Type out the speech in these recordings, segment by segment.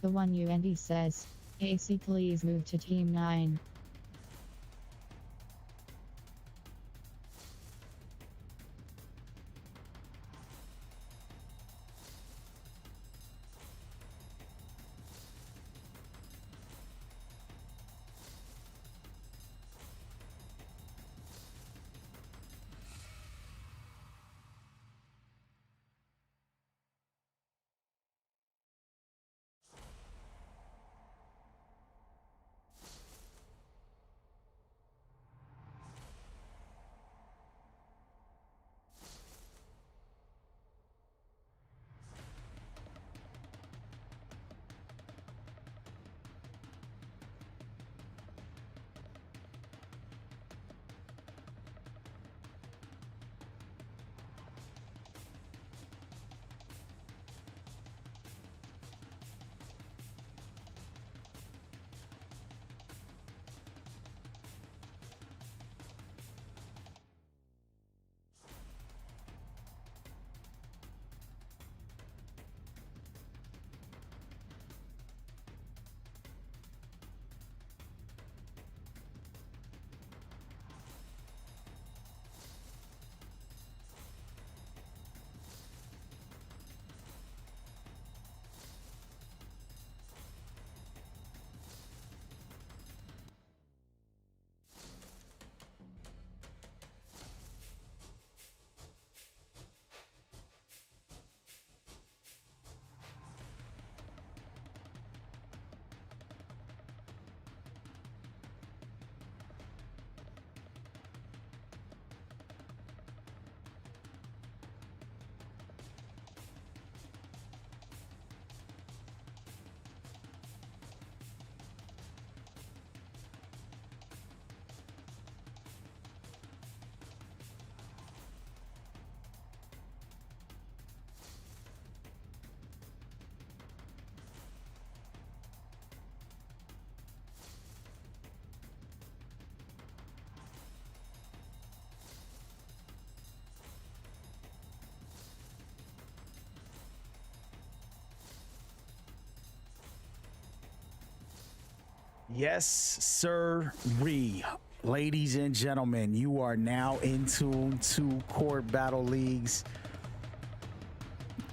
The one UND says, AC please move to Team 9. Yes, sir. Ladies and gentlemen, you are now in tune to Court Battle League's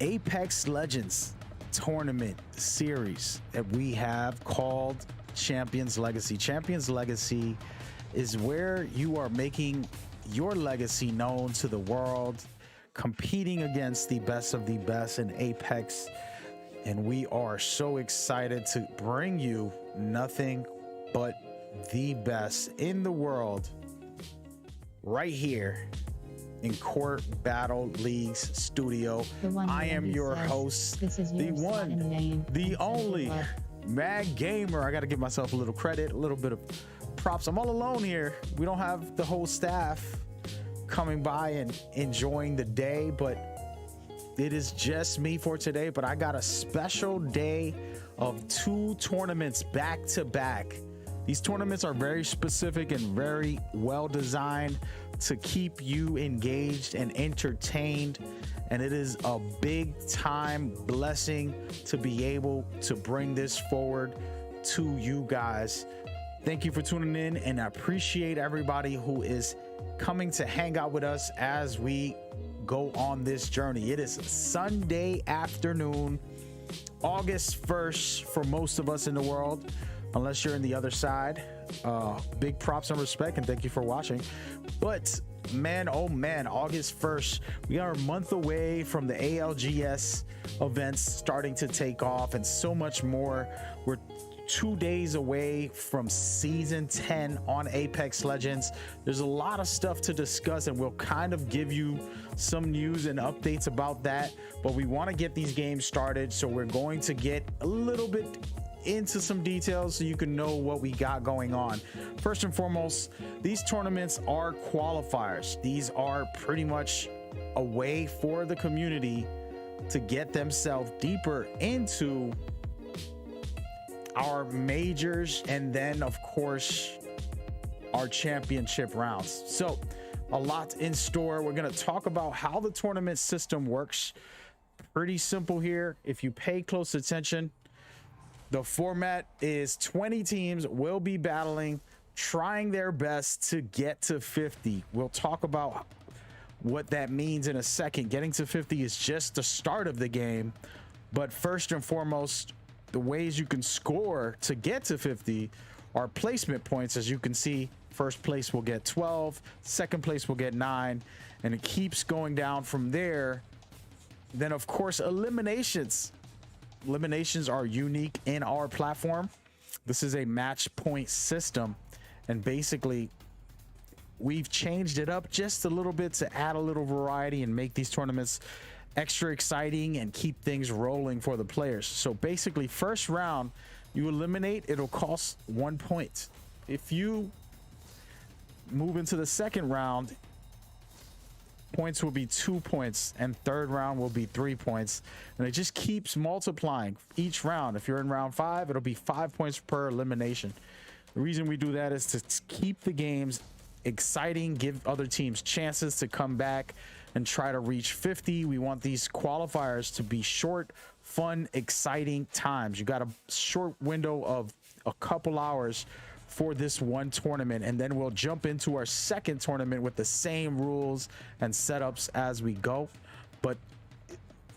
Apex Legends tournament series that we have called Champions Legacy. Champions Legacy is where you are making your legacy known to the world, competing against the best of the best in Apex. And we are so excited to bring you nothing but the best in the world right here in Court Battle League's studio. I am your host, the one, the only Mad Gamer. I got to give myself a little credit, a little bit of props. I'm all alone here. We don't have the whole staff coming by and enjoying the day, but it is just me for today. But I got a special day of 2 tournaments back to back. These tournaments are very specific and very well designed to keep you engaged and entertained. And it is a big time blessing to be able to bring this forward to you guys. Thank you for tuning in, and I appreciate everybody who is coming to hang out with us as we go on this journey. It is Sunday afternoon, August 1st for most of us in the world, unless you're in the other side. Big props and respect, and thank you for watching. But man, oh man, August 1st, we are a month away from the ALGS events starting to take off and so much more. We're 2 days away from season 10 on Apex Legends. There's a lot of stuff to discuss, and we'll kind of give you some news and updates about that, but we want to get these games started, so we're going to get a little bit into some details so you can know what we got going on. First and foremost, these tournaments are qualifiers. These are pretty much a way for the community to get themselves deeper into our majors, and then of course our championship rounds. So a lot in store. We're going to talk about how the tournament system works. Pretty simple here. If you pay close attention, The format is 20 teams will be battling, trying their best to get to 50. We'll talk about what that means in a second. Getting to 50 is just the start of the game. But first and foremost, the ways you can score to get to 50 are placement points. As you can see, first place will get 12, second place will get 9, and it keeps going down from there. Then, of course, eliminations. Eliminations are unique in our platform. This is a match point system, and basically we've changed it up just a little bit to add a little variety and make these tournaments extra exciting and keep things rolling for the players. So basically, first round you eliminate, it'll cost 1 point. If you move into the second round, points will be 2 points, and third round will be 3 points, and it just keeps multiplying each round. If you're in round 5, it'll be 5 points per elimination. The reason we do that is to keep the games exciting, give other teams chances to come back and try to reach 50. We want these qualifiers to be short, fun, exciting times. You got a short window of a couple hours for this one tournament, and then we'll jump into our second tournament with the same rules and setups as we go. But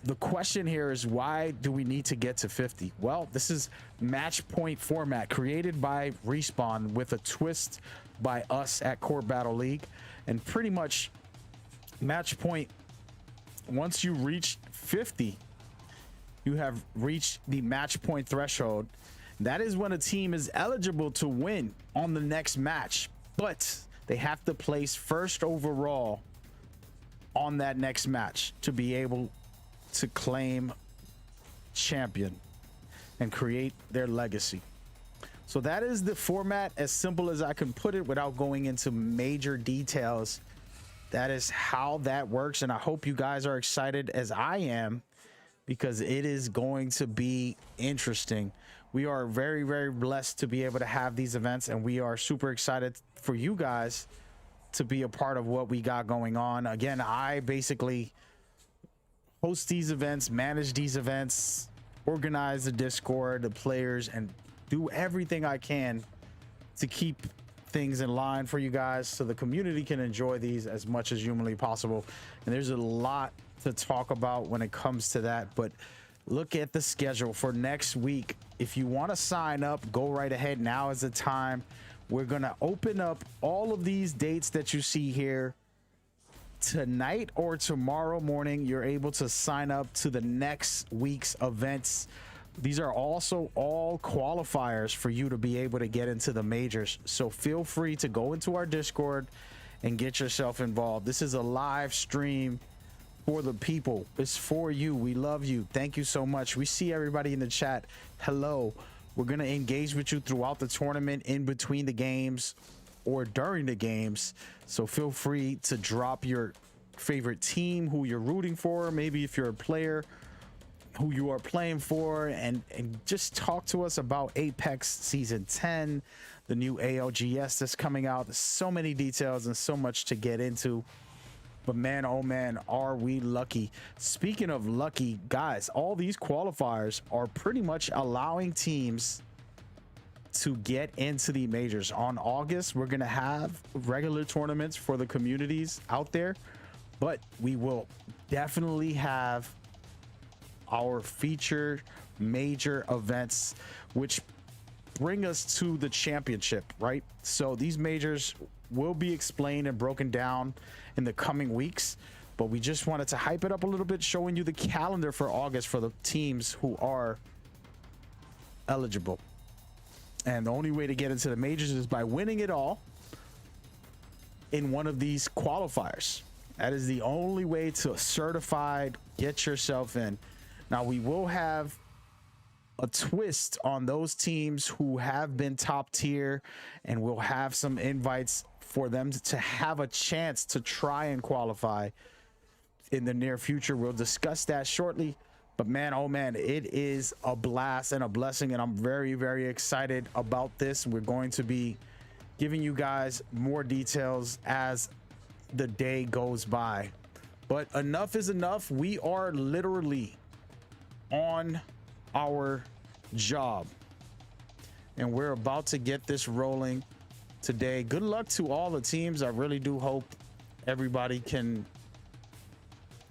the question here is, why do we need to get to 50? Well, this is match point format created by Respawn with a twist by us at Core Battle League. And pretty much match point, once you reach 50, you have reached the match point threshold. That is when a team is eligible to win on the next match, but they have to place first overall on that next match to be able to claim champion and create their legacy. So that is the format, as simple as I can put it without going into major details. That is how that works, and I hope you guys are excited as I am, because it is going to be interesting. We are very, very blessed to be able to have these events, and we are super excited for you guys to be a part of what we got going on. Again, I basically host these events, manage these events, organize the Discord, the players, and do everything I can to keep things in line for you guys so the community can enjoy these as much as humanly possible. And there's a lot to talk about when it comes to that, but look at the schedule for next week. If you want to sign up, go right ahead. Now is the time. We're going to open up all of these dates that you see here tonight or tomorrow morning. You're able to sign up to the next week's events. These are also all qualifiers for you to be able to get into the majors. So feel free to go into our Discord and get yourself involved. This is a live stream for the people. It's for you. We love you. Thank you so much. We see everybody in the chat. Hello. We're going to engage with you throughout the tournament, in between the games or during the games. So feel free to drop your favorite team, who you're rooting for, maybe if you're a player, who you are playing for, and just talk to us about Apex Season 10, the new ALGS that's coming out. There's so many details and so much to get into. But man, oh man, are we lucky. Speaking of lucky, guys, all these qualifiers are pretty much allowing teams to get into the majors. On August, we're going to have regular tournaments for the communities out there, but we will definitely have our featured major events, which bring us to the championship, right? So these majors will be explained and broken down in the coming weeks, but we just wanted to hype it up a little bit, showing you the calendar for August for the teams who are eligible. And the only way to get into the majors is by winning it all in one of these qualifiers. That is the only way to certified get yourself in. Now, we will have a twist on those teams who have been top tier, and we'll have some invites for them to have a chance to try and qualify in the near future. We'll discuss that shortly. But man, oh man, it is a blast and a blessing, and I'm very, very excited about this. We're going to be giving you guys more details as the day goes by. But enough is enough. We are literally on our job. and we're about to get this rolling today. Good luck to all the teams. I really do hope everybody can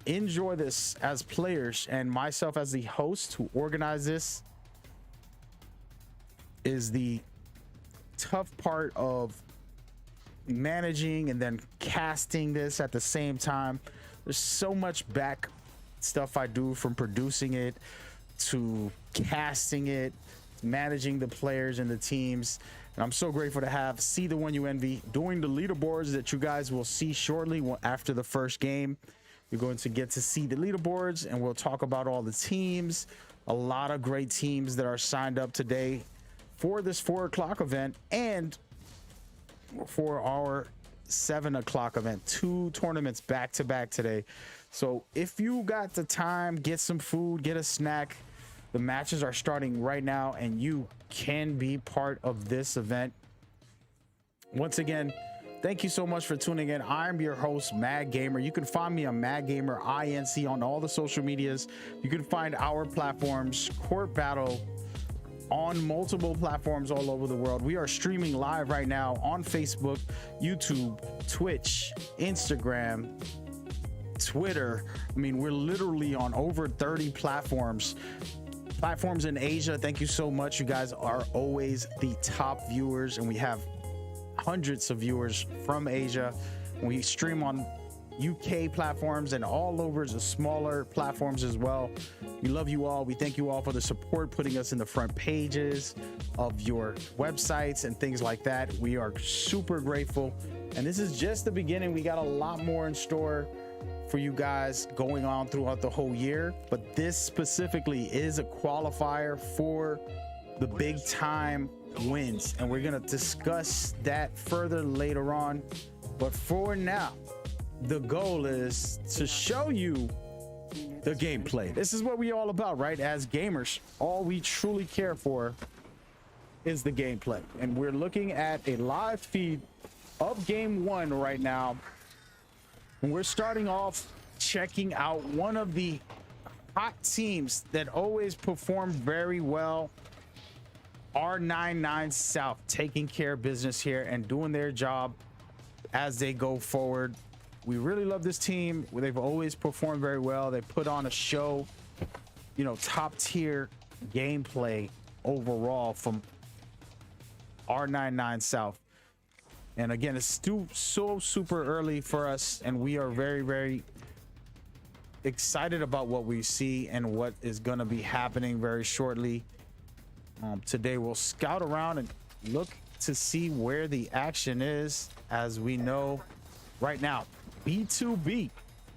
enjoy this as players, and myself as the host who organize this is the tough part of managing and then casting this at the same time. There's so much back stuff I do, from producing it to casting it, managing the players and the teams. And I'm so grateful to have See the One You Envy doing the leaderboards that you guys will see shortly after the first game. You're going to get to see the leaderboards, and we'll talk about all the teams. A lot of great teams that are signed up today for this 4 o'clock event and for our 7 o'clock event. 2 tournaments back to back today. So if you got the time, get some food, get a snack. The matches are starting right now, and you can be part of this event. Once again, thank you so much for tuning in. I'm your host, Mad Gamer. You can find me on Mad Gamer INC on all the social medias. You can find our platforms, Court Battle, on multiple platforms all over the world. We are streaming live right now on Facebook, YouTube, Twitch, Instagram, Twitter. I mean, we're literally on over 30 platforms in Asia. Thank you so much. You guys are always the top viewers, and we have hundreds of viewers from Asia. We stream on UK platforms and all over the smaller platforms as well. We love you all. We thank you all for the support, putting us in the front pages of your websites and things like that. We are super grateful, and this is just the beginning. We got a lot more in store for you guys going on throughout the whole year, but this specifically is a qualifier for the big time wins, and we're going to discuss that further later on. But for now, the goal is to show you the gameplay. This is what we all about, right? As gamers, all we truly care for is the gameplay, and we're looking at a live feed of game 1 right now. And we're starting off checking out one of the hot teams that always perform very well. R99 South taking care of business here and doing their job as they go forward. We really love this team. They've always performed very well. They put on a show, you know, top tier gameplay overall from R99 South. And again, it's still so super early for us, and we are very, very excited about what we see and what is going to be happening very shortly. Today we'll scout around and look to see where the action is. As we know right now, B2B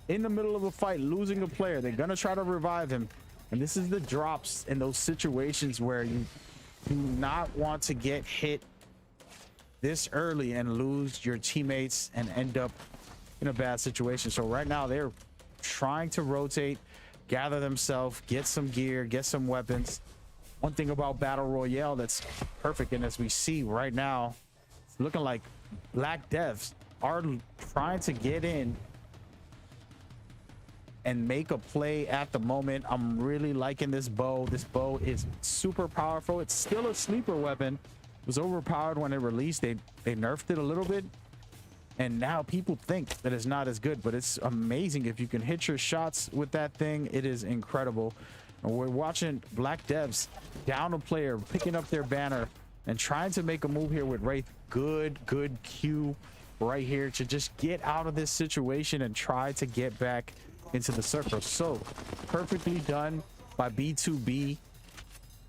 in the middle of a fight, losing a player. They're going to try to revive him, and this is the drops in those situations where you do not want to get hit this early and lose your teammates and end up in a bad situation. So right now they're trying to rotate, gather themselves, get some gear, get some weapons. One thing about Battle Royale that's perfect, and as we see right now, it's looking like Black Devs are trying to get in and make a play at the moment. I'm really liking this bow. This bow is super powerful. It's still a sleeper weapon. It was overpowered when it released. They nerfed it a little bit, and now people think that it's not as good, but it's amazing if you can hit your shots with that thing. It is incredible. And we're watching Black Devs down a player, picking up their banner and trying to make a move here with Wraith. Good Q right here to just get out of this situation and try to get back into the circle. So perfectly done by B2B,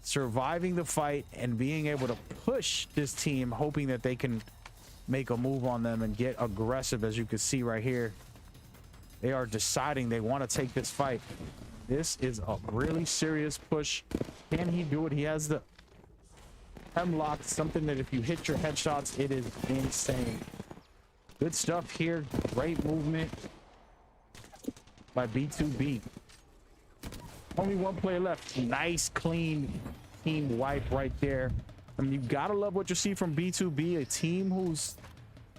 surviving the fight and being able to push this team, hoping that they can make a move on them and get aggressive. As you can see right here, they are deciding they want to take this fight. This is a really serious push. Can he do it? He has the hemlock, something that if you hit your headshots, it is insane. Good stuff here. Great movement by B2B. Only one player left. Nice, clean team wipe right there. I mean, you gotta love what you see from B2B, a team who's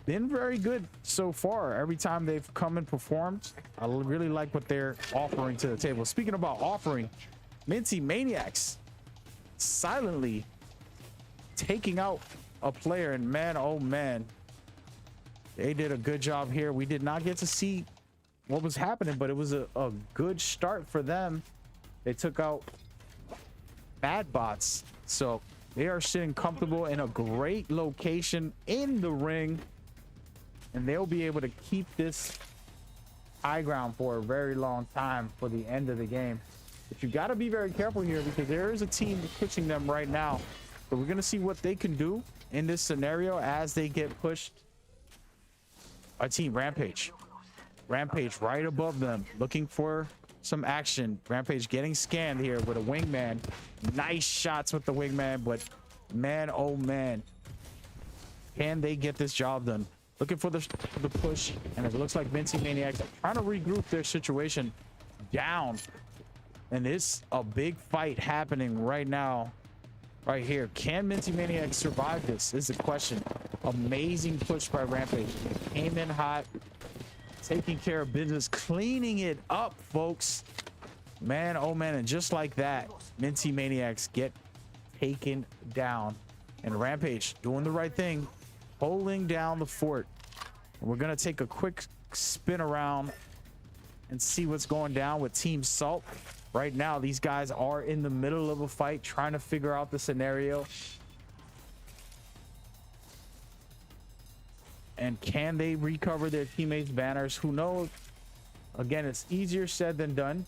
been very good so far. Every time they've come and performed, I really like what they're offering to the table. Speaking about offering, Minty Maniacs silently taking out a player, and man, oh man, they did a good job here. We did not get to see what was happening, but it was a good start for them. They took out bad bots, so they are sitting comfortable in a great location in the ring, and they'll be able to keep this high ground for a very long time for the end of the game. But you got to be very careful here because there is a team pushing them right now. So we're going to see what they can do in this scenario as they get pushed. Our team Rampage right above them, looking for some action. Rampage getting scanned here with a wingman. Nice shots with the wingman, but man, oh man, can they get this job done? Looking for the push, and it looks like Minty Maniacs are trying to regroup their situation down. And it's a big fight happening right now, right here. Can Minty Maniacs survive this? Is the question. Amazing push by Rampage. Came in hot, taking care of business, cleaning it up, folks. Man, oh man, and just like that, Minty Maniacs get taken down. And Rampage doing the right thing, holding down the fort. And we're gonna take a quick spin around and see what's going down with Team Salt. Right now, these guys are in the middle of a fight, trying to figure out the scenario. And can they recover their teammates' banners? Who knows? Again, it's easier said than done.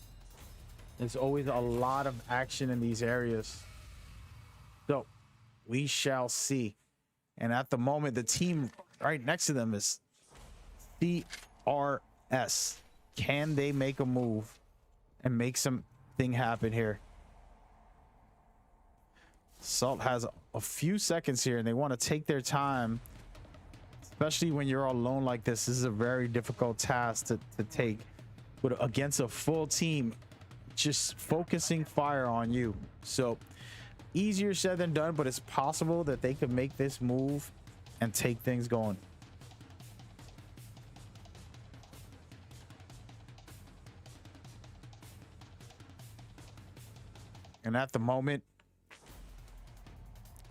There's always a lot of action in these areas. So we shall see. And at the moment, the team right next to them is CRS. Can they make a move and make something happen here? Salt has a few seconds here, and they want to take their time. Especially when you're all alone like this. This is a very difficult task to take. But against a full team, just focusing fire on you. So easier said than done, but it's possible that they could make this move and take things going. And at the moment,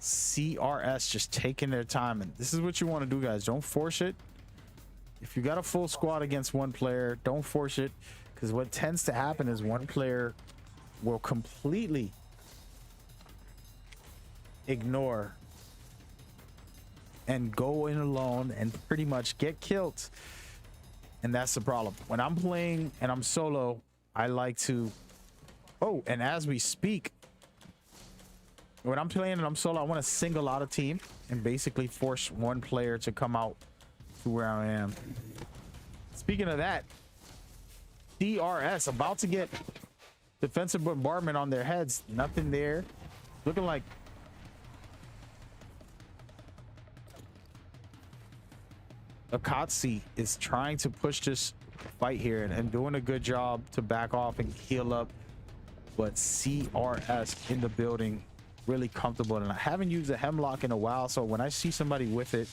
CRS just taking their time, and this is what you want to do, guys. Don't force it. If you got a full squad against one player, don't force it, because what tends to happen is one player will completely ignore and go in alone and pretty much get killed. And that's the problem. When I'm playing and I'm solo, I like to, oh, and as we speak, when I'm playing and I'm solo, I want to single out a team and basically force one player to come out to where I am. Speaking of that, DRS about to get defensive bombardment on their heads. Nothing there. Looking like Akatsi is trying to push this fight here and doing a good job to back off and heal up. But CRS in the building, really comfortable. And I haven't used a hemlock in a while, so when I see somebody with it,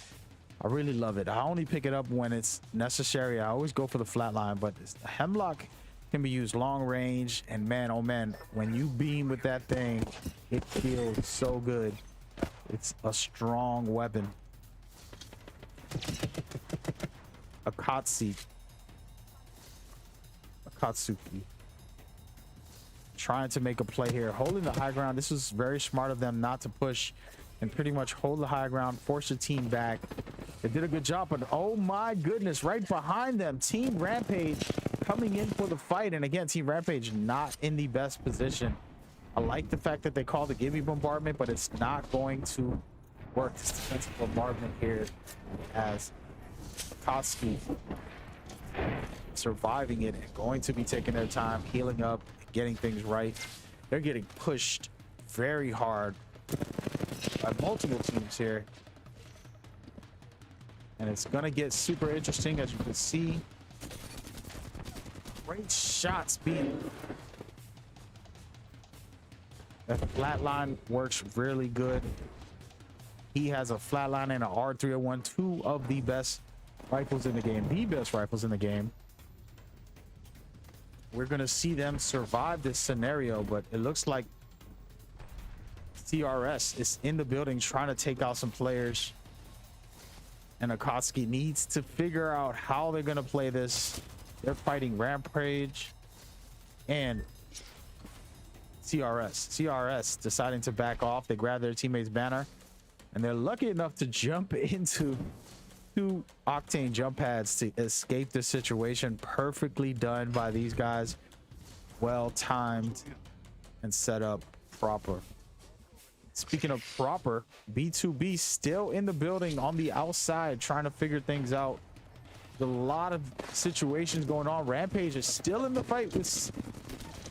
I really love it. I only pick it up when it's necessary. I always go for the flatline, but the hemlock can be used long range, and man, oh man, when you beam with that thing, it feels so good. It's a strong weapon. Akatsuki trying to make a play here, holding the high ground. This was very smart of them not to push and pretty much hold the high ground, force the team back. They did a good job, but oh my goodness, right behind them, Team Rampage coming in for the fight. And again, Team Rampage not in the best position. I like the fact that they call the gimme bombardment, but it's not going to work. This defensive bombardment here as Koski surviving it and going to be taking their time, healing up, getting things right. They're getting pushed very hard by multiple teams here. And it's going to get super interesting, as you can see. Great shots being... That flatline works really good. He has a flatline and an R301, two of the best rifles in the game, the best rifles in the game. We're going to see them survive this scenario, but it looks like CRS is in the building trying to take out some players. And Akatsuki needs to figure out how they're going to play this. They're fighting Rampage and CRS deciding to back off. They grab their teammate's banner and they're lucky enough to jump into 2 Octane jump pads to escape the situation. Perfectly done by these guys. Well timed and set up proper. Speaking of proper, B2B still in the building on the outside trying to figure things out. There's a lot of situations going on. Rampage is still in the fight with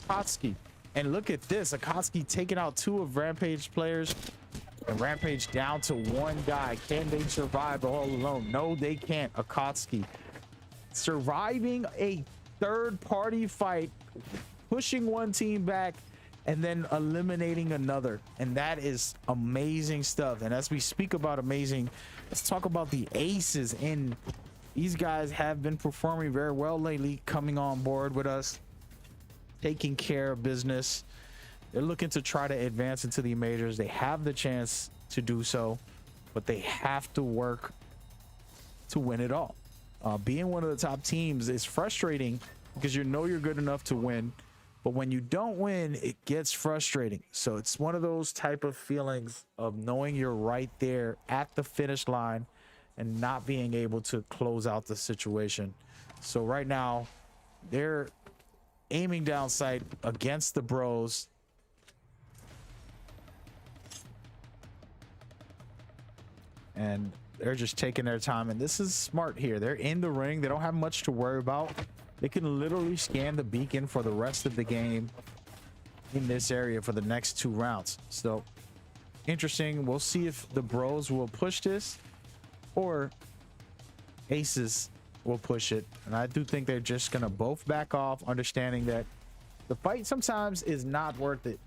Akatsuki. And look at this, Akatsuki taking out 2 of Rampage players. And Rampage down to 1 guy. Can they survive all alone? No, they can't. Akatsuki surviving a third-party fight, pushing one team back, and then eliminating another. And that is amazing stuff. And as we speak about amazing, let's talk about the aces. And these guys have been performing very well lately, coming on board with us, taking care of business. They're looking to try to advance into the majors. They have the chance to do so, but they have to work to win it all. Being one of the top teams is frustrating because you know you're good enough to win, but when you don't win, it gets frustrating. So it's one of those type of feelings of knowing you're right there at the finish line and not being able to close out the situation. So right now, they're aiming down sight against the bros. And they're just taking their time, and this is smart here. They're in the ring. They don't have much to worry about. They can literally scan the beacon for the rest of the game in this area for the next 2 rounds. So interesting. We'll see if the bros will push this or aces will push it. And I do think they're just gonna both back off, understanding that the fight sometimes is not worth it.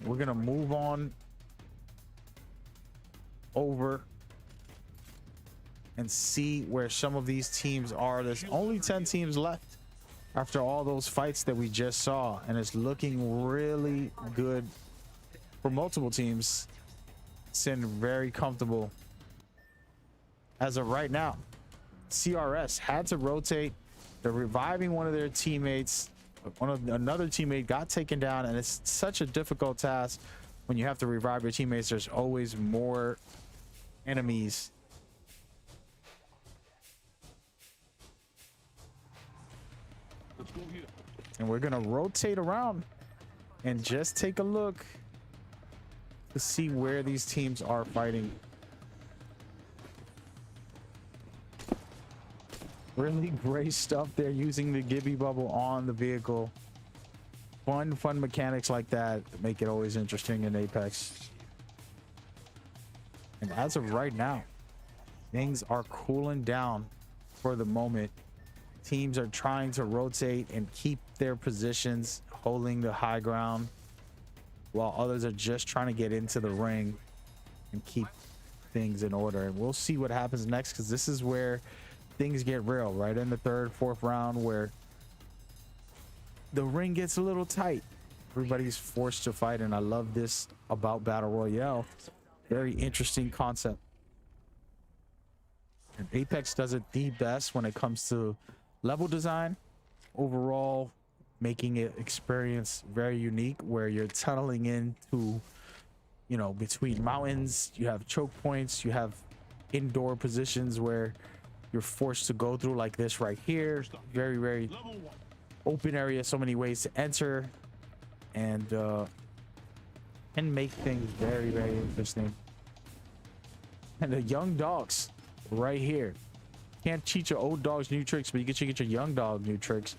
We're gonna move on over and see where some of these teams are. There's only 10 teams left after all those fights that we just saw, and it's looking really good for multiple teams. It's in very comfortable as of right now. CRS had to rotate. They're reviving one of their teammates. Another teammate got taken down, and it's such a difficult task when you have to revive your teammates. There's always more enemies. And we're gonna rotate around and just take a look to see where these teams are fighting. Really great stuff. They're using the Gibby bubble on the vehicle. Fun mechanics like that make it always interesting in Apex. And as of right now, things are cooling down for the moment. Teams are trying to rotate and keep their positions, holding the high ground, while others are just trying to get into the ring and keep things in order. And we'll see what happens next, because this is where things get real, right in the 3rd, 4th round, where the ring gets a little tight. Everybody's forced to fight, and I love this about Battle Royale. Very interesting concept. And Apex does it the best when it comes to level design. Overall, making it experience very unique, where you're tunneling into, you know, between mountains. You have choke points. You have indoor positions where you're forced to go through, like this right here. Very open area. So many ways to enter, and make things very interesting. And the young dogs right here. Can't teach your old dogs new tricks, but you can teach your young dog new tricks.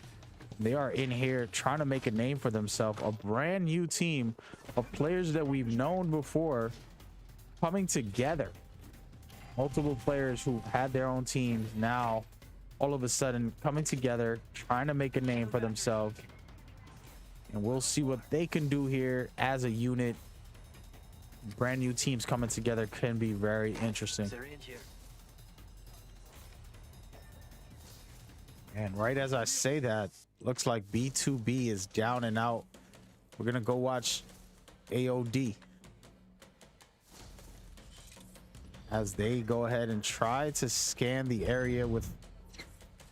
They are in here trying to make a name for themselves. A brand new team of players that we've known before coming together. Multiple players who had their own teams now all of a sudden coming together, trying to make a name for themselves. And we'll see what they can do here as a unit. Brand new teams coming together can be very interesting. And right as I say that, looks like B2B is down and out. We're gonna go watch AOD as they go ahead and try to scan the area with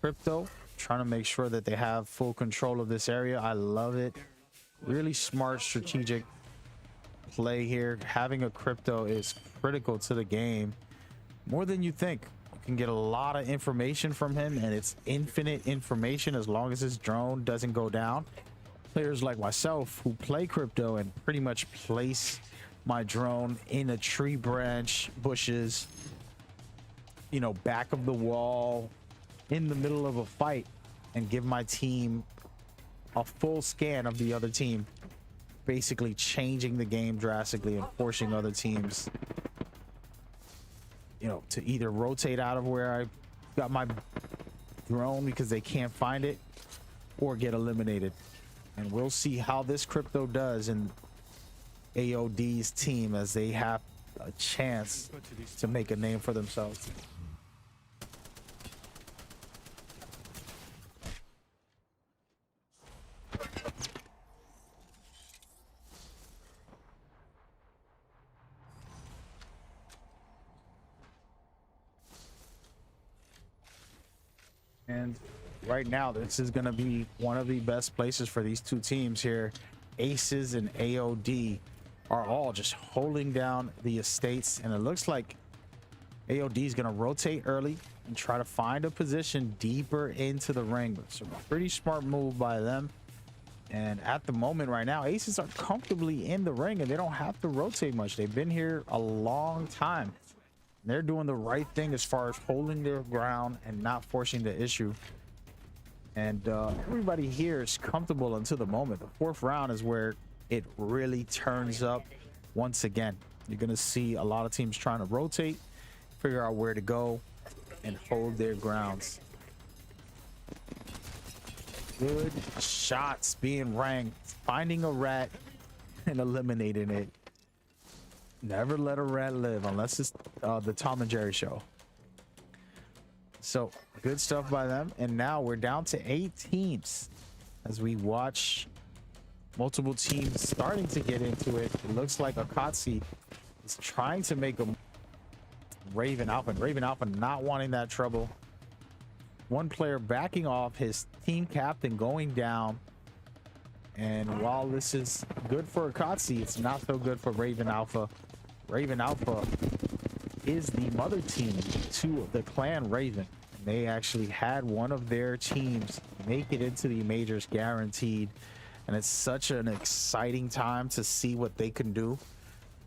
crypto, trying to make sure that they have full control of this area. I love it. Really smart strategic play here. Having a crypto is critical to the game more than you think. You can get a lot of information from him, and it's infinite information as long as his drone doesn't go down. Players like myself who play crypto and pretty much place my drone in a tree branch, bushes, you know, back of the wall, in the middle of a fight, and give my team a full scan of the other team, basically changing the game drastically and forcing other teams, you know, to either rotate out of where I got my drone because they can't find it, or get eliminated. And we'll see how this crypto does in AOD's team as they have a chance to make a name for themselves. And right now, this is going to be one of the best places for these two teams here. Aces and AOD are all just holding down the estates, and it looks like AOD is going to rotate early and try to find a position deeper into the ring. So pretty smart move by them. And at the moment right now, Aces are comfortably in the ring and they don't have to rotate much. They've been here a long time. They're doing the right thing as far as holding their ground and not forcing the issue. And everybody here is comfortable until the moment. The fourth round is where it really turns up once again. You're going to see a lot of teams trying to rotate, figure out where to go, and hold their grounds. Good shots being ranked, finding a rat and eliminating it. Never let a rat live unless it's the Tom and Jerry show. So good stuff by them. And now we're down to 8 teams as we watch multiple teams starting to get into it. It looks like Akatsi is trying to make a Raven Alpha. Raven Alpha not wanting that trouble. One player backing off, his team captain going down. And while this is good for Akatsi, it's not so good for Raven Alpha. Raven Alpha is the mother team to the clan Raven. And they actually had one of their teams make it into the majors guaranteed. And it's such an exciting time to see what they can do.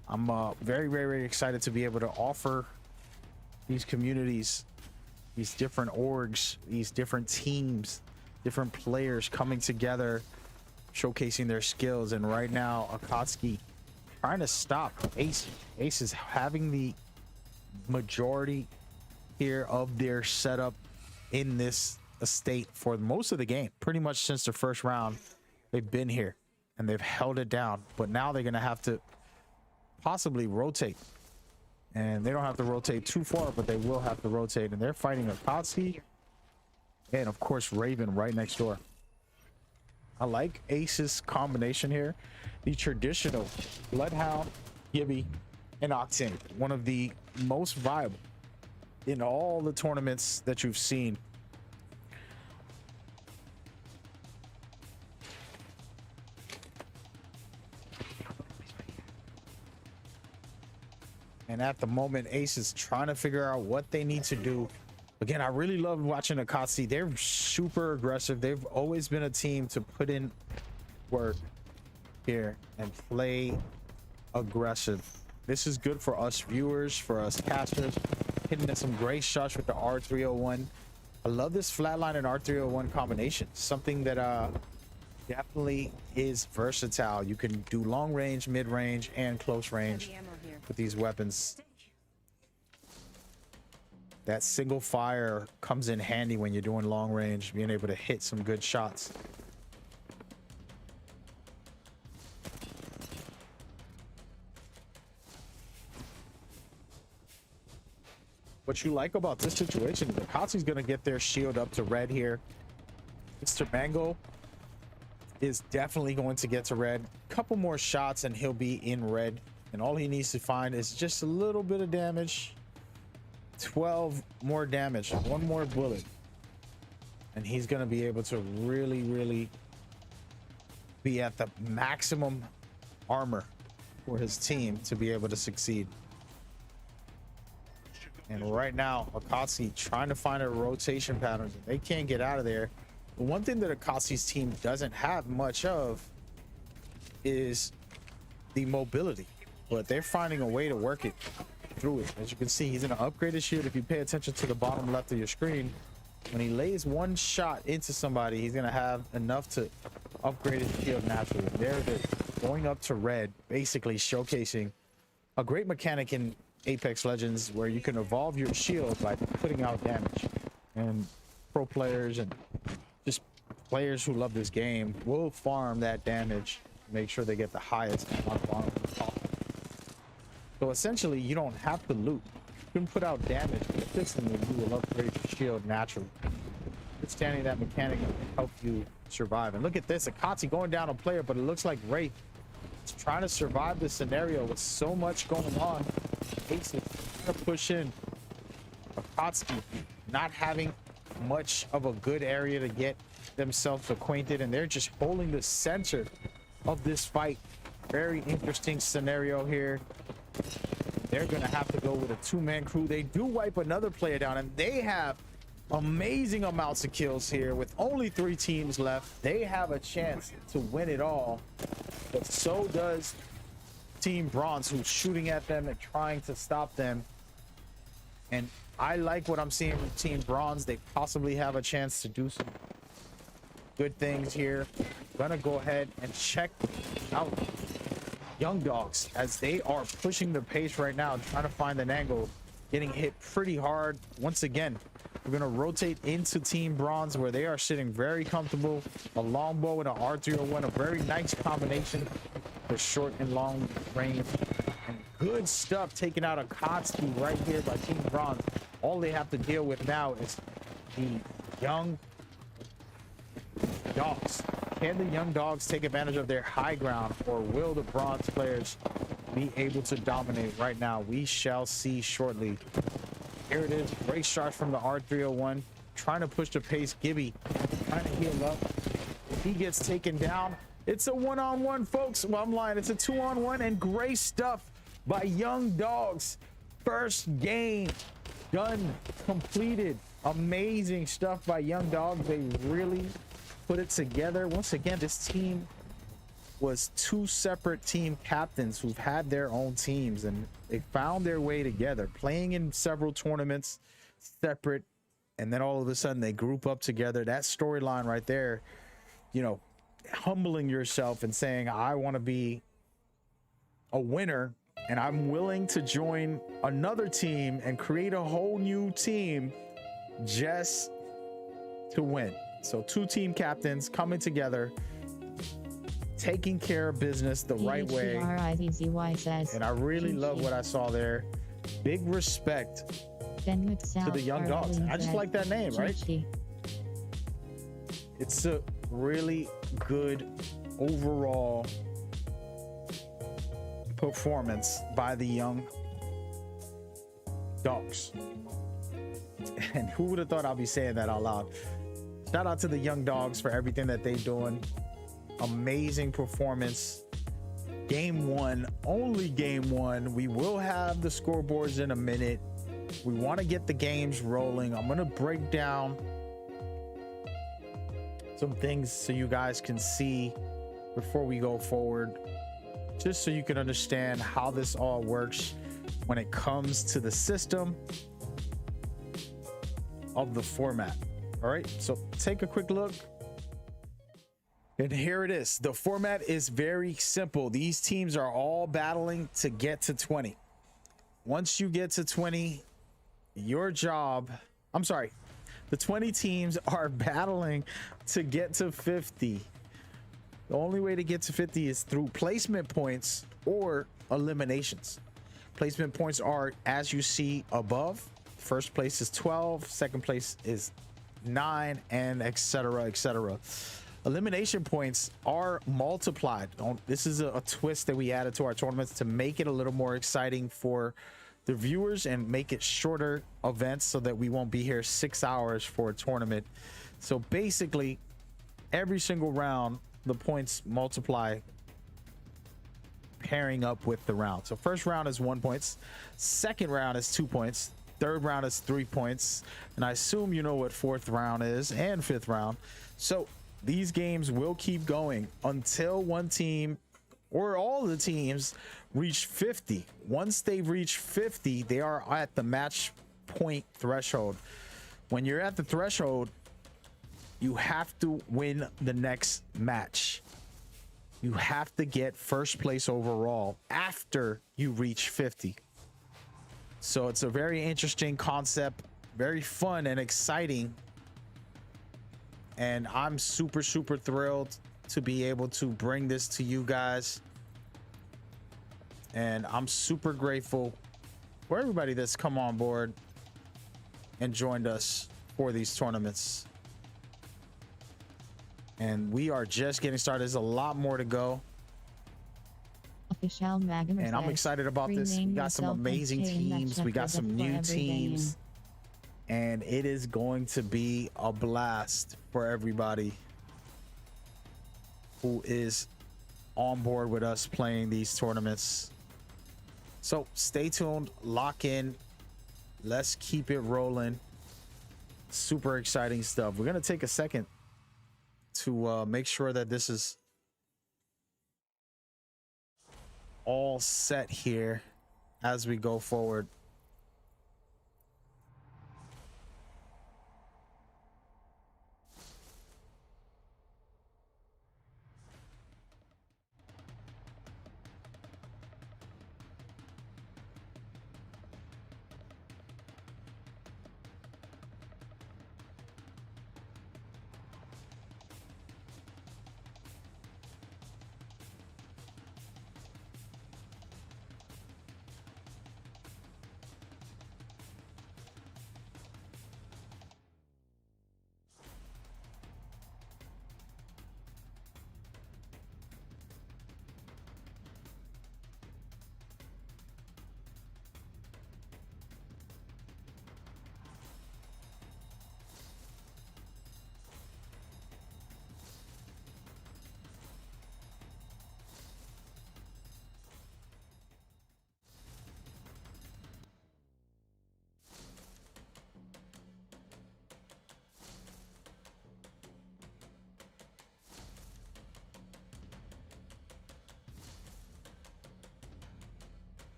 I'm very, very, very excited to be able to offer these communities, these different orgs, these different teams, different players coming together, showcasing their skills. And right now, Akatsuki trying to stop Ace. Ace is having the majority here of their setup in this estate for most of the game. Pretty much since the first round, they've been here and they've held it down. But now they're going to have to possibly rotate. And they don't have to rotate too far, but they will have to rotate. And they're fighting Akatsuki and, of course, Raven right next door. I like Ace's combination here. The traditional Bloodhound, Gibby, and Octane. One of the most viable in all the tournaments that you've seen. And at the moment, Ace is trying to figure out what they need to do. Again, I really love watching Akatsuki. They're super aggressive. They've always been a team to put in work here and play aggressive. This is good for us viewers, for us casters. Hitting some great shots with the R301. I love this flatline and R301 combination. Something that definitely is versatile. You can do long range, mid range, and close range with these weapons. That single fire comes in handy when you're doing long range, being able to hit some good shots. What you like about this situation, Akatsuki's gonna get their shield up to red here. Mr. Mango is definitely going to get to red. Couple more shots and he'll be in red. And all he needs to find is just a little bit of damage. 12 more damage, one more bullet. And he's going to be able to really, really be at the maximum armor for his team to be able to succeed. And right now, Akatsuki trying to find a rotation pattern. They can't get out of there. The one thing that Akatsuki's team doesn't have much of is the mobility, but they're finding a way to work it through it. As you can see, he's in an upgraded shield. If you pay attention to the bottom left of your screen, when he lays one shot into somebody, he's going to have enough to upgrade his shield naturally. They're going up to red, basically showcasing a great mechanic in Apex Legends where you can evolve your shield by putting out damage. And pro players and just players who love this game will farm that damage, make sure they get the highest amount of armor possible. So essentially, you don't have to loot. You can put out damage consistently. You will upgrade your shield naturally. Understanding that mechanic can help you survive. And look at this, Akatsuki going down a player, but it looks like Wraith is trying to survive this scenario with so much going on. Ace is trying to push in. Akatsuki not having much of a good area to get themselves acquainted, and they're just holding the center of this fight. Very interesting scenario here. They're gonna have to go with a two-man crew. They do wipe another player down, and they have amazing amounts of kills here. With only 3 teams left, they have a chance to win it all, but so does Team Bronze, who's shooting at them and trying to stop them. And I like what I'm seeing from Team Bronze. They possibly have a chance to do some good things here. Gonna go ahead and check out Young Dogs as they are pushing the pace right now, trying to find an angle, getting hit pretty hard. Once again, we're gonna rotate into Team Bronze where they are sitting very comfortable. A longbow and an R301, a very nice combination for short and long range. And good stuff taken out of Akatsuki right here by Team Bronze. All they have to deal with now is the Young Dogs. Can the Young Dogs take advantage of their high ground, or will the Bronze players be able to dominate right now? We shall see shortly. Here it is, great shots from the R301, trying to push the pace. Gibby trying to heal up. He gets taken down. It's a one-on-one, folks. Well, I'm lying. It's a 2-on-1, and great stuff by Young Dogs. First game done, completed. Amazing stuff by Young Dogs. They really put it together. Once again, this team was 2 separate team captains who've had their own teams, and they found their way together, playing in several tournaments separate, and then all of a sudden they group up together. That storyline right there, you know, humbling yourself and saying, I want to be a winner and I'm willing to join another team and create a whole new team just to win. So 2 team captains coming together, taking care of business the right way. says, and I really love what I saw there. Big respect to the Young Dogs. I just like that name, right? It's a really good overall performance by the Young Dogs. And who would have thought I'll be saying that out loud? Shout out to the Young Dogs for everything that they're doing. Amazing performance. Game 1, only game 1. We will have the scoreboards in a minute. We want to get the games rolling. I'm going to break down some things so you guys can see before we go forward, just so you can understand how this all works when it comes to the system of the format. All right, so take a quick look. And here it is. The format is very simple. These teams are all battling to get to 20. Once you get to 20, your job, I'm sorry, the 20 teams are battling to get to 50. The only way to get to 50 is through placement points or eliminations. Placement points are, as you see above. First place is 12, second place is 9, and etc., etc. elimination points are multiplied. This is a twist that we added to our tournaments to make it a little more exciting for the viewers and make it shorter events so that we won't be here 6 hours for a tournament. So basically, every single round, the points multiply pairing up with the round. So first round is 1 point, second round is 2 points, third round is 3 points, and I assume you know what fourth round is, and fifth round. So these games will keep going until one team or all the teams reach 50. Once they reach 50, they are at the match point threshold. When you're at the threshold, you have to win the next match. You have to get first place overall after you reach 50. So it's a very interesting concept, very fun and exciting. And I'm super thrilled to be able to bring this to you guys. And I'm super grateful for everybody that's come on board and joined us for these tournaments. And we are just getting started. There's a lot more to go. Official Magma And I'm says, excited about this. We got some "Rename amazing yourself and teams. change We got that some for new every teams. And it is going to be a blast for everybody who is on board with us playing these tournaments. So stay tuned, lock in. Let's keep it rolling. Super exciting stuff. We're going to take a second to make sure that this is all set here as we go forward.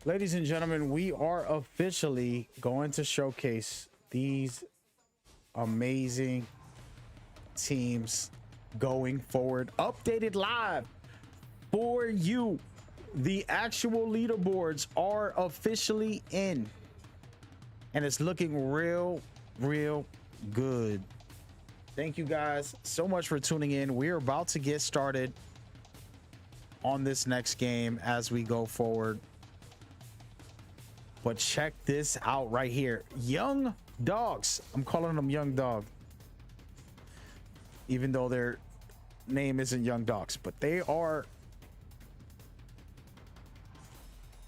Ladies and gentlemen, we are officially going to showcase these amazing teams going forward, updated live for you. The actual leaderboards are officially in, and it's looking real good. Thank you guys so much for tuning in. We're about to get started on this next game as we go forward. But check this out right here. Young Dogs. I'm calling them Young Dog, even though their name isn't Young Dogs, but they are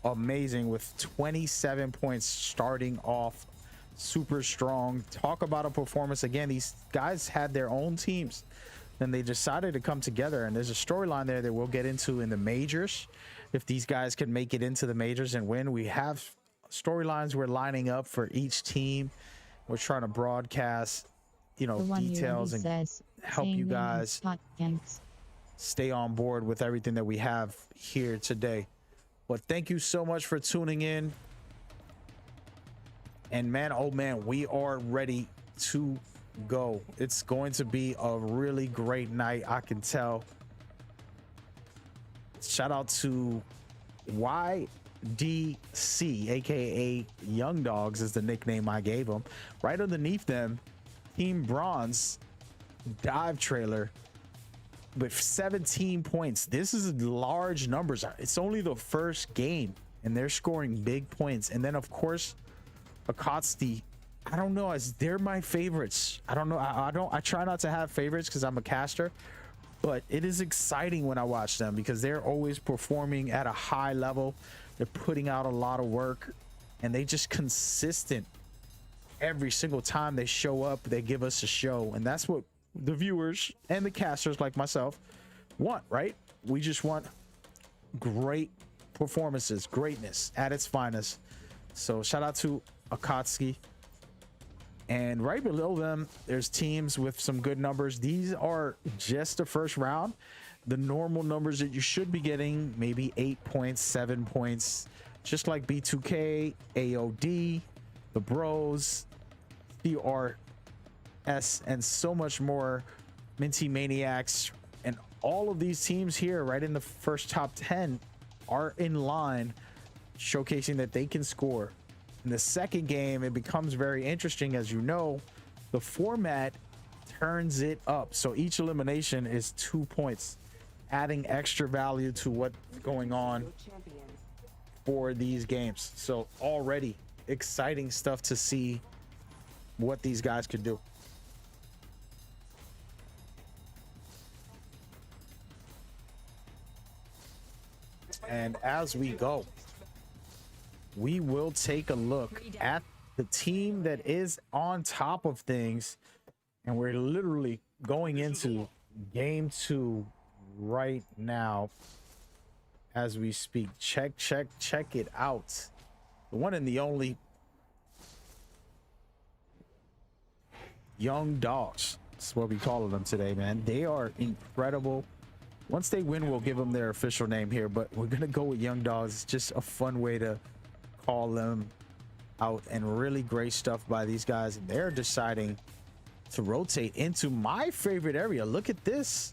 amazing with 27 points starting off super strong. Talk about a performance. Again, these guys had their own teams, then they decided to come together, and there's a storyline there that we'll get into in the majors. If these guys can make it into the majors and win, we have storylines we're lining up for each team. We're trying to broadcast, you know, details and help you guys stay on board with everything that we have here today. But thank you so much for tuning in. And man, oh man, we are ready to go. It's going to be a really great night, I can tell. Shout out to YDC, aka Young Dogs is the nickname I gave them. Right underneath them, Team Bronze Dive Trailer with 17 points. This is large numbers. It's only the first game and they're scoring big points. And then of course Akatsuki, I don't know, they're my favorites. I don't know, I try not to have favorites because I'm a caster, but it is exciting when I watch them because they're always performing at a high level. They're putting out a lot of work, and they just consistent. Every single time they show up, they give us a show, and that's what the viewers and the casters like myself want, right? We just want great performances, greatness at its finest. So shout out to Akatsuki. And right below them, there's teams with some good numbers. These are just the first round. The normal numbers that you should be getting, maybe 8 points, 7 points, just like B2K, AOD, the Bros, CRS, and so much more. Minty Maniacs, and all of these teams here right in the first top 10 are in line, showcasing that they can score. In the second game, it becomes very interesting. As you know, the format turns it up, so each elimination is 2 points, adding extra value to what's going on for these games. So already exciting stuff to see what these guys could do. And as we go, we will take a look at the team that is on top of things, and we're literally going into game 2 right now as we speak. Check it out. The one and the only Young Dogs. That's what we call them today, man. They are incredible. Once they win, we'll give them their official name here, but we're gonna go with Young Dogs. It's just a fun way to call them out, and really great stuff by these guys. And they're deciding to rotate into my favorite area. Look at this,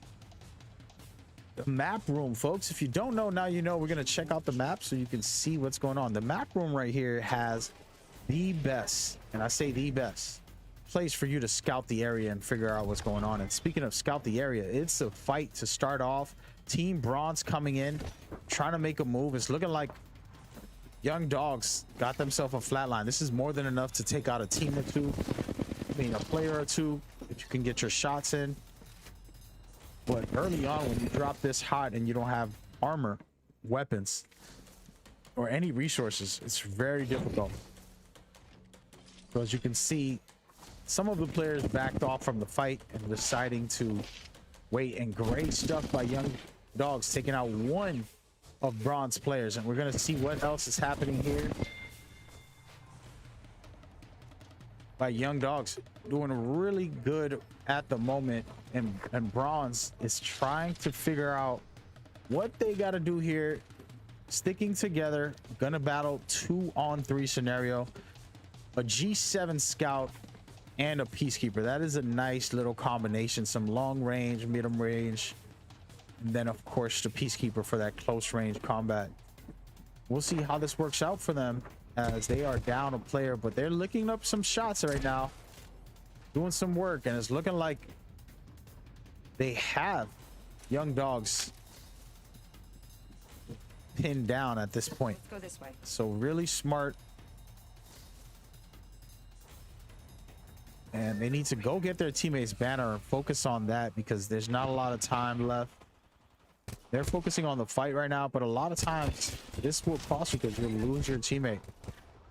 the map room, folks. If you don't know, now you know. We're gonna check out the map so you can see what's going on. The map room right here has the best, and I say the best, place for you to scout the area and figure out what's going on. And speaking of scout the area, it's a fight to start off. Team Bronze coming in, trying to make a move. It's looking like Young Dogs got themselves a flatline. This is more than enough to take out a team or two, I mean a player or two, if you can get your shots in. But early on, when you drop this hot and you don't have armor, weapons, or any resources, it's very difficult. So as you can see, some of the players backed off from the fight and deciding to wait, and great stuff by Young Dogs, taking out one of Bronze players. And we're going to see what else is happening here by Young Dogs, doing really good at the moment. And Bronze is trying to figure out what they got to do here, sticking together. Gonna battle 2-on-3 scenario, a G7 scout and a peacekeeper. That is a nice little combination. Some long range, medium range, and then of course the peacekeeper for that close range combat. We'll see how this works out for them, as they are down a player, but they're licking up some shots right now, doing some work, and it's looking like they have Young Dogs pinned down at this point. Let's go this way. So really smart. And they need to go get their teammates banner and focus on that, because there's not a lot of time left. They're focusing on the fight right now, but a lot of times this will cost you because you'll lose your teammate.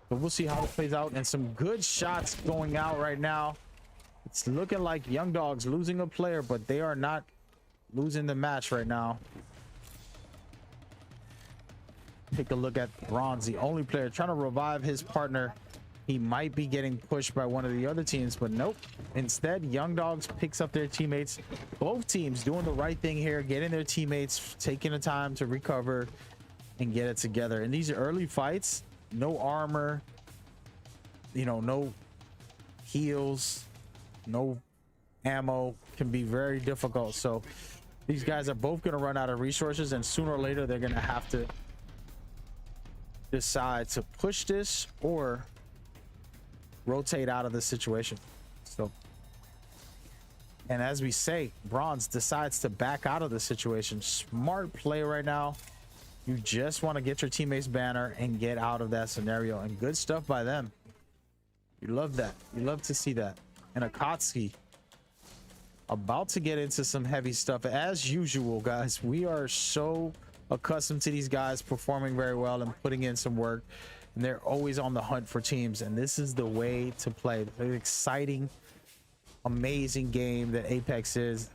But we'll see how it plays out, and some good shots going out right now. It's looking like Young Dogs losing a player, but they are not losing the match right now. Take a look at Bronze, the only player trying to revive his partner. He might be getting pushed by one of the other teams, but nope. Instead, Young Dogs picks up their teammates. Both teams doing the right thing here, getting their teammates, taking the time to recover and get it together. In these early fights, no armor, you know, no heals, no ammo, can be very difficult. So these guys are both going to run out of resources, and sooner or later they're going to have to decide to push this or rotate out of the situation. So, and as we say, Bronze decides to back out of the situation. Smart play right now. You just want to get your teammates banner and get out of that scenario, and good stuff by them. You love that. You love to see that. And Akatsuki About to get into some heavy stuff as usual, guys. We are so accustomed to these guys performing very well and putting in some work, and they're always on the hunt for teams, and this is the way to play. An exciting, amazing game that Apex is.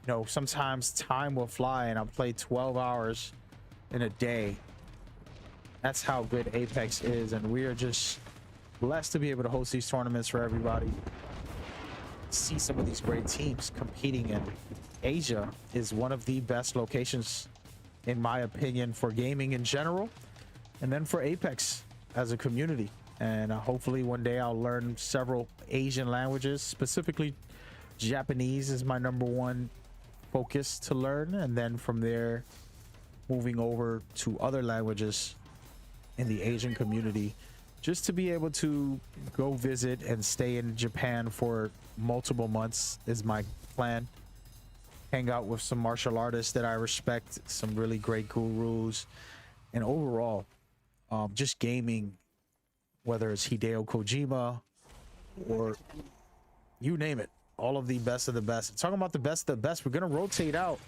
You know, sometimes time will fly, and I'll play 12 hours in a day. That's how good Apex is, and we are just blessed to be able to host these tournaments for everybody. See some of these great teams competing in Asia is one of the best locations, in my opinion, for gaming in general, and then for Apex as a community. And hopefully one day I'll learn several Asian languages. Specifically, Japanese is my #1 focus to learn, and then from there moving over to other languages in the Asian community, just to be able to go visit and stay in Japan for multiple months is my plan. Hang out with some martial artists that I respect, some really great gurus, and overall just gaming, whether it's Hideo Kojima or you name it, all of the best of the best. Talking about the best of the best, we're gonna rotate out.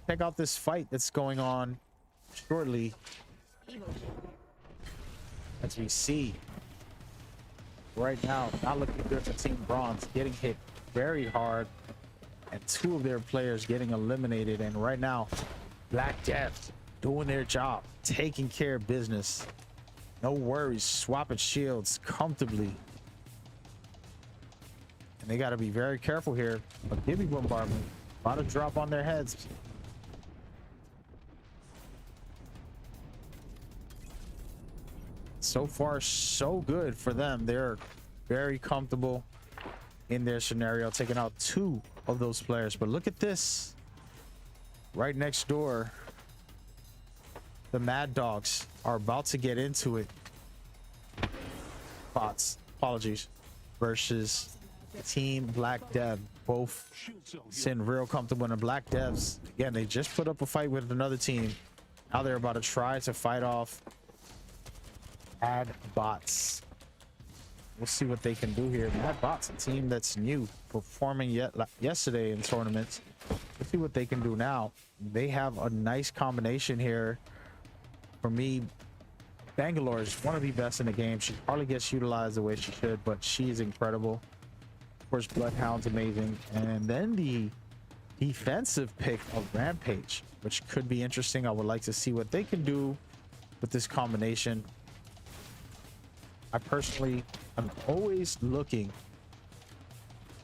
Check out this fight that's going on shortly, as we see right now. Not looking good for Team Bronze, getting hit very hard, and 2 of their players getting eliminated. And right now, Black Death doing their job, taking care of business. No worries, swapping shields comfortably. And they got to be very careful here. A Gibby bombardment about to drop on their heads. So far, so good for them. They're very comfortable in their scenario, taking out 2 of those players. But look at this. Right next door, the Mad Dogs are about to get into it. Bots, apologies, versus Team Black Dev. Both sitting real comfortable in the Black Devs. Again, they just put up a fight with another team. Now they're about to try to fight off Mad Bots. We'll see what they can do here. Mad Bots, a team that's new, performing yesterday in tournaments. We'll see what they can do now. They have a nice combination here. For me, Bangalore is one of the best in the game. She hardly gets utilized the way she should, but she is incredible. Of course, Bloodhound's amazing. And then the defensive pick of Rampage, which could be interesting. I would like to see what they can do with this combination. I personally am always looking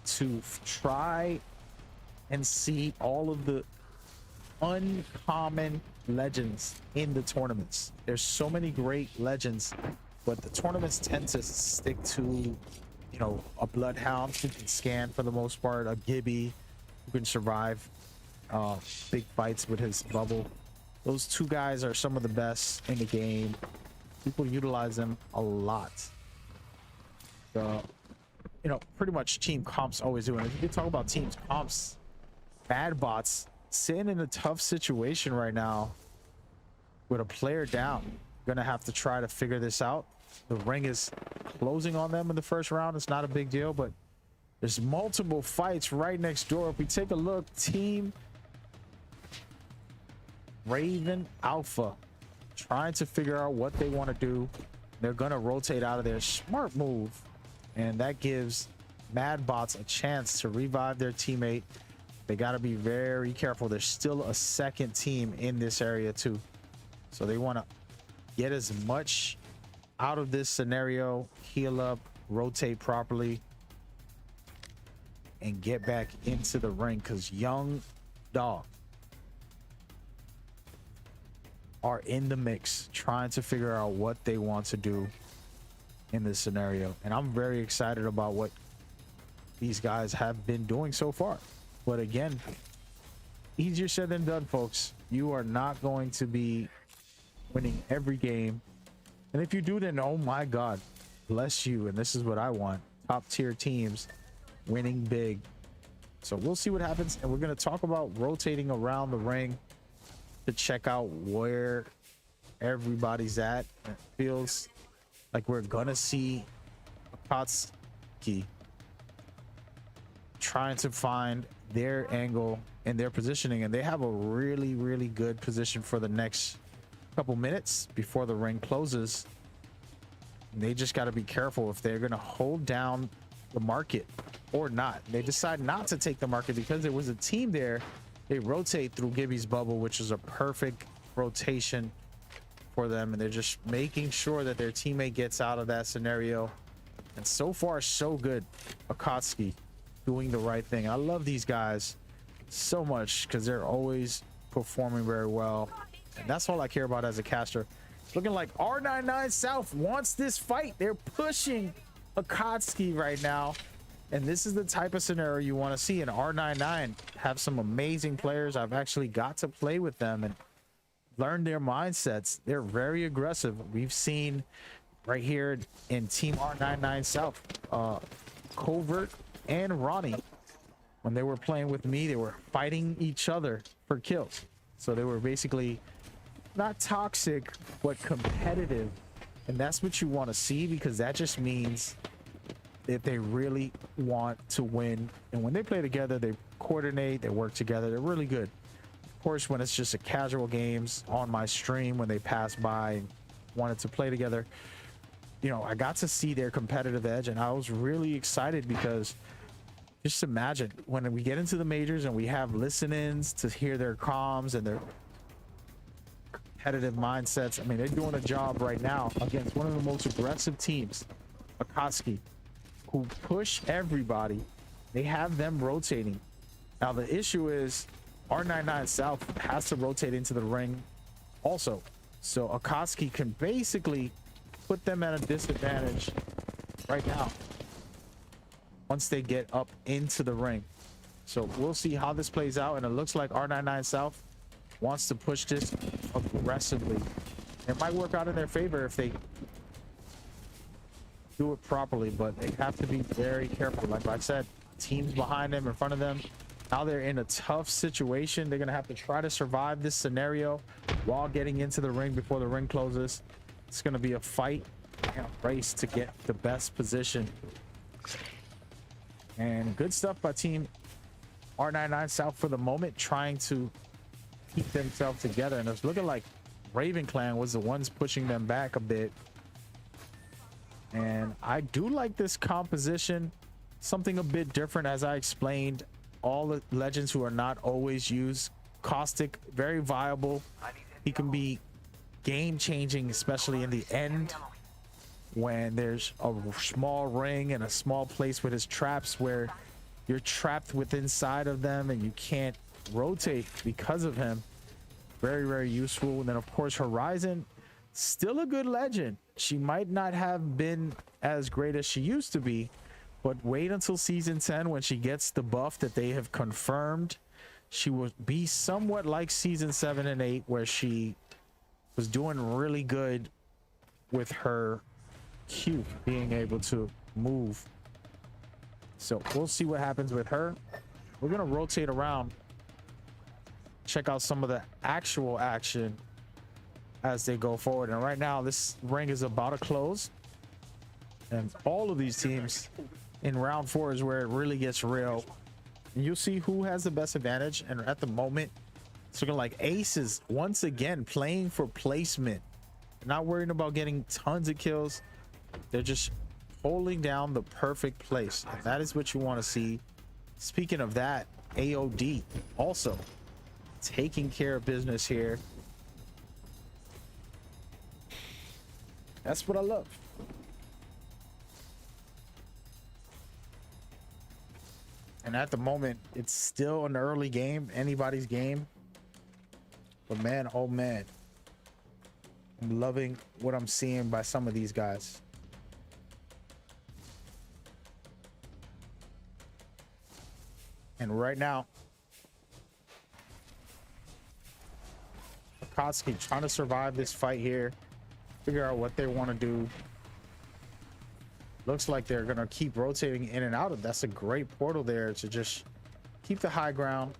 to try and see all of the uncommon legends in the tournaments. There's so many great legends, but the tournaments tend to stick to, you know, a Bloodhound who can scan for the most part, a Gibby who can survive big fights with his bubble. Those 2 guys are some of the best in the game. People utilize them a lot. You know, pretty much Team Comp's always doing it. If you talk about Teams Comp's, Bad Bots sitting in a tough situation right now with a player down. Gonna have to try to figure this out. The ring is closing on them in the first round. It's not a big deal, but there's multiple fights right next door. If we take a look, Team Raven Alpha trying to figure out what they want to do. They're gonna rotate out of their smart move, and that gives Mad Bots a chance to revive their teammate. They got to be very careful. There's still a second team in this area too, so they want to get as much out of this scenario, heal up, rotate properly, and get back into the ring, because Young Dog are in the mix trying to figure out what they want to do in this scenario. And I'm very excited about what these guys have been doing so far. But again, easier said than done, folks. You are not going to be winning every game, and if you do, then oh my god, bless you. And this is what I want: top tier teams winning big. So we'll see what happens, and we're going to talk about rotating around the ring to check out where everybody's at. It feels like we're gonna see Akatsuki trying to find their angle and their positioning, and they have a really, really good position for the next couple minutes before the ring closes. And they just got to be careful if they're going to hold down the market or not. They decide not to take the market because there was a team there. They rotate through Gibby's bubble, which is a perfect rotation for them, and they're just making sure that their teammate gets out of that scenario. And so far, so good. Akatsuki doing the right thing. I love these guys so much because they're always performing very well, and that's all I care about as a caster. It's looking like R99 South wants this fight. They're pushing Akatsuki right now, and this is the type of scenario you want to see. And R99 have some amazing players. I've actually got to play with them and learn their mindsets. They're very aggressive. We've seen right here in Team R99 South, Covert and Ronnie, when they were playing with me, they were fighting each other for kills. So they were basically not toxic, but competitive. And that's what you want to see, because that just means that they really want to win. And when they play together, they coordinate, they work together. They're really good. Of course, when it's just a casual games on my stream, when they pass by and wanted to play together, you know, I got to see their competitive edge, and I was really excited because just imagine when we get into the majors and we have listen-ins to hear their comms and their competitive mindsets. I mean, they're doing a job right now against one of the most aggressive teams, Akatsuki, who push everybody. They have them rotating. Now, the issue is R99 South has to rotate into the ring also. So Akatsuki can basically put them at a disadvantage right now once they get up into the ring. So we'll see how this plays out, and it looks like R99 South wants to push this aggressively. It might work out in their favor if they do it properly, but they have to be very careful. Like I said, teams behind them, in front of them. Now they're in a tough situation. They're gonna have to try to survive this scenario while getting into the ring before the ring closes. It's gonna be a fight and a race to get the best position. And good stuff by Team R99 South for the moment, trying to keep themselves together. And it's looking like Raven Clan was the ones pushing them back a bit. And I do like this composition, something a bit different. As I explained, all the legends who are not always used. Caustic, very viable. He can be game changing, especially in the end when there's a small ring and a small place with his traps where you're trapped within inside of them and you can't rotate because of him. Very, very useful. And then of course Horizon, still a good legend. She might not have been as great as she used to be, but wait until season 10 when she gets the buff that they have confirmed. She will be somewhat like season 7 and 8, where she was doing really good with her Q, being able to move. So we'll see what happens with her. We're gonna rotate around, check out some of the actual action as they go forward. And right now this ring is about to close, and all of these teams in round 4 is where it really gets real. And you'll see who has the best advantage. And at the moment, it's looking like Aces once again playing for placement, not worrying about getting tons of kills. They're just holding down the perfect place, and that is what you want to see. Speaking of that, AOD also taking care of business here. That's what I love. And at the moment, it's still an early game, anybody's game. But man, oh man, I'm loving what I'm seeing by some of these guys. And right now, Akatsuki trying to survive this fight here, figure out what they want to do. Looks like they're gonna keep rotating in and out of. That's a great portal there to just keep the high ground,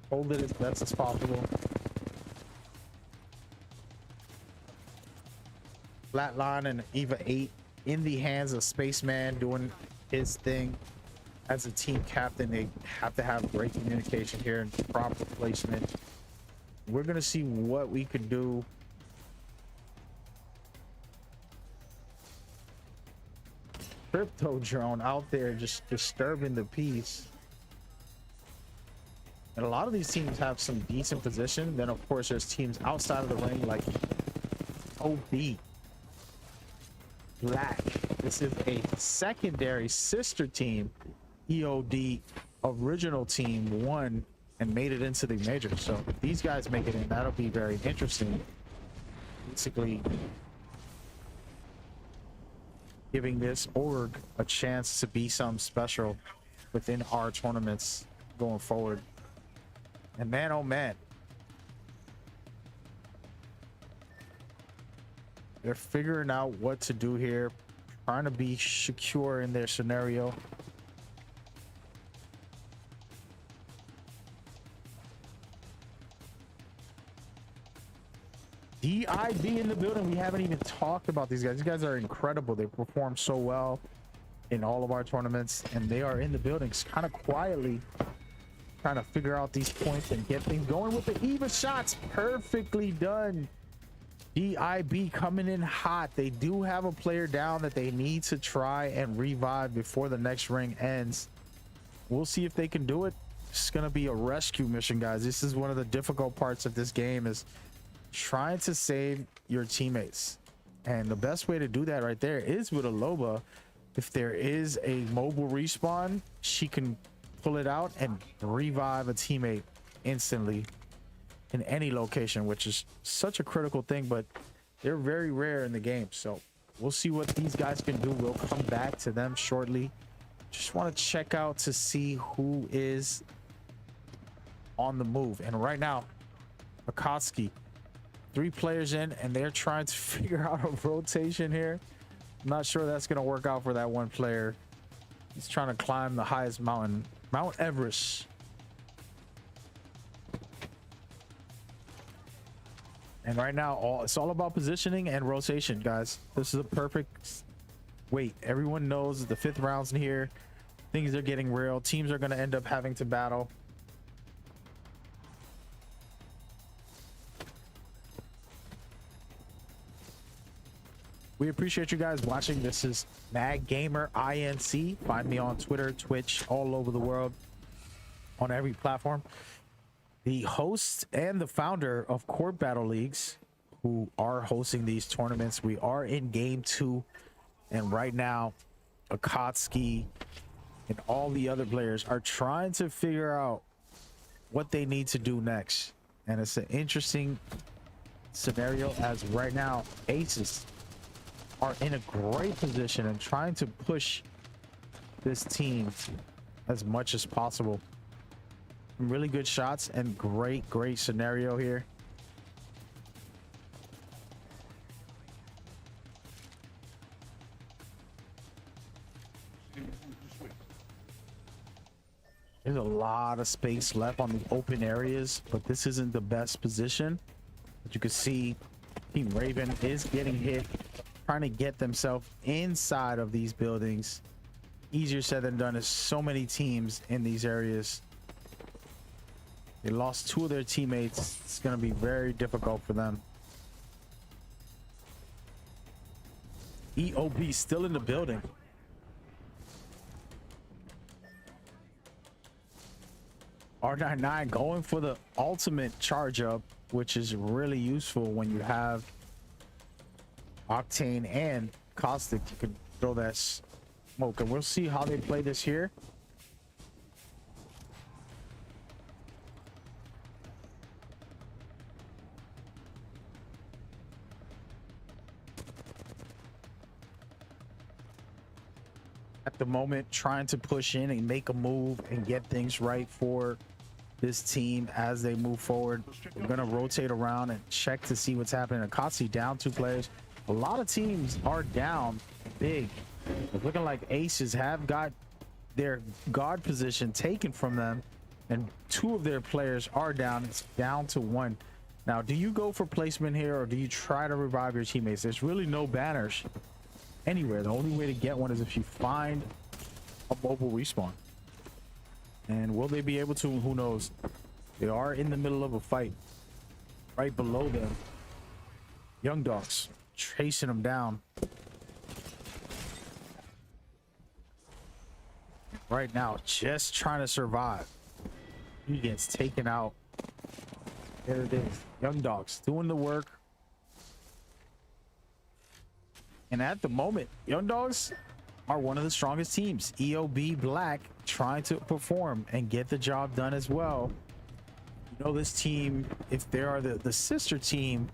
hold it as best as possible. Flatline and Eva 8 in the hands of Spaceman doing his thing. as a team captain, they have to have great communication here and proper placement. We're gonna see what we could do. Crypto drone out there just disturbing the peace. And a lot of these teams have some decent position. Then of course there's teams outside of the ring like OB Black. This is a secondary sister team. EOD original team won and made it into the major. So if these guys make it in, that'll be very interesting. Basically giving this org a chance to be something special within our tournaments going forward. And man, oh man, they're figuring out what to do here, trying to be secure in their scenario. DIB in the building. We haven't even talked about these guys. These guys are incredible. They perform so well in all of our tournaments, and they are in the buildings kind of quietly trying to figure out these points and get things going with the Eva shots. Perfectly done. DIB coming in hot. They do have a player down that they need to try and revive before the next ring ends. We'll see if they can do it. It's gonna be a rescue mission, guys. This is one of the difficult parts of this game, is trying to save your teammates, and the best way to do that right there is with a Loba. If there is a mobile respawn, she can pull it out and revive a teammate instantly in any location, which is such a critical thing, but they're very rare in the game. So we'll see what these guys can do. We'll come back to them shortly. Just want to check out to see who is on the move. And right now, Akatsuki, 3 players in, and they're trying to figure out a rotation here. I'm not sure that's going to work out for that one player. He's trying to climb the highest mountain, Mount Everest. And right now, it's all about positioning and rotation, guys. This is a perfect wait. Everyone knows the 5th round's in here. Things are getting real. Teams are going to end up having to battle. We appreciate you guys watching. This is Mag Gamer INC. Find me on Twitter, Twitch, all over the world, on every platform. The host and the founder of Court Battle Leagues, who are hosting these tournaments. We are in game 2, and right now Akatsuki and all the other players are trying to figure out what they need to do next. And it's an interesting scenario, as right now Aces are in a great position and trying to push this team as much as possible. Some really good shots and great scenario here. There's a lot of space left on the open areas, but this isn't the best position. But you can see Team Raven is getting hit, trying to get themselves inside of these buildings. Easier said than done. There's so many teams in these areas. They lost 2 of their teammates. It's going to be very difficult for them. EOB still in the building. R99 going for the ultimate charge up, which is really useful when you have Octane and Caustic. You can throw that smoke, and we'll see how they play this here. At the moment, trying to push in and make a move and get things right for this team as they move forward. We're going to rotate around and check to see what's happening. Akatsuki down 2 players. A lot of teams are down big. It's looking like Aces have got their guard position taken from them, and 2 of their players are down. It's down to 1. Now, do you go for placement here, or do you try to revive your teammates? There's really no banners anywhere. The only way to get one is if you find a mobile respawn. And will they be able to? Who knows? They are in the middle of a fight. Right below them, Young Dogs chasing them down. Right now, just trying to survive. He gets taken out. There it is. Young Dogs doing the work. And at the moment, Young Dogs are one of the strongest teams. EOB Black trying to perform and get the job done as well. You know, this team, if they are the sister team,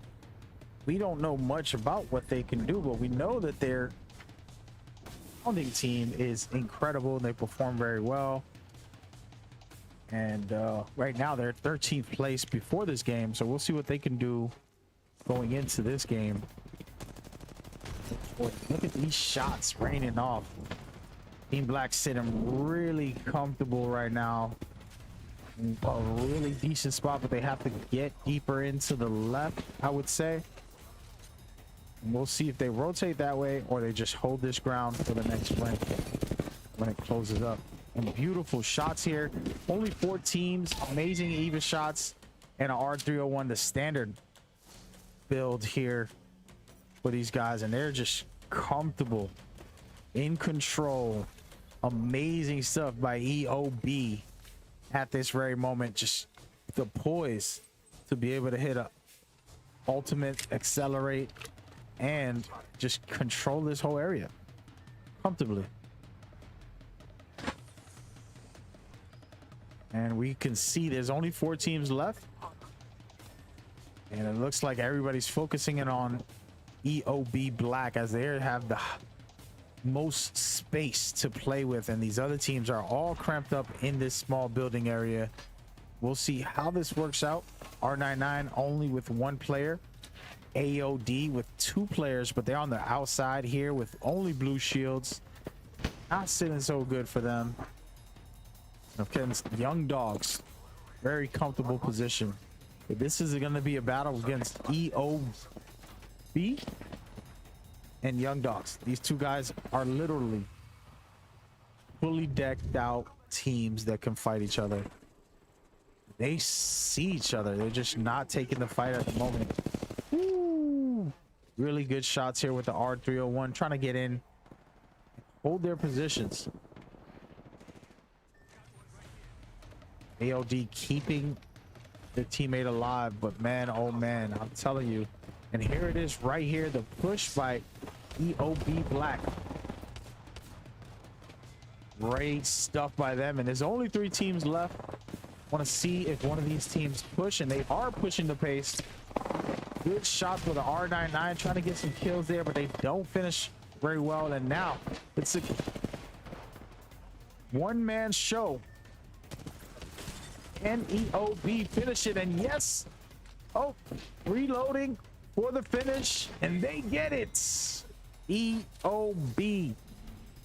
we don't know much about what they can do, but we know that their founding team is incredible and they perform very well. And right now they're 13th place before this game, so we'll see what they can do going into this game. Look at these shots raining off. Team Black sitting really comfortable right now. A really decent spot, but they have to get deeper into the left, I would say. And we'll see if they rotate that way or they just hold this ground for the next run when it closes up. And beautiful shots here. Only 4 teams, amazing even shots, and an R301, the standard build here for these guys, and they're just comfortable, in control. Amazing stuff by EOB at this very moment. Just the poise to be able to hit a ultimate, accelerate, and just control this whole area comfortably. And we can see there's only 4 teams left, and it looks like everybody's focusing in on EOB Black as they have the most space to play with, and these other teams are all cramped up in this small building area. We'll see how this works out. R99 only with 1 player, AOD with 2 players, but they're on the outside here with only blue shields. Not sitting so good for them. Okay, Young Dogs, very comfortable position. But this is going to be a battle against EOB and Young Dogs. These 2 guys are literally fully decked out teams that can fight each other. They see each other. They're just not taking the fight at the moment. Woo! Really good shots here with the R301, trying to get in, hold their positions. AOD keeping their teammate alive, but man, oh man, I'm telling you. And here it is right here, the push by EOB Black. Great stuff by them, and there's only 3 teams left. Want to see if one of these teams push, and they are pushing the pace. Good shot for the R99, trying to get some kills there, but they don't finish very well. And now it's a one-man show. Can EOB finish it? And yes, oh, reloading for the finish, and they get it. EOB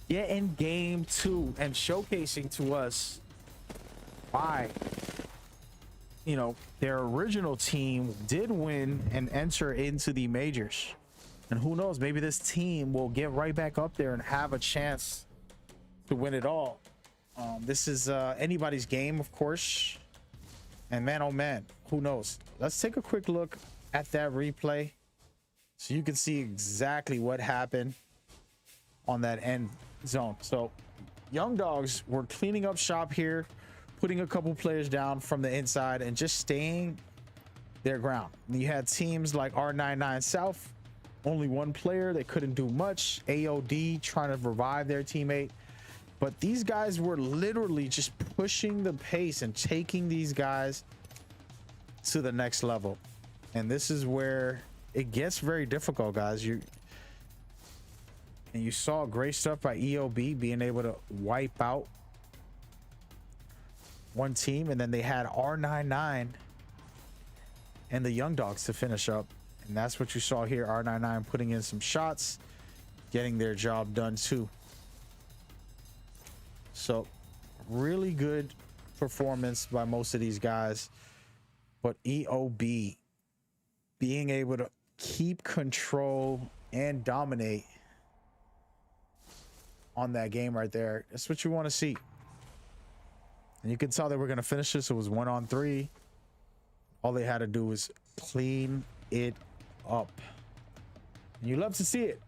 getting game 2 and showcasing to us why, you know, their original team did win and enter into the majors. And who knows, maybe this team will get right back up there and have a chance to win it all. This is anybody's game, of course. And man, oh man, who knows? Let's take a quick look at that replay so you can see exactly what happened on that end zone. So Young Dogs were cleaning up shop here, putting a couple players down from the inside and just staying their ground. And you had teams like R99 South, only 1 player, they couldn't do much. AOD trying to revive their teammate. But these guys were literally just pushing the pace and taking these guys to the next level. And this is where it gets very difficult, guys. You saw great stuff by EOB being able to wipe out 1 team, and then they had R99 and the Young Dogs to finish up. And that's what you saw here. R99 putting in some shots, getting their job done too. So really good performance by most of these guys, but EOB being able to keep control and dominate on that game right there. That's what you want to see. And you can tell they were going to finish this. It was 1-on-3. All they had to do was clean it up. And you love to see it.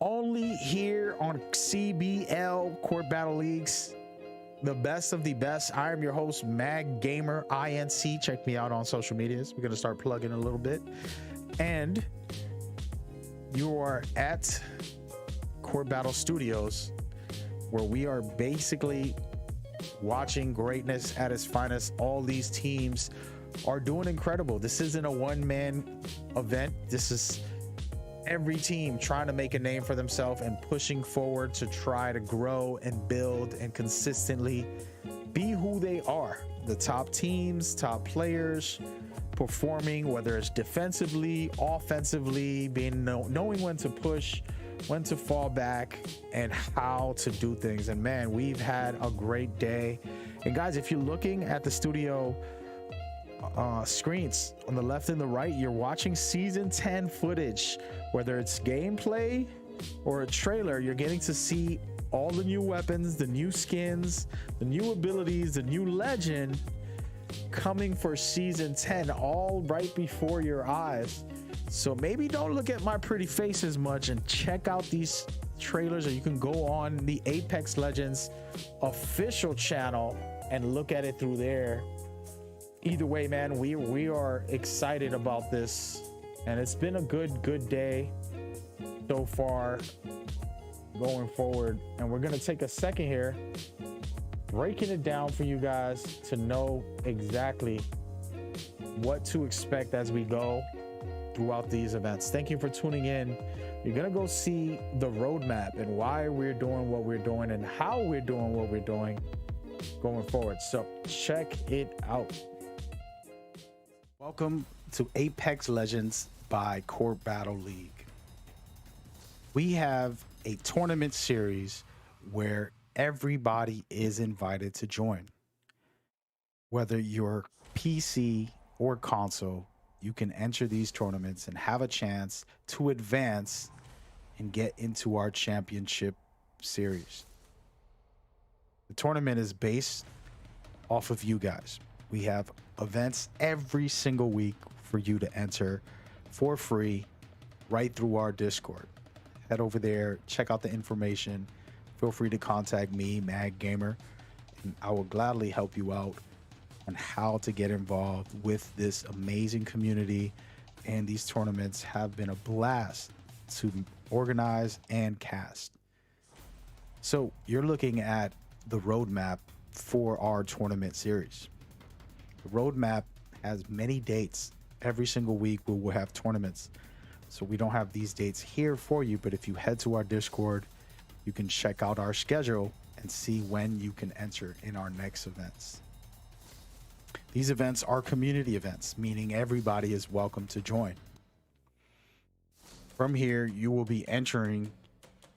Only here on CBL Court Battle Leagues, the best of the best. I am your host, Mag Gamer INC. Check me out on social medias. We're going to start plugging a little bit. And you are at Court Battle Studios, where we are basically watching greatness at its finest. All these teams are doing incredible. This isn't a one-man event. This is every team trying to make a name for themselves and pushing forward to try to grow and build and consistently be who they are. The top teams, top players performing, whether it's defensively, offensively, knowing when to push, when to fall back, and how to do things. And man, we've had a great day. And guys, if you're looking at the studio screens on the left and the right, you're watching season 10 footage. Whether it's gameplay or a trailer, you're getting to see all the new weapons, the new skins, the new abilities, the new legend coming for season 10, all right before your eyes. So maybe don't look at my pretty face as much and check out these trailers, or you can go on the Apex Legends official channel and look at it through there. Either way, man, we are excited about this, and it's been a good day so far going forward. And we're gonna take a second here, breaking it down for you guys to know exactly what to expect as we go throughout these events. Thank you for tuning in. You're gonna go see the roadmap and why we're doing what we're doing and how we're doing what we're doing going forward. So check it out. Welcome to Apex Legends by Court Battle League. We have a tournament series where everybody is invited to join. Whether you're PC or console, you can enter these tournaments and have a chance to advance and get into our championship series. The tournament is based off of you guys. We have events every single week for you to enter for free right through our Discord. Head over there, check out the information. Feel free to contact me, Mag Gamer, and I will gladly help you out on how to get involved with this amazing community. And these tournaments have been a blast to organize and cast. So you're looking at the roadmap for our tournament series. The roadmap has many dates. Every single week we will have tournaments. So we don't have these dates here for you, but if you head to our Discord, you can check out our schedule and see when you can enter in our next events. These events are community events, meaning everybody is welcome to join. From here, you will be entering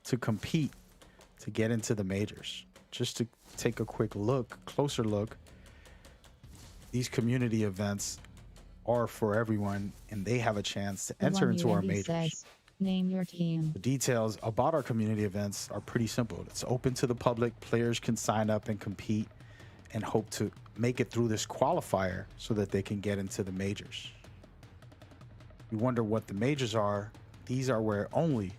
to compete to get into the majors. Just to take a quick look, closer look, these community events are for everyone, and they have a chance to enter into our majors. Says, name your team. The details about our community events are pretty simple. It's open to the public. Players can sign up and compete and hope to make it through this qualifier so that they can get into the majors. You wonder what the majors are. These are where only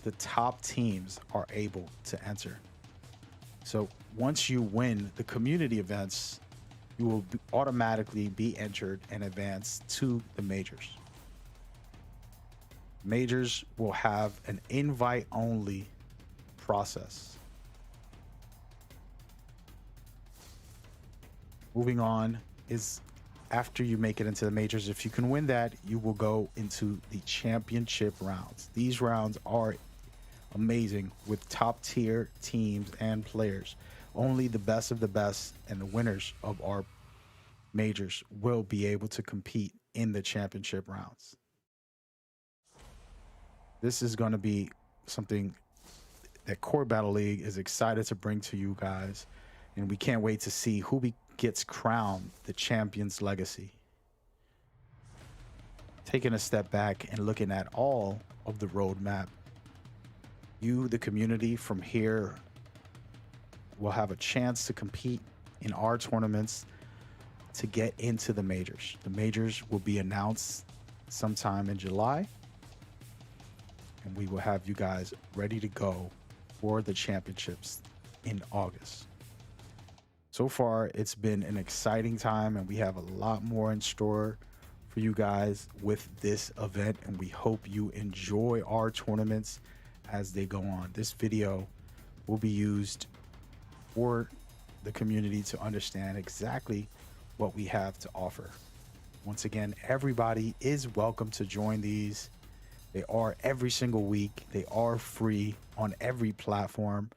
the top teams are able to enter. So once you win the community events, you will automatically be entered and advance to the majors. Majors will have an invite-only process. Moving on is after you make it into the majors, if you can win that, you will go into the championship rounds. These rounds are amazing with top tier teams and players. Only the best of the best and the winners of our majors will be able to compete in the championship rounds. This is going to be something that Court Battle League is excited to bring to you guys, and we can't wait to see who gets crowned the Champions Legacy. Taking a step back and looking at all of the roadmap, you, the community, from here will have a chance to compete in our tournaments to get into the majors. The majors will be announced sometime in July, and we will have you guys ready to go for the championships in August. So far, it's been an exciting time, and we have a lot more in store for you guys with this event, and we hope you enjoy our tournaments as they go on. This video will be used for the community to understand exactly what we have to offer. Once again, everybody is welcome to join these. They are every single week. They are free on every platform.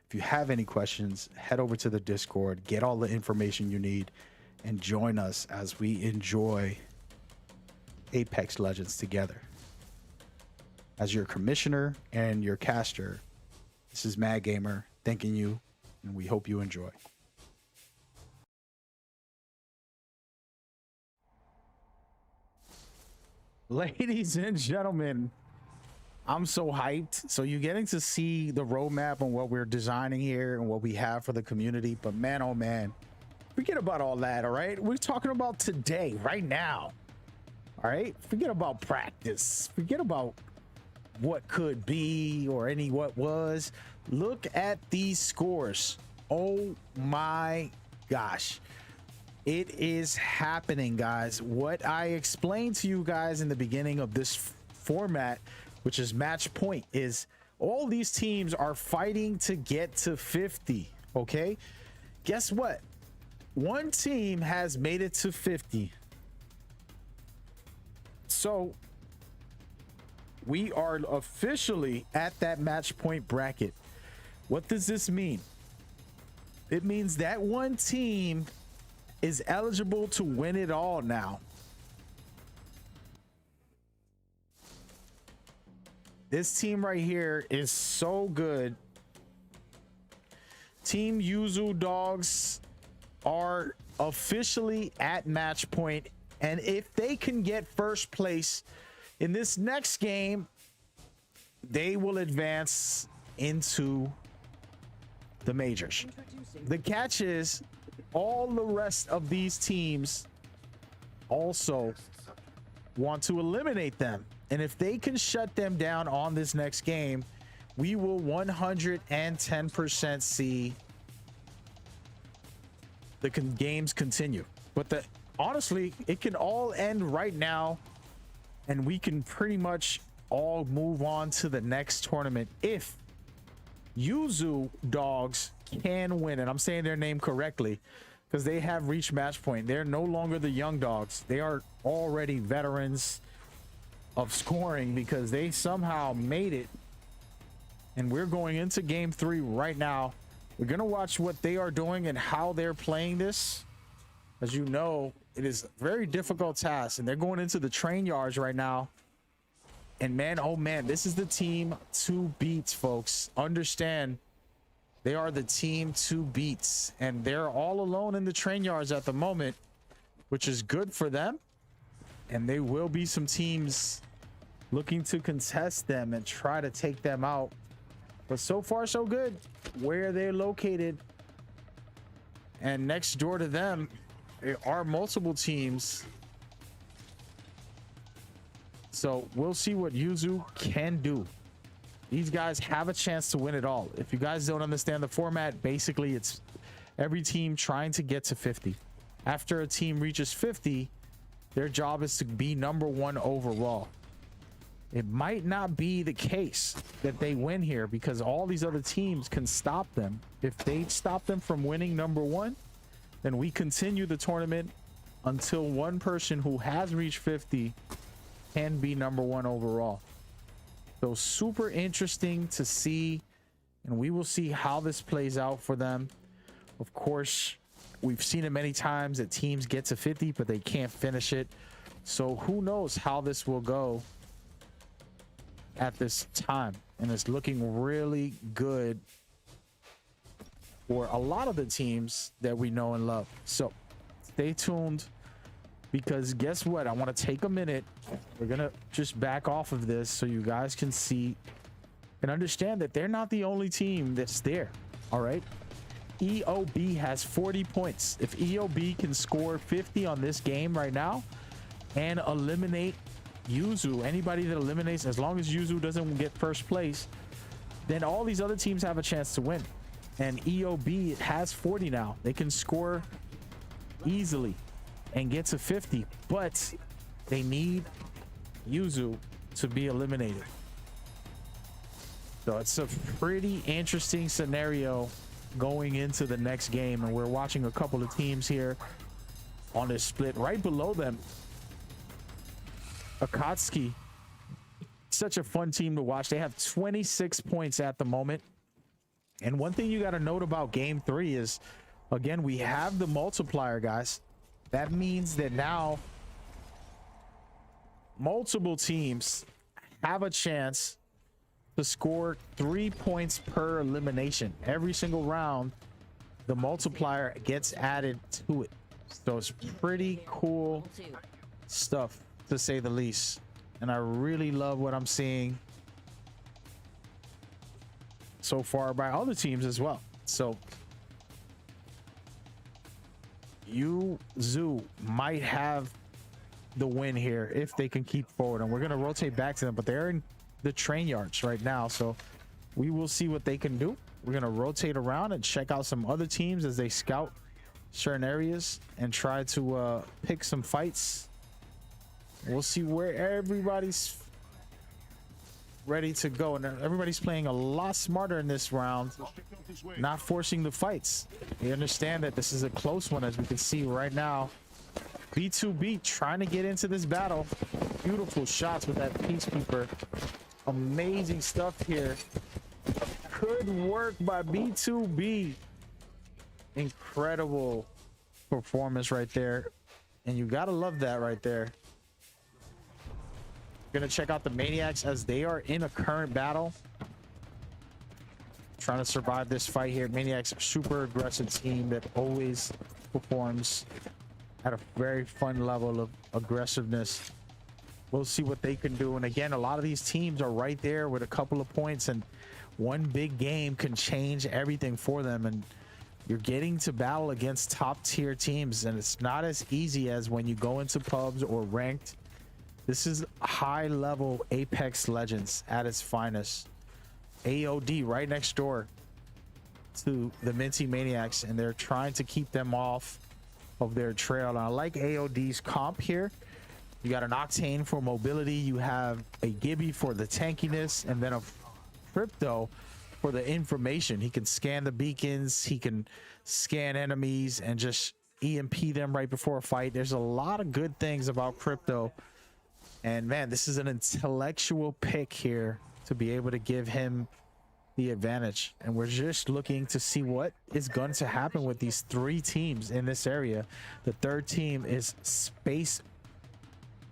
If you have any questions, head over to the Discord, get all the information you need, and join us as we enjoy Apex Legends together. As your commissioner and your caster, this is Mad Gamer thanking you, and we hope you enjoy. Ladies and gentlemen, I'm so hyped. So you're getting to see the roadmap on what we're designing here and what we have for the community. But man, oh man, forget about all that, all right? We're talking about today, right now, all right? Forget about practice. Forget about what could be or any what was. Look at these scores. Oh my gosh. It is happening, guys. What I explained to you guys in the beginning of this format, which is match point, is all these teams are fighting to get to 50. Okay, guess what? One team has made it to 50. So we are officially at that match point bracket. What does this mean? It means that one team is eligible to win it all now. This team right here is so good. Team Yuzu Dogs are officially at match point, and if they can get first place in this next game, they will advance into the majors. The catch is all the rest of these teams also want to eliminate them, and if they can shut them down on this next game, we will 110% see the games continue. But honestly, it can all end right now, and we can pretty much all move on to the next tournament if Yuzu Dogs can win. And I'm saying their name correctly because they have reached match point. They're no longer the young dogs. They are already veterans of scoring because they somehow made it. And we're going into game 3 right now. We're going to watch what they are doing and how they're playing this. As you know, it is a very difficult task, and they're going into the train yards right now. And man, oh man, this is the team to beat, folks. Understand, they are the team to beat, and they're all alone in the train yards at the moment, which is good for them. And there will be some teams looking to contest them and try to take them out. But so far, so good where they're located. And next door to them, there are multiple teams. So we'll see what Yuzu can do. These guys have a chance to win it all. If you guys don't understand the format, basically it's every team trying to get to 50. After a team reaches 50, their job is to be #1 overall. It might not be the case that they win here because all these other teams can stop them. If they stop them from winning #1, then we continue the tournament until one person who has reached 50 can be #1 overall. So super interesting to see, and we will see how this plays out for them. Of course, we've seen it many times that teams get to 50 but they can't finish it. So who knows how this will go at this time, and it's looking really good for a lot of the teams that we know and love. So stay tuned, because guess what? I want to take a minute. We're gonna just back off of this so you guys can see and understand that they're not the only team that's there. All right, EOB has 40 points. If EOB can score 50 on this game right now and eliminate Yuzu, anybody that eliminates, as long as Yuzu doesn't get first place, then all these other teams have a chance to win. And EOB has 40 now. They can score easily and get to 50, but they need Yuzu to be eliminated. So it's a pretty interesting scenario going into the next game, and we're watching a couple of teams here on this split. Right below them, Akatsuki, such a fun team to watch. They have 26 points at the moment. And one thing you got to note about game 3 is, again, we have the multiplier, guys. That means that now multiple teams have a chance to score 3 points per elimination. Every single round, the multiplier gets added to it. So it's pretty cool stuff, to say the least. And I really love what I'm seeing so far by other teams as well. So Yuzu might have the win here if they can keep forward, and we're going to rotate back to them, but they're in the train yards right now, so we will see what they can do. We're going to rotate around and check out some other teams as they scout certain areas and try to pick some fights. We'll see where everybody's ready to go, and everybody's playing a lot smarter in this round, not forcing the fights. They understand that this is a close one, as we can see right now. B2B trying to get into this battle. Beautiful shots with that Peacekeeper. Amazing stuff here. Good work by B2B. Incredible performance right there, and you gotta love that right there. Gonna check out the Maniacs as they are in a current battle, trying to survive this fight here. Maniacs, super aggressive team that always performs at a very fun level of aggressiveness. We'll see what they can do. And again, a lot of these teams are right there with a couple of points, and one big game can change everything for them. And you're getting to battle against top tier teams, and it's not as easy as when you go into pubs or ranked. This is high level Apex Legends at its finest. AOD right next door to the Minty Maniacs, and they're trying to keep them off of their trail. And I like AOD's comp here. You got an Octane for mobility, you have a Gibby for the tankiness, and then a Crypto for the information. He can scan the beacons, he can scan enemies and just EMP them right before a fight. There's a lot of good things about Crypto, and man, this is an intellectual pick here to be able to give him the advantage. And we're just looking to see what is going to happen with these 3 teams in this area. The third team is Space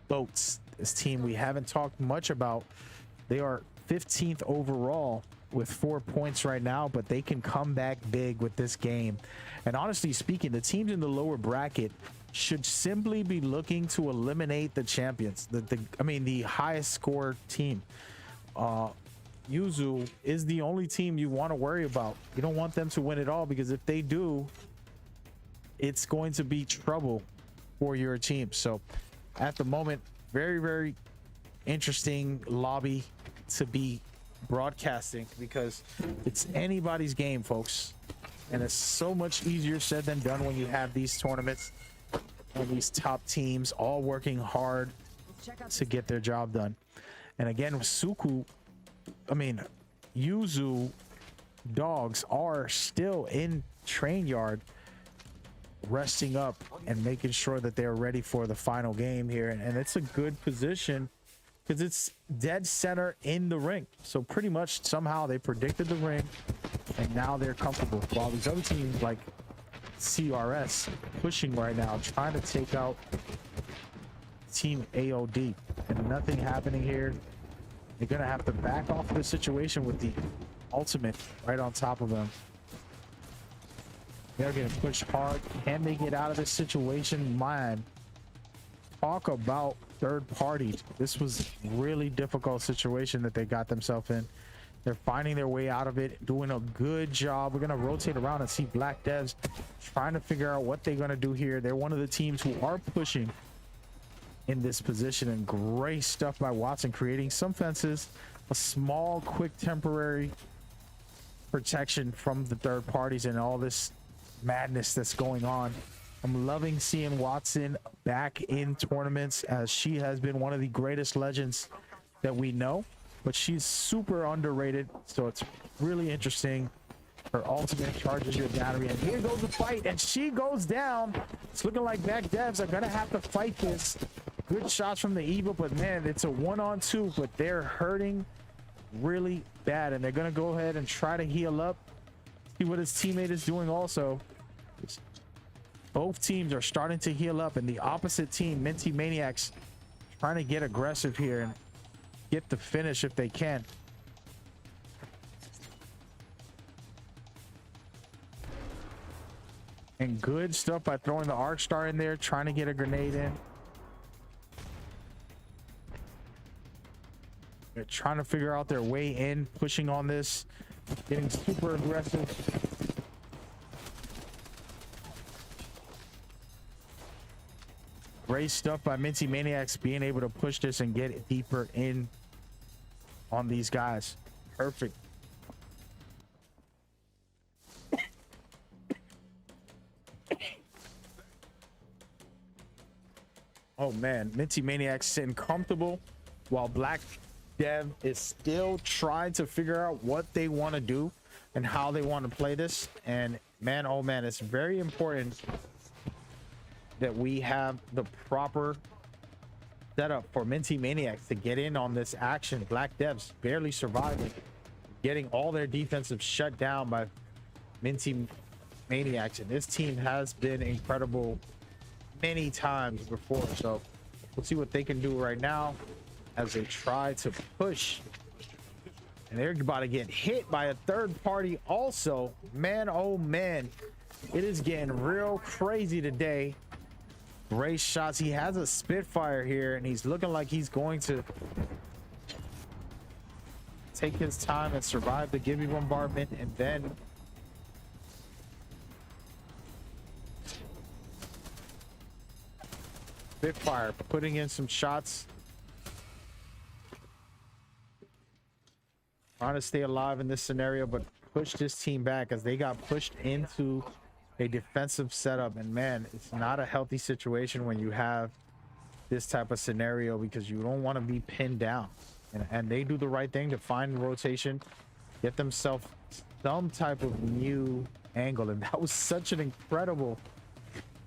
Boats. This team we haven't talked much about. They are 15th overall with 4 points right now, but they can come back big with this game. And honestly speaking, the teams in the lower bracket should simply be looking to eliminate the champions, the highest score team. Yuzu is the only team you want to worry about. You don't want them to win it all, because if they do, it's going to be trouble for your team. So at the moment, very, very interesting lobby to be broadcasting, because it's anybody's game, folks. And it's so much easier said than done when you have these tournaments and these top teams all working hard to get their job done. And again, Yuzu dogs are still in train yard, resting up and making sure that they're ready for the final game here. And it's a good position because it's dead center in the ring. So pretty much somehow they predicted the ring, and now they're comfortable. While these other teams like CRS pushing right now, trying to take out Team AOD, and nothing happening here. They're gonna have to back off the situation with the ultimate right on top of them. They're getting pushed hard. Can they get out of this situation? Man, talk about third party. This was really difficult situation that they got themselves in. They're finding their way out of it, doing a good job. We're going to rotate around and see Black Devs trying to figure out what they're going to do here. They're one of the teams who are pushing in this position, and great stuff by Watson, creating some fences, a small, quick, temporary protection from the third parties and all this madness that's going on. I'm loving seeing Watson back in tournaments, as she has been one of the greatest legends that we know, but she's super underrated, so it's really interesting. Her ultimate charges your battery, and here goes the fight, and she goes down. It's looking like Black Devs are gonna have to fight this. Good shots from the Eva, but man, it's a 1-on-2, but they're hurting really bad, and they're gonna go ahead and try to heal up, see what his teammate is doing also. Both teams are starting to heal up, and the opposite team, Minty Maniacs, trying to get aggressive here and get the finish if they can. And good stuff by throwing the arc star in there, trying to get a grenade in. They're trying to figure out their way in, pushing on this, getting super aggressive. Great stuff by Minty Maniacs, being able to push this and get deeper in on these guys. Perfect. Oh man, Minty Maniacs sitting comfortable while Black Dev is still trying to figure out what they want to do and how they want to play this. And man, oh man, it's very important that we have the proper setup for Minty Maniacs to get in on this action. Black Devs barely surviving, getting all their defensive shut down by Minty Maniacs, and this team has been incredible many times before, so we'll see what they can do right now as they try to push. And they're about to get hit by a third party also. Man, oh man, it is getting real crazy today. Great shots. He has a Spitfire here, and he's looking like he's going to take his time and survive the Gibby bombardment, and then Spitfire putting in some shots, trying to stay alive in this scenario, but push this team back as they got pushed into a defensive setup. And man, it's not a healthy situation when you have this type of scenario, because you don't want to be pinned down, and they do the right thing to find rotation, get themselves some type of new angle. And that was such an incredible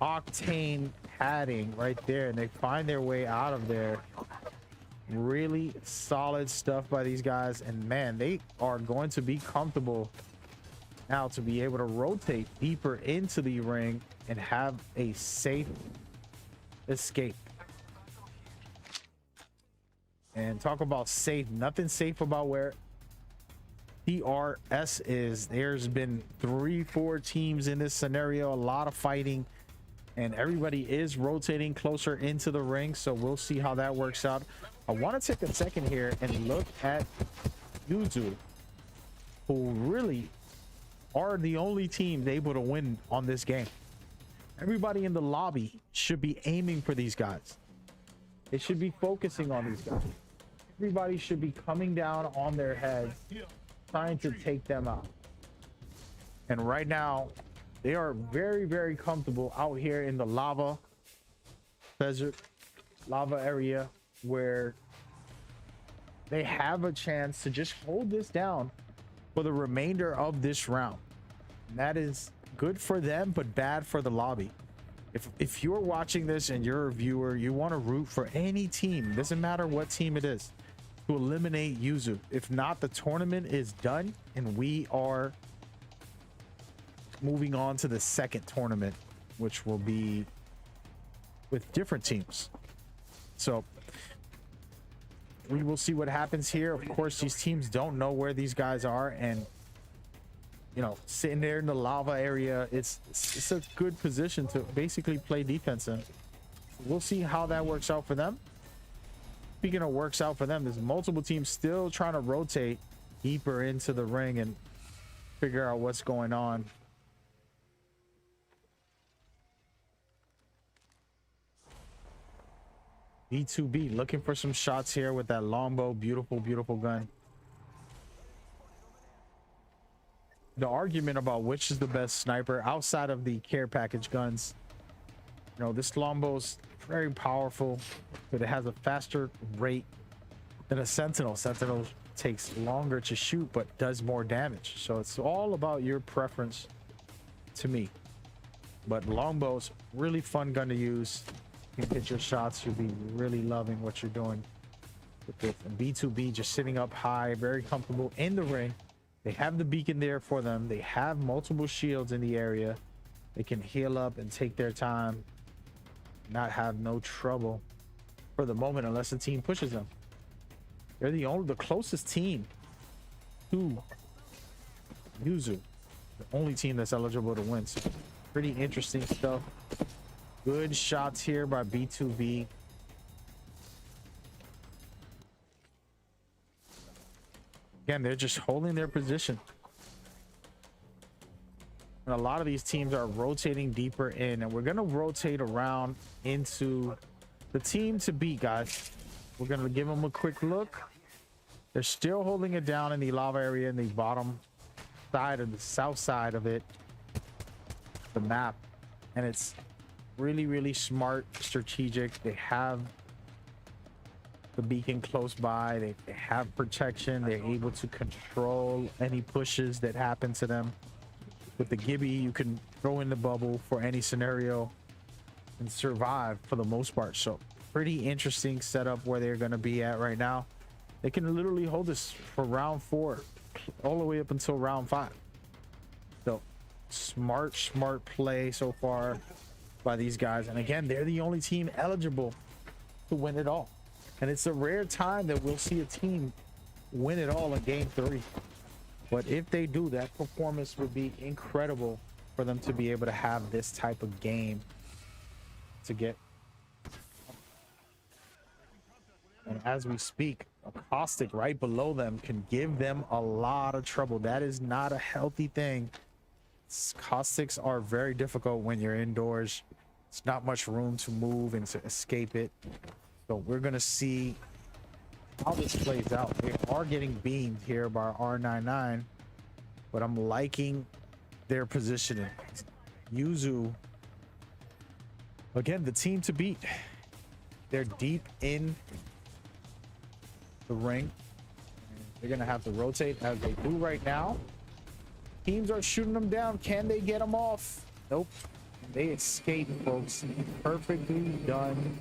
octane padding right there, and they find their way out of there. Really solid stuff by these guys, and man, they are going to be comfortable now to be able to rotate deeper into the ring and have a safe escape. And talk about safe, nothing safe about where DRS is. There's been 3-4 teams in this scenario, a lot of fighting, and everybody is rotating closer into the ring, so we'll see how that works out. I want to take a second here and look at Yuzu, who really are the only team able to win on this game. Everybody in the lobby should be aiming for these guys. They should be focusing on these guys. Everybody should be coming down on their heads, trying to take them out. And right now, they are very, very comfortable out here in the lava desert, lava area, where they have a chance to just hold this down for the remainder of this round. And that is good for them, but bad for the lobby. If you're watching this and you're a viewer, you want to root for any team, doesn't matter what team it is, to eliminate Yuzu. If not, the tournament is done and we are moving on to the second tournament, which will be with different teams. So we will see what happens here. Of course, these teams don't know where these guys are, and you know, sitting there in the lava area, it's a good position to basically play defense in. We'll see how that works out for them. Speaking of works out for them, there's multiple teams still trying to rotate deeper into the ring and figure out what's going on. B2B looking for some shots here with that longbow. Beautiful, beautiful gun. The argument about which is the best sniper outside of the care package guns, you know, this longbow's very powerful, but it has a faster rate than a sentinel. Sentinel takes longer to shoot but does more damage, so it's all about your preference to me. But longbow's really fun gun to use. You can hit your shots, you'll be really loving what you're doing with this. And B2B just sitting up high, very comfortable in the ring. They have the beacon there for them. They have multiple shields in the area. They can heal up and take their time, not have no trouble for the moment unless the team pushes them. They're the closest team to Yuzu, the only team that's eligible to win. So pretty interesting stuff. Good shots here by B2B. Again, they're just holding their position. And a lot of these teams are rotating deeper in, and we're going to rotate around into the team to beat, guys. We're going to give them a quick look. They're still holding it down in the lava area in the bottom side of the south side of it, the map. And it's really, really smart, strategic. They have the beacon close by. They have protection. They're able to control any pushes that happen to them. With the Gibby, you can throw in the bubble for any scenario and survive for the most part. So pretty interesting setup where they're going to be at right now. They can literally hold this for round 4 all the way up until round 5. So smart play so far by these guys. And again, they're the only team eligible to win it all. And it's a rare time that we'll see a team win it all in game 3. But if they do, that performance would be incredible for them to be able to have this type of game to get. And as we speak, a caustic right below them can give them a lot of trouble. That is not a healthy thing. Caustics are very difficult when you're indoors. It's not much room to move and to escape it. So we're going to see how this plays out. They are getting beamed here by R99, but I'm liking their positioning. Yuzu, again, the team to beat. They're deep in the ring. They're going to have to rotate as they do right now. Teams are shooting them down. Can they get them off? Nope. They escape, folks. Perfectly done.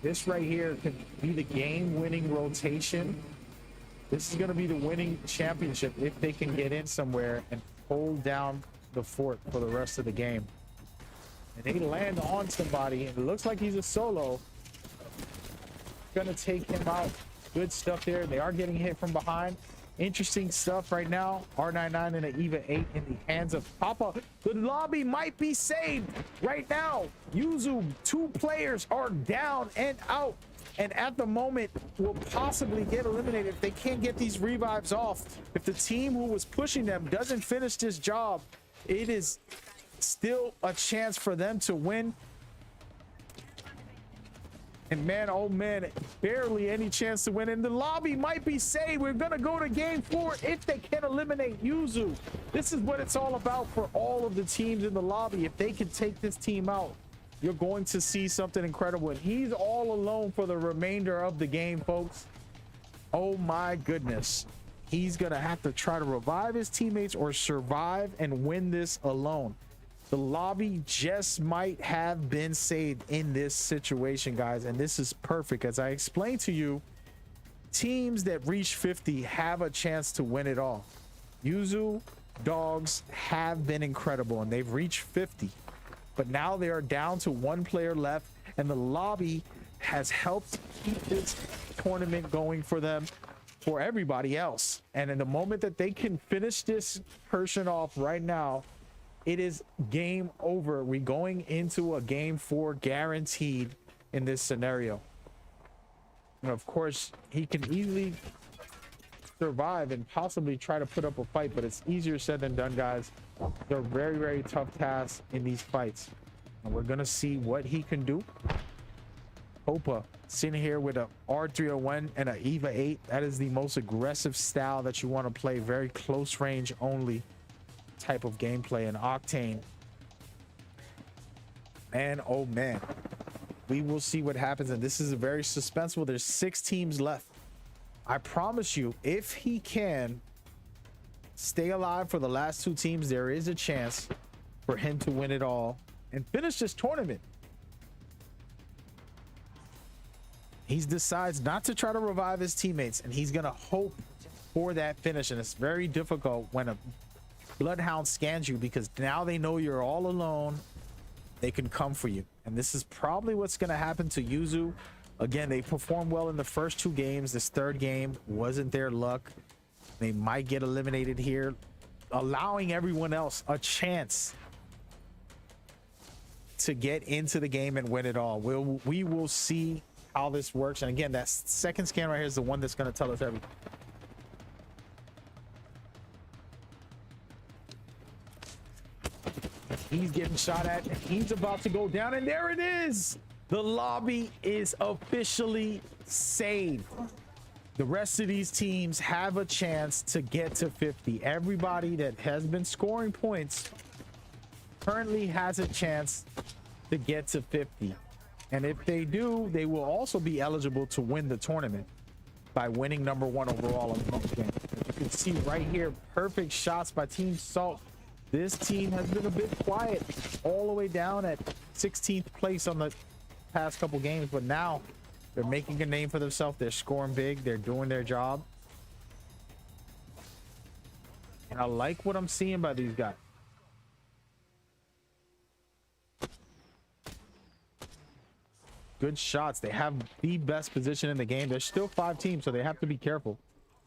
This right here could be the game-winning rotation. This is going to be the winning championship if they can get in somewhere and hold down the fort for the rest of the game. And they land on somebody, and it looks like he's a solo. Going to take him out. Good stuff there. They are getting hit from behind. Interesting stuff right now. R99 and an EVA 8 in the hands of Papa. The lobby might be saved right now. Yuzu, 2 players are down and out, and at the moment will possibly get eliminated if they can't get these revives off. If the team who was pushing them doesn't finish this job, it is still a chance for them to win. And man, oh man, barely any chance to win. And the lobby might be saved. We're going to go to game 4 if they can eliminate Yuzu. This is what it's all about for all of the teams in the lobby. If they can take this team out, you're going to see something incredible. And he's all alone for the remainder of the game, folks. Oh my goodness. He's going to have to try to revive his teammates or survive and win this alone. The lobby just might have been saved in this situation, guys, and this is perfect. As I explained to you, teams that reach 50 have a chance to win it all. Yuzu dogs have been incredible, and they've reached 50, but now they are down to 1 player left, and the lobby has helped keep this tournament going for them, for everybody else. And in the moment that they can finish this person off right now, it is game over. We're going into a game 4 guaranteed in this scenario. And of course, he can easily survive and possibly try to put up a fight, but it's easier said than done, guys. They're very, very tough tasks in these fights, and we're gonna see what he can do. Hopa sitting here with a R301 and a EVA 8. That is the most aggressive style that you want to play. Very close range only type of gameplay. And Octane, and oh man, we will see what happens. And this is very suspenseful. There's 6 teams left. I promise you, if he can stay alive for the last 2 teams, there is a chance for him to win it all and finish this tournament. He decides not to try to revive his teammates, and he's gonna hope for that finish. And it's very difficult when a bloodhound scans you, because now they know you're all alone. They can come for you, and this is probably what's gonna happen to Yuzu. Again, they performed well in the first 2 games. This 3rd game wasn't their luck. They might get eliminated here, allowing everyone else a chance to get into the game and win it all. We will see how this works. And again, that second scan right here is the one that's going to tell us everything. He's getting shot at, and he's about to go down, and there it is. The lobby is officially saved. The rest of these teams have a chance to get to 50. Everybody that has been scoring points currently has a chance to get to 50. And if they do, they will also be eligible to win the tournament by winning #1 overall in the game. As you can see right here, perfect shots by Team Salt. This team has been a bit quiet all the way down at 16th place on the past couple games, but now they're making a name for themselves. They're scoring big. They're doing their job. And I like what I'm seeing by these guys. Good shots. They have the best position in the game. There's still 5 teams, so they have to be careful.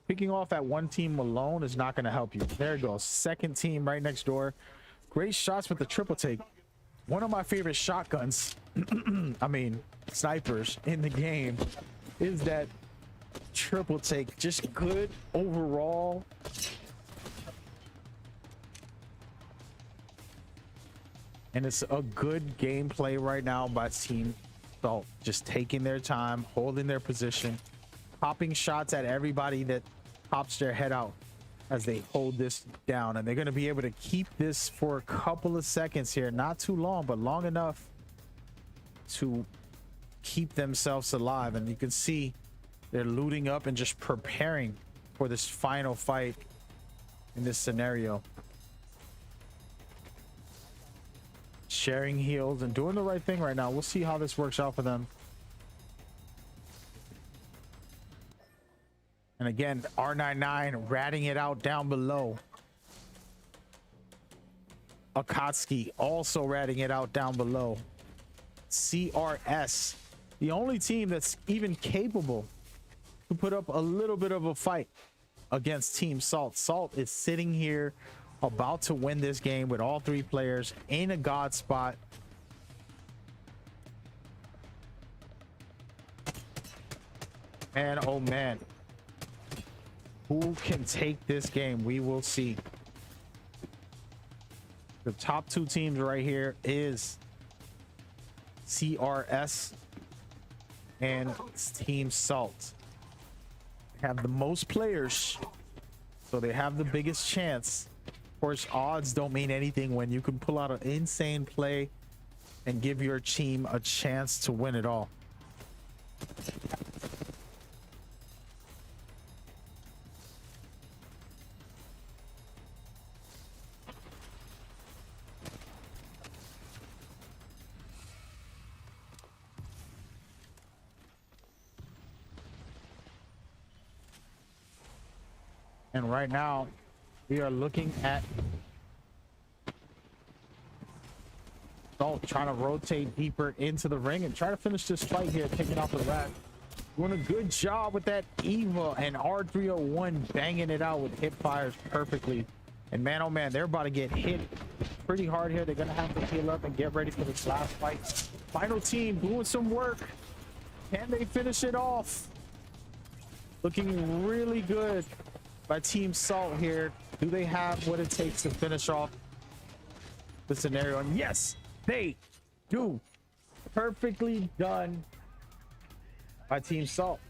Picking off at one team alone is not going to help you. There it goes. Second team right next door. Great shots with the triple take. One of my favorite shotguns, I mean, snipers in the game, is that triple take. Just good overall. And it's a good gameplay right now by Team Salt. Just taking their time, holding their position, popping shots at everybody that pops their head out as they hold this down. And they're going to be able to keep this for a couple of seconds here. Not too long, but long enough to keep themselves alive. And you can see they're looting up and just preparing for this final fight in this scenario. Sharing heals and doing the right thing right now. We'll see how this works out for them. And again, R99 ratting it out down below. Akatsuki also ratting it out down below. CRS, the only team that's even capable to put up a little bit of a fight against Team Salt. Salt is sitting here about to win this game with all 3 players in a god spot. And oh man, who can take this game? We will see. The top 2 teams right here is CRS and Team Salt. They have the most players, so they have the biggest chance. Of course, odds don't mean anything when you can pull out an insane play and give your team a chance to win it all. And right now, we are looking at Salt trying to rotate deeper into the ring and try to finish this fight here, taking off the rack. Doing a good job with that Eva and R301 banging it out with hip fires perfectly. And man, oh man, they're about to get hit pretty hard here. They're going to have to heal up and get ready for this last fight. Final team doing some work. Can they finish it off? Looking really good by Team Salt here. Do they have what it takes to finish off the scenario? And yes, they do. Perfectly done by Team Salt.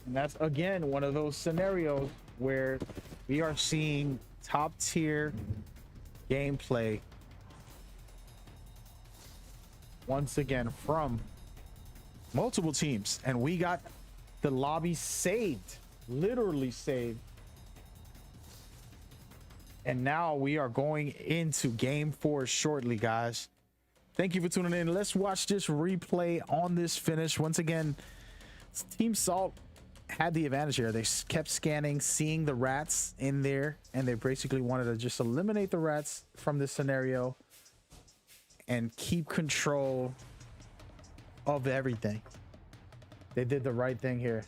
And that's, again, one of those scenarios where we are seeing top tier gameplay once again from multiple teams. And we got the lobby saved, literally saved. And now we are going into game 4 shortly, guys. Thank you for tuning in. Let's watch this replay on this finish. Once again, Team Salt had the advantage here. They kept scanning, seeing the rats in there, and they basically wanted to just eliminate the rats from this scenario and keep control of everything. They did the right thing here.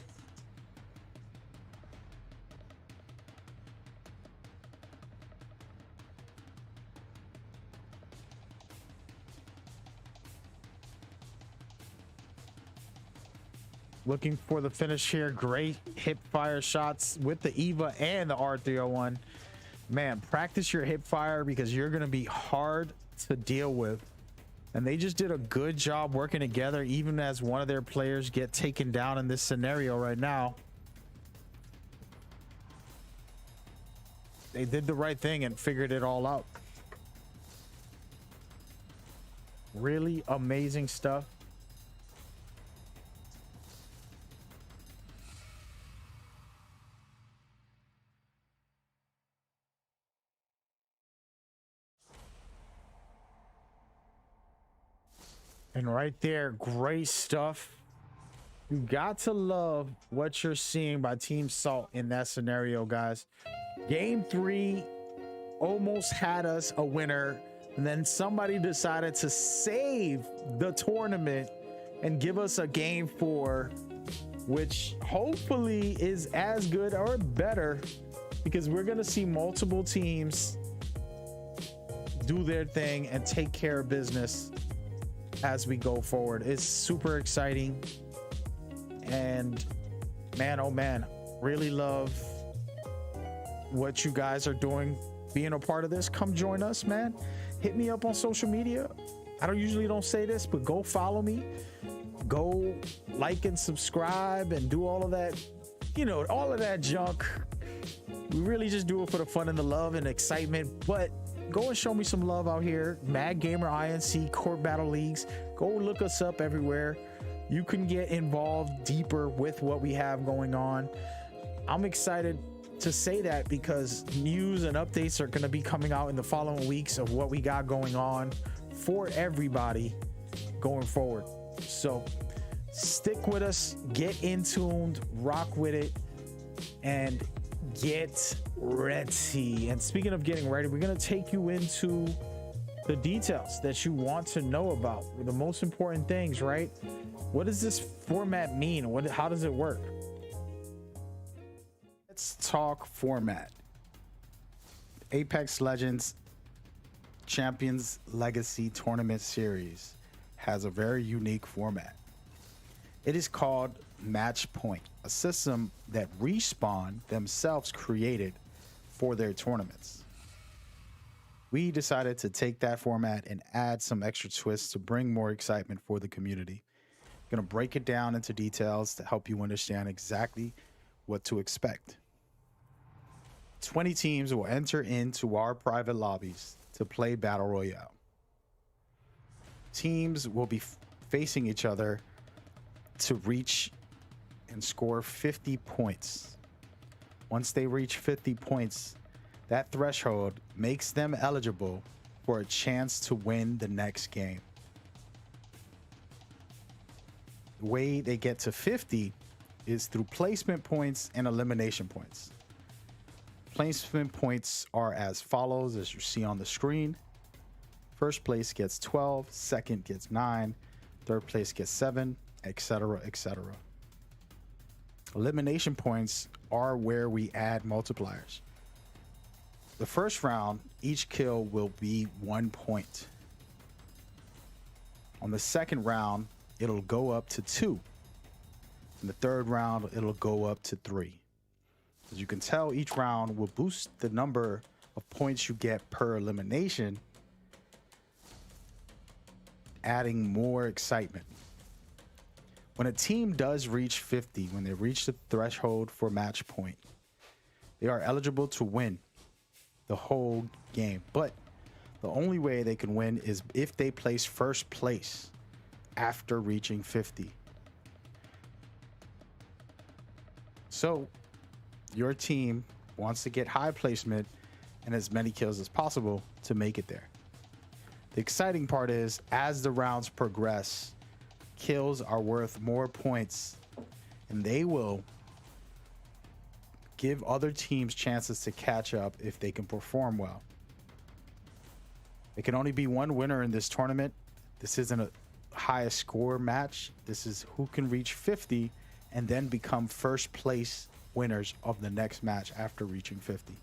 Looking for the finish here. Great hip fire shots with the Eva and the R301. Man, practice your hip fire because you're going to be hard to deal with. And they just did a good job working together, even as one of their players get taken down in this scenario right now. They did the right thing and figured it all out. Really amazing stuff. And right there, great stuff. You got to love what you're seeing by Team Salt in that scenario, guys. Game 3 almost had us a winner, and then somebody decided to save the tournament and give us a game 4, which hopefully is as good or better, because we're going to see multiple teams do their thing and take care of business as we go forward. It's super exciting, and man, oh man, really love what you guys are doing, being a part of this. Come join us, man. Hit me up on social media. I don't say this, but go follow me, go like and subscribe and do all of that, you know, all of that junk. We really just do it for the fun and the love and excitement, but go and show me some love out here. Mad Gamer INC, Court Battle Leagues. Go look us up everywhere. You can get involved deeper with what we have going on. I'm excited to say that because news and updates are going to be coming out in the following weeks of what we got going on for everybody going forward. So stick with us, get in tuned, rock with it, and get ready. And speaking of getting ready, we're going to take you into the details that you want to know about, the most important things, right? What does this format mean? How does it work? Let's talk format. Apex Legends Champions Legacy Tournament Series has a very unique format. It is called Match Point, a system that Respawn themselves created for their tournaments. We decided to take that format and add some extra twists to bring more excitement for the community. I'm going to break it down into details to help you understand exactly what to expect. 20 teams will enter into our private lobbies to play Battle Royale. Teams will be facing each other to reach and score 50 points. Once they reach 50 points, that threshold makes them eligible for a chance to win the next game. The way they get to 50 is through placement points and elimination points. Placement points are as follows, as you see on the screen. First place gets 12, second gets 9, third place gets 7, etc., etc. Elimination points are where we add multipliers. The first round, each kill will be 1 point. On the second round, it'll go up to 2. In the third round, it'll go up to 3. As you can tell, each round will boost the number of points you get per elimination, adding more excitement. When a team does reach 50, when they reach the threshold for match point, they are eligible to win the whole game. But the only way they can win is if they place first place after reaching 50. So your team wants to get high placement and as many kills as possible to make it there. The exciting part is, as the rounds progress, kills are worth more points, and they will give other teams chances to catch up if they can perform well. There can only be one winner in this tournament. This isn't a highest score match. This is who can reach 50 and then become first place winners of the next match after reaching 50.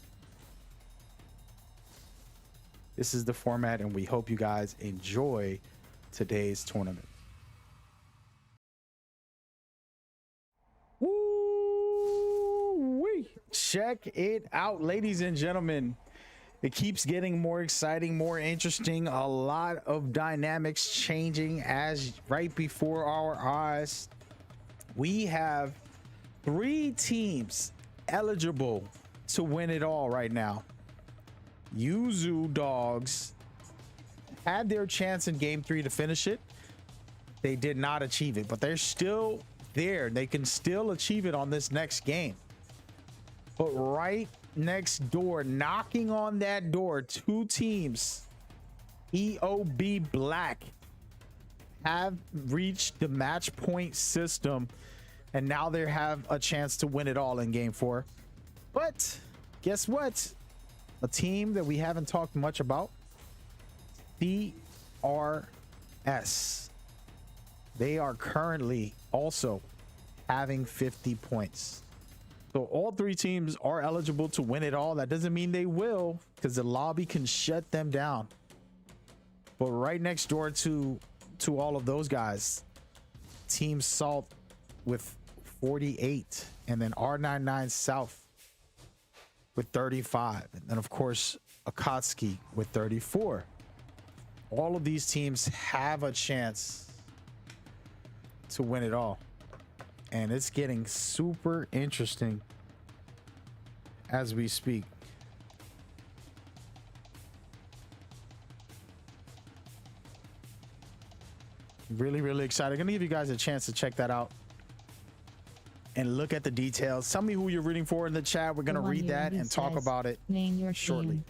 This is the format, and we hope you guys enjoy today's tournament. Woo-wee. Check it out, ladies and gentlemen. It keeps getting more exciting, more interesting. A lot of dynamics changing as right before our eyes. We have 3 teams eligible to win it all right now. Yuzu Dogs had their chance in game 3 to finish it. They did not achieve it, but they're still there. They can still achieve it on this next game. But right next door, knocking on that door, 2 teams, EOB Black, have reached the match point system, and now they have a chance to win it all in game 4. But guess what? A team that we haven't talked much about, CRS. They are currently also having 50 points. So all 3 teams are eligible to win it all. That doesn't mean they will, because the lobby can shut them down. But right next door to all of those guys, Team Salt with 48, and then R99 South with 35, and then of course Akatsuki with 34. All of these teams have a chance to win it all, and it's getting super interesting as we speak. Really excited. Gonna give you guys a chance to check that out and look at the details. Tell me who you're rooting for in the chat. We're gonna read that and talk about it name your shortly. team.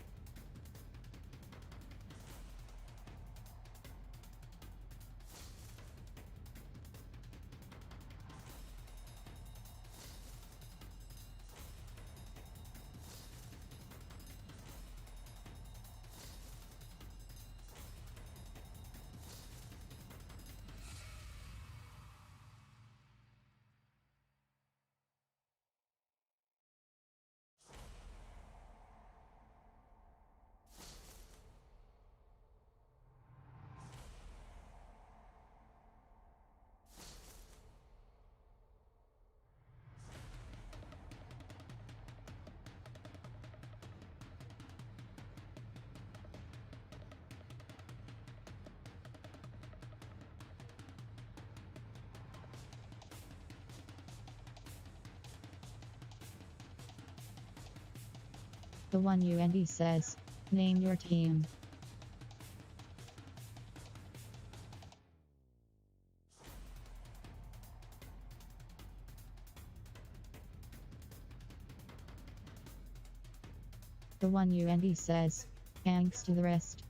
The one UND says, name your team. The one UND says, thanks to the rest.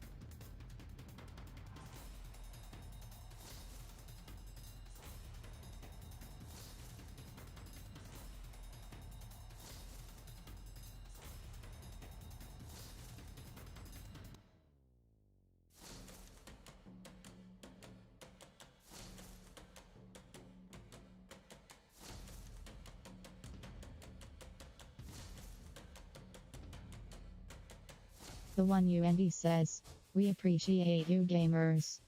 The one UND says, we appreciate you gamers.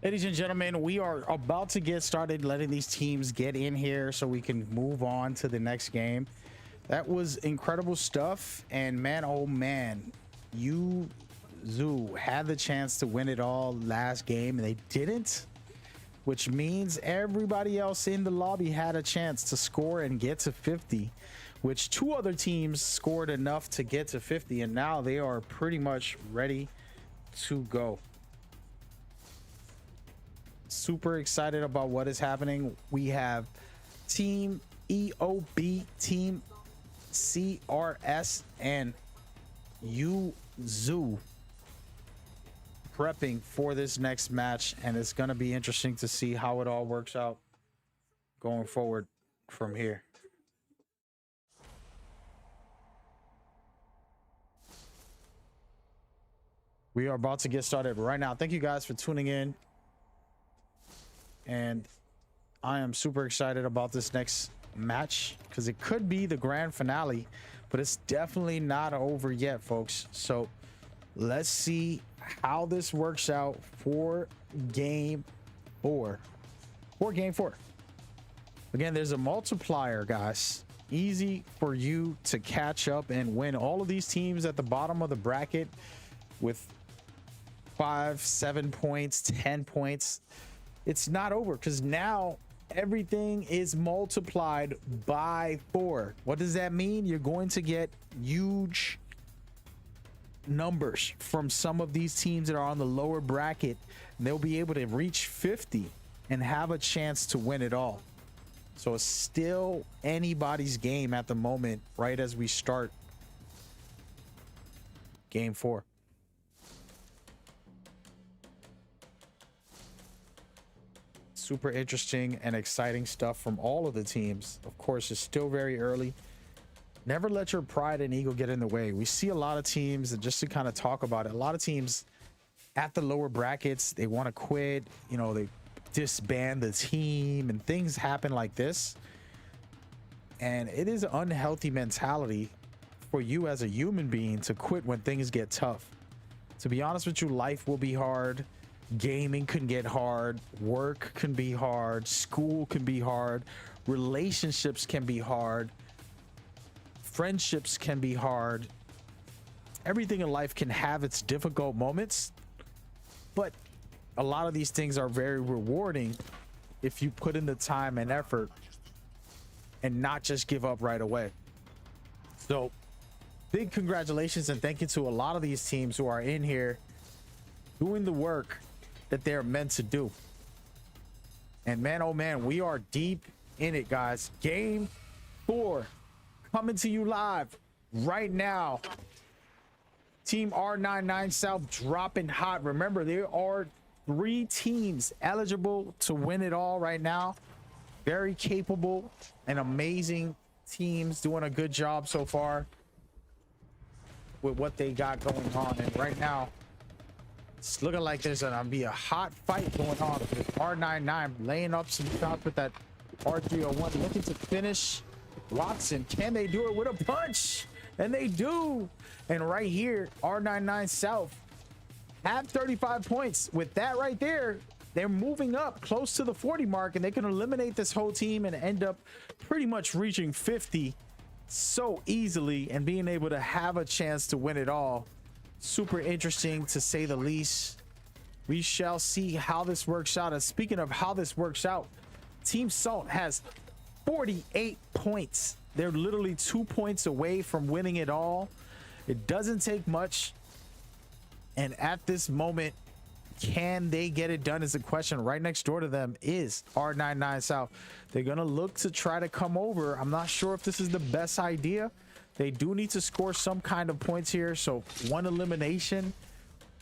Ladies and gentlemen, we are about to get started letting these teams get in here so we can move on to the next game. That was incredible stuff. And man, oh man, Zoo had the chance to win it all last game and they didn't, which means everybody else in the lobby had a chance to score and get to 50, which 2 other teams scored enough to get to 50, and now they are pretty much ready to go. Super excited about what is happening. We have Team EOB, Team CRS, and Zoo prepping for this next match, and it's going to be interesting to see how it all works out going forward from here. We are about to get started right now. Thank you guys for tuning in, and I am super excited about this next match because it could be the grand finale, but it's definitely not over yet, folks. So let's see how this works out for game 4. Again, there's a multiplier, guys. Easy for you to catch up and win. All of these teams at the bottom of the bracket with 5, 7 points, 10 points. It's not over because now everything is multiplied by 4. What does that mean? You're going to get huge numbers from some of these teams that are on the lower bracket. They'll be able to reach 50 and have a chance to win it all. So it's still anybody's game at the moment, right as we start game 4. Super interesting and exciting stuff from all of the teams. Of course, it's still very early. Never let your pride and ego get in the way. We see a lot of teams, and just to kind of talk about it, a lot of teams at the lower brackets, they want to quit, you know, they disband the team and things happen like this. And it is an unhealthy mentality for you as a human being to quit when things get tough. To be honest with you, life will be hard. Gaming can get hard, work can be hard, school can be hard, relationships can be hard, friendships can be hard. Everything in life can have its difficult moments, but a lot of these things are very rewarding if you put in the time and effort and not just give up right away. So big congratulations and thank you to a lot of these teams who are in here doing the work that they're meant to do. And man, oh man, we are deep in it, guys. Game 4 coming to you live right now. Team R99 South dropping hot. Remember, there are 3 teams eligible to win it all right now. Very capable and amazing teams doing a good job so far with what they got going on. And right now, it's looking like there's gonna be a hot fight going on with R99 laying up some shots with that R301, looking to finish Watson. Can they do it with a punch? And they do. And right here, R99 South have 35 points. With that right there, they're moving up close to the 40 mark, and they can eliminate this whole team and end up pretty much reaching 50 so easily and being able to have a chance to win it all. Super interesting, to say the least. We shall see how this works out. And speaking of how this works out, Team Salt has 48 points. They're literally 2 points away from winning it all. It doesn't take much. And at this moment, can they get it done is the question. Right next door to them is R99 South. They're going to look to try to come over. I'm not sure if this is the best idea. They do need to score some kind of points here. So one elimination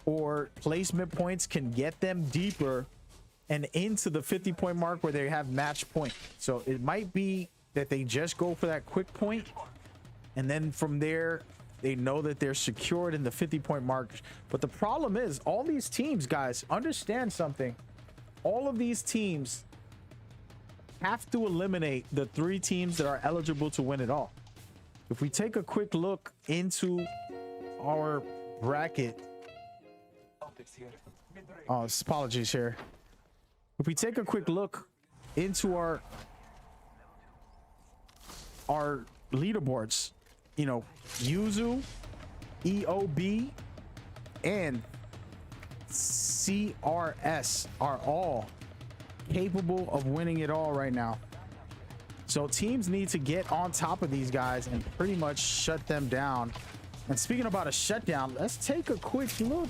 or placement points can get them deeper and into the 50-point mark where they have match point. So it might be that they just go for that quick point, and then from there they know that they're secured in the 50-point mark. But the problem is, all these teams, guys, understand something. All of these teams have to eliminate the 3 teams that are eligible to win it all. If we take a quick look into our bracket, apologies here. If we take a quick look into our leaderboards, you know, Yuzu, EOB, and CRS are all capable of winning it all right now. So teams need to get on top of these guys and pretty much shut them down. And speaking about a shutdown, let's take a quick look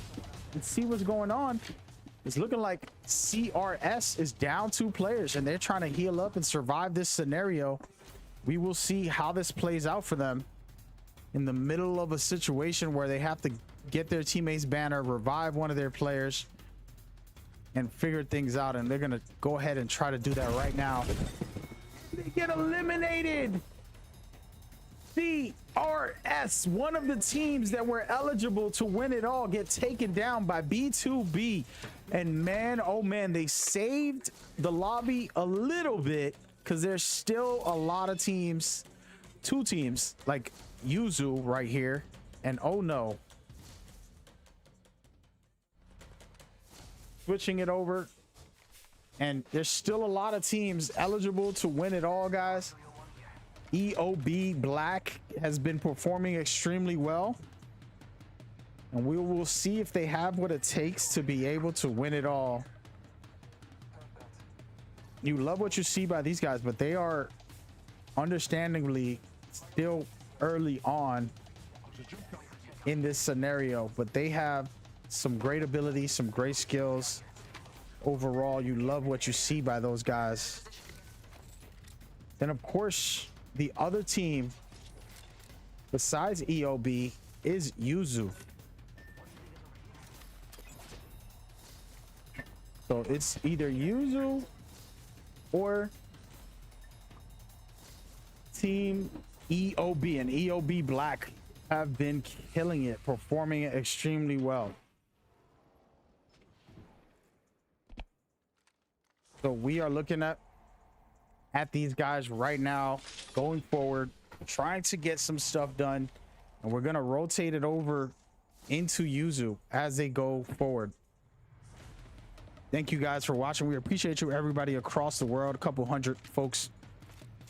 and see what's going on. It's looking like CRS is down 2 players and they're trying to heal up and survive this scenario. We will see how this plays out for them in the middle of a situation where they have to get their teammates banner, revive one of their players, and figure things out. And they're going to go ahead and try to do that right now. They get eliminated. CRS, one of the teams that were eligible to win it all, get taken down by B2B. And man, oh man, they saved the lobby a little bit because there's still a lot of teams, 2 teams like Yuzu right here. And oh no. Switching it over. And there's still a lot of teams eligible to win it all, guys. EOB Black has been performing extremely well. And we will see if they have what it takes to be able to win it all. You love what you see by these guys, but they are understandably still early on in this scenario. But they have some great ability, some great skills. Overall, you love what you see by those guys. Then of course, the other team besides EOB is Yuzu. So it's either Yuzu or team EOB, and EOB Black have been killing it, performing it extremely well. So we are looking at these guys right now, going forward, trying to get some stuff done. And we're going to rotate it over into Yuzu as they go forward. Thank you guys for watching. We appreciate you, everybody across the world. A couple hundred folks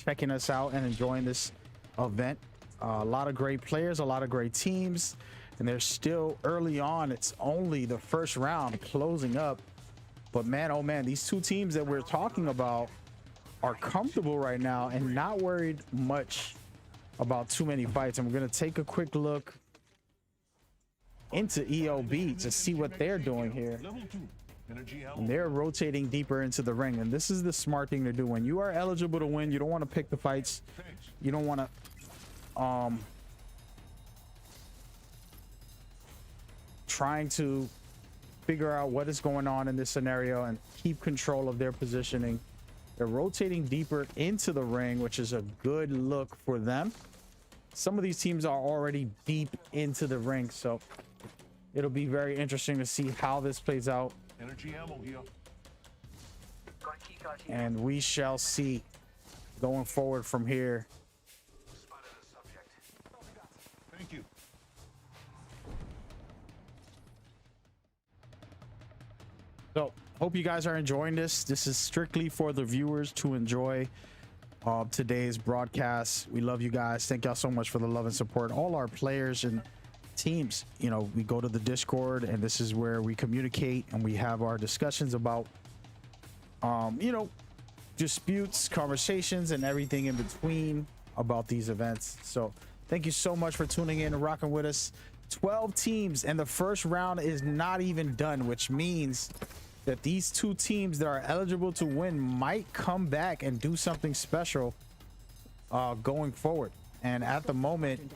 checking us out and enjoying this event. A lot of great players, a lot of great teams, and they're still early on. It's only the first round closing up. But man, oh man, these 2 teams that we're talking about are comfortable right now and not worried much about too many fights. And we're going to take a quick look into EOB to see what they're doing here. And they're rotating deeper into the ring. And this is the smart thing to do. When you are eligible to win, you don't want to pick the fights. You don't want to trying to figure out what is going on in this scenario and keep control of their positioning. They're rotating deeper into the ring, which is a good look for them. Some of these teams are already deep into the ring, so it'll be very interesting to see how this plays out. Energy ammo here. And we shall see going forward from here. Thank you. So hope you guys are enjoying this. This is strictly for the viewers to enjoy today's broadcast. We love you guys. Thank y'all so much for the love and support. All our players and teams, you know, we go to the Discord and this is where we communicate and we have our discussions about you know, disputes, conversations, and everything in between about these events. So thank you so much for tuning in and rocking with us. 12 teams and the first round is not even done, which means that these 2 teams that are eligible to win might come back and do something special going forward. And at the moment,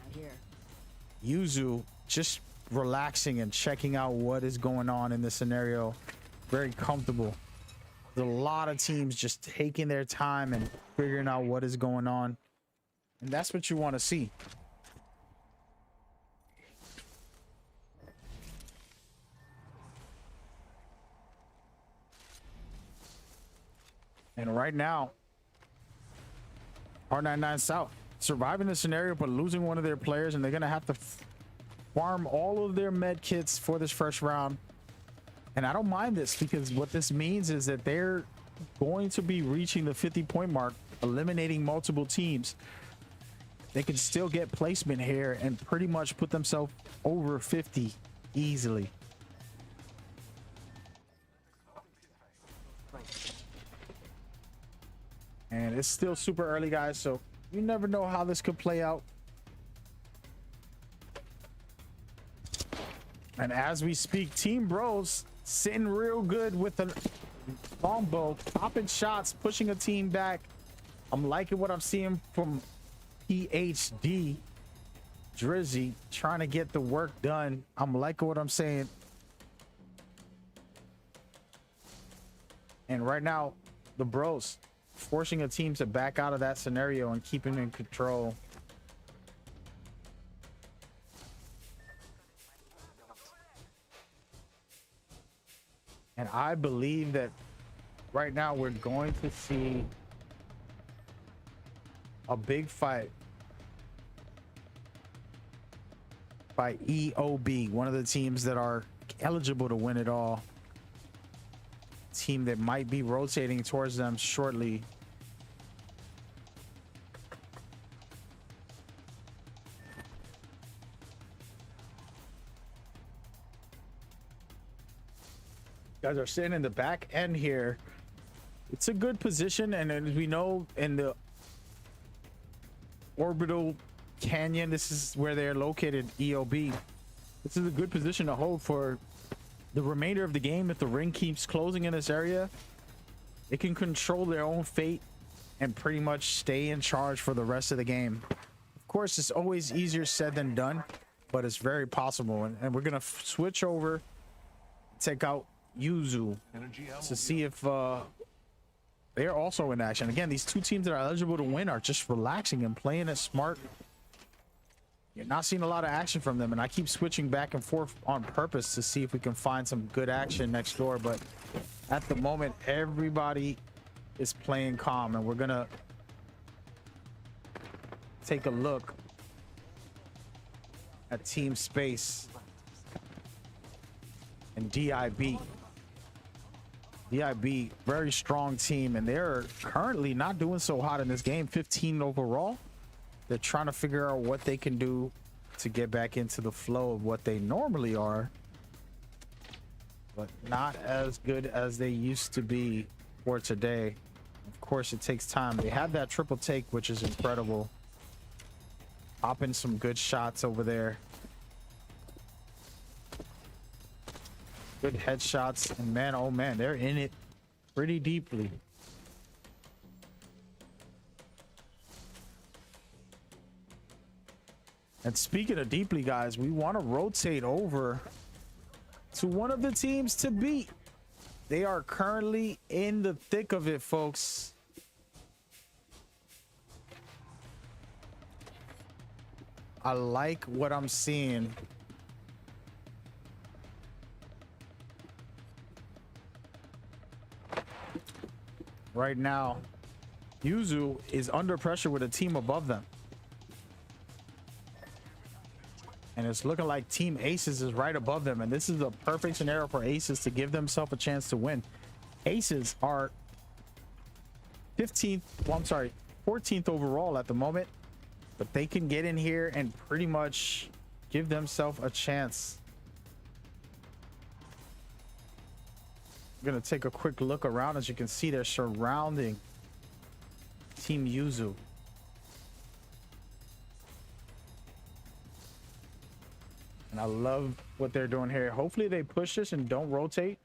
Yuzu just relaxing and checking out what is going on in this scenario. Very comfortable. There's a lot of teams just taking their time and figuring out what is going on. And that's what you want to see. And right now, R99 South surviving the scenario, but losing one of their players, and they're going to have to farm all of their med kits for this first round. And I don't mind this because what this means is that they're going to be reaching the 50-point mark, eliminating multiple teams. They can still get placement here and pretty much put themselves over 50 easily. And it's still super early, guys, so you never know how this could play out. And as we speak, Team Bros sitting real good with the longbow, popping shots, pushing a team back. I'm liking what I'm seeing from PhD Drizzy, trying to get the work done. I'm liking what I'm saying. And right now, the Bros forcing a team to back out of that scenario and keeping in control. And I believe that right now we're going to see a big fight by EOB, one of the teams that are eligible to win it all. Team that might be rotating towards them shortly. Guys are sitting in the back end here. It's a good position, and as we know, in the orbital canyon, this is where they're located, EOB. This is a good position to hold for the remainder of the game. If the ring keeps closing in this area, it can control their own fate and pretty much stay in charge for the rest of the game. Of course, it's always easier said than done, but it's very possible. And we're gonna switch over, take out Yuzu to see if they're also in action. Again, these two teams that are eligible to win are just relaxing and playing it smart. You're not seeing a lot of action from them, and I keep switching back and forth on purpose to see if we can find some good action next door. But at the moment, everybody is playing calm, and we're gonna take a look at Team Space and DIB. DIB, very strong team, and they're currently not doing so hot in this game. 15 overall. They're trying to figure out what they can do to get back into the flow of what they normally are, but not as good as they used to be for today. Of course, it takes time. They have that triple take, which is incredible. Popping some good shots over there. Good headshots, and man, oh man, they're in it pretty deeply. And speaking of deeply, guys, we want to rotate over to one of the teams to beat. They are currently in the thick of it, folks. I like what I'm seeing. Right now, Yuzu is under pressure with a team above them. And it's looking like Team Aces is right above them. And this is a perfect scenario for Aces to give themselves a chance to win. Aces are 15th, well, I'm sorry, 14th overall at the moment. But they can get in here and pretty much give themselves a chance. I'm going to take a quick look around. As you can see, they're surrounding Team Yuzu. And I love what they're doing here. Hopefully they push this and don't rotate.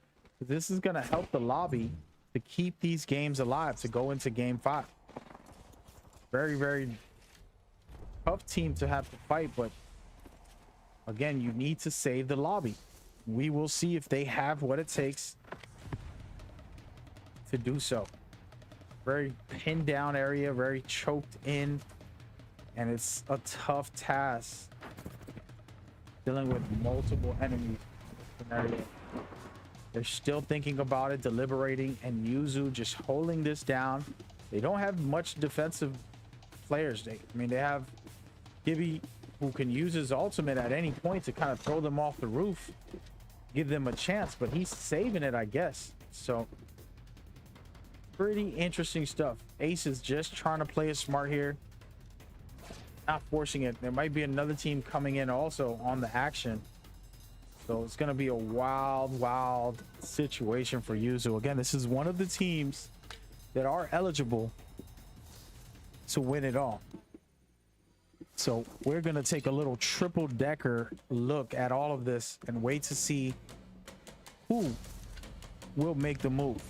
This is going to help the lobby to keep these games alive, to go into game 5. Very, very tough team to have to fight, but again, you need to save the lobby. We will see if they have what it takes to do so. Very pinned down area, very choked in, and it's a tough task dealing with multiple enemies in this scenario. They're still thinking about it, deliberating, and Yuzu just holding this down. They don't have much defensive players. I mean, they have Gibby, who can use his ultimate at any point to kind of throw them off the roof, give them a chance, but he's saving it, I guess. So Pretty interesting stuff. Ace is just trying to play it smart here, not forcing it. There might be another team coming in also on the action, so it's going to be a wild situation for Yuzu. Again, this is one of the teams that are eligible to win it all. So we're going to take a little triple decker look at all of this and wait to see who will make the move.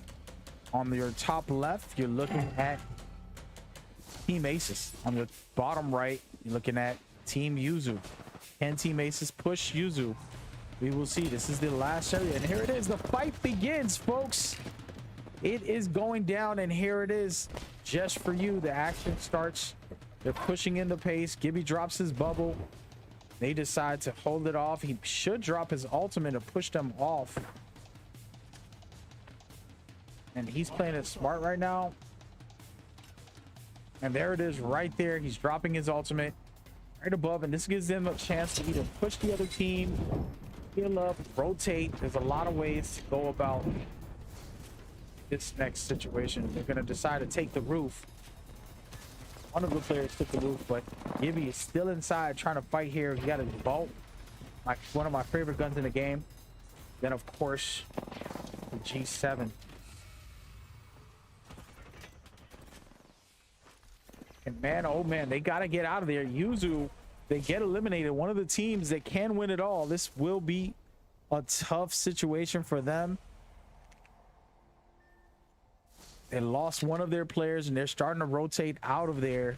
On your top left, you're looking at Team Aces. On the bottom right, you're looking at Team Yuzu. Can Team Aces push Yuzu? We will see. This is the last area, and here it is. The fight begins, folks. It is going down, and here it is. Just for you, the action starts. They're pushing in the pace. Gibby drops his bubble. They decide to hold it off. He should drop his ultimate to push them off. And he's playing it smart right now. And there it is right there. He's dropping his ultimate right above. And this gives them a chance to either push the other team, heal up, rotate. There's a lot of ways to go about this next situation. They're going to decide to take the roof. One of the players took the roof, but Gibby is still inside trying to fight here. He got his bolt. One of my favorite guns in the game. Then, of course, the G7. And man, oh man, they got to get out of there. Yuzu, they get eliminated. One of the teams that can win it all. This will be a tough situation for them. They lost one of their players, and they're starting to rotate out of there,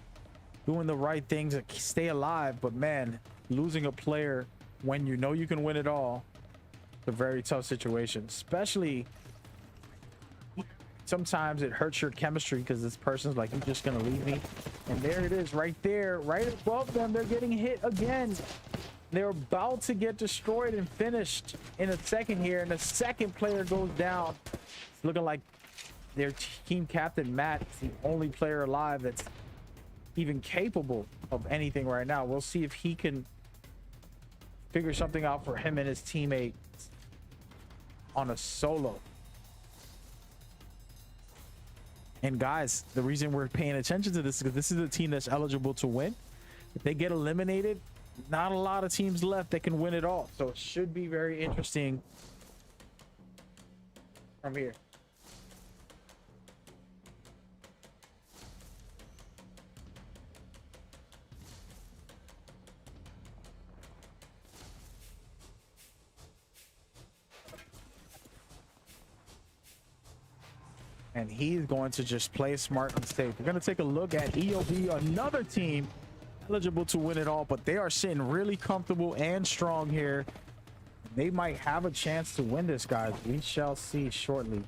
doing the right things to stay alive. But man, losing a player when you know you can win it all, it's a very tough situation. Especially sometimes it hurts your chemistry because this person's like, you're just gonna leave me. And there it is right there, right above them. They're getting hit again. They're about to get destroyed and finished in a second here, and the second player goes down. It's looking like their team captain Matt is the only player alive that's even capable of anything right now. We'll see if he can figure something out for him and his teammates on a solo. And guys, the reason we're paying attention to this is because this is a team that's eligible to win. If they get eliminated, not a lot of teams left that can win it all. So it should be very interesting from here. And he's going to just play smart and safe. We're going to take a look at EOB, another team eligible to win it all, but they are sitting really comfortable and strong here. They might have a chance to win this, guys. We shall see shortly.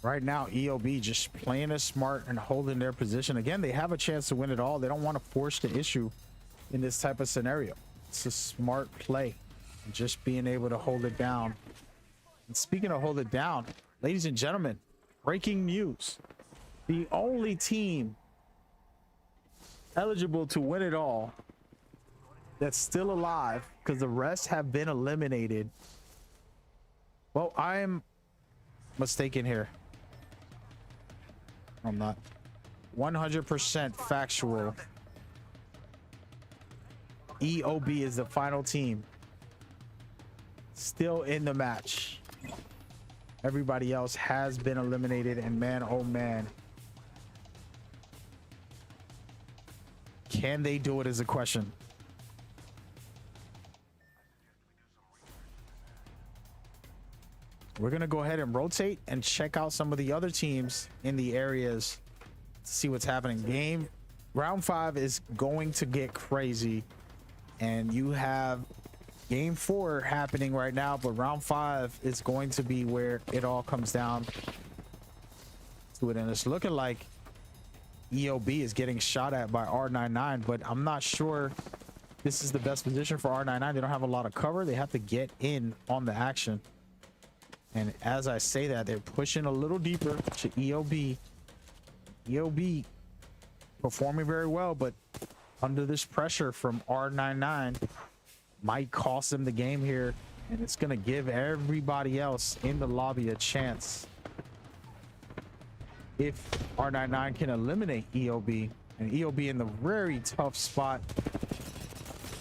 Right now, EOB just playing it smart and holding their position. Again, they have a chance to win it all. They don't want to force the issue in this type of scenario. It's a smart play, and just being able to hold it down. And speaking of hold it down, ladies and gentlemen, breaking news. The only team eligible to win it all that's still alive, because the rest have been eliminated. Well, I am mistaken here. I'm not 100% factual. EOB is the final team still in the match. Everybody else has been eliminated, and man, oh man, can they do it is a question. We're going to go ahead and rotate and check out some of the other teams in the areas to see what's happening. Round 5 is going to get crazy, and you have game 4 happening right now, but round 5 is going to be where it all comes down to it. And it's looking like EOB is getting shot at by R99, but I'm not sure this is the best position for R99. They don't have a lot of cover. They have to get in on the action. And as I say that, they're pushing a little deeper to EOB. EOB performing very well, but under this pressure from R99 might cost them the game here. And it's going to give everybody else in the lobby a chance. If R99 can eliminate EOB, and EOB in the very tough spot,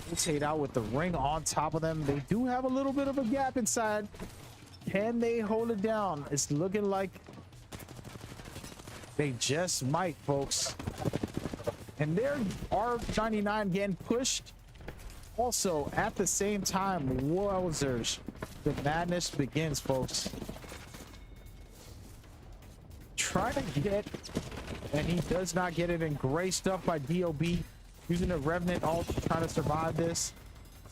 rotate out with the ring on top of them. They do have a little bit of a gap inside. Can they hold it down? It's looking like they just might, folks. And there R99 getting pushed. Also, at the same time, wowzers, the madness begins, folks. Trying to get, and he does not get it, and great stuff by DOB, using the Revenant ult to try to survive this.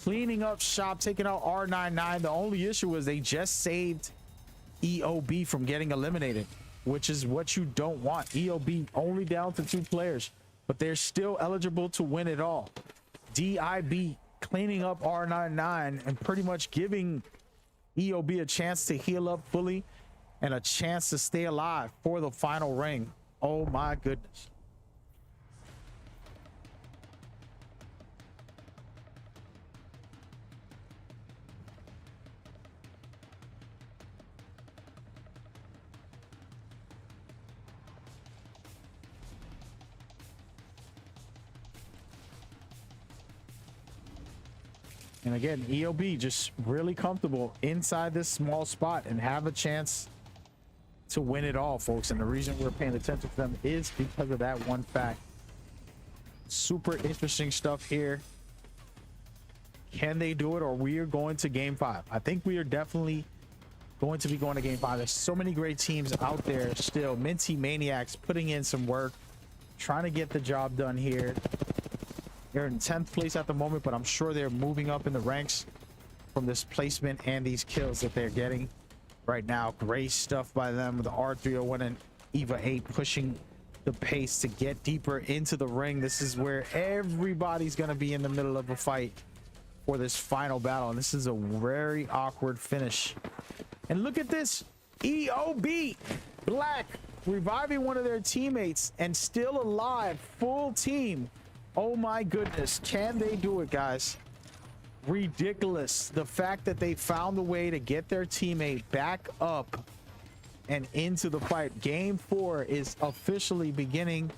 Cleaning up shop, taking out R99. The only issue is they just saved EOB from getting eliminated, which is what you don't want. EOB only down to 2 players, but they're still eligible to win it all. DIB cleaning up R99 and pretty much giving EOB a chance to heal up fully and a chance to stay alive for the final ring. Oh my goodness. And again, EOB just really comfortable inside this small spot and have a chance to win it all, folks. And the reason we're paying attention to them is because of that one fact. Super interesting stuff here. Can they do it, or we are going to game 5? I think we are definitely going to be going to game 5. There's so many great teams out there still. Minty Maniacs putting in some work, trying to get the job done here. They're in 10th place at the moment, but I'm sure they're moving up in the ranks from this placement and these kills that they're getting right now. Great stuff by them with the R301 and Eva 8 pushing the pace to get deeper into the ring. This is where everybody's going to be in the middle of a fight for this final battle, and this is a very awkward finish. And look at this, EOB Black reviving one of their teammates and still alive, full team. Oh my goodness, can they do it, guys? Ridiculous. The fact that they found a way to get their teammate back up and into the fight. Game 4 is officially beginning,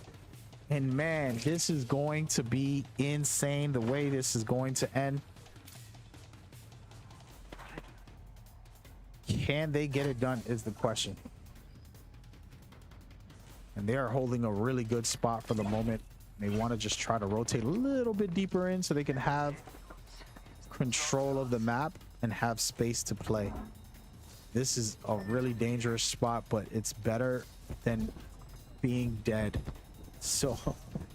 and man, this is going to be insane the way this is going to end. Can they get it done is the question. And they are holding a really good spot for the moment. They want to just try to rotate a little bit deeper in so they can have control of the map and have space to play. This is a really dangerous spot, but it's better than being dead. So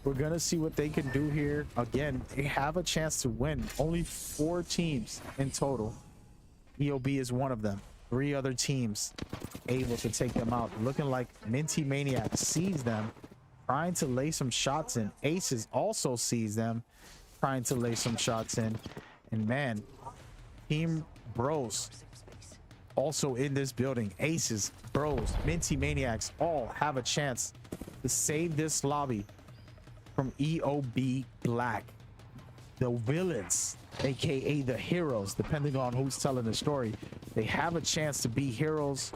we're gonna see what they can do here. Again, they have a chance to win. Only 4 teams in total. EOB is one of them. 3 other teams able to take them out. Looking like Minty Maniac sees them, trying to lay some shots in. Aces also sees them, trying to lay some shots in. And man, Team Bros also in this building. Aces, Bros, Minty Maniacs all have a chance to save this lobby from EOB Black. The villains, aka the heroes, depending on who's telling the story, they have a chance to be heroes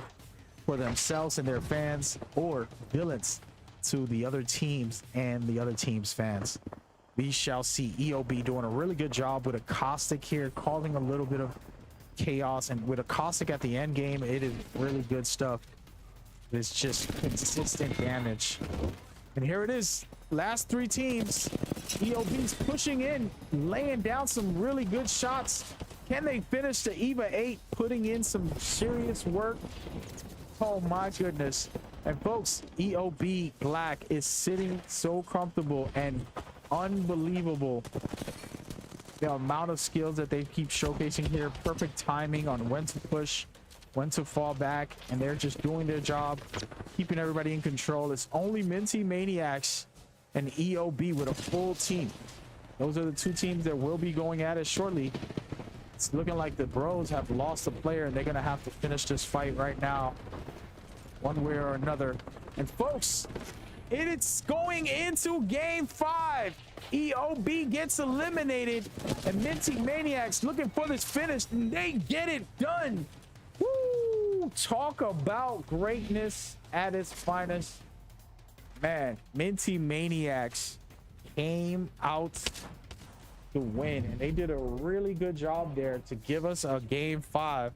for themselves and their fans, or villains to the other teams and the other team's fans. We shall see. EOB doing a really good job with a caustic here, causing a little bit of chaos, and with a caustic at the end game, it is really good stuff. It's just consistent damage. And here it is, last 3 teams. EOB's pushing in, laying down some really good shots. Can they finish the Eva 8, putting in some serious work? Oh my goodness. And folks, EOB Black is sitting so comfortable, and unbelievable the amount of skills that they keep showcasing here. Perfect timing on when to push, when to fall back, and they're just doing their job, keeping everybody in control. It's only Minty Maniacs and EOB with a full team. Those are the two teams that will be going at it shortly. It's looking like the Bros have lost a player, and they're going to have to finish this fight right now, one way or another. And folks, it's going into game 5. EOB gets eliminated, and Minty Maniacs looking for this finish, and they get it done. Woo! Talk about greatness at its finest. Man, Minty Maniacs came out to win, and they did a really good job there to give us a game 5.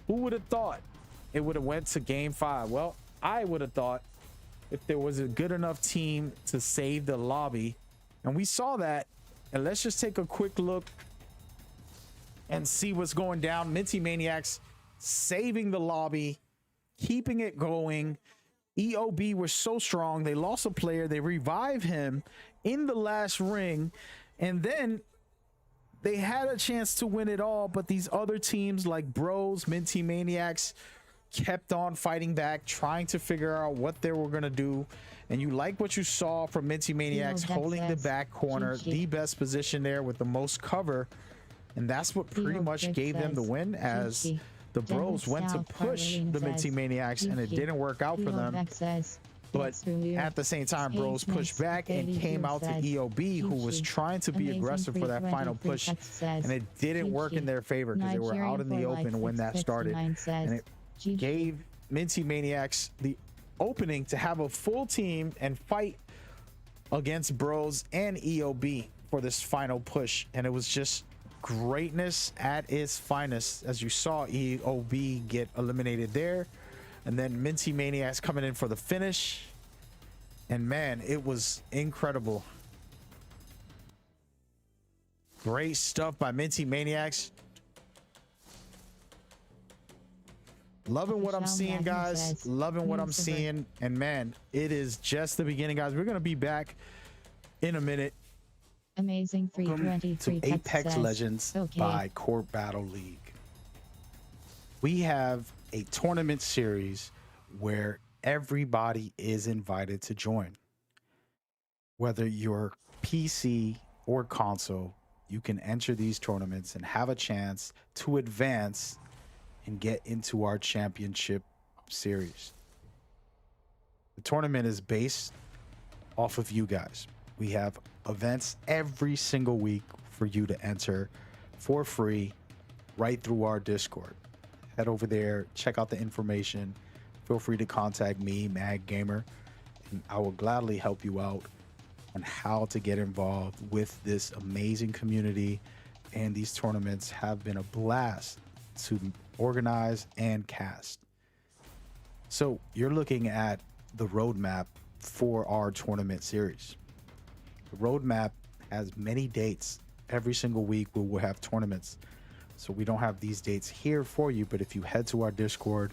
Who would have thought it would have went to game 5? Well, I would have thought if there was a good enough team to save the lobby, and we saw that. And let's just take a quick look and see what's going down. Minty Maniacs saving the lobby, keeping it going. EOB were so strong, they lost a player, they revive him in the last ring, and then they had a chance to win it all, but these other teams like Bros, Minty Maniacs kept on fighting back, trying to figure out what they were going to do. And you like what you saw from Minty Maniacs holding the back corner, the best position there with the most cover, and that's what pretty much gave them the win, as the Bros went to push the Minty Maniacs and it didn't work out for them. But at the same time, Bros pushed back and came out to EOB, who was trying to be aggressive for that final push, and it didn't work in their favor because they were out in the open when that started, and it gave Minty Maniacs the opening to have a full team and fight against Bros and EOB for this final push. And it was just greatness at its finest, as you saw EOB get eliminated there, and then Minty Maniacs coming in for the finish. And man, it was incredible. Great stuff by Minty Maniacs. Loving what I'm seeing, guys. Loving what I'm seeing. And man, it is just the beginning, guys. We're going to be back in a minute. Amazing 323 to Apex Legends by Court Battle League. We have a tournament series where everybody is invited to join. Whether you're PC or console, you can enter these tournaments and have a chance to advance and get into our championship series. The tournament is based off of you guys. We have events every single week for you to enter for free right through our Discord. Head over there, check out the information. Feel free to contact me, Mag Gamer, and I will gladly help you out on how to get involved with this amazing community. And these tournaments have been a blast to organize and cast. So you're looking at the roadmap for our tournament series. The roadmap has many dates. Every single week we will have tournaments. So we don't have these dates here for you, but if you head to our Discord,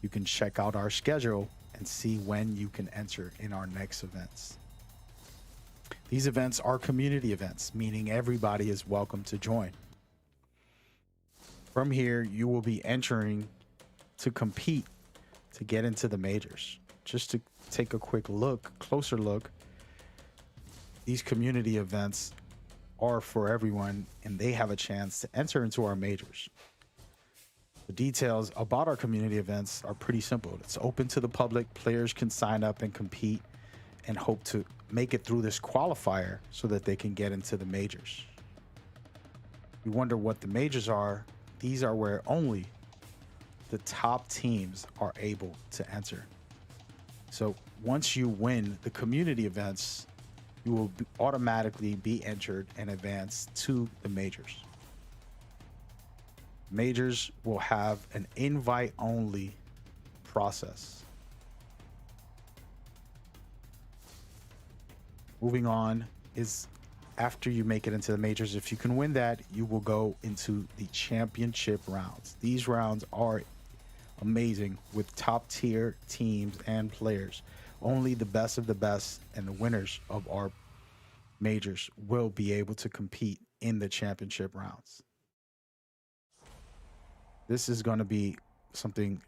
you can check out our schedule and see when you can enter in our next events. These events are community events, meaning everybody is welcome to join. From here, you will be entering to compete to get into the majors. Just to take a quick look, closer look, these community events are for everyone, and they have a chance to enter into our majors. The details about our community events are pretty simple. It's open to the public. Players can sign up and compete and hope to make it through this qualifier so that they can get into the majors. You wonder what the majors are. These are where only the top teams are able to enter. So once you win the community events, you will automatically be entered and advanced to the majors. Majors will have an invite-only process. Moving on is after you make it into the majors, if you can win that, you will go into the championship rounds. These rounds are amazing with top tier teams and players. Only the best of the best and the winners of our majors will be able to compete in the championship rounds. This is going to be something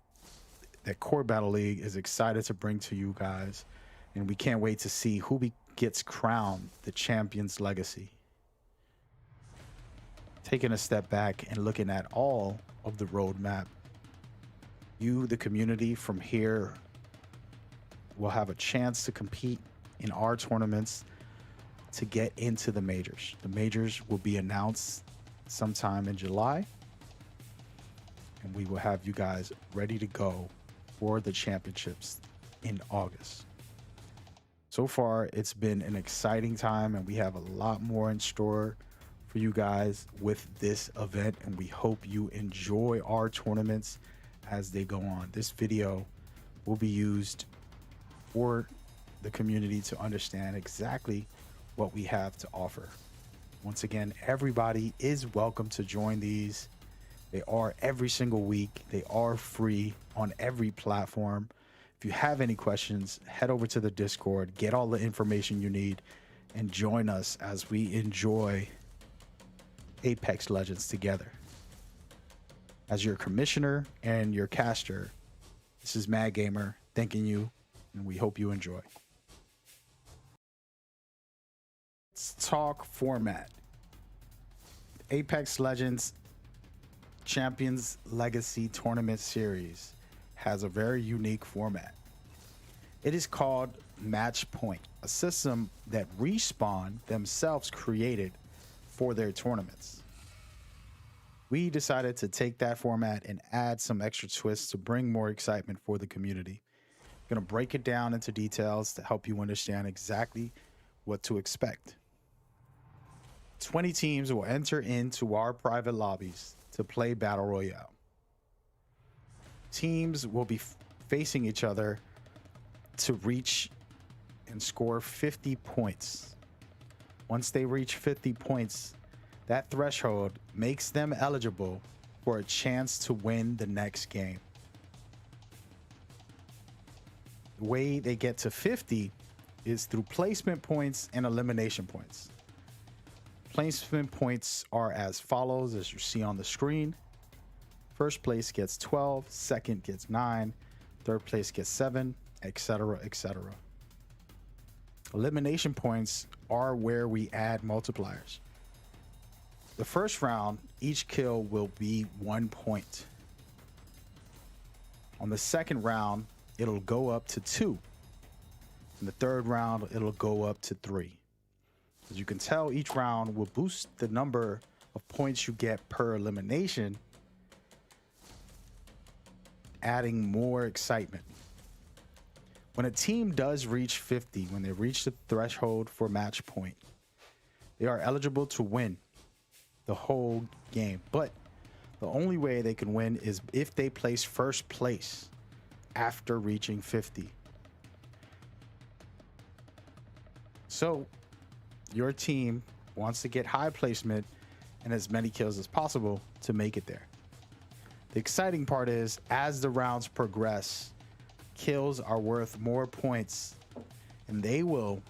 that Core Battle League is excited to bring to you guys, and we can't wait to see who gets crowned the Champions Legacy. Taking a step back and looking at all of the roadmap, you, the community from here, will have a chance to compete in our tournaments to get into the majors. The majors will be announced sometime in July, and we will have you guys ready to go for the championships in August. So far, it's been an exciting time, and we have a lot more in store for you guys with this event, and we hope you enjoy our tournaments as they go on. This video will be used for the community to understand exactly what we have to offer. Once again, everybody is welcome to join these. They are every single week. They are free on every platform. If you have any questions, head over to the Discord, get all the information you need, and join us as we enjoy Apex Legends together. As your commissioner and your caster, this is Mad Gamer thanking you, and we hope you enjoy. Let's talk format. Apex Legends Champions Legacy Tournament Series has a very unique format. It is called Match Point, a system that Respawn themselves created for their tournaments. We decided to take that format and add some extra twists to bring more excitement for the community. I'm going to break it down into details to help you understand exactly what to expect. 20 teams will enter into our private lobbies to play Battle Royale. Teams will be facing each other to reach and score 50 points. Once they reach 50 points, that threshold makes them eligible for a chance to win the next game. The way they get to 50 is through placement points and elimination points. Placement points are as follows, as you see on the screen. First place gets 12, second gets 9, third place gets 7, etc., etc. Elimination points are where we add multipliers. The first round, each kill will be 1 point. On the second round, it'll go up to 2. In the third round, it'll go up to 3. As you can tell, each round will boost the number of points you get per elimination, adding more excitement. When a team does reach 50, when they reach the threshold for match point, they are eligible to win the whole game. But the only way they can win is if they place first place after reaching 50. So your team wants to get high placement and as many kills as possible to make it there. The exciting part is, as the rounds progress, kills are worth more points, and they will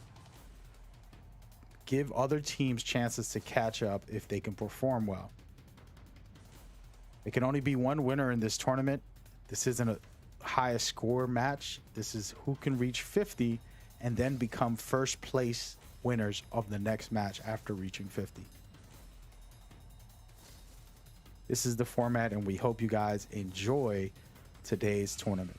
give other teams chances to catch up if they can perform well. There can only be one winner in this tournament. This isn't a highest score match. This is who can reach 50 and then become first place winners of the next match after reaching 50. This is the format, and we hope you guys enjoy today's tournament.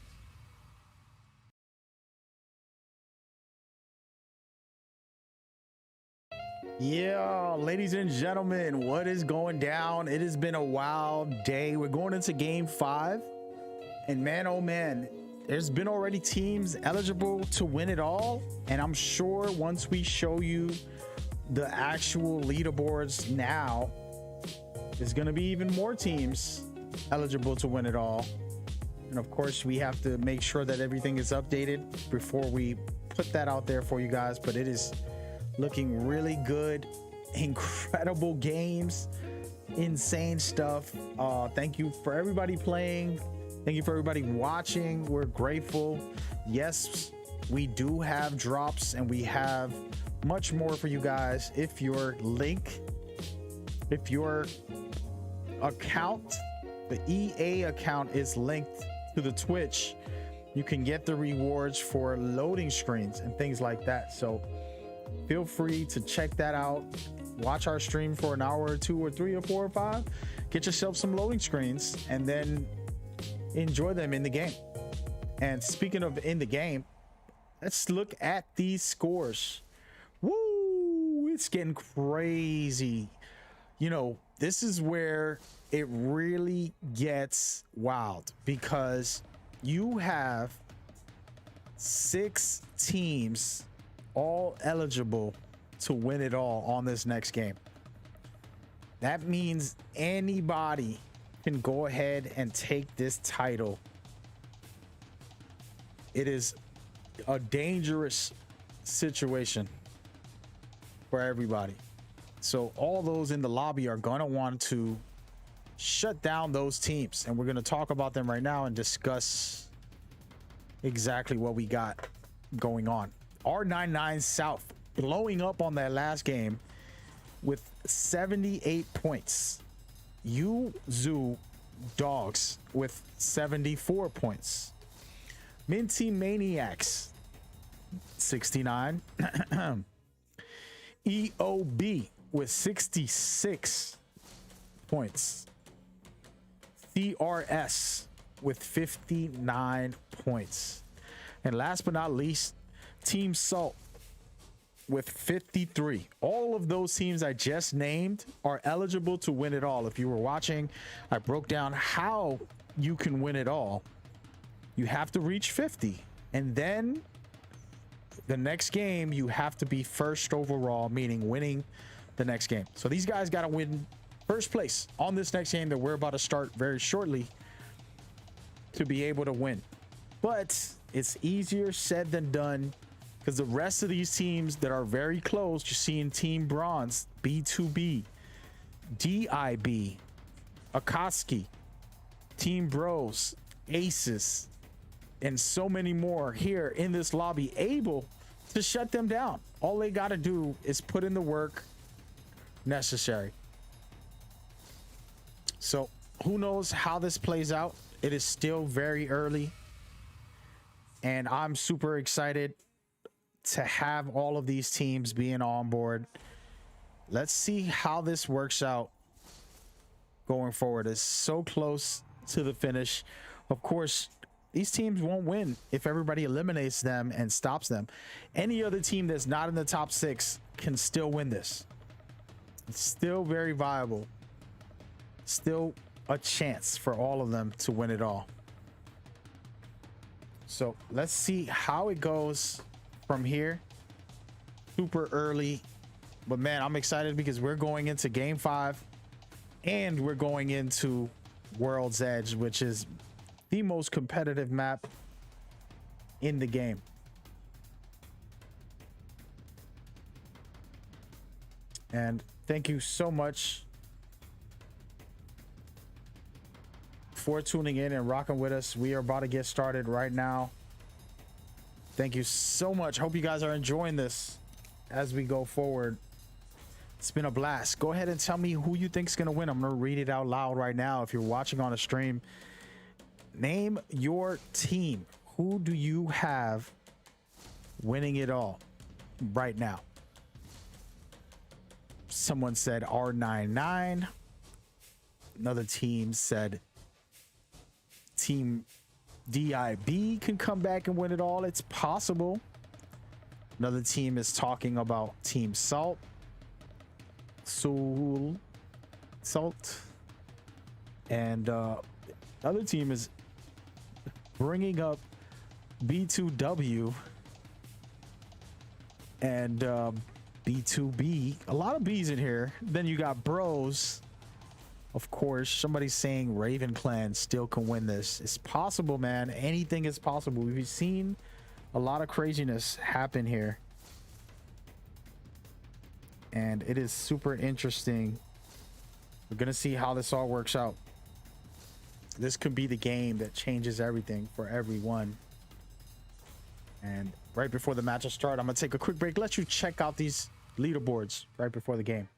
Yeah, ladies and gentlemen, what is going down? It has been a wild day. We're going into game 5, and man, oh man, there's been already teams eligible to win it all, and I'm sure once we show you the actual leaderboards now, there's going to be even more teams eligible to win it all. And of course, we have to make sure that everything is updated before we put that out there for you guys. But it is looking really good. Incredible games, insane stuff. Thank you for everybody playing. Thank you for everybody watching. We're grateful. Yes, we do have drops, and we have much more for you guys. If your account, the EA account, is linked to the Twitch, you can get the rewards for loading screens and things like that. So Feel free to check that out. Watch our stream for an hour or 2 or 3 or 4 or 5. Get yourself some loading screens and then enjoy them in the game. And speaking of in the game, let's look at these scores. Woo! It's getting crazy. You know, this is where it really gets wild because you have 6 teams all eligible to win it all on this next game. That means anybody can go ahead and take this title. It is a dangerous situation for everybody. So all those in the lobby are going to want to shut down those teams. And we're going to talk about them right now and discuss exactly what we got going on. R99 South blowing up on that last game with 78 points. Zoo Dogs with 74 points. Minty Maniacs 69. EOB with 66 points. CRS with 59 points. And last but not least, Team Salt with 53. All of those teams I just named are eligible to win it all. If you were watching, I broke down how you can win it all. You have to reach 50, and then the next game you have to be first overall, meaning winning the next game. So these guys got to win first place on this next game that we're about to start very shortly to be able to win. But it's easier said than done because the rest of these teams that are very close, you're seeing Team Bronze, B2B, DIB, Akoski, Team Bros, Aces, and so many more here in this lobby able to shut them down. All they got to do is put in the work necessary. So who knows how this plays out? It is still very early, and I'm super excited to have all of these teams being on board. Let's see how this works out going forward. It's so close to the finish. Of course, these teams won't win if everybody eliminates them and stops them. Any other team that's not in the top 6 can still win this. It's still very viable. Still a chance for all of them to win it all. So let's see how it goes from here. Super early, but man, I'm excited because we're going into game 5 and we're going into World's Edge, which is the most competitive map in the game. And thank you so much for tuning in and rocking with us. We are about to get started right now. Thank you so much. Hope you guys are enjoying this as we go forward. It's been a blast. Go ahead and tell me who you think is going to win. I'm going to read it out loud right now. If you're watching on a stream, name your team. Who do you have winning it all right now? Someone said R99. Another team said Team DIB can come back and win it all. It's possible. Another team is talking about Team Salt. Salt. And other team is bringing up B2W and B2B. A lot of B's in here. Then you got Bros. Of course, somebody's saying Raven Clan still can win this. It's possible, man. Anything is possible. We've seen a lot of craziness happen here. And it is super interesting. We're going to see how this all works out. This could be the game that changes everything for everyone. And right before the match will start, I'm going to take a quick break. Let you check out these leaderboards right before the game.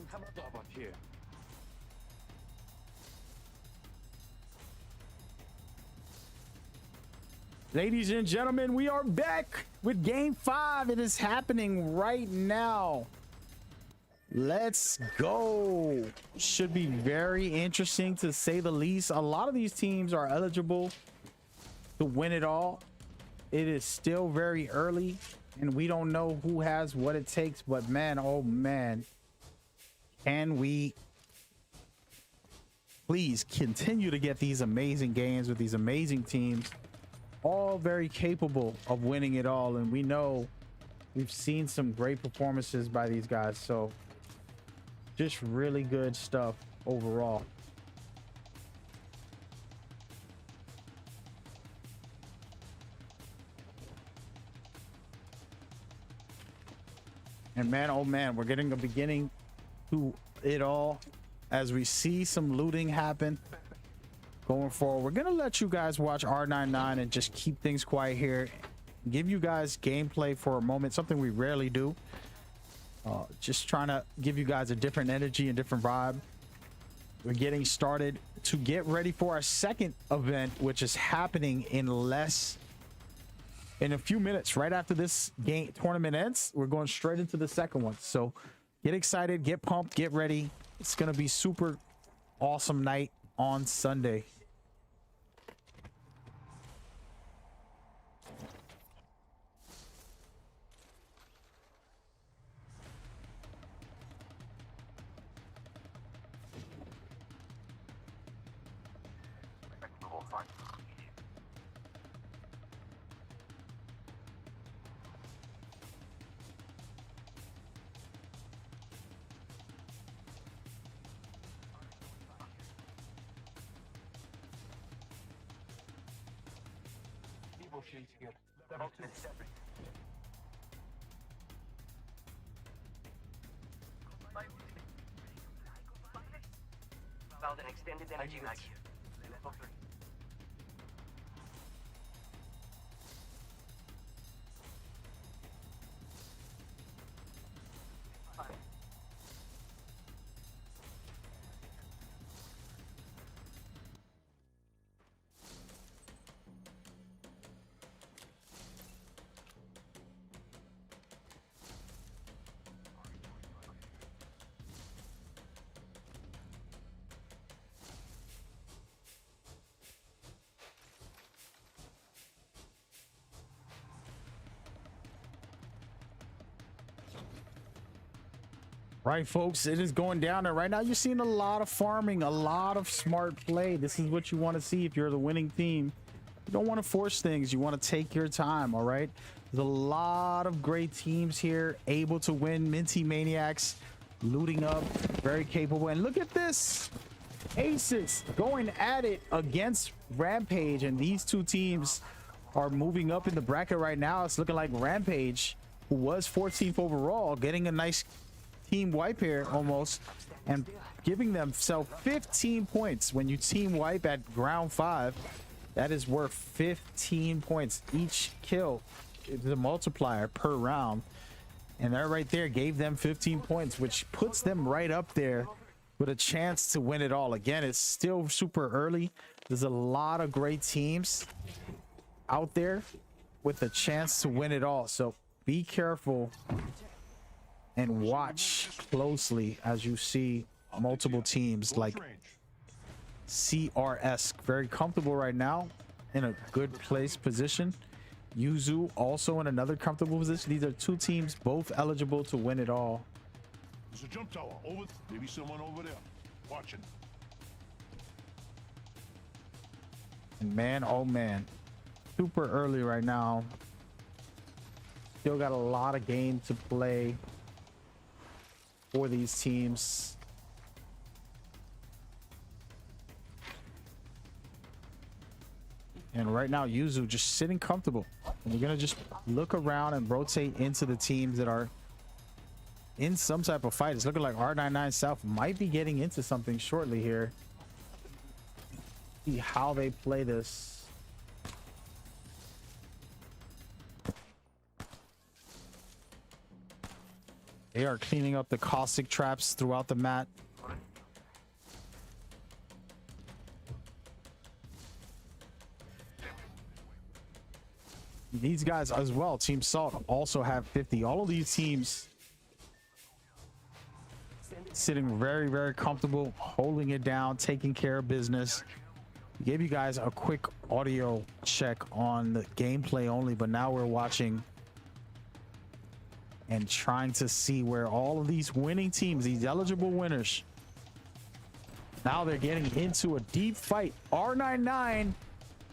How about here? Ladies and gentlemen, we are back with game 5. It is happening right now. Let's go. Should be very interesting to say the least. A lot of these teams are eligible to win it all. It is still very early and we don't know who has what it takes, but man, oh man, can we please continue to get these amazing games with these amazing teams, all very capable of winning it all. And we know we've seen some great performances by these guys, so just really good stuff overall. And man, oh man, we're getting a beginning to it all as we see some looting happen going forward. We're gonna let you guys watch R99 and just keep things quiet here, give you guys gameplay for a moment, something we rarely do. Just trying to give you guys a different energy and different vibe. We're getting started to get ready for our second event, which is happening in a few minutes. Right after this game tournament ends, we're going straight into the second one. So get excited, get pumped, get ready. It's gonna be super awesome night on Sunday. Found an extended energy mag here. Level 3. Right, folks, it is going down there right now. You're seeing a lot of farming, a lot of smart play. This is what you want to see if you're the winning team. You don't want to force things. You want to take your time. All right, there's a lot of great teams here able to win. Minty Maniacs looting up, very capable. And look at this, Aces going at it against Rampage, and these two teams are moving up in the bracket right now. It's looking like Rampage, who was 14th overall, getting a nice team wipe here almost, and giving themselves 15 points. When you team wipe at round 5, that is worth 15 points. Each kill is a multiplier per round, and that right there gave them 15 points, which puts them right up there with a chance to win it all. Again, it's still super early. There's a lot of great teams out there with a chance to win it all, so be careful and watch closely as you see multiple teams like CRS very comfortable right now in a good place position. Yuzu also in another comfortable position. These are two teams both eligible to win it all. There's a jump tower over. Maybe someone over there watching. And man, oh man, super early right now. Still got a lot of game to play for these teams. And right now, Yuzu just sitting comfortable. And we're going to just look around and rotate into the teams that are in some type of fight. It's looking like R99 South might be getting into something shortly here. See how they play this. They are cleaning up the caustic traps throughout the mat. These guys as well, Team Salt, also have 50. All of these teams sitting very, very comfortable, holding it down, taking care of business. Gave you guys a quick audio check on the gameplay only, but now we're watching and trying to see where all of these winning teams, these eligible winners, now they're getting into a deep fight. R99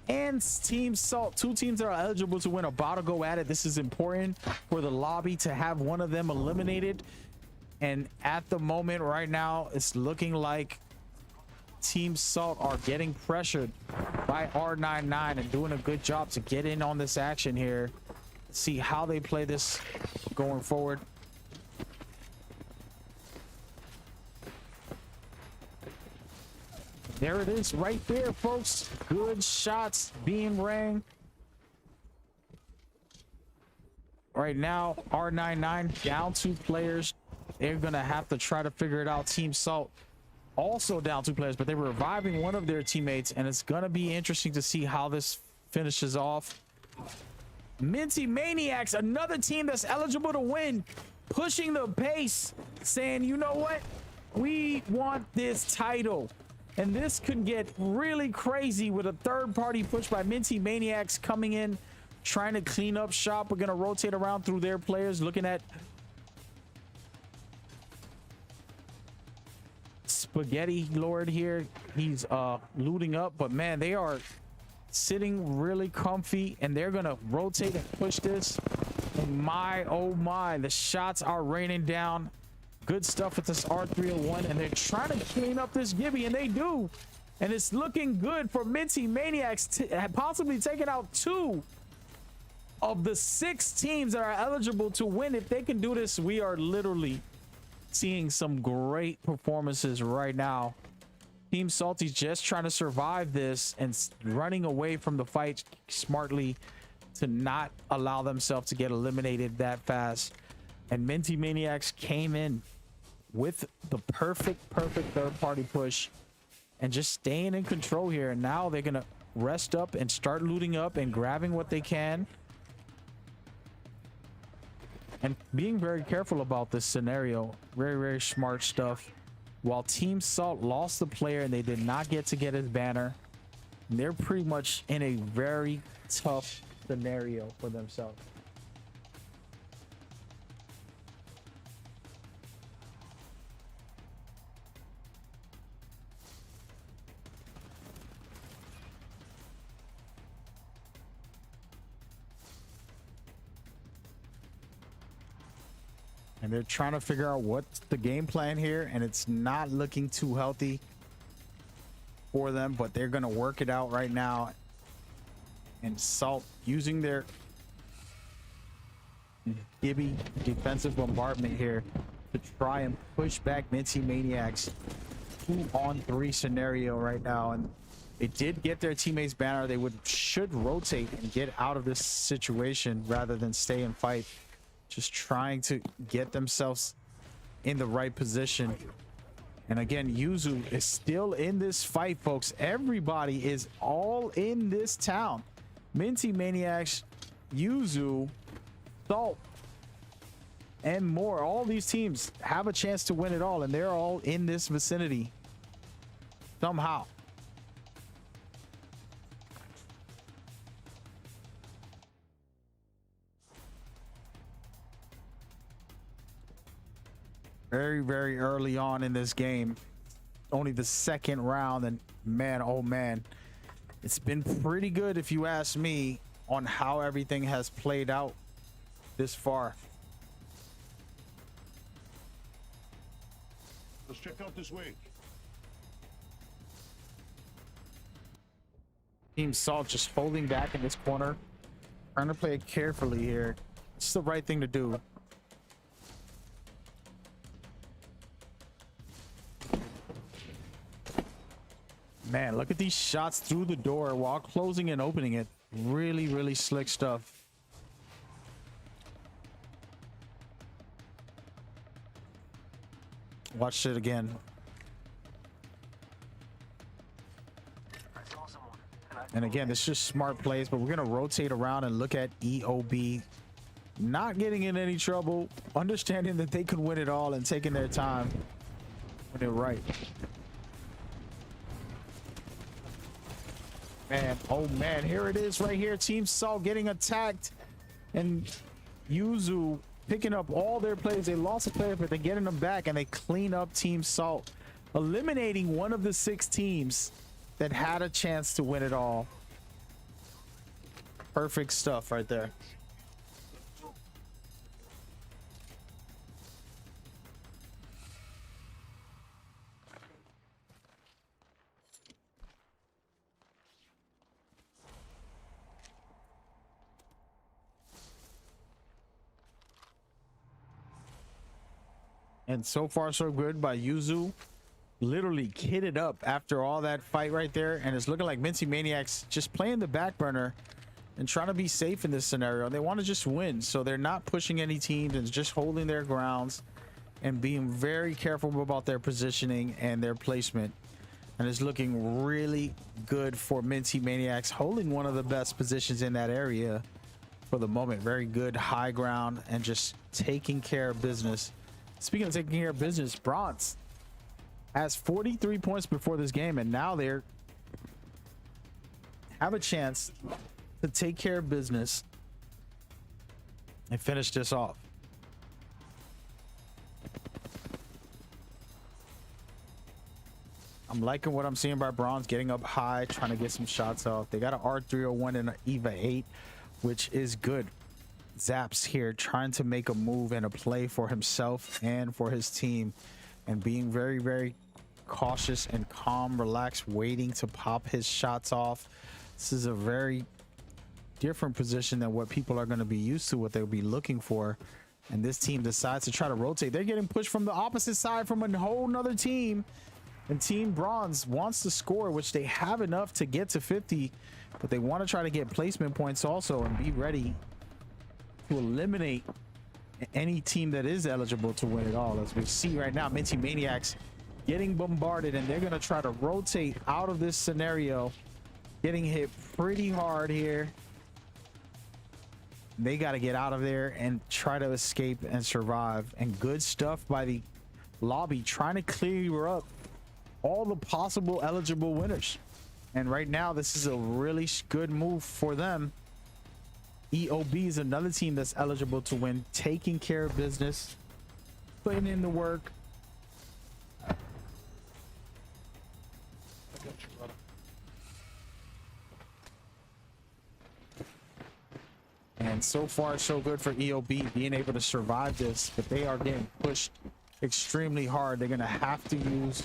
and Team Salt, two teams that are eligible to win, about to go at it. This is important for the lobby to have one of them eliminated. And at the moment right now, it's looking like Team Salt are getting pressured by R99 and doing a good job to get in on this action here. See how they play this going forward. There it is right there, folks. Good shots being rang. Right now, R99 down 2 players. They're going to have to try to figure it out. Team Salt also down 2 players, but they're reviving one of their teammates, and it's going to be interesting to see how this finishes off. Minty Maniacs, another team that's eligible to win, pushing the pace, saying, you know what? We want this title. And this could get really crazy with a third-party push by Minty Maniacs coming in, trying to clean up shop. We're going to rotate around through their players, looking at Spaghetti Lord here. He's looting up, but man, they are sitting really comfy, and they're going to rotate and push this. And my, oh my, the shots are raining down. Good stuff with this R301, and they're trying to clean up this Gibby, and they do. And it's looking good for Minty Maniacs, possibly taking out 2 of the 6 teams that are eligible to win. If they can do this, we are literally seeing some great performances right now. Team Salty's just trying to survive this and running away from the fight smartly to not allow themselves to get eliminated that fast. And Minty Maniacs came in with the perfect third-party push and just staying in control here. And now they're going to rest up and start looting up and grabbing what they can. And being very careful about this scenario. Very, very smart stuff. While Team Salt lost the player and they did not get his banner, they're pretty much in a very tough scenario for themselves. And they're trying to figure out what's the game plan here, and it's not looking too healthy for them, but they're going to work it out right now. And Salt using their Gibby defensive bombardment here to try and push back Minty Maniacs 2-on-3 scenario right now. And they did get their teammates banner. They should rotate and get out of this situation rather than stay and fight. Just trying to get themselves in the right position. And again, Yuzu is still in this fight, folks. Everybody is all in this town. Minty Maniacs, Yuzu, Salt, and more. All these teams have a chance to win it all, and they're all in this vicinity somehow. Very, very early on in this game. Only the 2nd round, and man, oh man, it's been pretty good if you ask me on how everything has played out this far. Let's check out this way. Team Salt just holding back in this corner, trying to play it carefully here. It's the right thing to do. Man, look at these shots through the door while closing and opening it. Really, really slick stuff. Watch it again. I saw someone, and I And again, this is just smart plays, but we're going to rotate around and look at EOB. Not getting in any trouble, understanding that they could win it all and taking their time when they're right. Man, oh man, here it is right here. Team Salt getting attacked, and Yuzu picking up all their plays. They lost a player, but they're getting them back, and they clean up Team Salt, eliminating one of the 6 teams that had a chance to win it all. Perfect stuff right there. And so far so good by Yuzu. Literally kitted up after all that fight right there, and it's looking like Minty Maniacs just playing the back burner and trying to be safe in this scenario. They want to just win, so they're not pushing any teams and just holding their grounds and being very careful about their positioning and their placement. And it's looking really good for Minty Maniacs, holding one of the best positions in that area for the moment. Very good high ground and just taking care of business. Speaking of taking care of business, Bronze has 43 points before this game, and now they're have a chance to take care of business and finish this off. I'm liking what I'm seeing by Bronze, getting up high, trying to get some shots off. They got an R301 and an EVA 8, which is good. Zaps here trying to make a move and a play for himself and for his team, and being very, very cautious and calm, relaxed, waiting to pop his shots off. This is a very different position than what people are going to be used to, what they'll be looking for. And this team decides to try to rotate. They're getting pushed from the opposite side from a whole nother team, and Team Bronze wants to score, which they have enough to get to 50, but they want to try to get placement points also and be ready to eliminate any team that is eligible to win it all. As we see right now, Minty Maniacs getting bombarded, and they're going to try to rotate out of this scenario, getting hit pretty hard here. They got to get out of there and try to escape and survive. And good stuff by the lobby, trying to clear up all the possible eligible winners. And right now, this is a really good move for them. EOB is another team that's eligible to win, taking care of business, putting in the work. And so far, so good for EOB being able to survive this, but they are getting pushed extremely hard. They're going to have to use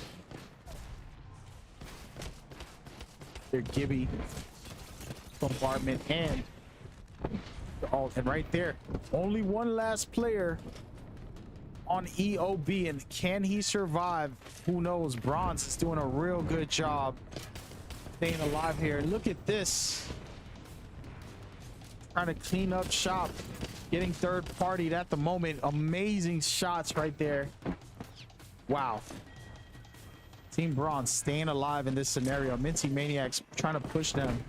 their Gibby bombardment and right there, only one last player on EOB, and can he survive? Who knows? Bronze is doing a real good job staying alive here. Look at this, trying to clean up shop, getting third partied at the moment. Amazing shots right there. Wow. Team Bronze staying alive in this scenario. Minty Maniacs trying to push them,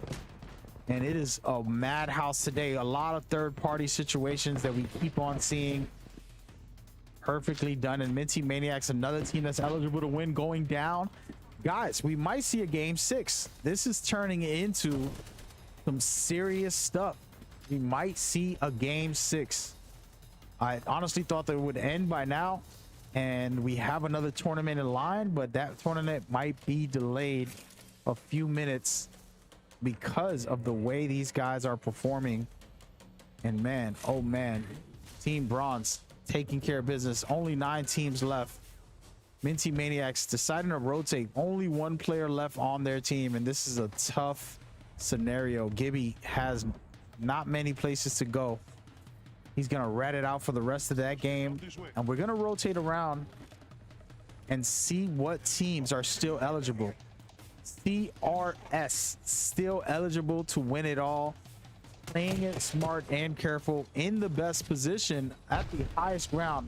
and it is a madhouse today. A lot of third-party situations that we keep on seeing. Perfectly done. And Minty Maniacs, another team that's eligible to win, going down. Guys, we might see a game 6. This is turning into some serious stuff. We might see a game 6. I honestly thought that it would end by now, and we have another tournament in line, but that tournament might be delayed a few minutes because of the way these guys are performing. And man, oh man, Team Bronze taking care of business. Only 9 teams left. Minty Maniacs deciding to rotate. Only one player left on their team, and this is a tough scenario. Gibby has not many places to go. He's gonna rat it out for the rest of that game, and we're gonna rotate around and see what teams are still eligible. CRS still eligible to win it all, playing it smart and careful, in the best position at the highest round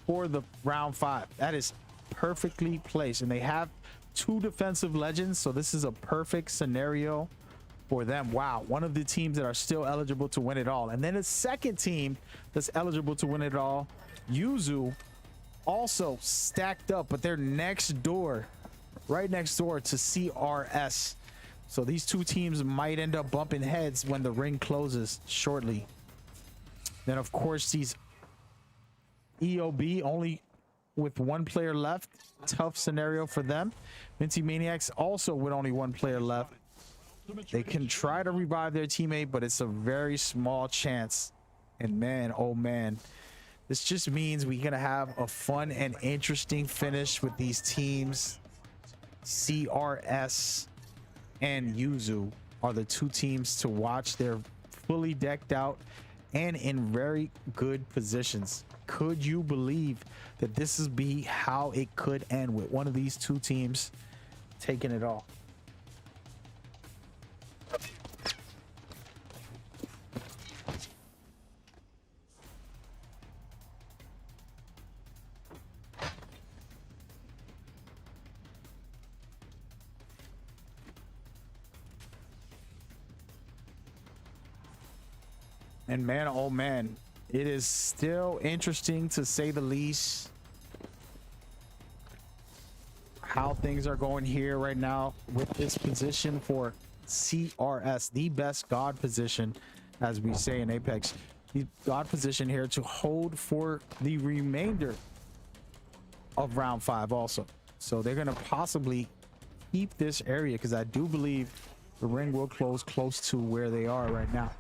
for the round 5. That is perfectly placed, and they have 2 defensive legends, so this is a perfect scenario for them. Wow, one of the teams that are still eligible to win it all. And then a second team that's eligible to win it all, Yuzu, also stacked up, but they're next door, right next door to CRS. So these 2 teams might end up bumping heads when the ring closes shortly. Then of course these EOB only with 1 player left. Tough scenario for them. Minty Maniacs also with only 1 player left. They can try to revive their teammate, but it's a very small chance. And man, oh man, this just means we're gonna have a fun and interesting finish with these teams. CRS and Yuzu are the 2 teams to watch. They're fully decked out and in very good positions. Could you believe that this is be how it could end, with one of these 2 teams taking it all? And man, oh man, it is still interesting to say the least how things are going here right now with this position for CRS, the best god position, as we say in Apex. The god position here to hold for the remainder of round 5 also. So they're going to possibly keep this area, because I do believe the ring will close close to where they are right now.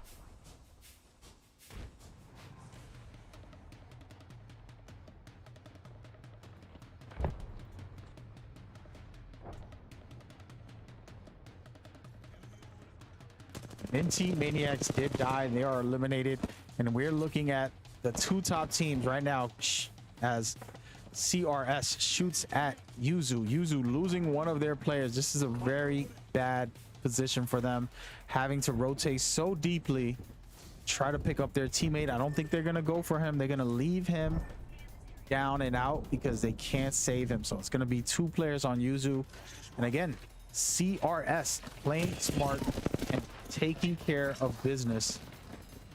Minty Maniacs did die, and they are eliminated, and we're looking at the 2 top teams right now as CRS shoots at Yuzu. Yuzu losing one of their players. This is a very bad position for them, having to rotate so deeply, try to pick up their teammate. I don't think they're gonna go for him. They're gonna leave him down and out because they can't save him. So it's gonna be 2 players on Yuzu, and again, CRS playing smart and taking care of business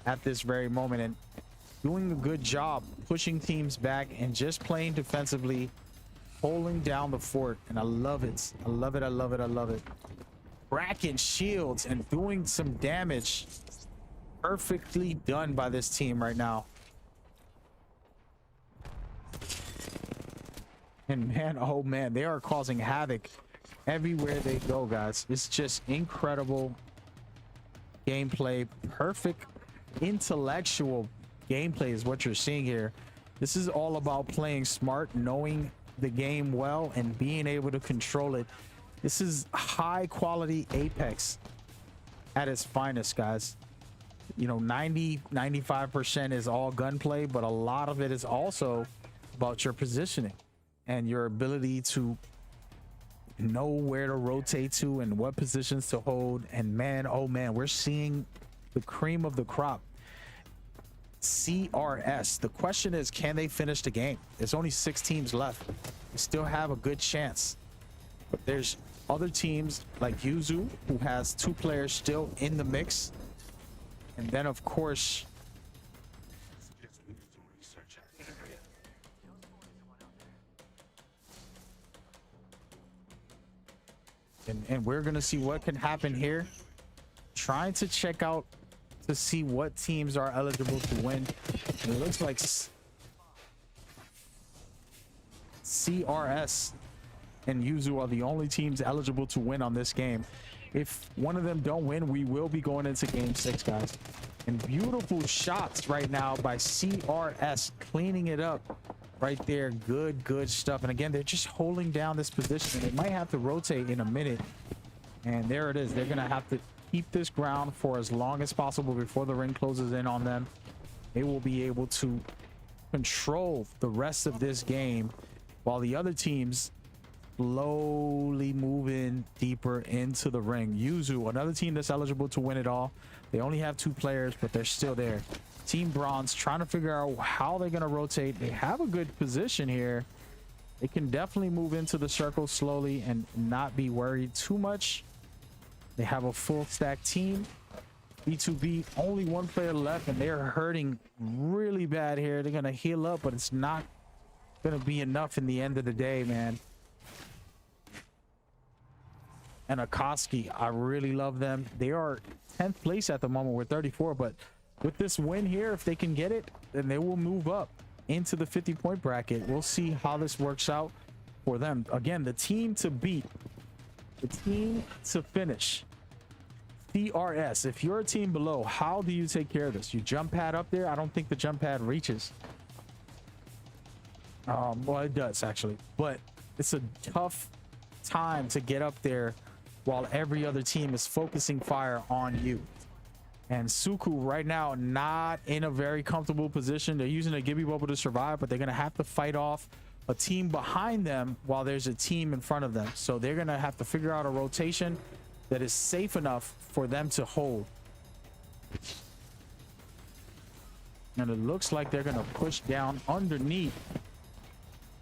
at this very moment, and doing a good job pushing teams back and just playing defensively, holding down the fort. And I love it. I love it. I love it. I love it. Cracking shields and doing some damage. Perfectly done by this team right now. And man, oh man, they are causing havoc everywhere they go, guys. It's just incredible gameplay. Perfect intellectual gameplay is what you're seeing here. This is all about playing smart, knowing the game well, and being able to control it. This is high quality Apex at its finest, guys. You know, 95% is all gunplay, but a lot of it is also about your positioning and your ability to know where to rotate to and what positions to hold. And man, oh man, we're seeing the cream of the crop. CRS, the question is, can they finish the game? There's only 6 teams left. We still have a good chance, but there's other teams like Yuzu, who has 2 players still in the mix. And then of course and we're gonna see what can happen here. Trying to check out to see what teams are eligible to win. And it looks like CRS and Yuzu are the only teams eligible to win on this game. If one of them don't win, we will be going into game 6, guys. And beautiful shots right now by CRS, cleaning it up right there. Good stuff. And again, they're just holding down this position. They might have to rotate in a minute. And there it is. They're going to have to keep this ground for as long as possible before the ring closes in on them. They will be able to control the rest of this game while the other teams slowly move in deeper into the ring. Yuzu, another team that's eligible to win it all. They only have 2 players, but they're still there. Team Bronze trying to figure out how they're going to rotate. They have a good position here. They can definitely move into the circle slowly and not be worried too much. They have a full stack team. B2B, only 1 player left, and they're hurting really bad here. They're going to heal up, but it's not going to be enough in the end of the day, man. And Akoski, I really love them. They are 10th place at the moment with 34, but with this win here, if they can get it, then they will move up into the 50-point bracket. We'll see how this works out for them. Again, the team to beat, the team to finish. CRS, if you're a team below, how do you take care of this? You jump pad up there? I don't think the jump pad reaches. Well, it does actually, but it's a tough time to get up there while every other team is focusing fire on you. And Suku right now not in a very comfortable position. They're using a Gibby Bubble to survive, but they're going to have to fight off a team behind them while there's a team in front of them. So they're going to have to figure out a rotation that is safe enough for them to hold. And it looks like they're going to push down underneath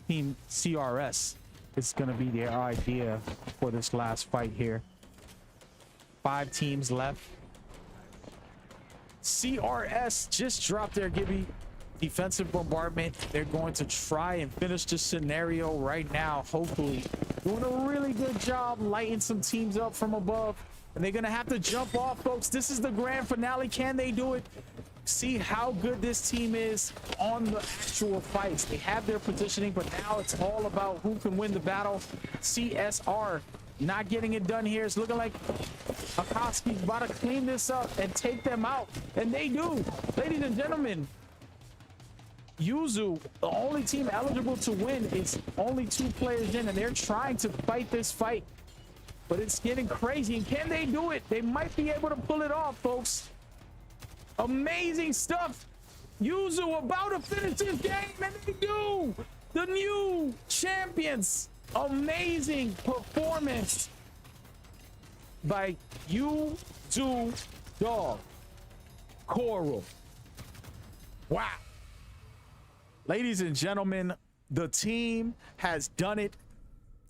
Team CRS. It's going to be their idea for this last fight here. 5 teams left. CRS just dropped their Gibby defensive bombardment. They're going to try and finish the scenario right now, hopefully. Doing a really good job lighting some teams up from above. And they're going to have to jump off, folks. This is the grand finale. Can they do it? See how good this team is on the actual fights. They have their positioning, but now it's all about who can win the battle. CSR not getting it done here. It's looking like Akoski's about to clean this up and take them out. And they do. Ladies and gentlemen, Yuzu, the only team eligible to win, is only 2 players in, and they're trying to fight this fight. But it's getting crazy. And can they do it? They might be able to pull it off, folks. Amazing stuff. Yuzu about to finish this game, and they do. The new champions. Amazing performance by Yuzu Dog. Coral. Wow. Ladies and gentlemen, the team has done it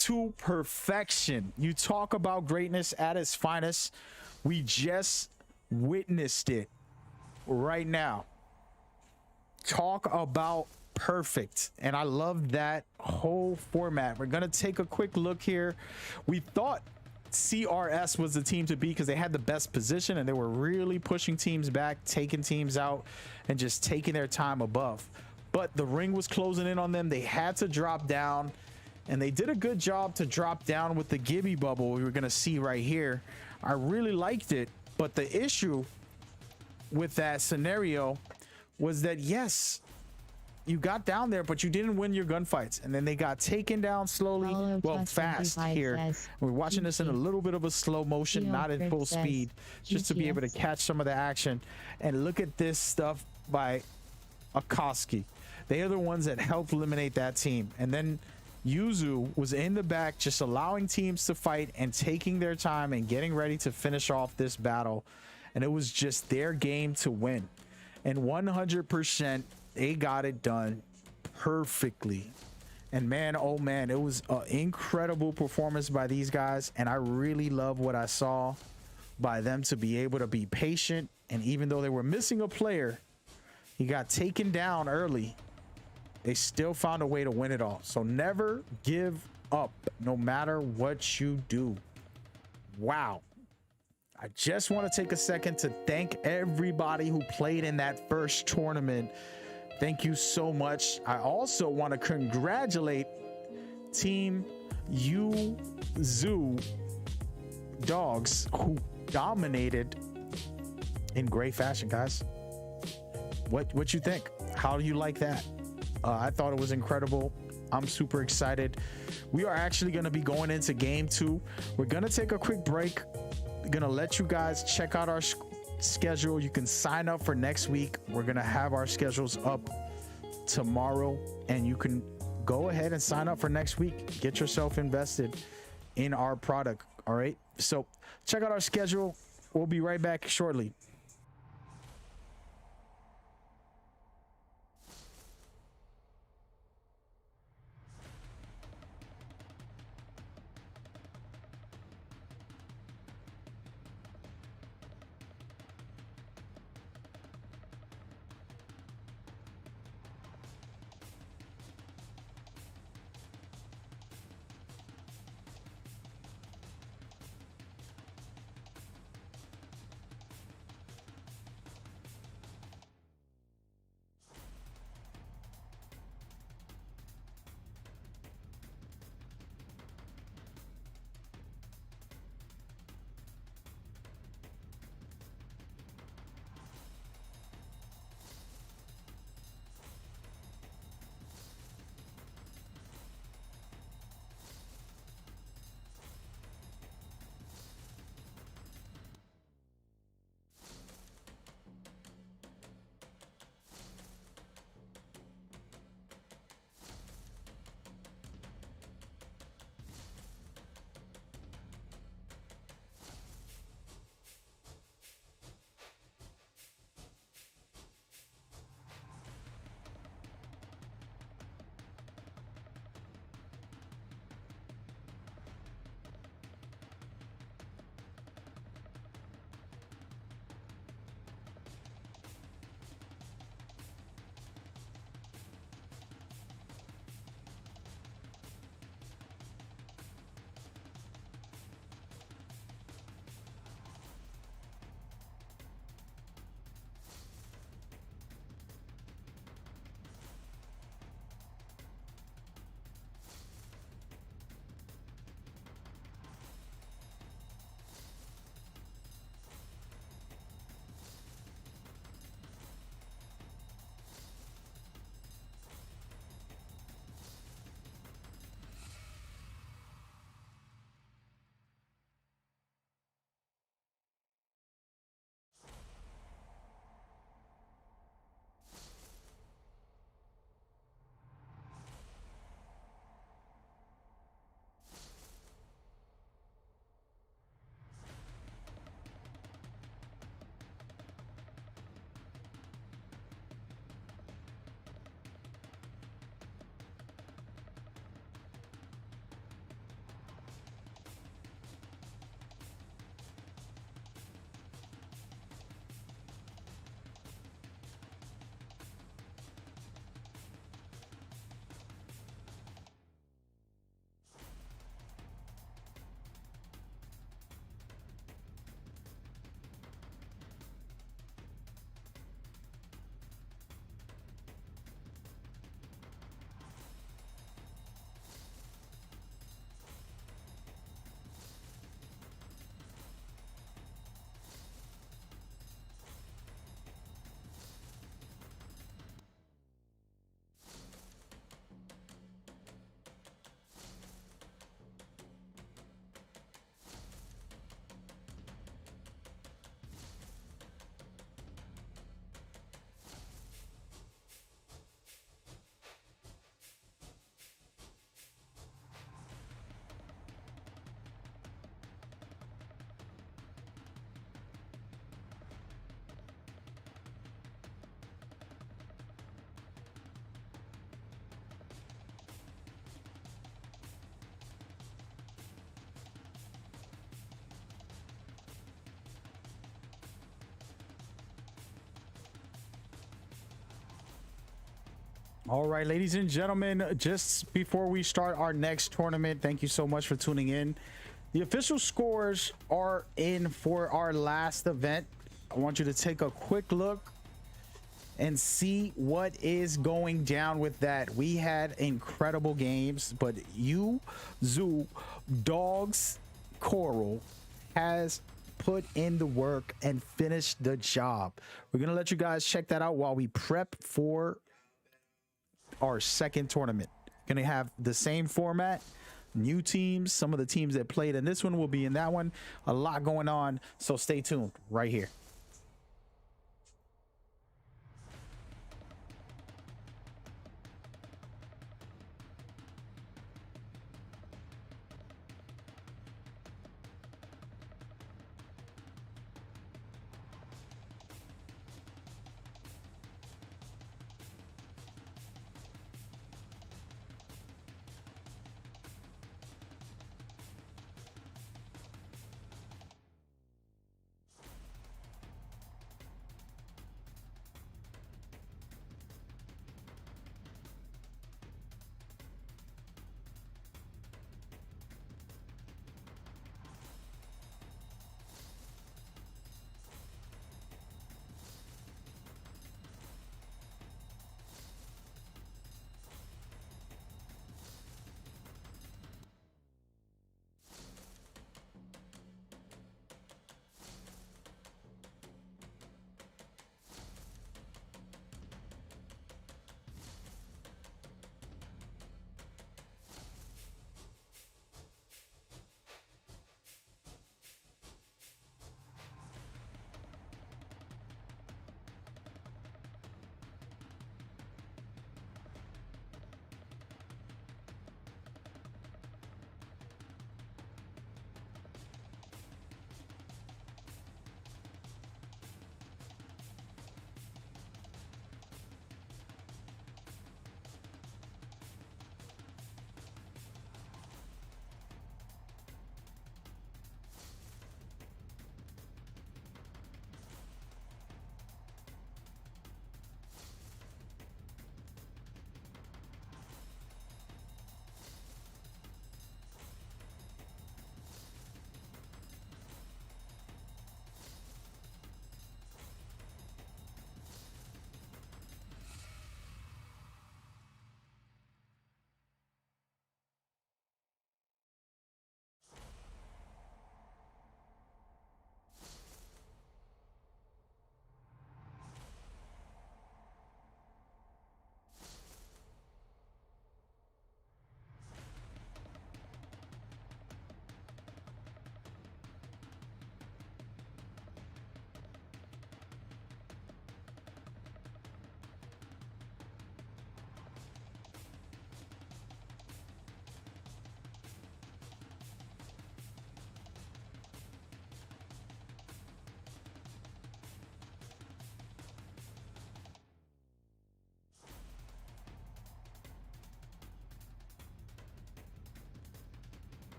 to perfection. You talk about greatness at its finest. We just witnessed it right now. Talk about perfect. And I love that whole format. We're going to take a quick look here. We thought CRS was the team to beat because they had the best position and they were really pushing teams back, taking teams out, and just taking their time above. But the ring was closing in on them. They had to drop down, and they did a good job to drop down with the Gibby bubble we were going to see right here. I really liked it, but the issue with that scenario was that, yes, you got down there, but you didn't win your gunfights, and then they got taken down slowly, well, fast here. We're watching this in a little bit of a slow motion, not in full speed, just to be able to catch some of the action. And look at this stuff by Akoski. They are the ones that helped eliminate that team. And then Yuzu was in the back, just allowing teams to fight and taking their time and getting ready to finish off this battle. And it was just their game to win. And 100%, they got it done perfectly. And man, oh man, it was an incredible performance by these guys. And I really love what I saw by them to be able to be patient. And even though they were missing a player, he got taken down early, they still found a way to win it all. So never give up, no matter what you do. Wow. I just want to take a second to thank everybody who played in that first tournament. Thank you so much. I also want to congratulate Team Yuzu Dogs, who dominated in great fashion, guys. What you think? How do you like that? I thought it was incredible. I'm super excited. We are actually going to be going into game 2. We're going to take a quick break. Going to let you guys check out our schedule. You can sign up for next week. We're going to have our schedules up tomorrow, and you can go ahead and sign up for next week. Get yourself invested in our product. All right. So check out our schedule. We'll be right back shortly. All right, ladies and gentlemen, just before we start our next tournament, thank you so much for tuning in. The official scores are in for our last event. I want you to take a quick look and see what is going down with that. We had incredible games, but Zoo Dogs Coral has put in the work and finished the job. We're gonna let you guys check that out while we prep for our second tournament. Gonna have the same format, new teams. Some of the teams that played in this one will be in that one. A lot going on, so stay tuned right here.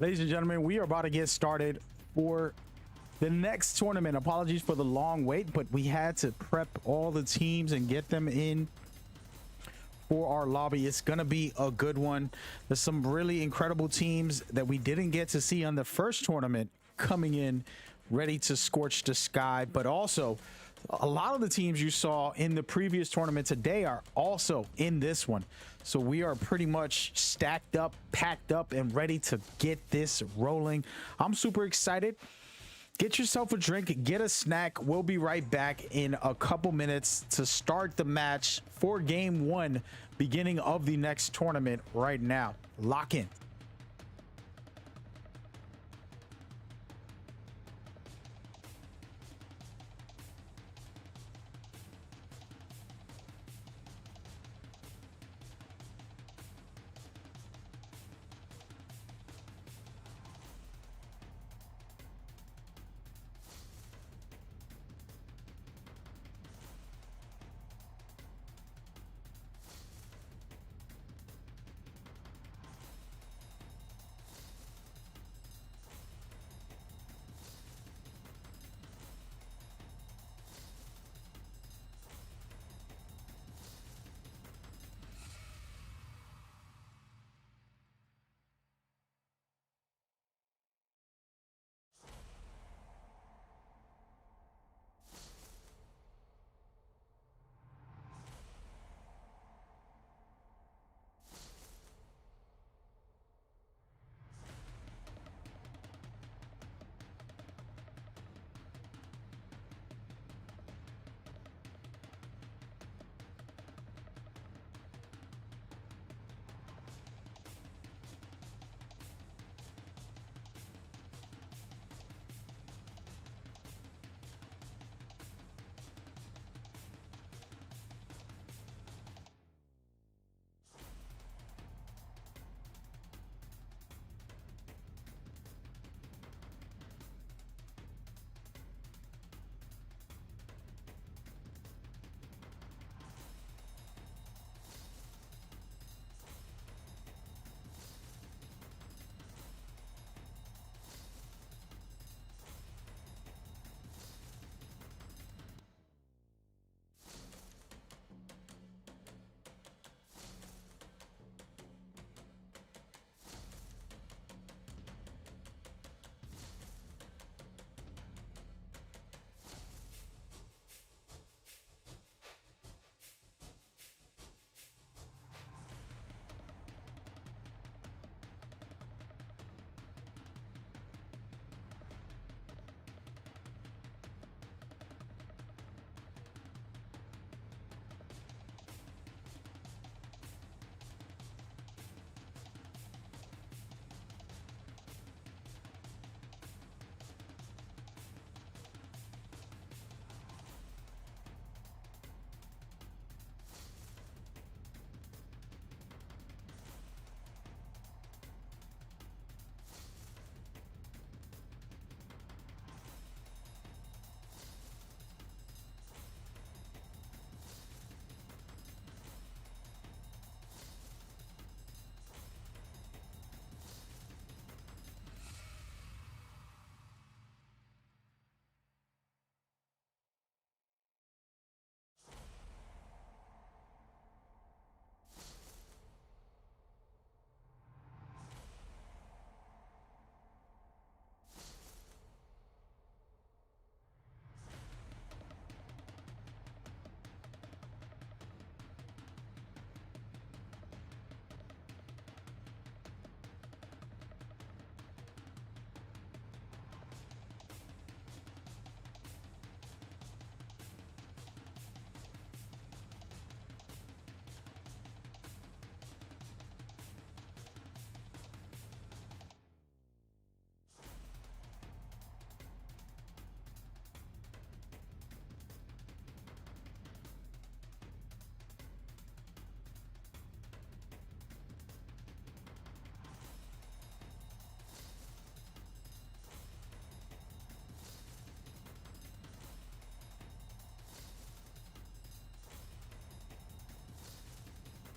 Ladies and gentlemen, we are about to get started for the next tournament. Apologies for the long wait, but we had to prep all the teams and get them in for our lobby. It's gonna be a good one. There's some really incredible teams that we didn't get to see on the first tournament coming in ready to scorch the sky, but also a lot of the teams you saw in the previous tournament today are also in this one. So we are pretty much stacked up, packed up, and ready to get this rolling. I'm super excited. Get yourself a drink, get a snack. We'll be right back in a couple minutes to start the match for game one, beginning of the next tournament right now. Lock in.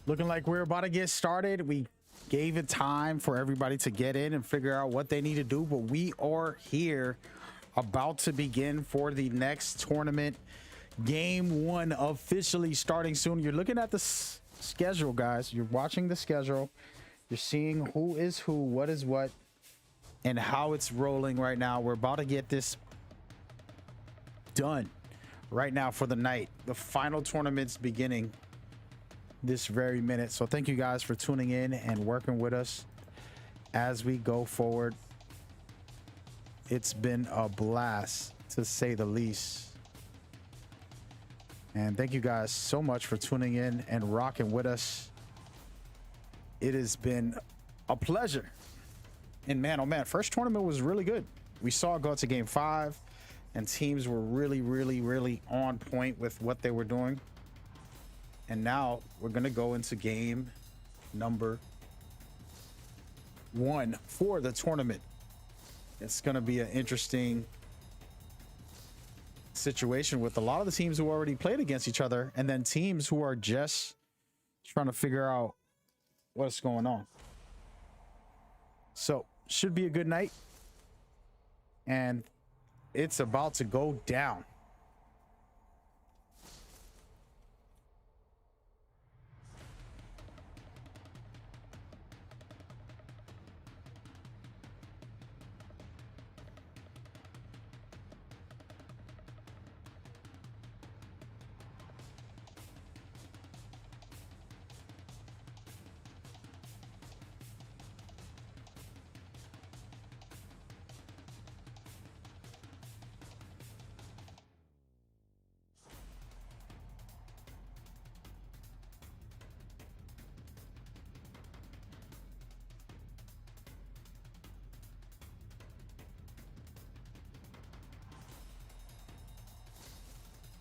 Looking like we're about to get started. We gave it time for everybody to get in and figure out what they need to do. But we are here, about to begin for the next tournament. Game 1 officially starting soon. You're looking at the schedule, guys. You're watching the schedule. You're seeing who is who, what is what, and how it's rolling right now. We're about to get this done right now for the night. The final tournament's beginning this very minute. So thank you guys for tuning in and working with us as we go forward. It's been a blast, to say the least. And thank you guys so much for tuning in and rocking with us. It has been a pleasure. And man, oh man, first tournament was really good. We saw it go to game 5, and teams were really on point with what they were doing. And now we're going to go into game number 1 for the tournament. It's going to be an interesting situation with a lot of the teams who already played against each other, and then teams who are just trying to figure out what's going on. So should be a good night, and it's about to go down.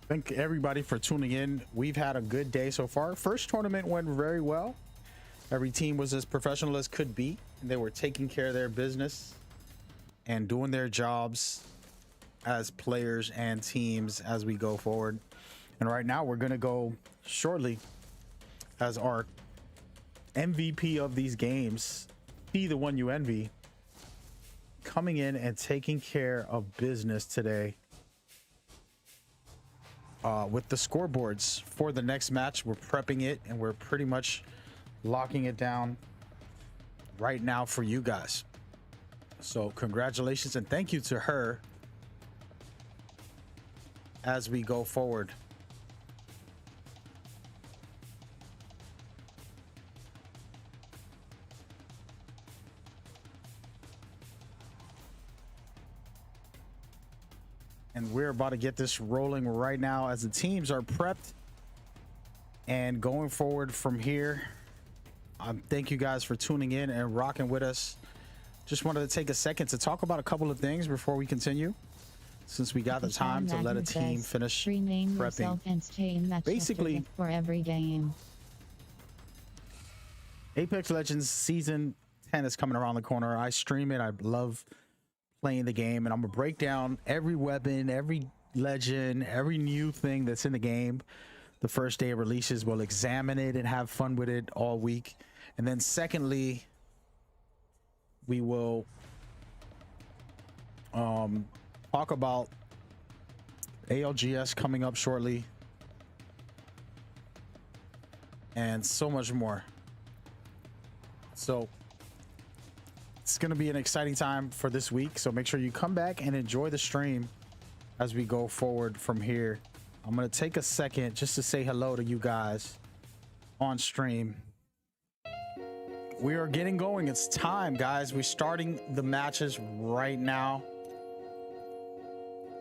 Thank everybody for tuning in. We've had a good day so far. First tournament went very well. Every team was as professional as could be. They were taking care of their business and doing their jobs as players and teams as we go forward. And right now we're going to go shortly as our MVP of these games, Be the One You Envy, coming in and taking care of business today. With the scoreboards for the next match. We're prepping it and we're pretty much locking it down right now for you guys. So congratulations and thank you to her as we go forward. And we're about to get this rolling right now as the teams are prepped and going forward from here. Thank you guys for tuning in and rocking with us. Just wanted to take a second to talk about a couple of things before we continue, since we got the time to let a team finish prepping. And stay in that Basically, for every game. Apex Legends Season 10 is coming around the corner. I stream it. I love playing the game, and I'm gonna break down every weapon, every legend, every new thing that's in the game the first day it releases. We'll examine it and have fun with it all week. And then secondly, we will talk about ALGS coming up shortly and so much more. So it's going to be an exciting time for this week, so make sure you come back and enjoy the stream as we go forward from here. I'm going to take a second just to say hello to you guys on stream. We are getting going. It's time, guys. We're starting the matches right now,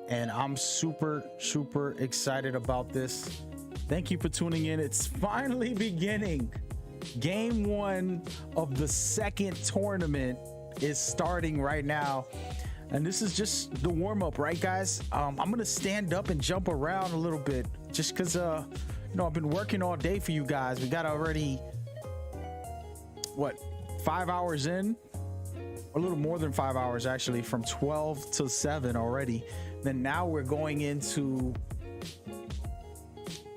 and I'm super excited about this. Thank you for tuning in. It's finally beginning. Game 1 of the second tournament is starting right now, and this is just the warm-up, right guys? I'm gonna stand up and jump around a little bit just because you know, I've been working all day for you guys. We got already what, 5 hours in, a little more than 5 hours actually, from 12 to 7 already. Then now we're going into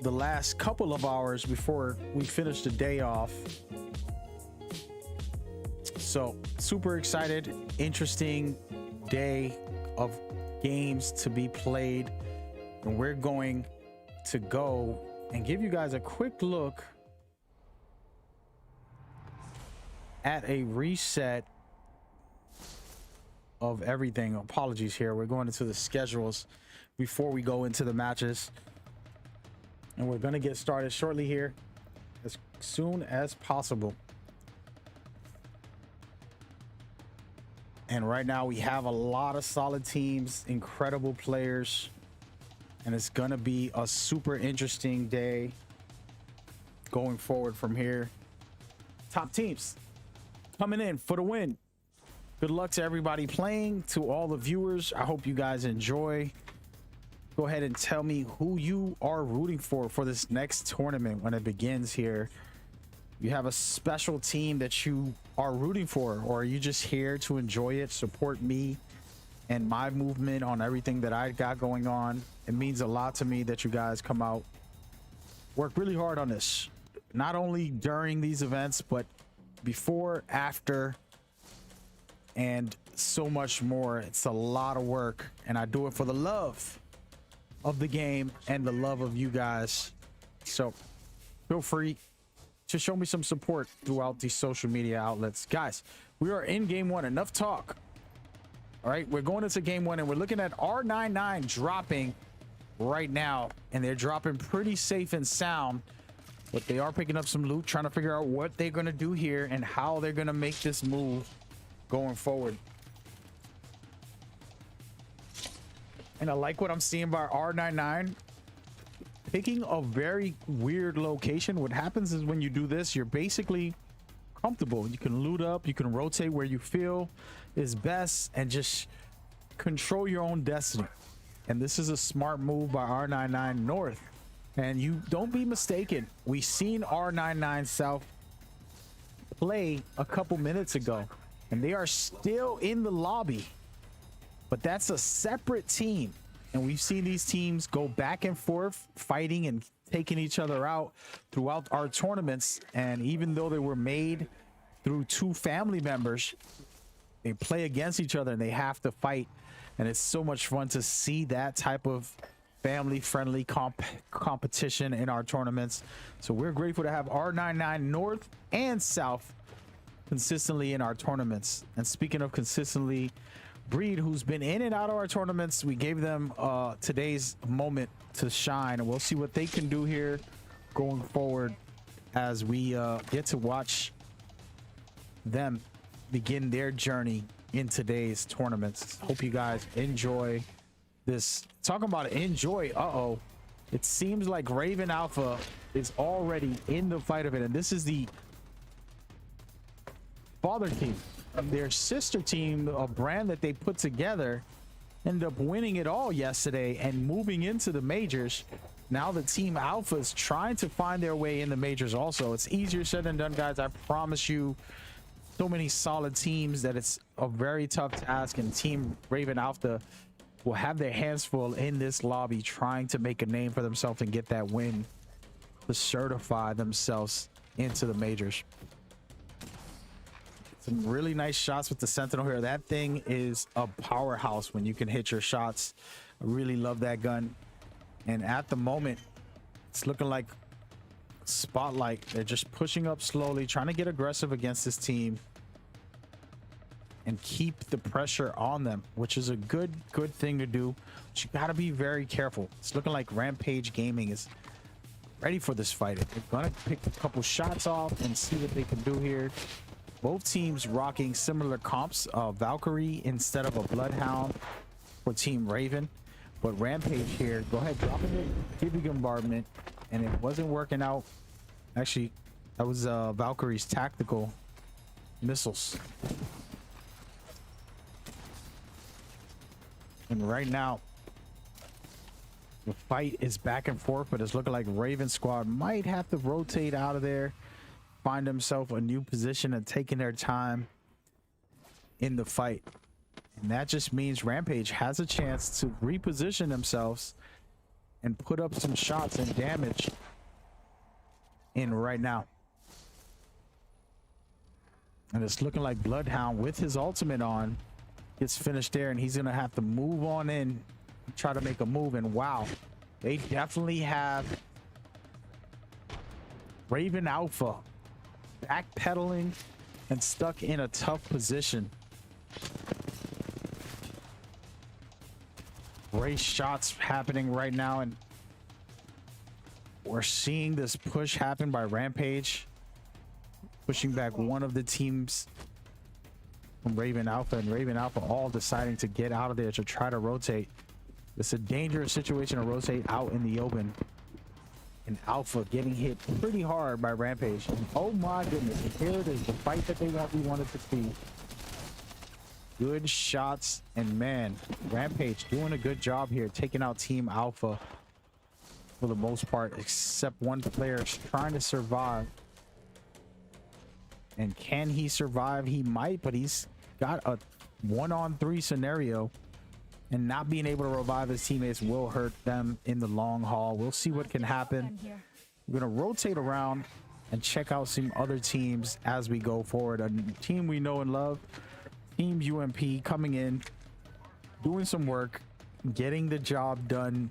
the last couple of hours before we finish the day off. So super excited, interesting day of games to be played. And we're going to go and give you guys a quick look at a reset of everything. Apologies here. We're going into the schedules before we go into the matches. And we're going to get started shortly here as soon as possible. And right now we have a lot of solid teams, incredible players, and it's going to be a super interesting day going forward from here. Top teams coming in for the win. Good luck to everybody playing, to all the viewers. I hope you guys enjoy. Go ahead and tell me who you are rooting for this next tournament when it begins here. You have a special team that you are rooting for, or are you just here to enjoy it, support me and my movement on everything that I got going on? It means a lot to me that you guys come out, work really hard on this, not only during these events, but before, after, and so much more. It's a lot of work, and I do it for the love of the game and the love of you guys. So feel free to show me some support throughout these social media outlets. Guys, we are in game one. Enough talk. All right, we're going into game one, and we're looking at R99 dropping right now, and they're dropping pretty safe and sound, but they are picking up some loot, trying to figure out what they're going to do here and how they're going to make this move going forward. And I like what I'm seeing by R99 picking a very weird location. What happens is when you do this, you're basically comfortable. You can loot up, you can rotate where you feel is best, and just control your own destiny. And this is a smart move by R99 North. And you don't be mistaken, we seen R99 South play a couple minutes ago, and they are still in the lobby, but that's a separate team. And we've seen these teams go back and forth, fighting and taking each other out throughout our tournaments. And even though they were made through two family members, they play against each other and they have to fight. And it's so much fun to see that type of family-friendly competition in our tournaments. So we're grateful to have R99 North and South consistently in our tournaments. And speaking of consistently, Breed, who's been in and out of our tournaments, we gave them today's moment to shine, and we'll see what they can do here going forward as we get to watch them begin their journey in today's tournaments. Hope you guys enjoy this. Talking about enjoy, it seems like Raven Alpha is already in the fight of it, and this is the father team. Their sister team, a brand that they put together, ended up winning it all yesterday and moving into the majors. Now the team Alpha is trying to find their way in the majors also. It's easier said than done, guys. I promise you, so many solid teams that it's a very tough task, and Team Raven Alpha will have their hands full in this lobby trying to make a name for themselves and get that win to certify themselves into the majors. Some really nice shots with the Sentinel here. That thing is a powerhouse when you can hit your shots. I really love that gun. And at the moment, it's looking like Spotlight. They're just pushing up slowly, trying to get aggressive against this team and keep the pressure on them, which is a good thing to do. But you got to be very careful. It's looking like Rampage Gaming is ready for this fight. They're going to pick a couple shots off and see what they can do here. Both teams rocking similar comps. Valkyrie instead of a Bloodhound for Team Raven. But Rampage here, go ahead, drop it, heavy bombardment, and it wasn't working out. Actually, that was Valkyrie's tactical missiles. And right now, the fight is back and forth, but it's looking like Raven Squad might have to rotate out of there, find themselves a new position, and taking their time in the fight. And that just means Rampage has a chance to reposition themselves and put up some shots and damage in right now. And it's looking like Bloodhound with his ultimate on gets finished there, and he's gonna have to move on in, try to make a move. And wow, they definitely have Raven Alpha backpedaling and stuck in a tough position. Great shots happening right now, and we're seeing this push happen by Rampage, pushing back one of the teams from Raven Alpha, and Raven Alpha all deciding to get out of there to try to rotate. It's a dangerous situation to rotate out in the open. And Alpha getting hit pretty hard by Rampage. And oh my goodness, here it is, the fight that we wanted to see. Good shots, and man, Rampage doing a good job here, taking out Team Alpha for the most part, except one player trying to survive. And can he survive? He might, but he's got a 1-on-3 scenario, and not being able to revive his teammates will hurt them in the long haul. We'll see what can happen. We're gonna rotate around and check out some other teams as we go forward. A team we know and love, Team UMP, coming in, doing some work, getting the job done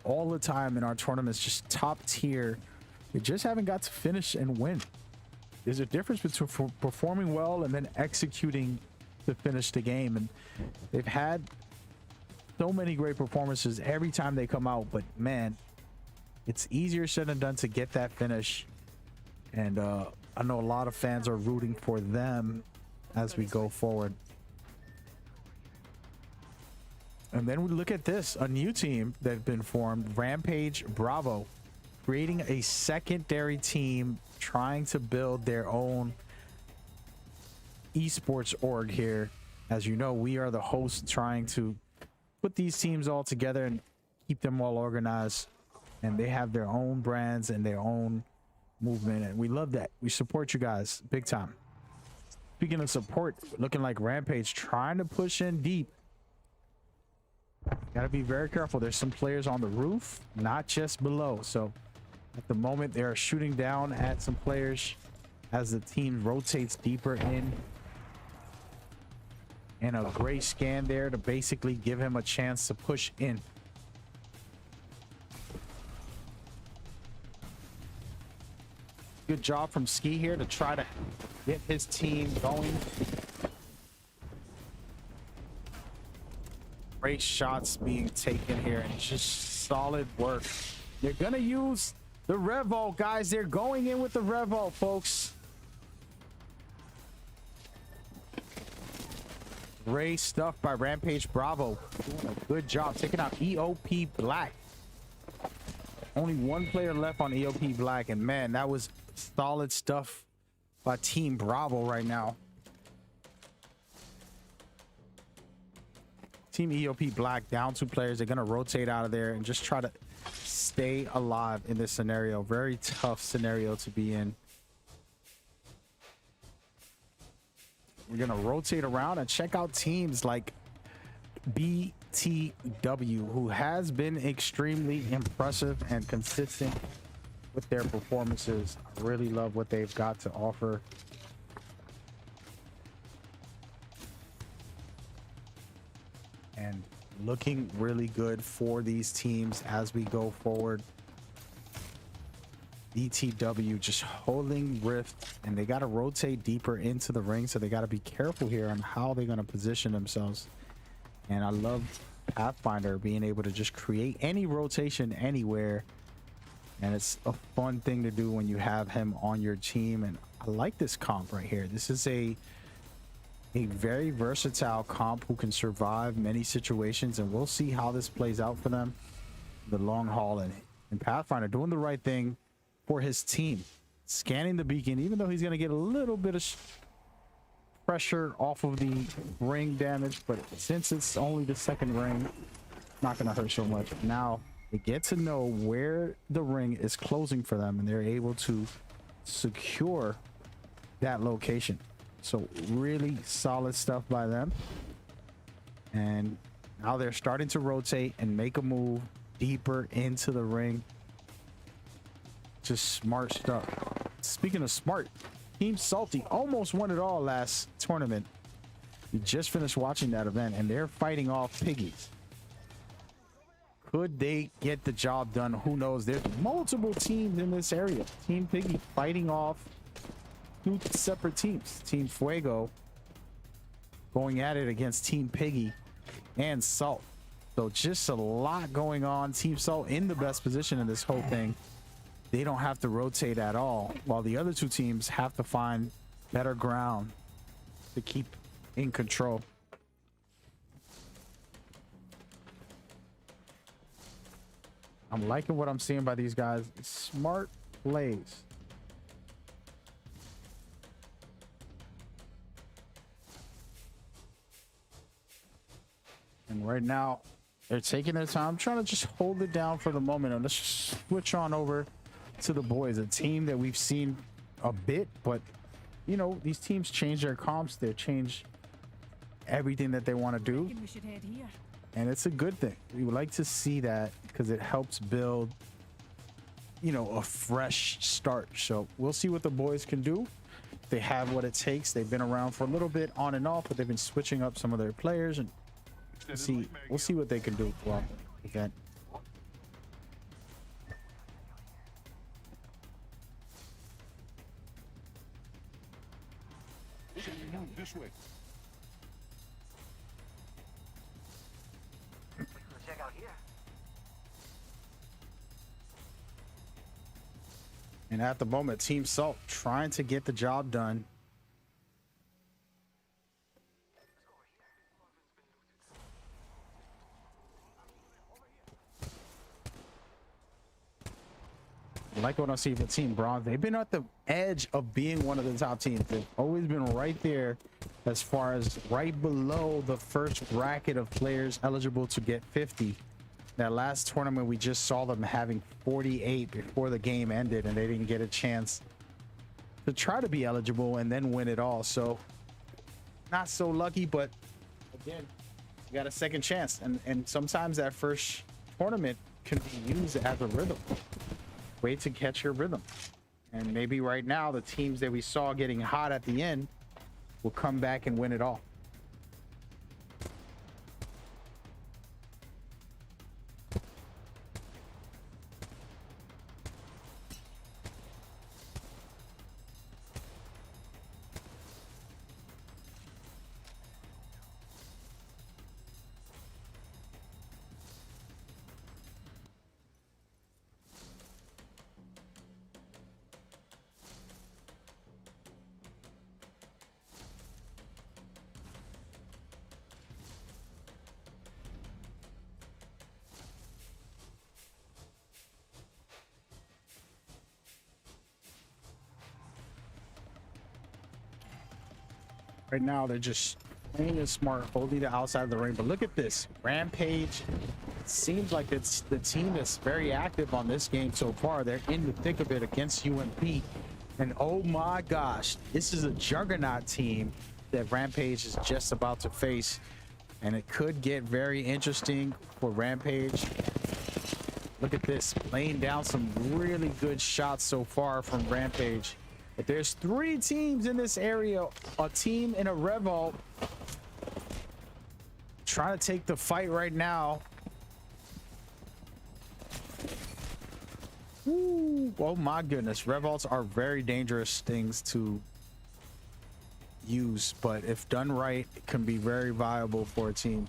all the time in our tournaments, just top tier. They just haven't got to finish and win. There's a difference between performing well and then executing to finish the game. And they've had so many great performances every time they come out, but man, it's easier said than done to get that finish. And I know a lot of fans are rooting for them as we go forward. And then we look at this, a new team that's been formed, Rampage Bravo, creating a secondary team, trying to build their own esports org here. As you know, we are the hosts trying to put these teams all together and keep them all organized. And they have their own brands and their own movement, and we love that. We support you guys big time. Speaking of support, looking like Rampage trying to push in deep. Gotta be very careful. There's some players on the roof, not just below. So at the moment, they're shooting down at some players as the team rotates deeper in. And a great scan there to basically give him a chance to push in. Good job from Ski here to try to get his team going. Great shots being taken here, and just solid work. They're gonna use the Revo, guys. They're going in with the Revo, folks. Great stuff by Rampage Bravo. Doing a good job taking out EOP Black. Only one player left on EOP Black, and man, that was solid stuff by Team Bravo right now. Team EOP Black down 2 players. They're gonna rotate out of there and just try to stay alive in this scenario. Very tough scenario to be in. We're gonna rotate around and check out teams like BTW, who has been extremely impressive and consistent with their performances. I really love what they've got to offer. And looking really good for these teams as we go forward. BTW just holding Rift, and they got to rotate deeper into the ring, so they got to be careful here on how they're going to position themselves. And I love Pathfinder being able to just create any rotation anywhere, and it's a fun thing to do when you have him on your team. And I like this comp right here. This is a very versatile comp who can survive many situations, and we'll see how this plays out for them the long haul. And Pathfinder doing the right thing for his team, scanning the beacon, even though he's going to get a little bit of pressure off of the ring damage, but since it's only the second ring, not going to hurt so much. Now they get to know where the ring is closing for them, and they're able to secure that location. So really solid stuff by them. And now they're starting to rotate and make a move deeper into the ring. Just smart stuff. Speaking of smart, Team Salty almost won it all last tournament. We just finished watching that event, and they're fighting off piggies. Could they get the job done? Who knows? There's multiple teams in this area. Team Piggy fighting off two separate teams. Team Fuego going at it against Team Piggy and Salt. So just a lot going on. Team Salt in the best position in this whole thing. They don't have to rotate at all, while the other two teams have to find better ground to keep in control. I'm liking what I'm seeing by these guys. Smart plays. And right now, they're taking their time, trying to just hold it down for the moment. And let's switch on over to the boys, a team that we've seen a bit, but you know, these teams change their comps, they change everything that they want to do, We should head here. and it's a good thing. We would like to see that because it helps build, you know, a fresh start. So we'll see what the boys can do. They have what it takes. They've been around for a little bit on and off, but they've been switching up some of their players, and we'll see what they can do throughout the event. This way. Let's check out here. And at the moment, Team Salt trying to get the job done. Like what I see for Team Bronze, they've been at the edge of being one of the top teams. They've always been right there, as far as right below the first bracket of players eligible to get 50. That last tournament, we just saw them having 48 before the game ended, and they didn't get a chance to try to be eligible and then win it all. So not so lucky, but again, you got a second chance, and sometimes that first tournament can be used as a rhythm. Way to catch your rhythm. And maybe right now the teams that we saw getting hot at the end will come back and win it all. Right now, they're just playing it smart, holding it outside of the ring. But look at this. Rampage seems like it's the team that's very active on this game so far. They're in the thick of it against UMP. And oh my gosh, this is a juggernaut team that Rampage is just about to face. And it could get very interesting for Rampage. Look at this, laying down some really good shots so far from Rampage. But there's three teams in this area, a team in a Revolt trying to take the fight right now. Ooh, oh my goodness, Revolts are very dangerous things to use, but if done right, it can be very viable for a team.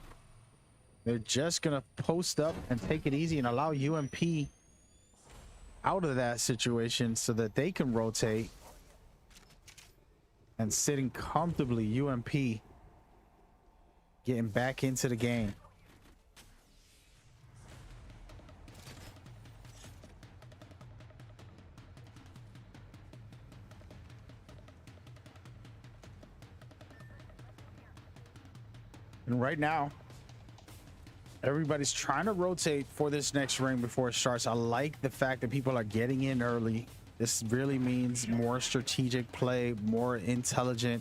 They're just gonna post up and take it easy and allow UMP out of that situation so that they can rotate. And sitting comfortably, UMP getting back into the game. And right now, everybody's trying to rotate for this next ring before it starts. I like the fact that people are getting in early. This really means more strategic play, more intelligent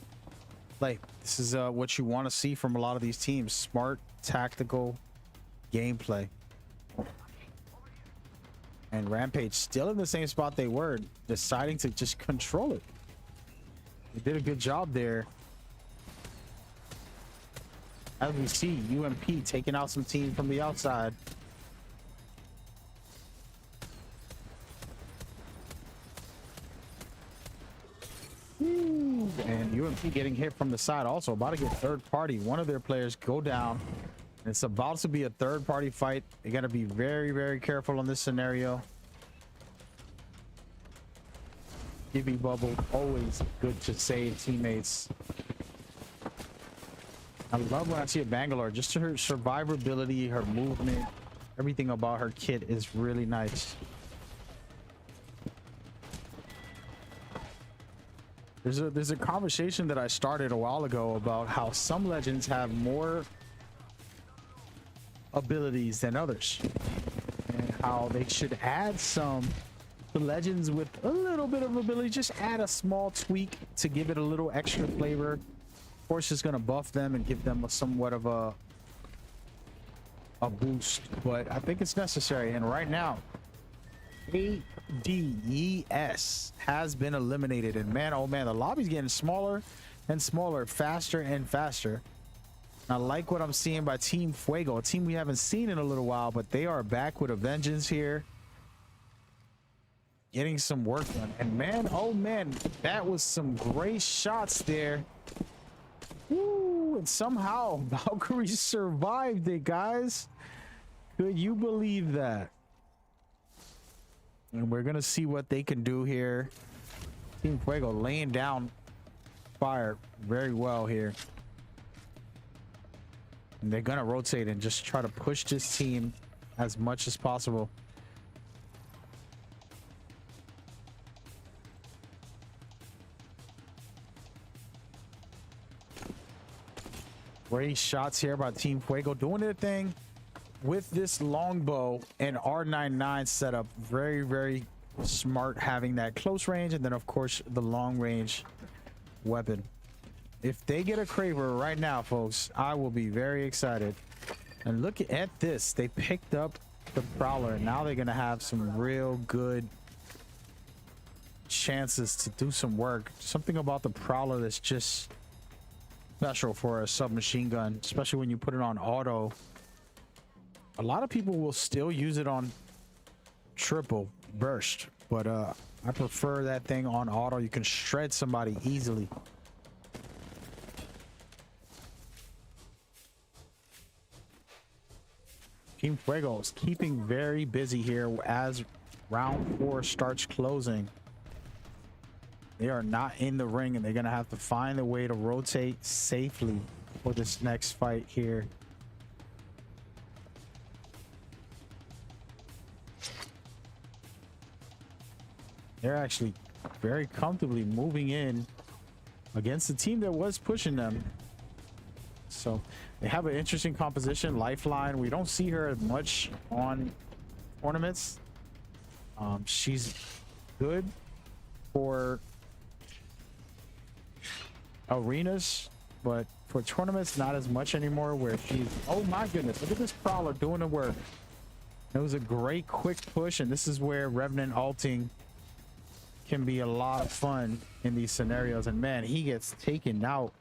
play. This is what you want to see from a lot of these teams. Smart, tactical gameplay. And Rampage still in the same spot they were, deciding to just control it. They did a good job there. As we see, UMP taking out some team from the outside. And UMP getting hit from the side, also about to get third party. One of their players go down. It's about to be a third party fight. They got to be very, very careful on this scenario. Gibby Bubble, always good to save teammates. I love when I see a Bangalore. Just her survivability, her movement, everything about her kit is really nice. There's a conversation that I started a while ago about how some legends have more abilities than others, and how they should add some the legends with a little bit of ability, just add a small tweak to give it a little extra flavor. Of course, it's going to buff them and give them somewhat of a boost, but I think it's necessary. And right now, ADES has been eliminated, and man, oh man, the lobby's getting smaller and smaller, faster and faster. I like what I'm seeing by Team Fuego, a team we haven't seen in a little while, but they are back with a vengeance here, getting some work done. And man, oh man, that was some great shots there. Woo, and somehow Valkyrie survived it, guys. Could you believe that? And we're gonna see what they can do here. Team Fuego laying down fire very well here. And they're gonna rotate and just try to push this team as much as possible. Great shots here by Team Fuego, doing their thing with this longbow and R99 setup. Very, very smart having that close range, and then of course the long range weapon. If they get a Craver right now, folks, I will be very excited. And look at this, they picked up the Prowler, and now they're gonna have some real good chances to do some work. Something about the Prowler that's just special for a submachine gun, especially when you put it on auto. A lot of people will still use it on triple burst, but I prefer that thing on auto. You can shred somebody easily. Team Fuego is keeping very busy here as round 4 starts closing. They are not in the ring, and they're gonna have to find a way to rotate safely for this next fight here. They're actually very comfortably moving in against the team that was pushing them. So they have an interesting composition. Lifeline, we don't see her much on tournaments. She's good for arenas, but for tournaments, not as much anymore, where she's, oh my goodness, look at this Prowler doing the work. It was a great quick push, and this is where Revenant alting can be a lot of fun in these scenarios. And man, he gets taken out.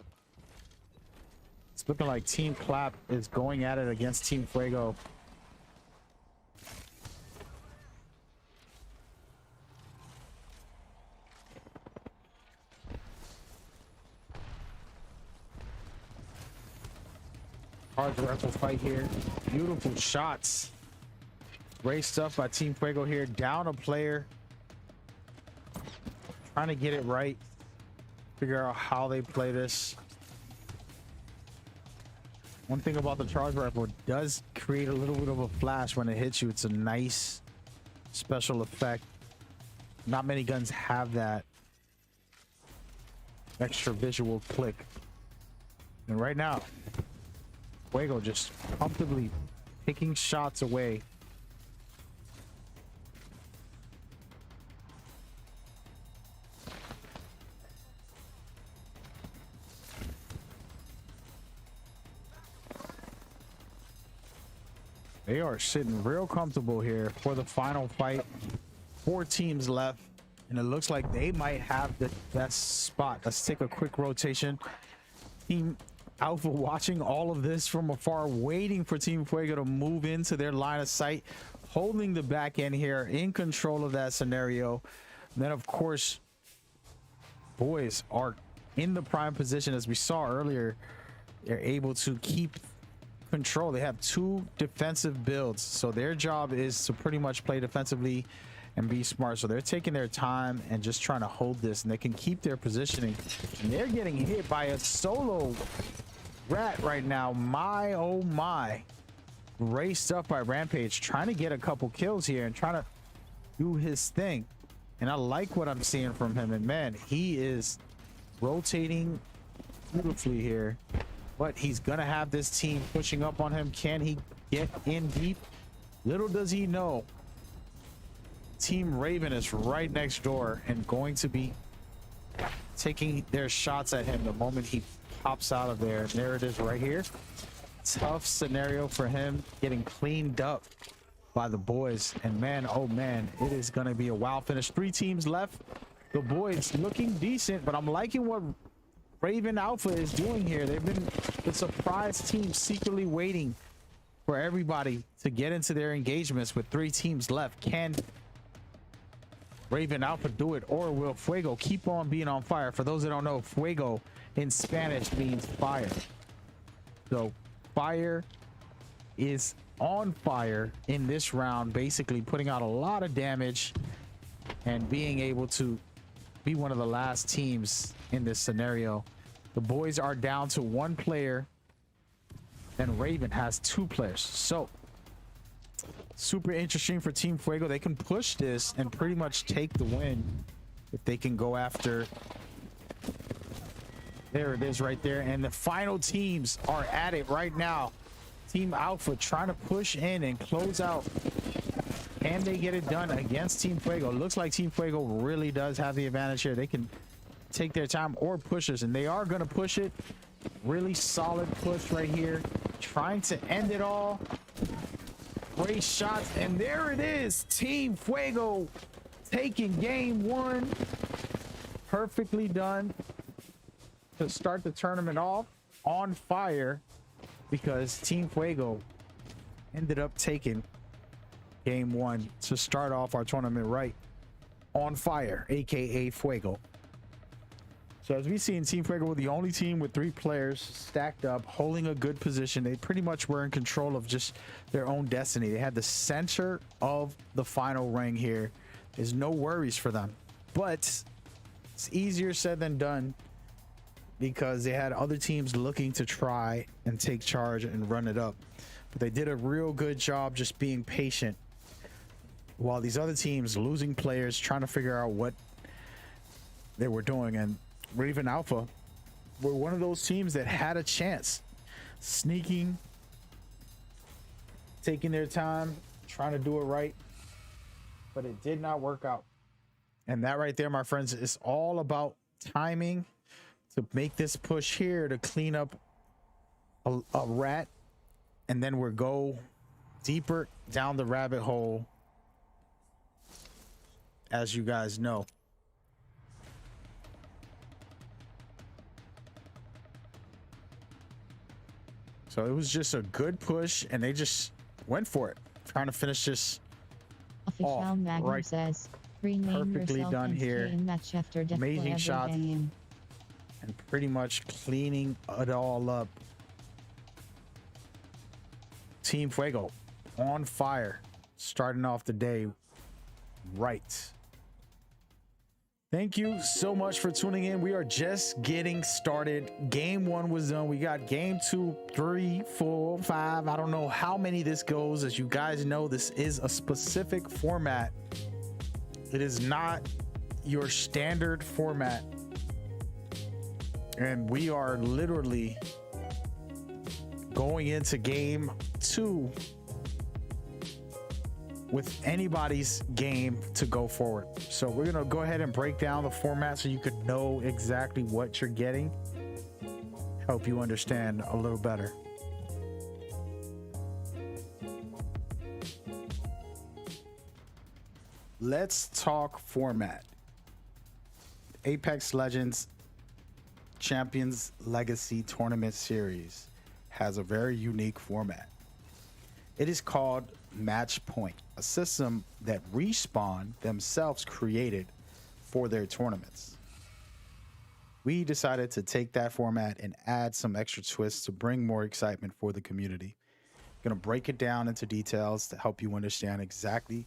It's looking like Team Clap is going at it against Team Fuego. Hard rifle fight here. Beautiful shots. Great stuff by Team Fuego here. Down a player. Trying to get it right. Figure out how they play this. One thing about the charge rifle, it does create a little bit of a flash when it hits you. It's a nice special effect. Not many guns have that extra visual click. And right now, Fuego just comfortably picking shots away. They are sitting real comfortable here for the final fight. 4 teams left, And it looks like they might have the best spot. Let's take a quick rotation. Team Alpha watching all of this from afar, waiting for Team Fuego to move into their line of sight, holding the back end here, in control of that scenario. And then, of course, boys are in the prime position. As we saw earlier, they're able to keep control. They have 2 defensive builds, so their job is to pretty much play defensively and be smart. So they're taking their time and just trying to hold this, and they can keep their positioning. And they're getting hit by a solo rat right now. My oh my, great stuff by Rampage, trying to get a couple kills here and trying to do his thing. And I like what I'm seeing from him, and man, he is rotating beautifully here. But he's gonna have this team pushing up on him. Can he get in deep? Little does he know, Team Raven is right next door and going to be taking their shots at him the moment he pops out of there. And there it is right here. Tough scenario for him, getting cleaned up by the boys. And man, oh man, it is going to be a wild finish. 3 teams left. The boys looking decent, but I'm liking what Raven Alpha is doing here. They've been the surprise team, secretly waiting for everybody to get into their engagements with 3 teams left. Can Raven Alpha do it, or will Fuego keep on being on fire? For those that don't know, Fuego in Spanish means fire. So fire is on fire in this round, basically putting out a lot of damage and being able to be one of the last teams in this scenario. The boys are down to 1 player and Raven has 2 players. So super interesting for Team Fuego. They can push this and pretty much take the win if they can go after. There it is right there. And the final teams are at it right now. Team Alpha trying to push in and close out. Can they get it done against Team Fuego? Looks like Team Fuego really does have the advantage here. They can take their time or push this, and they are going to push it. Really solid push right here, trying to end it all. Great shots, and there it is. Team Fuego taking game 1. Perfectly done to start the tournament off on fire, because Team Fuego ended up taking game 1 to start off our tournament right on fire, aka Fuego. So as we see, in Team Fuego were the only team with 3 players stacked up, holding a good position. They pretty much were in control of just their own destiny. They had the center of the final ring here. There's no worries for them, but it's easier said than done, because they had other teams looking to try and take charge and run it up. But they did a real good job just being patient, while these other teams losing players, trying to figure out what they were doing. And Raven Alpha were one of those teams that had a chance, sneaking, taking their time, trying to do it right, but it did not work out. And that right there, my friends, is all about timing to make this push here to clean up a rat, and then we'll go deeper down the rabbit hole, as you guys know. So it was just a good push, and they just went for it, trying to finish this Official off. Magnum Right, says, rename perfectly yourself done and here. stay in match after Amazing every shot. game. And pretty much cleaning it all up. Team Fuego on fire, starting off the day right. Thank you so much for tuning in. We are just getting started. Game 1 was done. We got game 2, 3, 4, 5. I don't know how many this goes. As you guys know, this is a specific format. It is not your standard format. And we are literally going into game 2 with anybody's game to go forward. So we're gonna go ahead and break down the format so you could know exactly what you're getting. Help you understand a little better. Let's talk format. Apex Legends Champions Legacy Tournament Series has a very unique format. It is called Match Point, a system that Respawn themselves created for their tournaments. We decided to take that format and add some extra twists to bring more excitement for the community. I'm going to break it down into details to help you understand exactly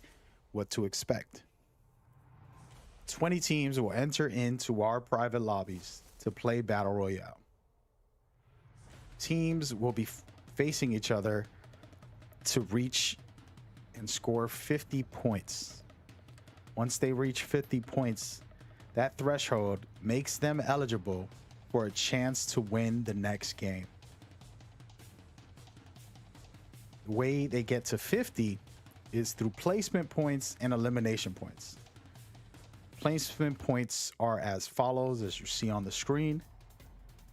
what to expect. 20 teams will enter into our private lobbies to play Battle Royale. Teams will be facing each other to reach and score 50 points. Once they reach 50 points, that threshold makes them eligible for a chance to win the next game. The way they get to 50 is through placement points and elimination points. Placement points are as follows, as you see on the screen.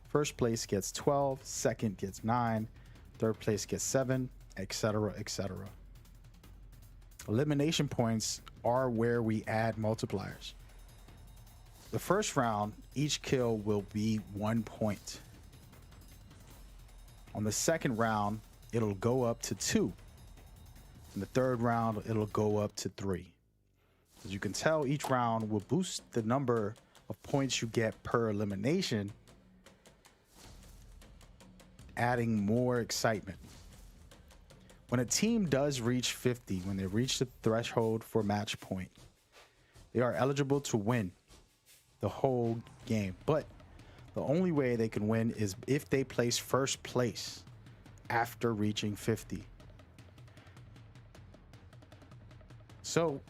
First place gets 12, second gets 9, third place gets 7, etc., etc. Elimination points are where we add multipliers. The first round, each kill will be 1 point. On the second round, it'll go up to 2. In the third round, it'll go up to 3. As you can tell, each round will boost the number of points you get per elimination, adding more excitement. When a team does reach 50, when they reach the threshold for match point, they are eligible to win the whole game. But the only way they can win is if they place first place after reaching 50. So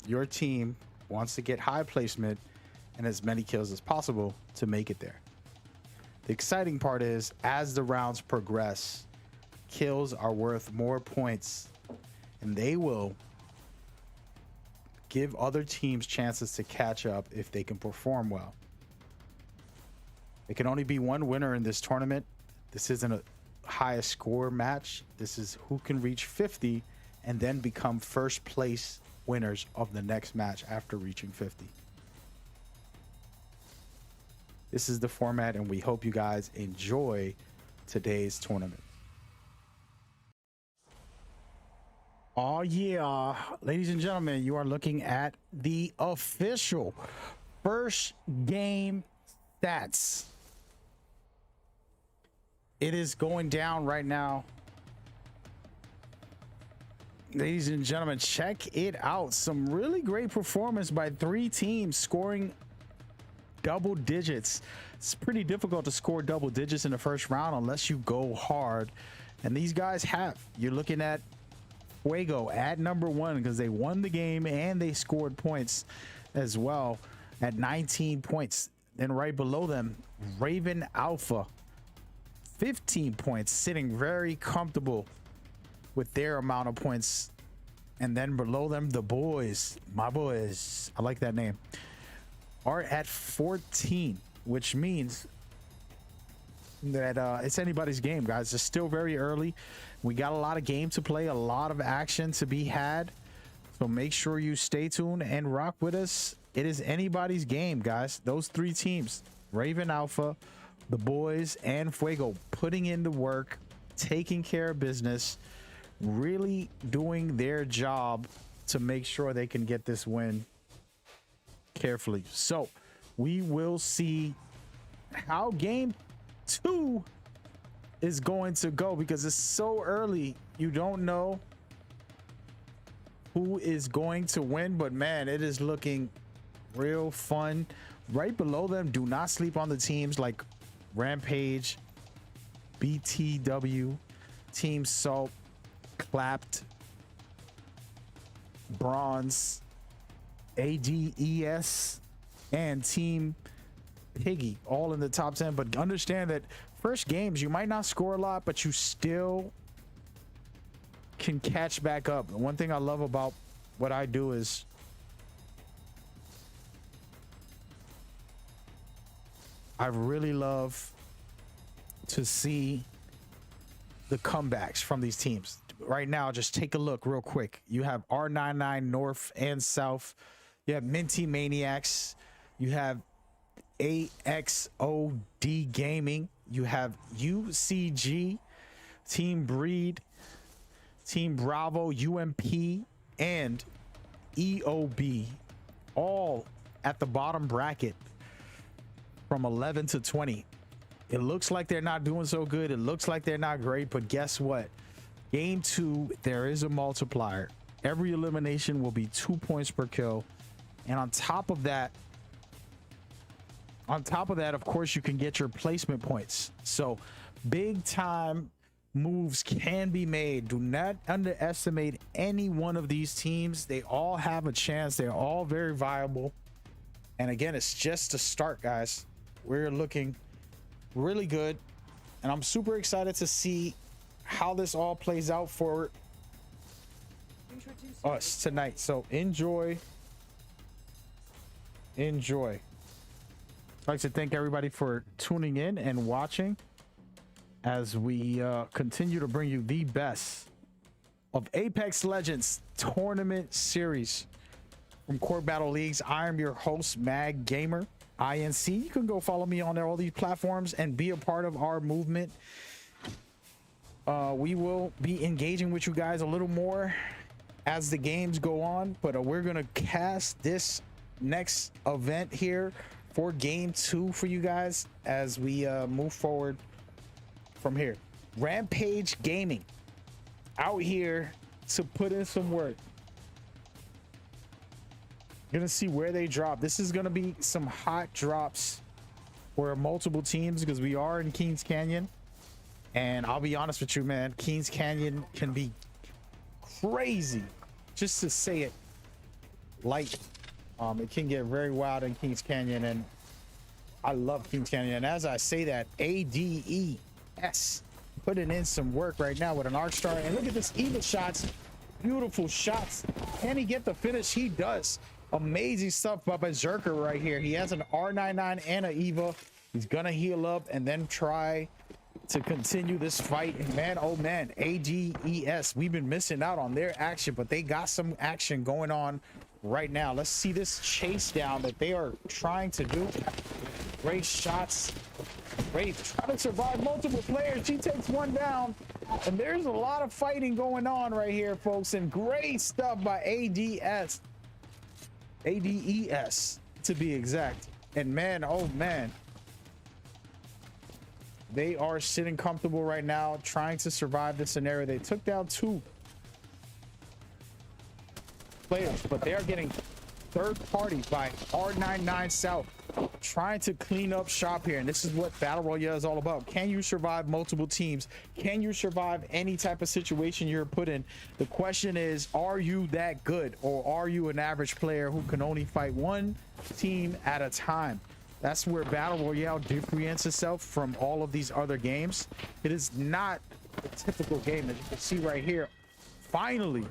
your team wants to get high placement and as many kills as possible to make it there. The exciting part is, as the rounds progress, kills are worth more points, and they will give other teams chances to catch up if they can perform well. There can only be one winner in this tournament. This isn't a highest score match. This is who can reach 50 and then become first place winners of the next match after reaching 50. This is the format, and we hope you guys enjoy today's tournament. Oh yeah, ladies and gentlemen, you are looking at the official first game stats. It is going down right now. Ladies and gentlemen, check it out. Some really great performance by 3 teams scoring double digits. It's pretty difficult to score double digits in the first round unless you go hard. And these guys have. You're looking at Fuego at number 1 because they won the game and they scored points as well at 19 points. Then right below them, Raven Alpha, 15 points, sitting very comfortable with their amount of points. And then below them, the boys, my boys, I like that name, are at 14, which means that it's anybody's game, guys. It's still very early. We got a lot of game to play, a lot of action to be had. So make sure you stay tuned and rock with us. It is anybody's game, guys. Those 3 teams, Raven Alpha, the boys, and Fuego, putting in the work, taking care of business, really doing their job to make sure they can get this win carefully. So we will see how game 2 is going to go, because it's so early. You don't know who is going to win, but man, it is looking real fun. Right below them, do not sleep on the teams like Rampage, BTW, Team Salt, Clapped, Bronze, ADES, and Team Piggy, all in the top 10. But understand that first games, you might not score a lot, but you still can catch back up. One thing I love about what I do is I really love to see the comebacks from these teams. Right now, just take a look real quick. You have R99 North and South. You have Minty Maniacs. You have AXOD Gaming. You have UCG, Team Breed, Team Bravo, UMP, and EOB, all at the bottom bracket from 11 to 20. It looks like they're not doing so good. It looks like they're not great, but guess what? Game 2, there is a multiplier. Every elimination will be 2 points per kill. And on top of that, of course, you can get your placement points. So big time moves can be made. Do not underestimate any one of these teams. They all have a chance. They're all very viable. And again, it's just a start, guys. We're looking really good. And I'm super excited to see how this all plays out for us tonight. So enjoy. I'd like to thank everybody for tuning in and watching as we continue to bring you the best of Apex Legends Tournament Series from Core Battle Leagues. I am your host, Mag Gamer, INC. You can go follow me on all these platforms and be a part of our movement. We will be engaging with you guys a little more as the games go on, but we're going to cast this next event here for game 2 for you guys as we move forward from here. Rampage Gaming out here to put in some work. Gonna see where they drop. This is gonna be some hot drops for multiple teams because we are in Kings Canyon, and I'll be honest with you, man, Kings Canyon can be crazy, just to say it light. It can get very wild in Kings Canyon, and I love Kings Canyon. And as I say that, ADES putting in some work right now with an arc star. And look at this Eva shots, beautiful shots. Can he get the finish? He does. Amazing stuff by Berserker right here. He has an R99 and an Eva. He's gonna heal up and then try to continue this fight. And man, oh man, ADES, we've been missing out on their action, but they got some action going on right now. Let's see this chase down that they are trying to do. Great shots. Great, trying to survive multiple players. She takes one down, and there's a lot of fighting going on right here, folks, and great stuff by ADES to be exact. And man, oh man, they are sitting comfortable right now, trying to survive this scenario. They took down 2 players, but they are getting third party by R99 South, trying to clean up shop here. And this is what Battle Royale is all about. Can you survive multiple teams? Can you survive any type of situation you're put in? The question is, are you that good, or are you an average player who can only fight one team at a time? That's where Battle Royale differentiates itself from all of these other games. It is not a typical game, as you can see right here. Finally,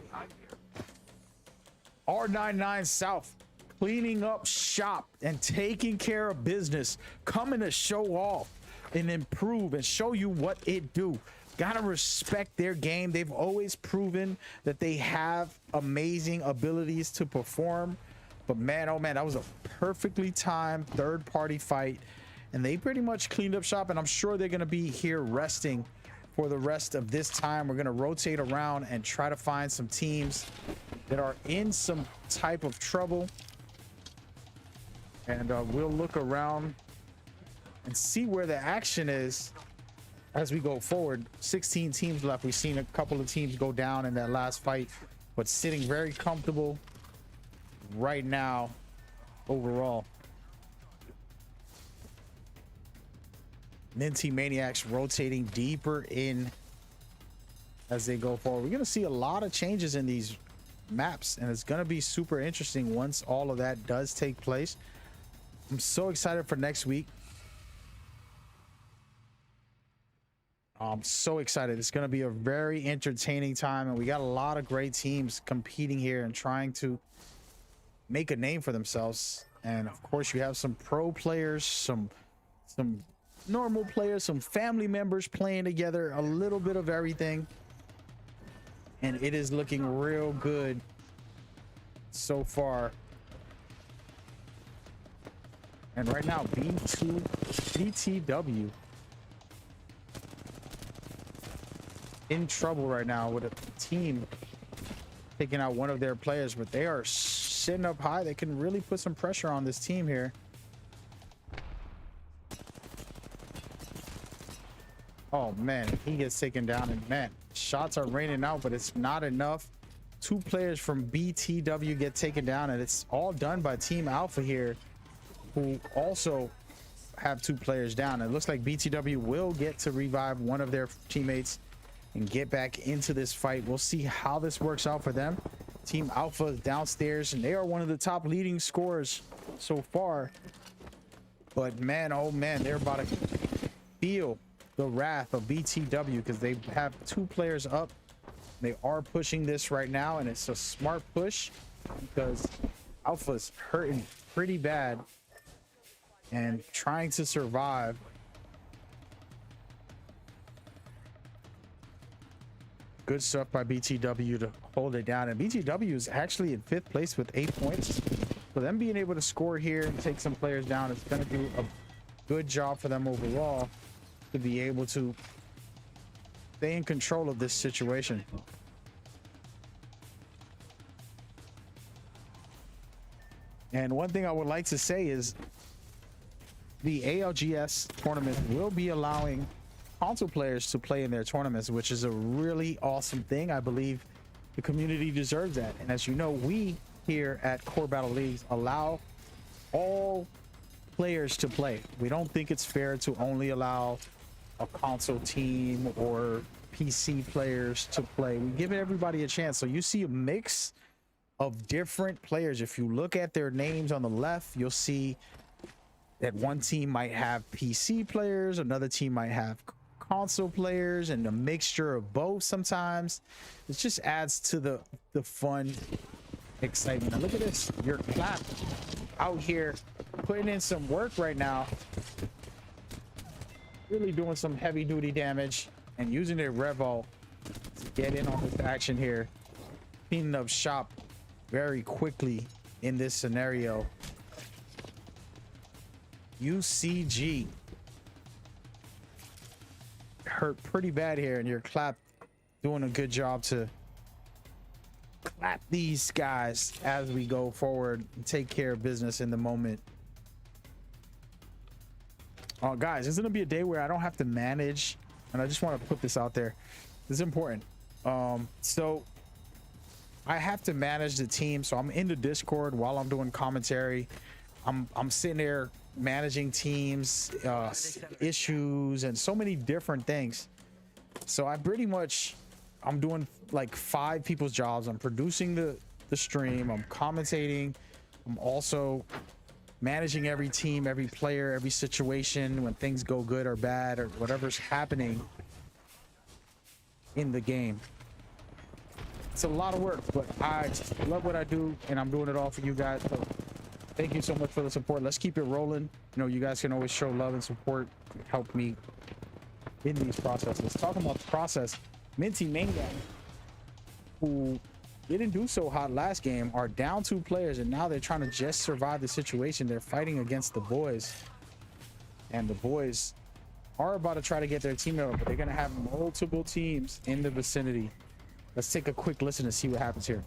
R99 South cleaning up shop and taking care of business, coming to show off and improve and show you what it do. Gotta respect their game. They've always proven that they have amazing abilities to perform. But man, oh man, that was a perfectly timed third party fight, and they pretty much cleaned up shop. And I'm sure they're gonna be here resting for the rest of this time. We're gonna rotate around and try to find some teams that are in some type of trouble, and we'll look around and see where the action is as we go forward. 16 teams left. We've seen a couple of teams go down in that last fight, but sitting very comfortable right now overall. Minty Maniacs rotating deeper in as they go forward. We're gonna see a lot of changes in these maps, and it's gonna be super interesting once all of that does take place. I'm so excited for next week. I'm so excited. It's gonna be a very entertaining time, and we got a lot of great teams competing here and trying to make a name for themselves. And of course, you have some pro players, some normal players, some family members playing together, a little bit of everything. And it is looking real good so far. And right now, BTW in trouble right now with a team taking out one of their players, but they are sitting up high. They can really put some pressure on this team here. Oh man, he gets taken down, and man, shots are raining out, but it's not enough. Two players from BTW get taken down, and it's all done by Team Alpha here, who also have two players down. It looks like BTW will get to revive one of their teammates and get back into this fight. We'll see how this works out for them. Team Alpha is downstairs, and they are one of the top leading scorers so far. But man, oh man, they're about to feel the wrath of BTW because they have two players up. They are pushing this right now, and it's a smart push because Alpha's hurting pretty bad and trying to survive. Good stuff by BTW to hold it down, and BTW is actually in 5th place with 8 points. For them being able to score here and take some players down, it's going to do a good job for them overall to be able to stay in control of this situation. And one thing I would like to say is the ALGS tournament will be allowing console players to play in their tournaments, which is a really awesome thing. I believe the community deserves that. And as you know, we here at Core Battle Leagues allow all players to play. We don't think it's fair to only allow a console team or PC players to play. We give everybody a chance. So you see a mix of different players. If you look at their names on the left, you'll see that one team might have PC players, another team might have console players, and a mixture of both sometimes. It just adds to the fun excitement. Now look at this, your clap out here putting in some work right now, really doing some heavy duty damage and using their revo to get in on this action here, cleaning up shop very quickly in this scenario. UCG hurt pretty bad here, and your clap doing a good job to clap these guys as we go forward and take care of business in the moment. Oh guys, this is gonna be a day where I don't have to manage, and I just want to put this out there. This is important. So I have to manage the team, so I'm in the Discord while I'm doing commentary. I'm sitting there managing teams, issues, and so many different things. So I'm doing like 5 people's jobs. I'm producing the stream, I'm commentating, I'm also managing every team, every player, every situation when things go good or bad or whatever's happening in the game. It's a lot of work, but I just love what I do, and I'm doing it all for you guys. So thank you so much for the support. Let's keep it rolling. You know, you guys can always show love and support, help me in these processes. Talking about the process, Minty Maniac, who didn't do so hot last game, are down 2 players, and now they're trying to just survive the situation. They're fighting against the boys, and the boys are about to try to get their team out, but they're going to have multiple teams in the vicinity. Let's take a quick listen and see what happens here.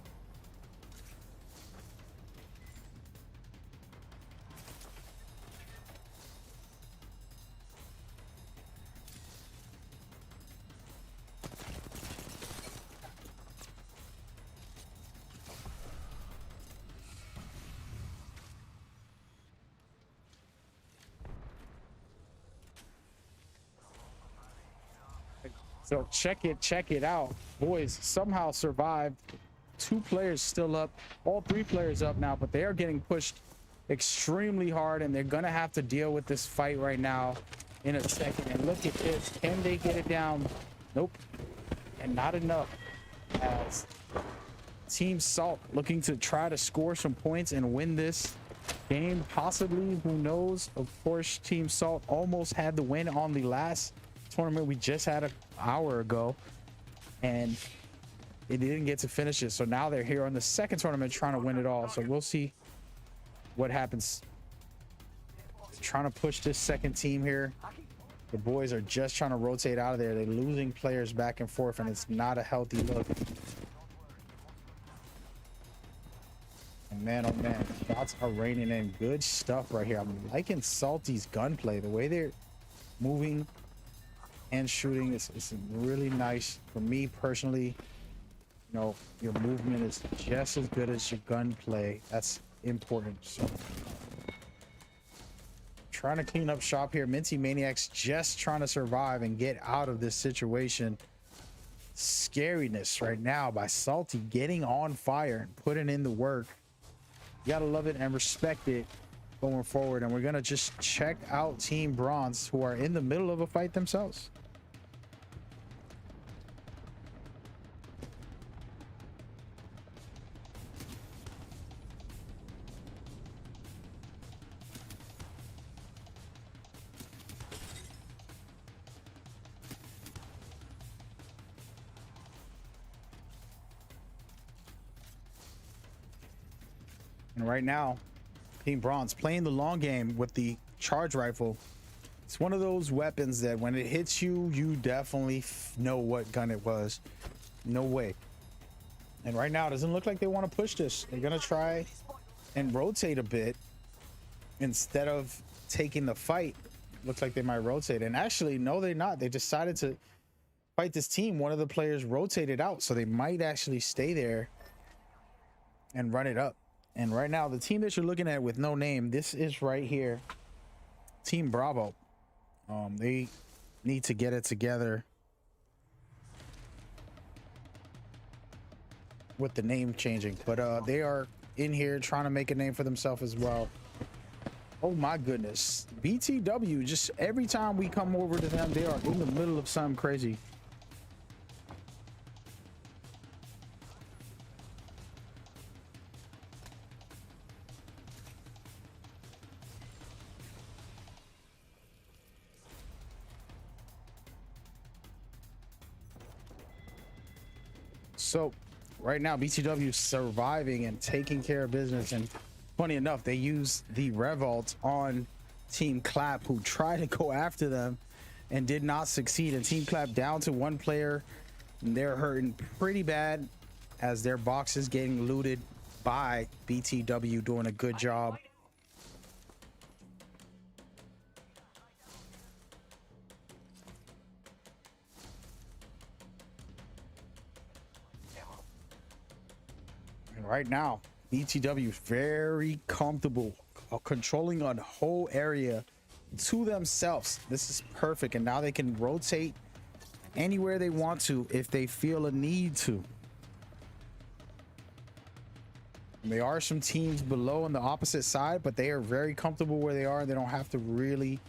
So check it out. Boys somehow survived. 2 players still up, all 3 players up now, but they are getting pushed extremely hard, and they're gonna have to deal with this fight right now in a second. And look at this, can they get it down? Nope, and not enough, as Team Salt looking to try to score some points and win this game, possibly, who knows. Of course, Team Salt almost had the win on the last tournament we just had an hour ago, and they didn't get to finish it. So now they're here on the second tournament trying to win it all. So we'll see what happens. trying to push this second team here. The boys are just trying to rotate out of there. They're losing players back and forth, and it's not a healthy look. And man, oh man, shots are raining in. Good stuff right here. I'm liking Salty's gunplay. The way they're moving and shooting is really nice. For me personally, you know, your movement is just as good as your gunplay. That's important. So, trying to clean up shop here. Minty Maniacs just trying to survive and get out of this situation. Scariness right now by Salty getting on fire and putting in the work. You gotta love it and respect it going forward. And we're gonna just check out Team Bronze, who are in the middle of a fight themselves. And right now, Team Bronze playing the long game with the charge rifle. It's one of those weapons that when it hits you, you definitely know what gun it was. No way. And right now, it doesn't look like they want to push this. They're going to try and rotate a bit instead of taking the fight. Looks like they might rotate. And actually, no, they're not. They decided to fight this team. One of the players rotated out, so they might actually stay there and run it up. And right now, the team that you're looking at with no name, this is right here, Team Bravo. They need to get it together with the name changing, but they are in here trying to make a name for themselves as well. Oh my goodness, BTW, just every time we come over to them, they are in the middle of something crazy. So right now, BTW is surviving and taking care of business. And funny enough, they use the Revolt on Team Clap, who tried to go after them and did not succeed. And Team Clap down to one player. And they're hurting pretty bad as their box is getting looted by BTW, doing a good job. Right now, BTW is very comfortable controlling a whole area to themselves. This is perfect, and now they can rotate anywhere they want to if they feel a need to. And there are some teams below on the opposite side, but they are very comfortable where they are, and they don't have to really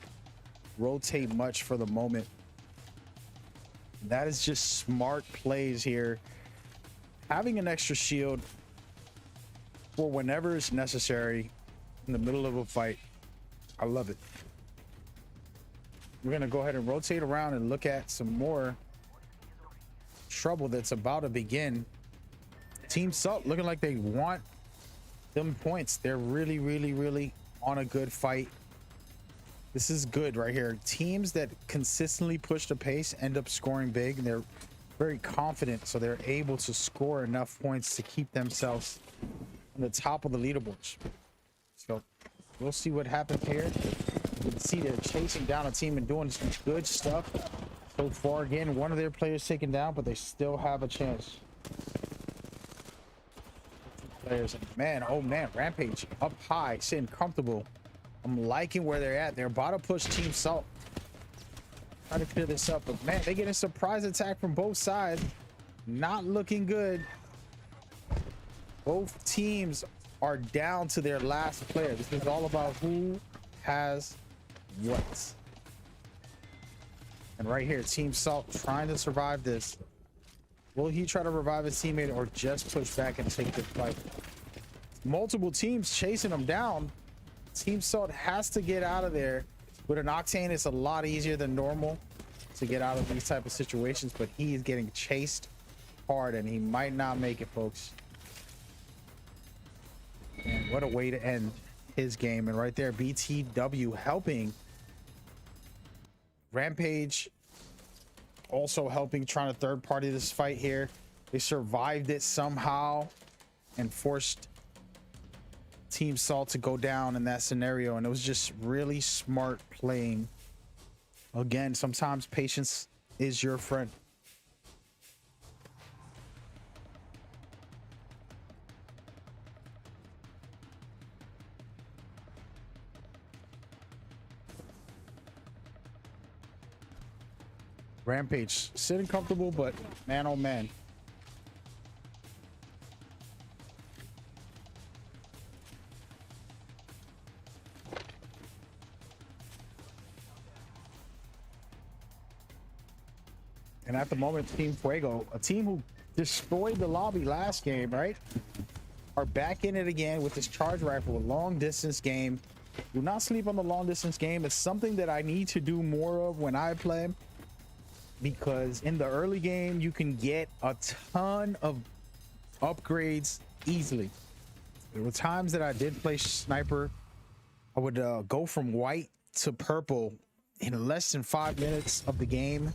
rotate much for the moment. That is just smart plays here. Having an extra shield for whenever it's necessary in the middle of a fight. I love it. We're gonna go ahead and rotate around and look at some more trouble that's about to begin. Team Salt looking like they want them points. They're really on a good fight. This is good right here. Teams that consistently push the pace end up scoring big, and they're very confident, so they're able to score enough points to keep themselves on the top of the leaderboards. So we'll see what happens here. You can see they're chasing down a team and doing some good stuff so far. Again, one of their players taken down, but they still have a chance. Players, man, oh man, Rampage up high, sitting comfortable. I'm liking where they're at. They're about to push Team Salt. Try to clear this up, but man, they get a surprise attack from both sides. Not looking good. Both teams are down to their last player. This is all about who has what. And right here, Team Salt trying to survive this. Will he try to revive his teammate or just push back and take the fight? Multiple teams chasing him down. Team Salt has to get out of there. With an Octane, it's a lot easier than normal to get out of these type of situations, but he is getting chased hard and he might not make it, folks. And what a way to end his game. And right there, BTW helping. Rampage also helping, trying to third party this fight here. They survived it somehow and forced Team Salt to go down in that scenario. And it was just really smart playing. Again, sometimes patience is your friend. Rampage sitting comfortable, but man, oh man. And at the moment, Team Fuego, a team who destroyed the lobby last game, right, are back in it again with this charge rifle, a long distance game. Do not sleep on the long distance game. It's something that I need to do more of when I play, because in the early game you can get a ton of upgrades easily. There were times that I did play sniper. I would go from white to purple in less than 5 minutes of the game.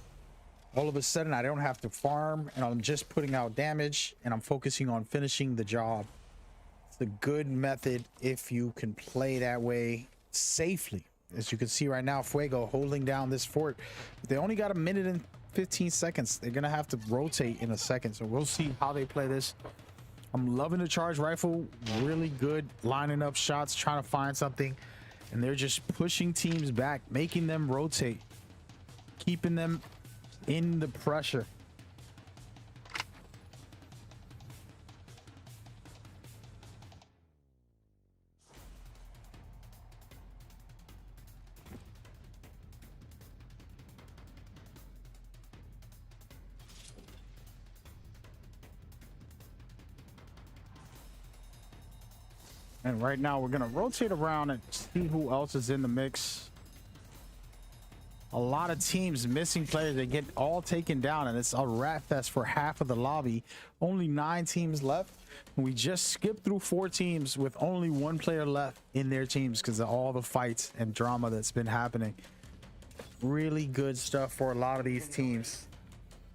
All of a sudden I don't have to farm and I'm just putting out damage and I'm focusing on finishing the job. It's a good method if you can play that way safely. As you can see right now, Fuego holding down this fort. They only got a minute and 15 seconds. They're gonna have to rotate in a second, so we'll see how they play this. I'm loving the charge rifle. Really good lining up shots, trying to find something, and they're just pushing teams back, making them rotate, keeping them in the pressure. And right now we're gonna rotate around and see who else is in the mix. A lot of teams missing players. They get all taken down and it's a rat fest for half of the lobby. Only 9 teams left. We just skipped through 4 teams with only 1 player left in their teams because of all the fights and drama that's been happening. Really good stuff for a lot of these teams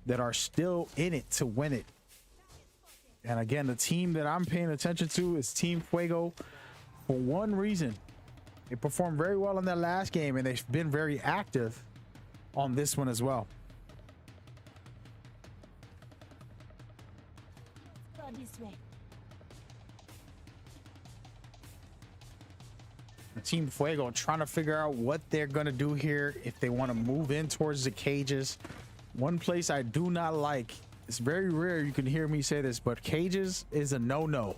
that are still in it to win it. And again, the team that I'm paying attention to is Team Fuego for one reason. They performed very well in their last game and they've been very active on this one as well. Go this way. Team Fuego trying to figure out what they're going to do here, if they want to move in towards the cages. One place I do not like, it's very rare you can hear me say this, but cages is a no-no.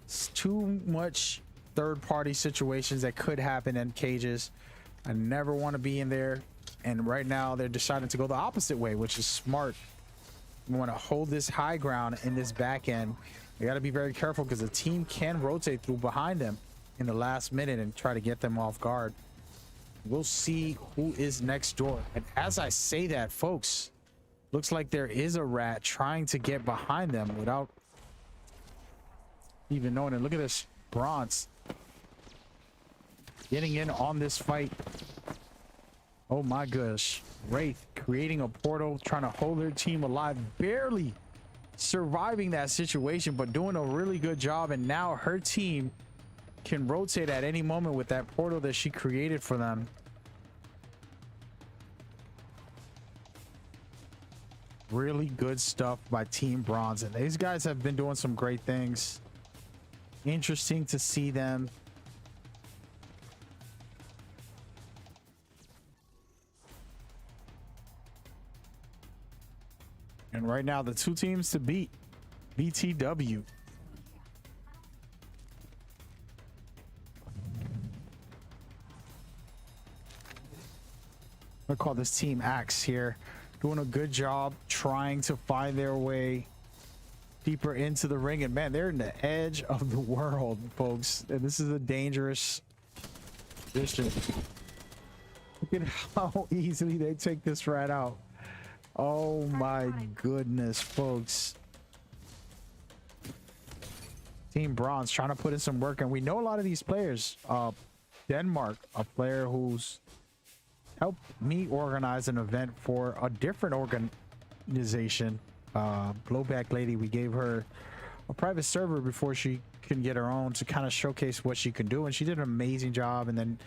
It's too much third-party situations that could happen in cages. I never want to be in there. And right now they're deciding to go the opposite way, which is smart. We want to hold this high ground in this back end. You got to be very careful because the team can rotate through behind them in the last minute and try to get them off guard. We'll see who is next door. And as I say that, folks, looks like there is a rat trying to get behind them without even knowing it. Look at this bronze getting in on this fight. Oh my gosh. Wraith creating a portal, trying to hold their team alive, barely surviving that situation, but doing a really good job. And now her team can rotate at any moment with that portal that she created for them. Really good stuff by Team Bronze, and these guys have been doing some great things. Interesting to see them. And right now, the 2 teams to beat, BTW. I call this Team Axe here. Doing a good job trying to find their way deeper into the ring. And man, they're in the edge of the world, folks. And this is a dangerous position. Look at how easily they take this rat out. Oh my goodness, folks. Team Bronze trying to put in some work, and we know a lot of these players. Denmark, a player who's helped me organize an event for a different organization. Blowback Lady, we gave her a private server before she can get her own to kind of showcase what she can do, and she did an amazing job. And then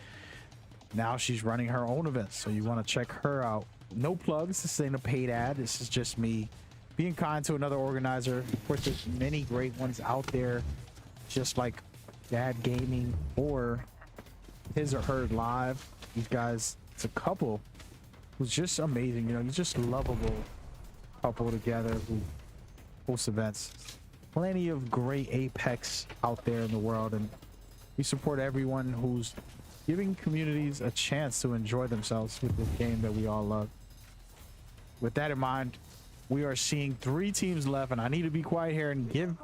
now she's running her own events, so you want to check her out. No plugs, this ain't a paid ad, this is just me being kind to another organizer. Of course, there's many great ones out there, just like Dad Gaming or His or Her Live. These guys, it's a couple who's just amazing, you know, you're just lovable couple together who host events. Plenty of great Apex out there in the world, and we support everyone who's giving communities a chance to enjoy themselves with this game that we all love. With that in mind, we are seeing 3 teams left, and I need to be quiet here and give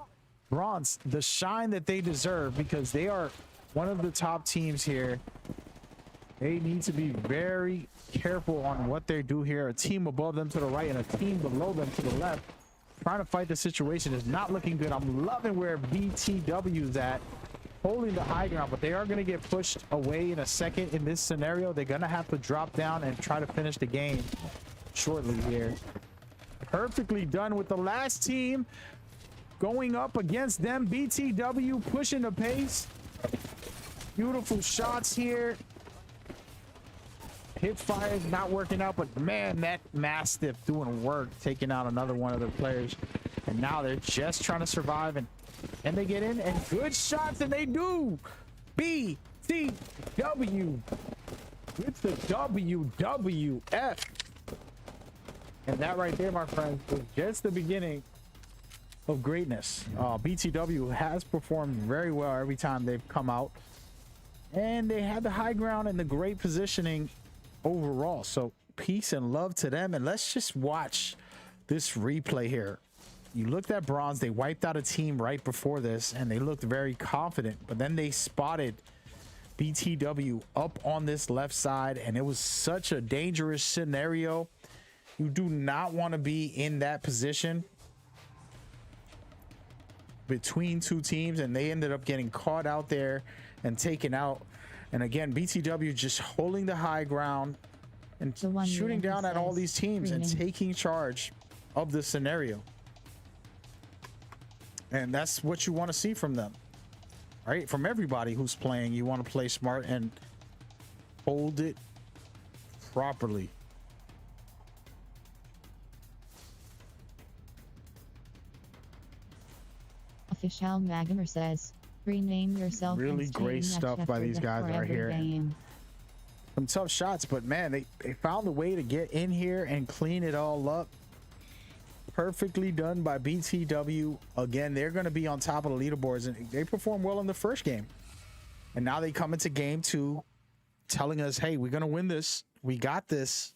Bronze the shine that they deserve, because they are one of the top teams here. They need to be very careful on what they do here. A team above them to the right and a team below them to the left, trying to fight the situation is not looking good. I'm loving where BTW is at, holding the high ground, but they are going to get pushed away in a second in this scenario. They're going to have to drop down and try to finish the game shortly here. Perfectly done with the last team going up against them. BTW pushing the pace. Beautiful shots here. Hip fire is not working out, but man, that Mastiff doing work, taking out another one of their players. And now they're just trying to survive, and they get in, and good shots, and they do. BTW with the WWF. And that right there, my friends, is just the beginning of greatness. BTW has performed very well every time they've come out, and they had the high ground and the great positioning overall. So peace and love to them. And let's just watch this replay here. You looked at Bronze, they wiped out a team right before this, and they looked very confident, but then they spotted BTW up on this left side, and it was such a dangerous scenario. You do not want to be in that position between 2 teams, and they ended up getting caught out there and taken out. And again, BTW just holding the high ground and shooting down at all these teams and taking charge of the scenario. And that's what you want to see from them, right? From everybody who's playing, you want to play smart and hold it properly. Official Magamer says, rename yourself. Really great stuff by these guys right here. Game. Some tough shots, but man, they found a way to get in here and clean it all up. Perfectly done by BTW. Again, they're going to be on top of the leaderboards, and they performed well in the first game. And now they come into game 2 telling us, hey, we're going to win this. We got this.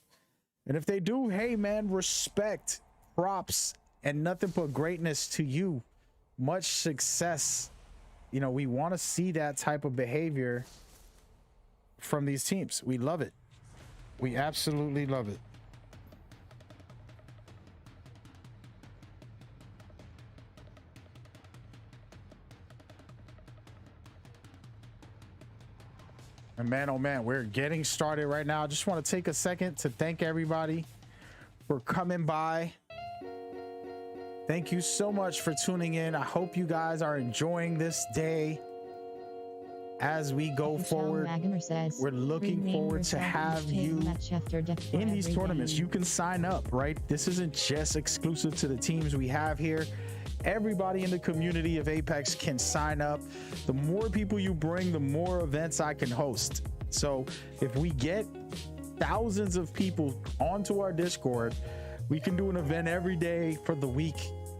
And if they do, hey, man, respect, props, and nothing but greatness to you. Much success. You know, we want to see that type of behavior from these teams. We love it. We absolutely love it. And man, oh man, we're getting started right now. I just want to take a second to thank everybody for coming by. Thank you so much for tuning in. I hope you guys are enjoying this day as we go forward. We're looking forward to have you in these tournaments. You can sign up, right? This isn't just exclusive to the teams we have here. Everybody in the community of Apex can sign up. The more people you bring, the more events I can host. So if we get thousands of people onto our Discord, we can do an event every day for the week,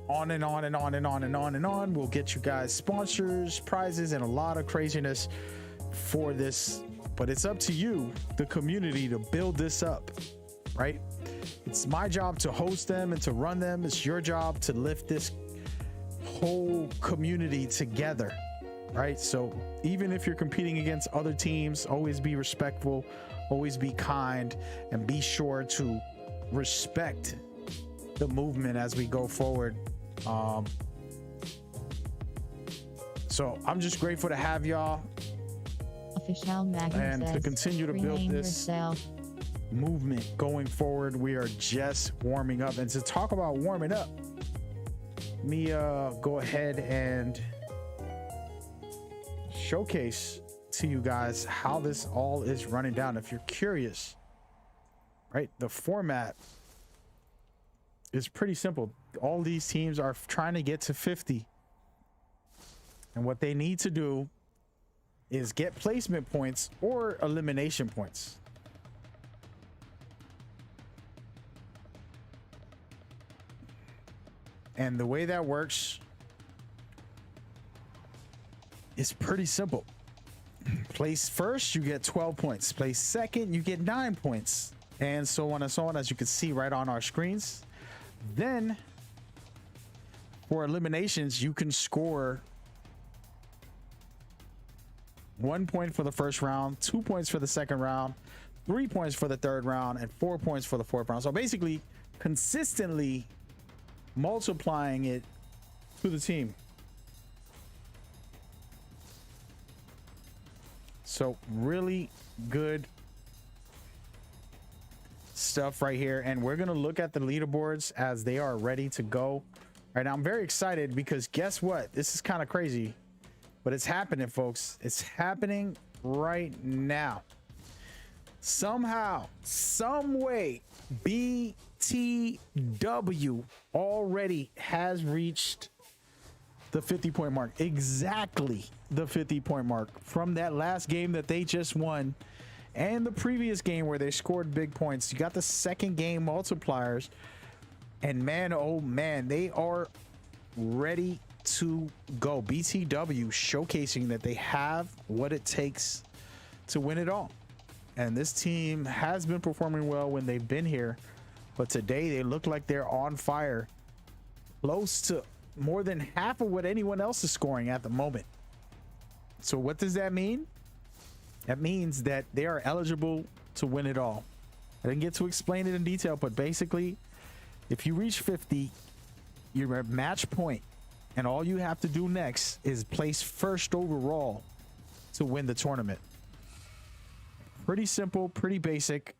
on and on and on and on and on and on. We'll get you guys sponsors, prizes, and a lot of craziness for this. But it's up to you, the community, to build this up, right? It's my job to host them and to run them. It's your job to lift this whole community together, right? So even if you're competing against other teams, always be respectful, always be kind, and be sure to respect the movement as we go forward. So I'm just grateful to have y'all Official Magnus and to says, continue to build rename this yourself. movement going forward. We are just warming up, and to talk about warming up, let me go ahead and showcase to you guys how this all is running down. If you're curious, right, the format is pretty simple. All these teams are trying to get to 50, and what they need to do is get placement points or elimination points. And the way that works is pretty simple. Place first, you get 12 points. Place second, you get 9 points. And so on and so on, as you can see right on our screens. Then for eliminations, you can score 1 point for the first round, 2 points for the second round, 3 points for the third round, and 4 points for the fourth round. So basically, consistently multiplying it to the team. So really good stuff right here. And we're going to look at the leaderboards as they are ready to go right now. I'm very excited because guess what? This is kind of crazy, but it's happening, folks. It's happening right now. Somehow, some way, BTW already has reached the 50-point mark. Exactly the 50-point mark from that last game that they just won and the previous game where they scored big points. You got the second game multipliers, and man, oh man, they are ready to go. BTW showcasing that they have what it takes to win it all. And this team has been performing well when they've been here, but today they look like they're on fire, close to more than half of what anyone else is scoring at the moment. So what does that mean? That means that they are eligible to win it all. I didn't get to explain it in detail, but basically, if you reach 50, you're at match point, and all you have to do next is place first overall to win the tournament. Pretty simple, pretty basic.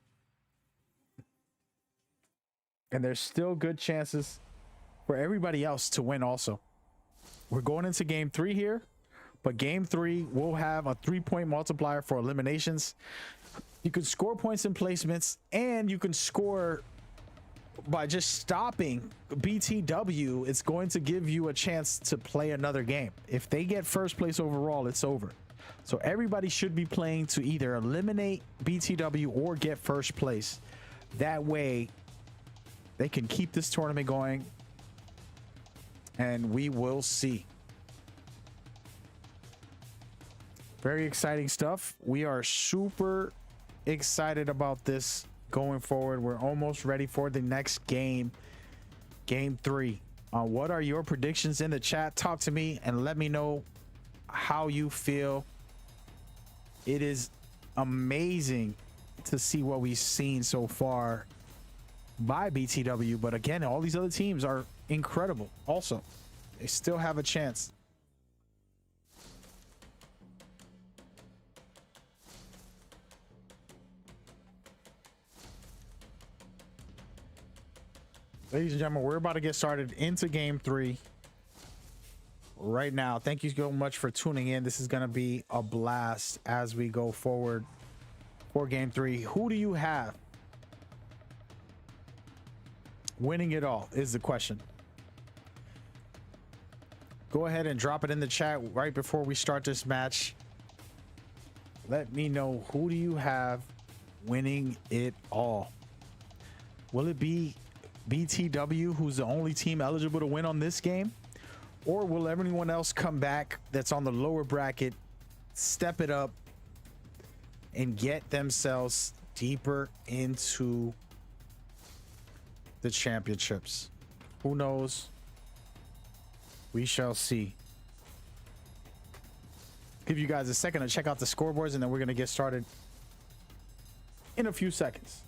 And there's still good chances for everybody else to win also. We're going into game 3 here, but game 3 will have a 3-point multiplier for eliminations. You can score points in placements, and you can score by just stopping BTW. It's going to give you a chance to play another game. If they get first place overall, it's over. So everybody should be playing to either eliminate BTW or get first place. That way they can keep this tournament going, and we will see. Very exciting stuff. We are super excited about this going forward. We're almost ready for the next game, game 3. What are your predictions in the chat? Talk to me and let me know how you feel. It is amazing to see what we've seen so far by BTW, but again, all these other teams are incredible also. They still have a chance. Ladies and gentlemen, we're about to get started into game 3 right now. Thank you so much for tuning in. This is going to be a blast as we go forward for game 3. Who do you have winning it all is the question. Go ahead and drop it in the chat right before we start this match. Let me know, who do you have winning it all? Will it be BTW, who's the only team eligible to win on this game? Or will everyone else come back that's on the lower bracket, step it up, and get themselves deeper into the championships? Who knows? We shall see. Give you guys a second to check out the scoreboards, and then we're going to get started in a few seconds.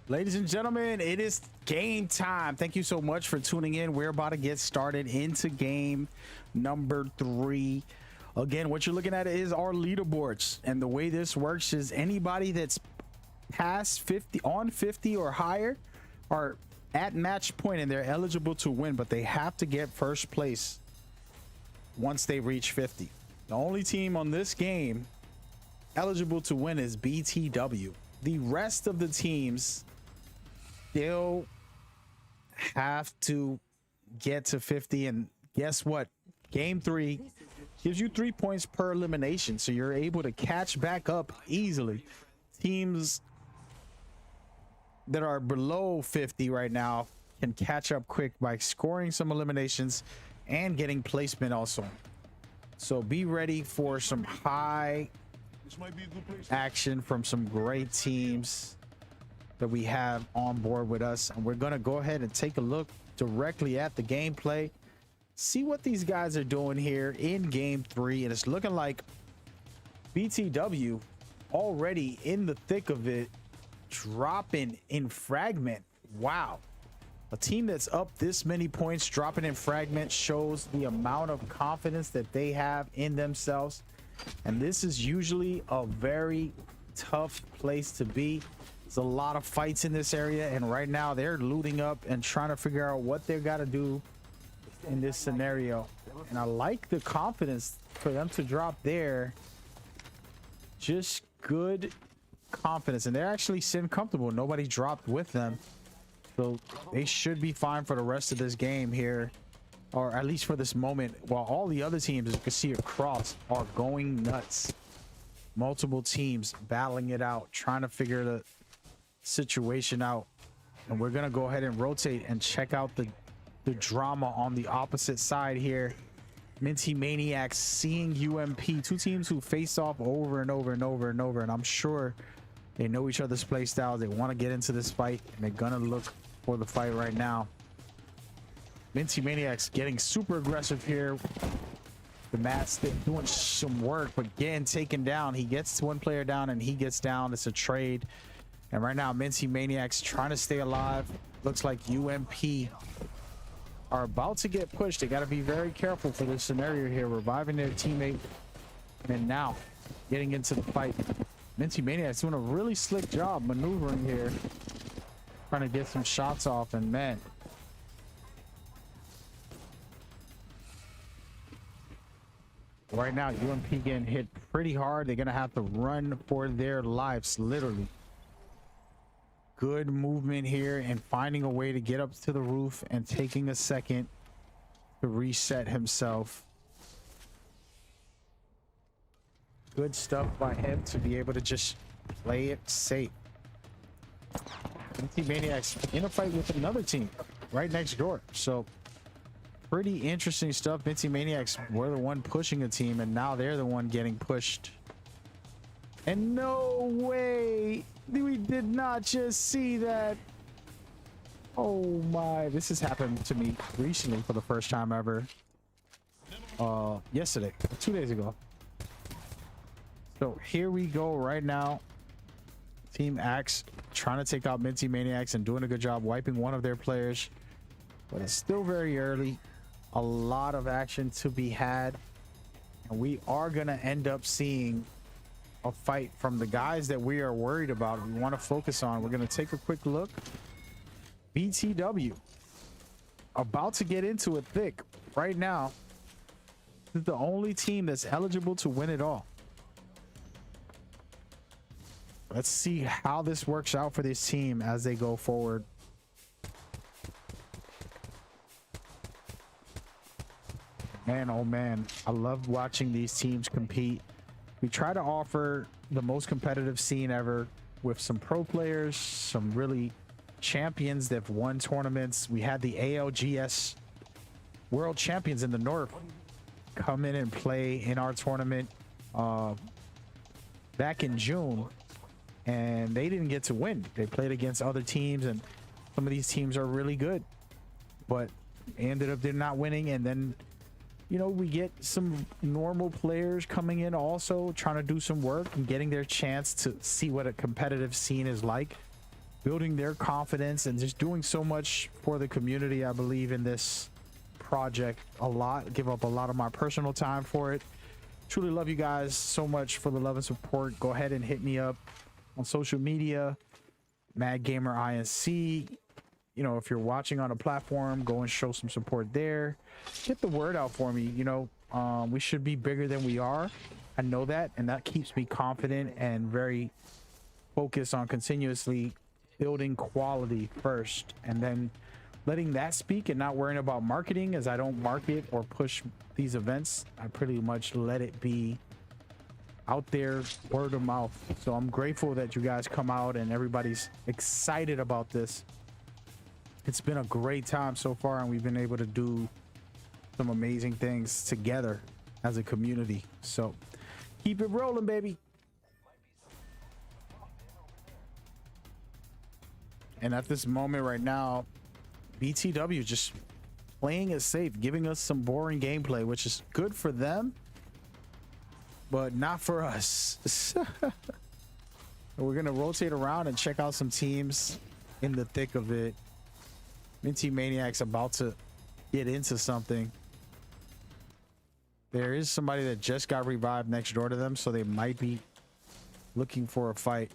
Ladies and gentlemen, it is game time. Thank you so much for tuning in. We're about to get started into game number 3. Again, what you're looking at is our leaderboards. And the way this works is anybody that's past 50, on 50 or higher, are at match point and they're eligible to win, but they have to get first place once they reach 50. The only team on this game eligible to win is BTW. The rest of the teams still have to get to 50, and guess what? Game 3 gives you 3 points per elimination, so you're able to catch back up easily. Teams that are below 50 right now can catch up quick by scoring some eliminations and getting placement also. So be ready for some high This might be a good place. action from some great teams that we have on board with us, and we're gonna go ahead and take a look directly at the gameplay, see what these guys are doing here in game 3. And it's looking like BTW already in the thick of it, dropping in fragment. Wow, a team that's up this many points dropping in fragment shows the amount of confidence that they have in themselves. And this is usually a very tough place to be. There's a lot of fights in this area, and right now they're looting up and trying to figure out what they've got to do in this scenario. And I like the confidence for them to drop there. Just good confidence, and they're actually sitting comfortable. Nobody dropped with them, so they should be fine for the rest of this game here, or at least for this moment, while all the other teams, as you can see across, are going nuts. Multiple teams battling it out, trying to figure the situation out. And we're gonna go ahead and rotate and check out the drama on the opposite side here. Minty Maniacs seeing UMP, two teams who face off over and over and over and over, and I'm sure they know each other's play styles. They want to get into this fight, and they're gonna look for the fight right now. Minty Maniacs getting super aggressive here. The Mats doing some work, but getting taken down. He gets one player down and he gets down. It's a trade. And right now, Minty Maniacs trying to stay alive. Looks like UMP are about to get pushed. They got to be very careful for this scenario here. Reviving their teammate. And now getting into the fight. Minty Maniacs doing a really slick job maneuvering here. Trying to get some shots off. And man, right now, UMP getting hit pretty hard. They're going to have to run for their lives, literally. Good movement here and finding a way to get up to the roof and taking a second to reset himself. Good stuff by him to be able to just play it safe. Minty Maniacs in a fight with another team right next door. So pretty interesting stuff. Minty Maniacs were the one pushing a team, and now they're the one getting pushed. And no way, we did not just see that. Oh my, this has happened to me recently for the first time ever. Yesterday, 2 days ago. So here we go right now. Team Axe trying to take out Minty Maniacs and doing a good job wiping one of their players. But it's still very early. A lot of action to be had. And we are going to end up seeing a fight from the guys that we are worried about, we want to focus on. We're going to take a quick look. BTW about to get into it thick right now. This is the only team that's eligible to win it all. Let's see how this works out for this team as they go forward. Man, oh man, I love watching these teams compete. We try to offer the most competitive scene ever with some pro players, some really champions that have won tournaments. We had the ALGS world champions in the North come in and play in our tournament back in June, and they didn't get to win. They played against other teams, and some of these teams are really good, but ended up they're not winning. And then, you know, we get some normal players coming in also trying to do some work and getting their chance to see what a competitive scene is like. building their confidence and just doing so much for the community. I believe in this project a lot, give up a lot of my personal time for it. Truly love you guys so much for the love and support. Go ahead and hit me up on social media, Mad Gamer INC. You know, if you're watching on a platform, go and show some support there. Get the word out for me. You know, we should be bigger than we are. I know that, and that keeps me confident and very focused on continuously building quality first, and then letting that speak and not worrying about marketing, as I don't market or push these events. I pretty much let it be out there, word of mouth. So I'm grateful that you guys come out and everybody's excited about this. It's been a great time so far, and we've been able to do some amazing things together as a community. So keep it rolling, baby. And at this moment right now, BTW just playing it safe, giving us some boring gameplay, which is good for them, but not for us. We're gonna rotate around and check out some teams in the thick of it. Minty Maniac's about to get into something. There is somebody that just got revived next door to them, so they might be looking for a fight.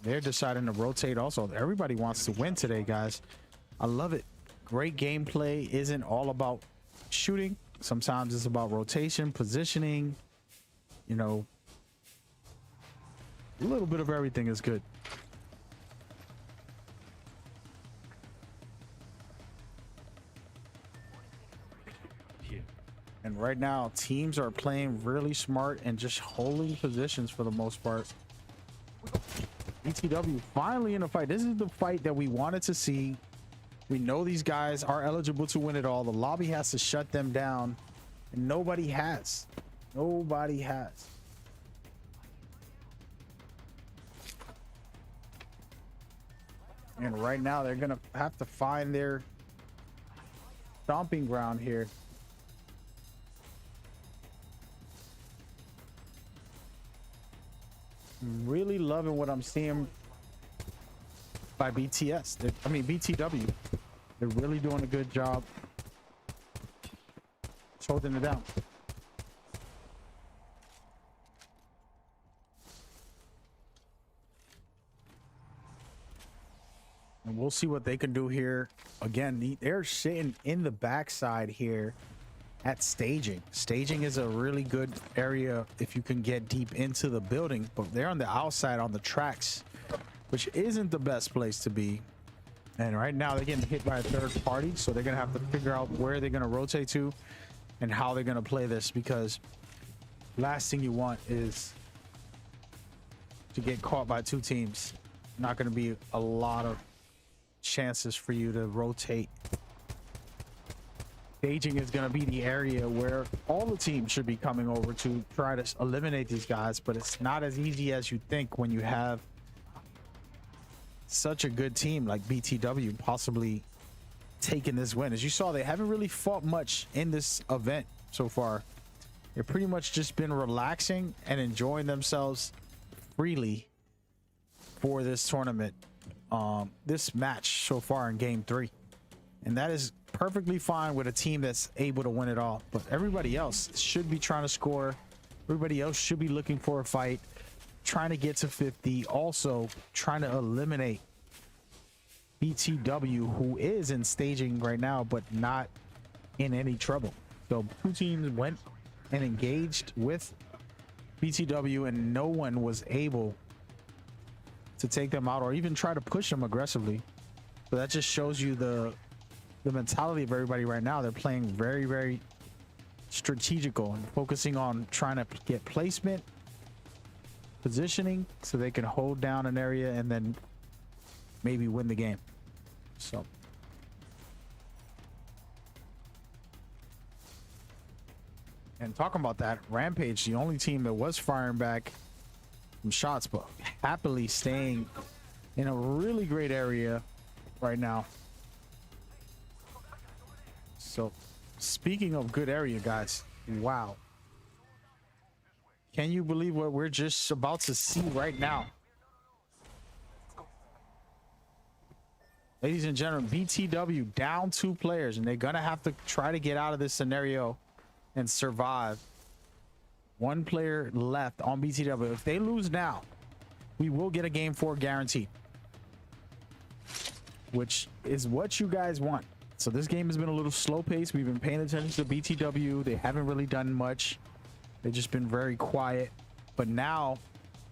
They're deciding to rotate also. Everybody wants to win today, guys. I love it. Great gameplay isn't all about shooting. Sometimes it's about rotation, positioning, you know, a little bit of everything is good. And right now, teams are playing really smart and just holding positions for the most part. BTW finally in a fight. This is the fight that we wanted to see. We know these guys are eligible to win it all. The lobby has to shut them down, and nobody has. Nobody has. And right now, they're gonna have to find their stomping ground here. Really loving what I'm seeing by BTS. I mean BTW. They're really doing a good job holding it down. And we'll see what they can do here. Again, they're sitting in the backside here at staging. Staging is a really good area if you can get deep into the building, but they're on the outside on the tracks, which isn't the best place to be. And right now they're getting hit by a third party, so they're gonna have to figure out where they're gonna rotate to and how they're gonna play this, because last thing you want is to get caught by two teams. Not gonna be a lot of chances for you to rotate. Staging is going to be the area where all the teams should be coming over to try to eliminate these guys, but it's not as easy as you think when you have such a good team like BTW possibly taking this win. As you saw, they haven't really fought much in this event so far. They've pretty much just been relaxing and enjoying themselves freely for this tournament, this match so far in game 3. And that is perfectly fine with a team that's able to win it all. But everybody else should be trying to score. Everybody else should be looking for a fight, trying to get to 50. Also trying to eliminate BTW, who is in staging right now, but not in any trouble. So two teams went and engaged with BTW, and no one was able to take them out or even try to push them aggressively. So that just shows you the mentality of everybody right now. They're playing very, very strategical and focusing on trying to get placement, positioning, so they can hold down an area and then maybe win the game. So and talking about that, Rampage, the only team that was firing back some shots, but happily staying in a really great area right now. So speaking of good area, guys, wow, can you believe what we're just about to see right now? Ladies and gentlemen, BTW down 2 players, and they're gonna have to try to get out of this scenario and survive. 1 player left on BTW. If they lose now, we will get a game 4 guaranteed, which is what you guys want. So this game has been a little slow paced. We've been paying attention to BTW. They haven't really done much. They've just been very quiet. But now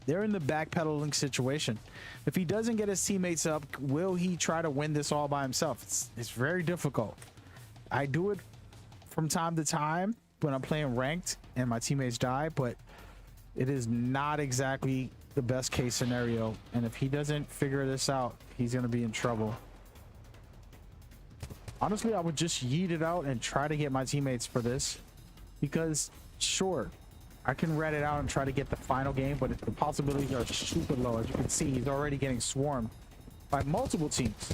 they're in the backpedaling situation. If he doesn't get his teammates up, will he try to win this all by himself? It's very difficult. I do it from time to time when I'm playing ranked and my teammates die, but it is not exactly the best case scenario. And if he doesn't figure this out, he's going to be in trouble. Honestly, I would just yeet it out and try to get my teammates for this, because sure, I can rat it out and try to get the final game, but the possibilities are super low. As you can see, he's already getting swarmed by multiple teams.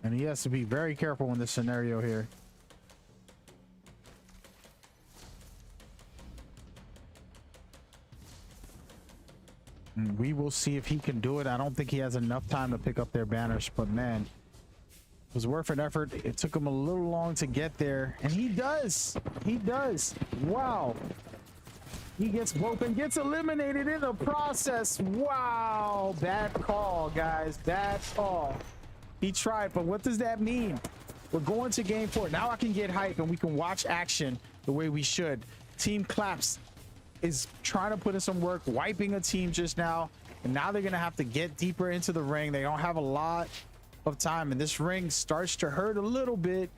And he has to be very careful in this scenario here. And we will see if he can do it. I don't think he has enough time to pick up their banners, but man, it was worth an effort. It took him a little long to get there, and he does. He does. Wow. He gets both and gets eliminated in the process. Wow. Bad call, guys. Bad call. He tried, but what does that mean? We're going to game 4. Now I can get hype and we can watch action the way we should. Team Claps is trying to put in some work, wiping a team just now, and now they're gonna have to get deeper into the ring. They don't have a lot of time, and this ring starts to hurt a little bit,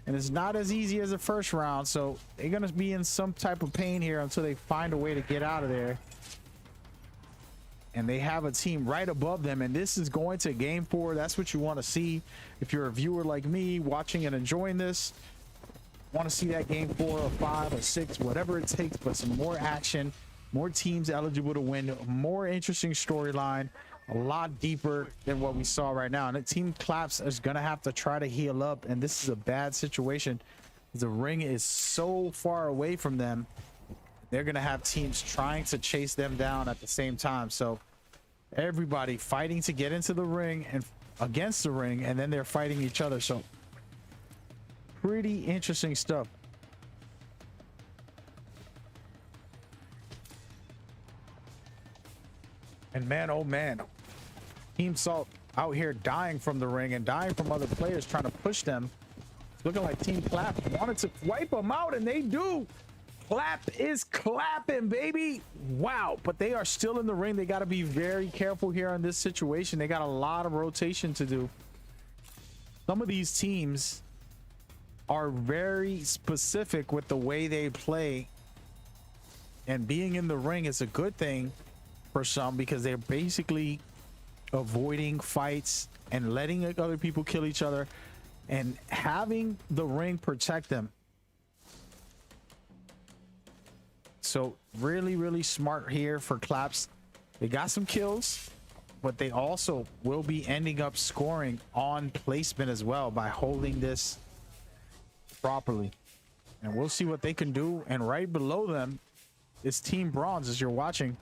and it's not as easy as the first round, so they're gonna be in some type of pain here until they find a way to get out of there. And they have a team right above them, and this is going to game 4. That's what you want to see if you're a viewer like me watching and enjoying this. Want to see that game 4 or 5 or 6, whatever it takes, but some more action, more teams eligible to win, more interesting storyline, a lot deeper than what we saw right now. And the Team Claps is going to have to try to heal up, and this is a bad situation. The ring is so far away from them. They're going to have teams trying to chase them down at the same time. So everybody fighting to get into the ring and against the ring, and then they're fighting each other. So pretty interesting stuff. And man, oh man, Team Salt out here dying from the ring and dying from other players trying to push them. It's looking like Team Clap wanted to wipe them out, and they do. Clap is clapping, baby. Wow, but they are still in the ring. They got to be very careful here on this situation. They got a lot of rotation to do. Some of these teams are very specific with the way they play, and being in the ring is a good thing for some, because they're basically avoiding fights and letting other people kill each other and having the ring protect them. So really smart here for Claps. They got some kills, but they also will be ending up scoring on placement as well by holding this properly. And we'll see what they can do. And right below them is Team Bronze, as you're watching.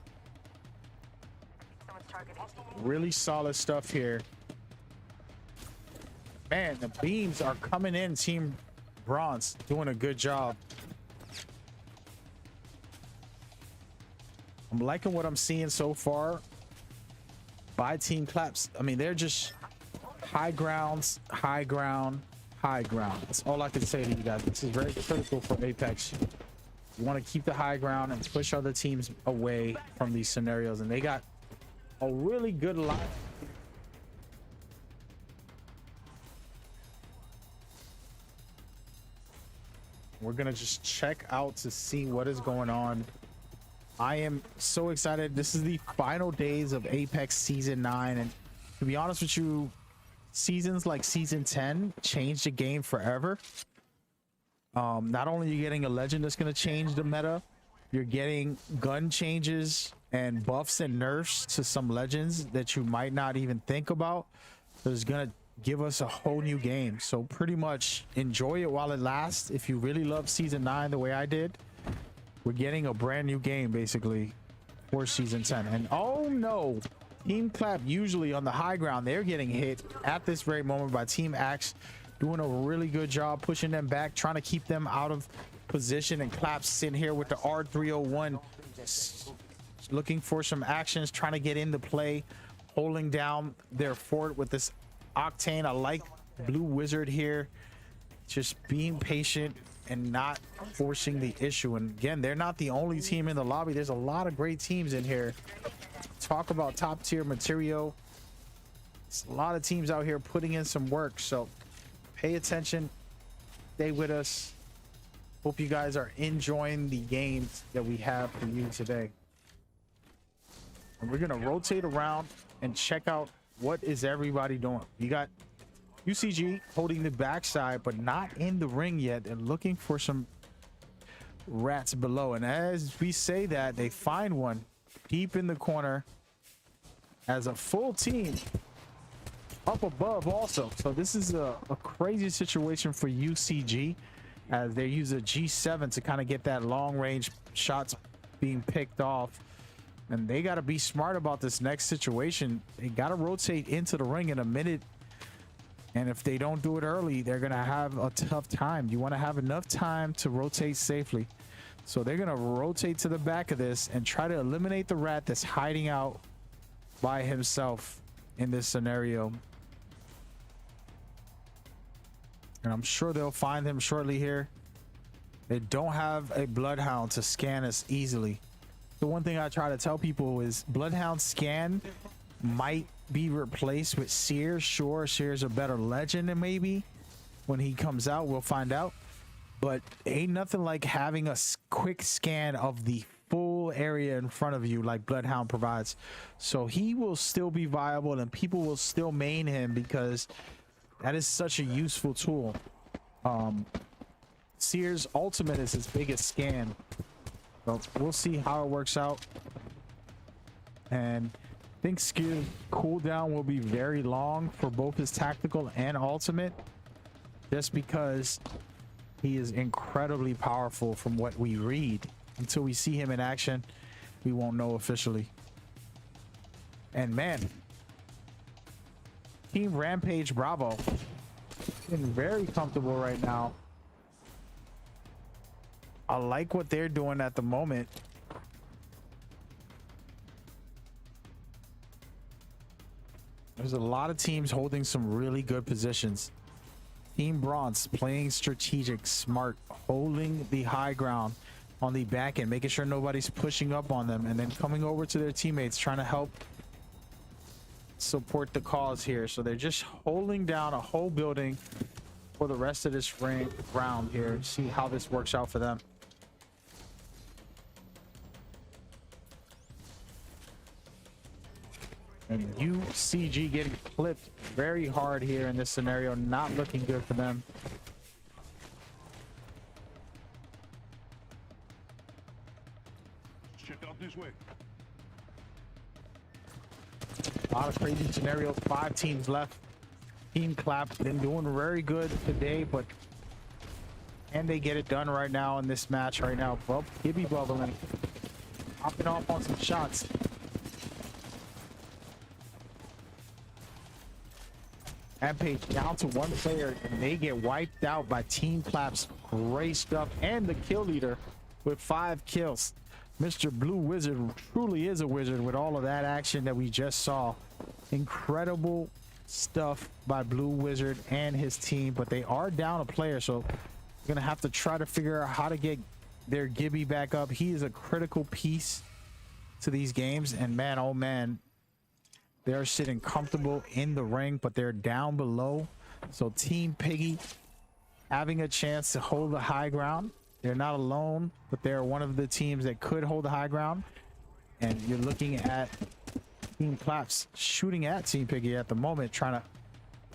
Really solid stuff here. Man, the beams are coming in. Team Bronze doing a good job. I'm liking what I'm seeing so far by Team Claps. I mean, they're just high grounds, high ground, high ground. That's all I can say to you guys. This is very critical for Apex. You want to keep the high ground and push other teams away from these scenarios. And they got a really good line. We're going to just check out to see what is going on. I am so excited. This is the final days of Apex Season 9. And to be honest with you, seasons like Season 10 changed the game forever. Not only are you getting a legend that's going to change the meta, you're getting gun changes and buffs and nerfs to some legends that you might not even think about. So it's going to give us a whole new game. So pretty much enjoy it while it lasts. If you really love Season 9 the way I did, we're getting a brand new game basically for Season 10. And oh no, Team Clap usually on the high ground, they're getting hit at this very moment by Team Axe, doing a really good job pushing them back, trying to keep them out of position. And Clap's sitting here with the R301, just looking for some actions, trying to get into play, holding down their fort with this Octane. I like Blue Wizard here, just being patient and not forcing the issue. And again, they're not the only team in the lobby. There's a lot of great teams in here. Talk about top tier material. It's a lot of teams out here putting in some work, so pay attention, stay with us. Hope you guys are enjoying the games that we have for you today. And we're gonna rotate around and check out what is everybody doing. You got UCG holding the backside, but not in the ring yet, and looking for some rats below. And as we say that, they find one deep in the corner as a full team up above also. So this is a crazy situation for UCG, as they use a G7 to kind of get that long range shots being picked off. And they got to be smart about this next situation. They got to rotate into the ring in a minute. And if they don't do it early, they're going to have a tough time. You want to have enough time to rotate safely. So they're going to rotate to the back of this and try to eliminate the rat that's hiding out by himself in this scenario. And I'm sure they'll find him shortly here. They don't have a Bloodhound to scan us easily. The one thing I try to tell people is Bloodhound scan might be replaced with Sears. Sure, Sears a better legend than maybe when he comes out, we'll find out. But ain't nothing like having a quick scan of the full area in front of you like Bloodhound provides. So he will still be viable and people will still main him because that is such a useful tool. Sears ultimate is his biggest scan. So we'll see how it works out. And I think Sears cooldown will be very long for both his tactical and ultimate, just because he is incredibly powerful from what we read. Until we see him in action, we won't know officially. And man, Team Rampage Bravo been very comfortable right now. I like what they're doing at the moment. There's a lot of teams holding some really good positions. Team Bronze playing strategic, smart, holding the high ground on the back end, making sure nobody's pushing up on them, and then coming over to their teammates, trying to help support the cause here. So they're just holding down a whole building for the rest of this round here. See how this works out for them. And UCG getting clipped very hard here in this scenario. Not looking good for them. Check out this way. A lot of crazy scenarios. 5 teams left. Team Clap been doing very good today, but can they get it done right now in this match right now? Well, Gibby bubbling, hopping off on some shots. Rampage down to 1 player, and they get wiped out by Team Clap's great stuff and the kill leader with 5 kills. Mr. Blue Wizard truly is a wizard with all of that action that we just saw. Incredible stuff by Blue Wizard and his team, but they are down a player, so they're gonna have to try to figure out how to get their Gibby back up. He is a critical piece to these games, and man, oh man, they're sitting comfortable in the ring, but they're down below. So Team Piggy having a chance to hold the high ground. They're not alone, but they're one of the teams that could hold the high ground. And you're looking at Team Claps shooting at Team Piggy at the moment, trying to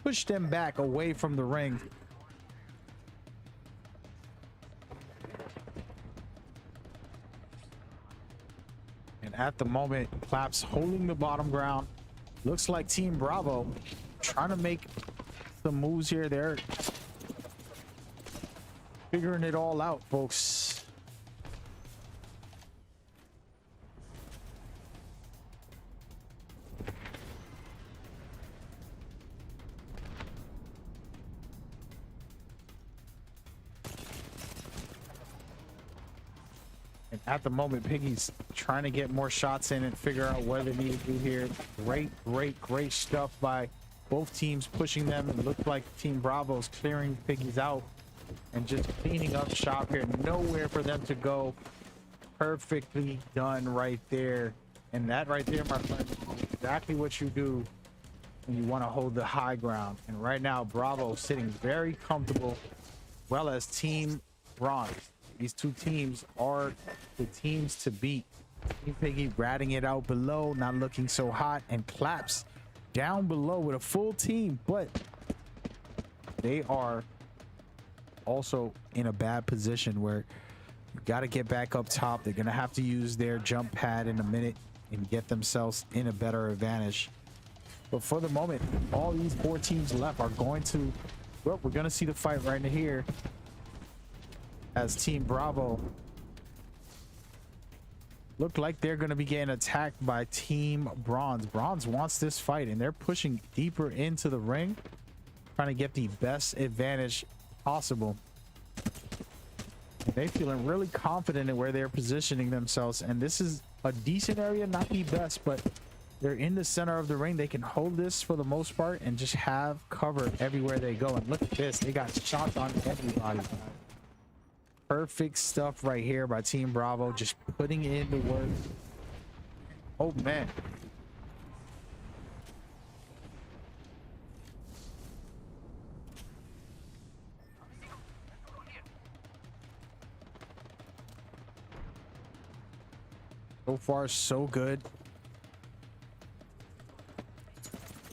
push them back away from the ring. And at the moment, Claps holding the bottom ground. Looks like Team Bravo trying to make some moves here. They're figuring it all out, folks. at the moment, Piggy's trying to get more shots in and figure out what they need to do here. Great stuff by both teams, pushing them. It looked like Team Bravo's clearing Piggy's out and just cleaning up shop here. Nowhere for them to go. Perfectly done right there. And that right there, my friend, is exactly what you do when you want to hold the high ground. And right now, Bravo sitting very comfortable, well as Team Bronze. These two teams are the teams to beat. Team Piggy ratting it out below, not looking so hot, and Claps down below with a full team, but they are also in a bad position where you got to get back up top. They're going to have to use their jump pad in a minute and get themselves in a better advantage. But for the moment, all these four teams left are going to, well, we're going to see the fight right in here as Team Bravo look like they're going to be getting attacked by Team Bronze. Bronze wants this fight, and they're pushing deeper into the ring, trying to get the best advantage possible. They feeling really confident in where they're positioning themselves, and this is a decent area, not the best, but they're in the center of the ring. They can hold this for the most part and just have cover everywhere they go. And look at this, they got shots on everybody. Perfect stuff right here by Team Bravo, just putting in the work. Oh man, so far so good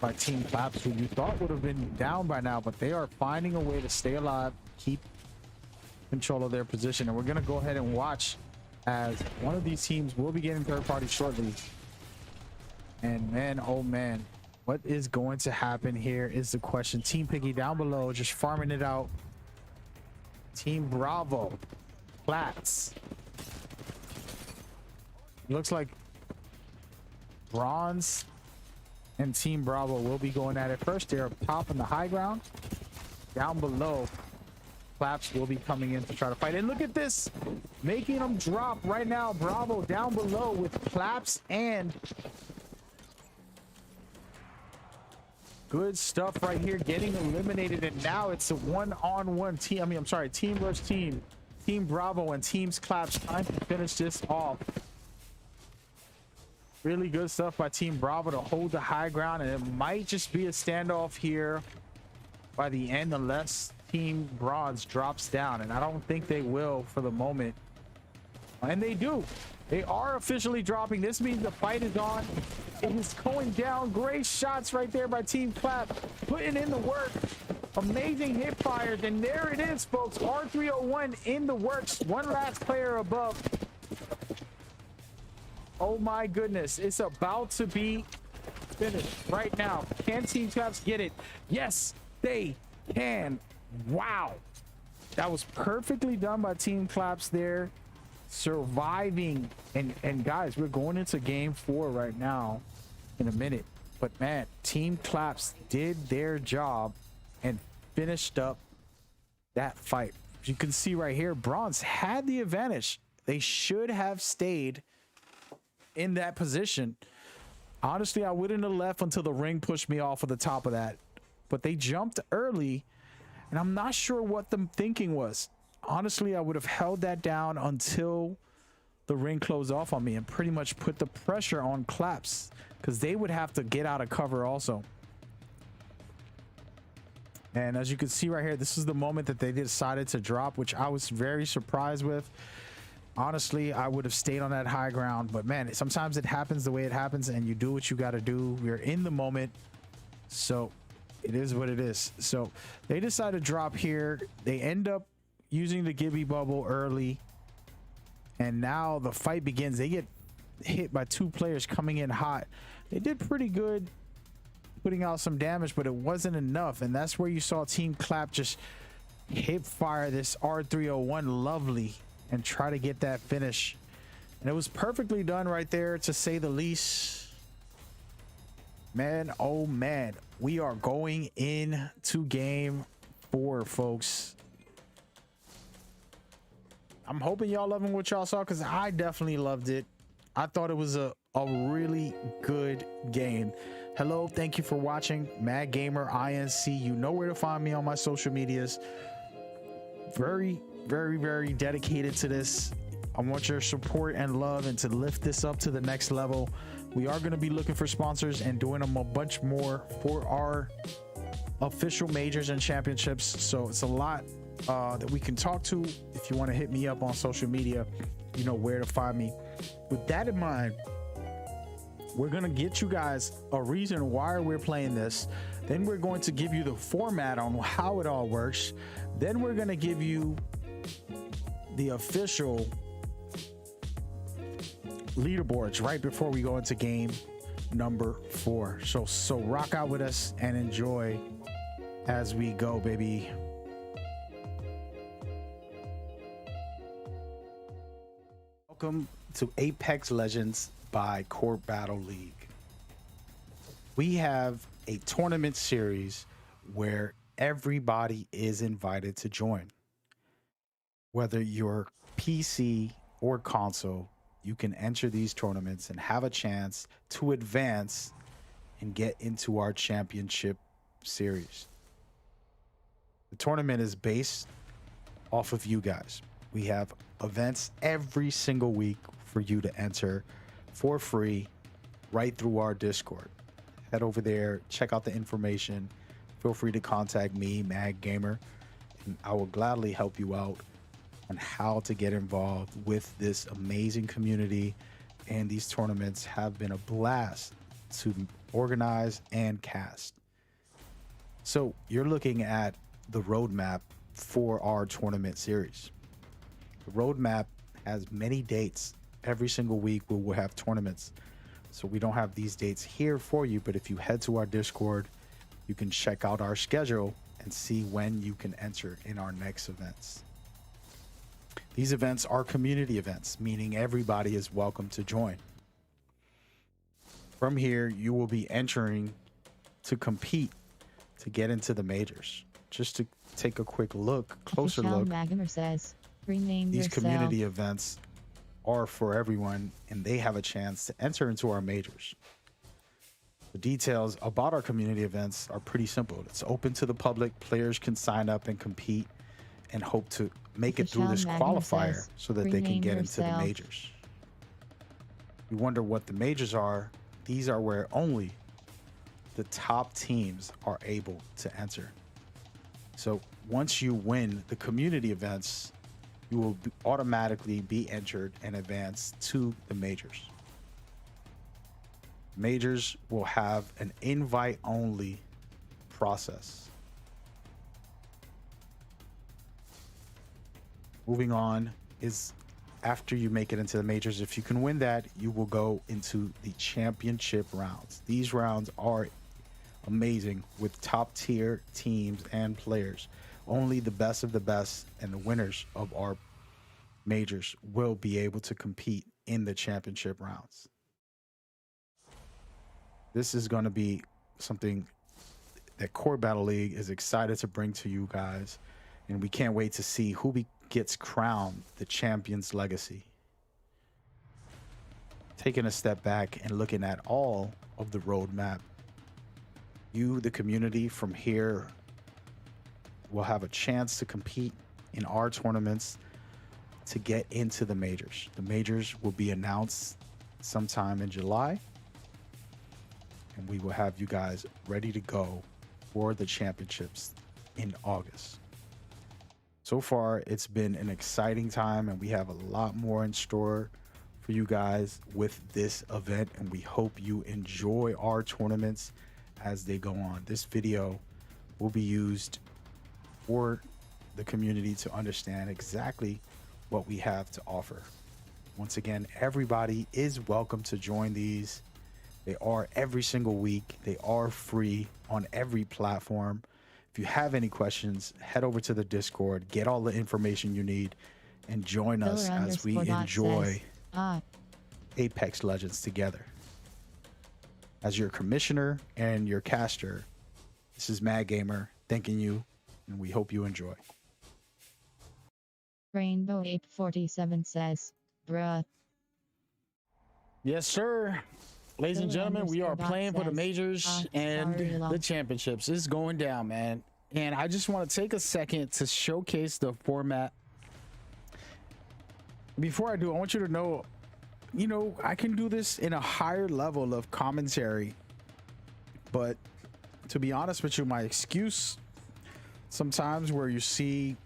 by Team Claps, who you thought would have been down by now, but they are finding a way to stay alive, keep control of their position. And we're going to go ahead and watch as one of these teams will be getting third party shortly. And man, oh man, what is going to happen here is the question. Team Piggy down below just farming it out. Team Bravo, Claps, looks like Bronze and Team Bravo will be going at it first. They're up top on the high ground. Down below, Claps will be coming in to try to fight. And look at this, making them drop right now. Bravo down below with Claps, and good stuff right here, getting eliminated. And now it's a one-on-one team. I'm sorry, team versus team. Team Bravo and Teams Claps trying to finish this off. Really good stuff by Team Bravo to hold the high ground, and it might just be a standoff here by the end unless Team Bronze drops down, and I don't think they will for the moment. And they do. They are officially dropping. This means the fight is on. It is going down. Great shots right there by Team Clap, putting in the work. Amazing hip fires, and there it is, folks. R301 in the works. One last player above. Oh my goodness, it's about to be finished right now. Can Team Claps get it? Yes, they can. Wow, that was perfectly done by Team Claps there, surviving. And guys, we're going into game 4 right now in a minute, but man, Team Claps did their job and finished up that fight. You can see right here, Bronze had the advantage. They should have stayed in that position. Honestly, I wouldn't have left until the ring pushed me off of the top of that, but they jumped early, and I'm not sure what the thinking was. Honestly, I would have held that down until the ring closed off on me and pretty much put the pressure on Claps, because they would have to get out of cover also. And as you can see right here, this is the moment that they decided to drop, which I was very surprised with. Honestly, I would have stayed on that high ground, but man, sometimes it happens the way it happens, and you do what you got to do. We're in the moment, so it is what it is. So they decide to drop here. They end up using the Gibby bubble early, and now the fight begins. They get hit by 2 players coming in hot. They did pretty good putting out some damage, but it wasn't enough, and that's where you saw Team Clap just hip fire this R301 lovely and try to get that finish. And it was perfectly done right there, to say the least. Man, oh man, we are going into game 4, folks. I'm hoping y'all loving what y'all saw, because I definitely loved it. I thought it was a really good game. Hello, thank you for watching. Mad Gamer INC. You know where to find me on my social medias. Very, very, very dedicated to this. I want your support and love, and to lift this up to the next level. We are going to be looking for sponsors and doing them a bunch more for our official majors and championships. So it's a lot that we can talk to. If you want to hit me up on social media, you know where to find me. With that in mind, we're going to get you guys a reason why we're playing this. Then we're going to give you the format on how it all works. Then we're going to give you the official leaderboards right before we go into game number 4. So rock out with us and enjoy as we go, baby. Welcome to Apex Legends by Court Battle League. We have a tournament series where everybody is invited to join. Whether you're PC or console, you can enter these tournaments and have a chance to advance and get into our championship series. The tournament is based off of you guys. We have events every single week for you to enter for free right through our Discord. Head over there, check out the information. Feel free to contact me, Mad Gamer, and I will gladly help you out on how to get involved with this amazing community. And these tournaments have been a blast to organize and cast. So you're looking at the roadmap for our tournament series. The roadmap has many dates. Every single week we will have tournaments. So we don't have these dates here for you, but if you head to our Discord, you can check out our schedule and see when you can enter in our next events. These events are community events, meaning everybody is welcome to join. From here, you will be entering to compete to get into the majors. Just to take a quick look, closer look, says, rename these yourself. community events are for everyone, and they have a chance to enter into our majors. The details about our community events are pretty simple. It's open to the public. Players can sign up and compete and hope to make it through this qualifier so that they can get into the majors. You wonder what the majors are. These are where only the top teams are able to enter. So once you win the community events, you will automatically be entered and advance to the majors. Majors will have an invite-only process. Moving on is after you make it into the majors, if you can win that, you will go into the championship rounds. These rounds are amazing with top tier teams and players. Only the best of the best and the winners of our majors will be able to compete in the championship rounds. This is going to be something that Core Battle League is excited to bring to you guys, and we can't wait to see who gets crowned the Champions Legacy. Taking a step back and looking at all of the roadmap, you, the community from here, will have a chance to compete in our tournaments to get into the majors. The majors will be announced sometime in July, and we will have you guys ready to go for the championships in August. So far, it's been an exciting time, and we have a lot more in store for you guys with this event, and we hope you enjoy our tournaments as they go on. This video will be used for the community to understand exactly what we have to offer. Once again, everybody is welcome to join these. They are every single week. They are free on every platform. If you have any questions, head over to the Discord, get all the information you need, and join us as we enjoy Apex Legends together. As your commissioner and your caster, this is Mad Gamer thanking you, and we hope you enjoy. Rainbow 847 says, bruh. Yes, sir. Ladies and gentlemen, we are playing for the majors and the championships. It's going down, man. And I just want to take a second to showcase the format. Before I do, I want you to know, you know, I can do this in a higher level of commentary. But to be honest with you, my excuse sometimes where you see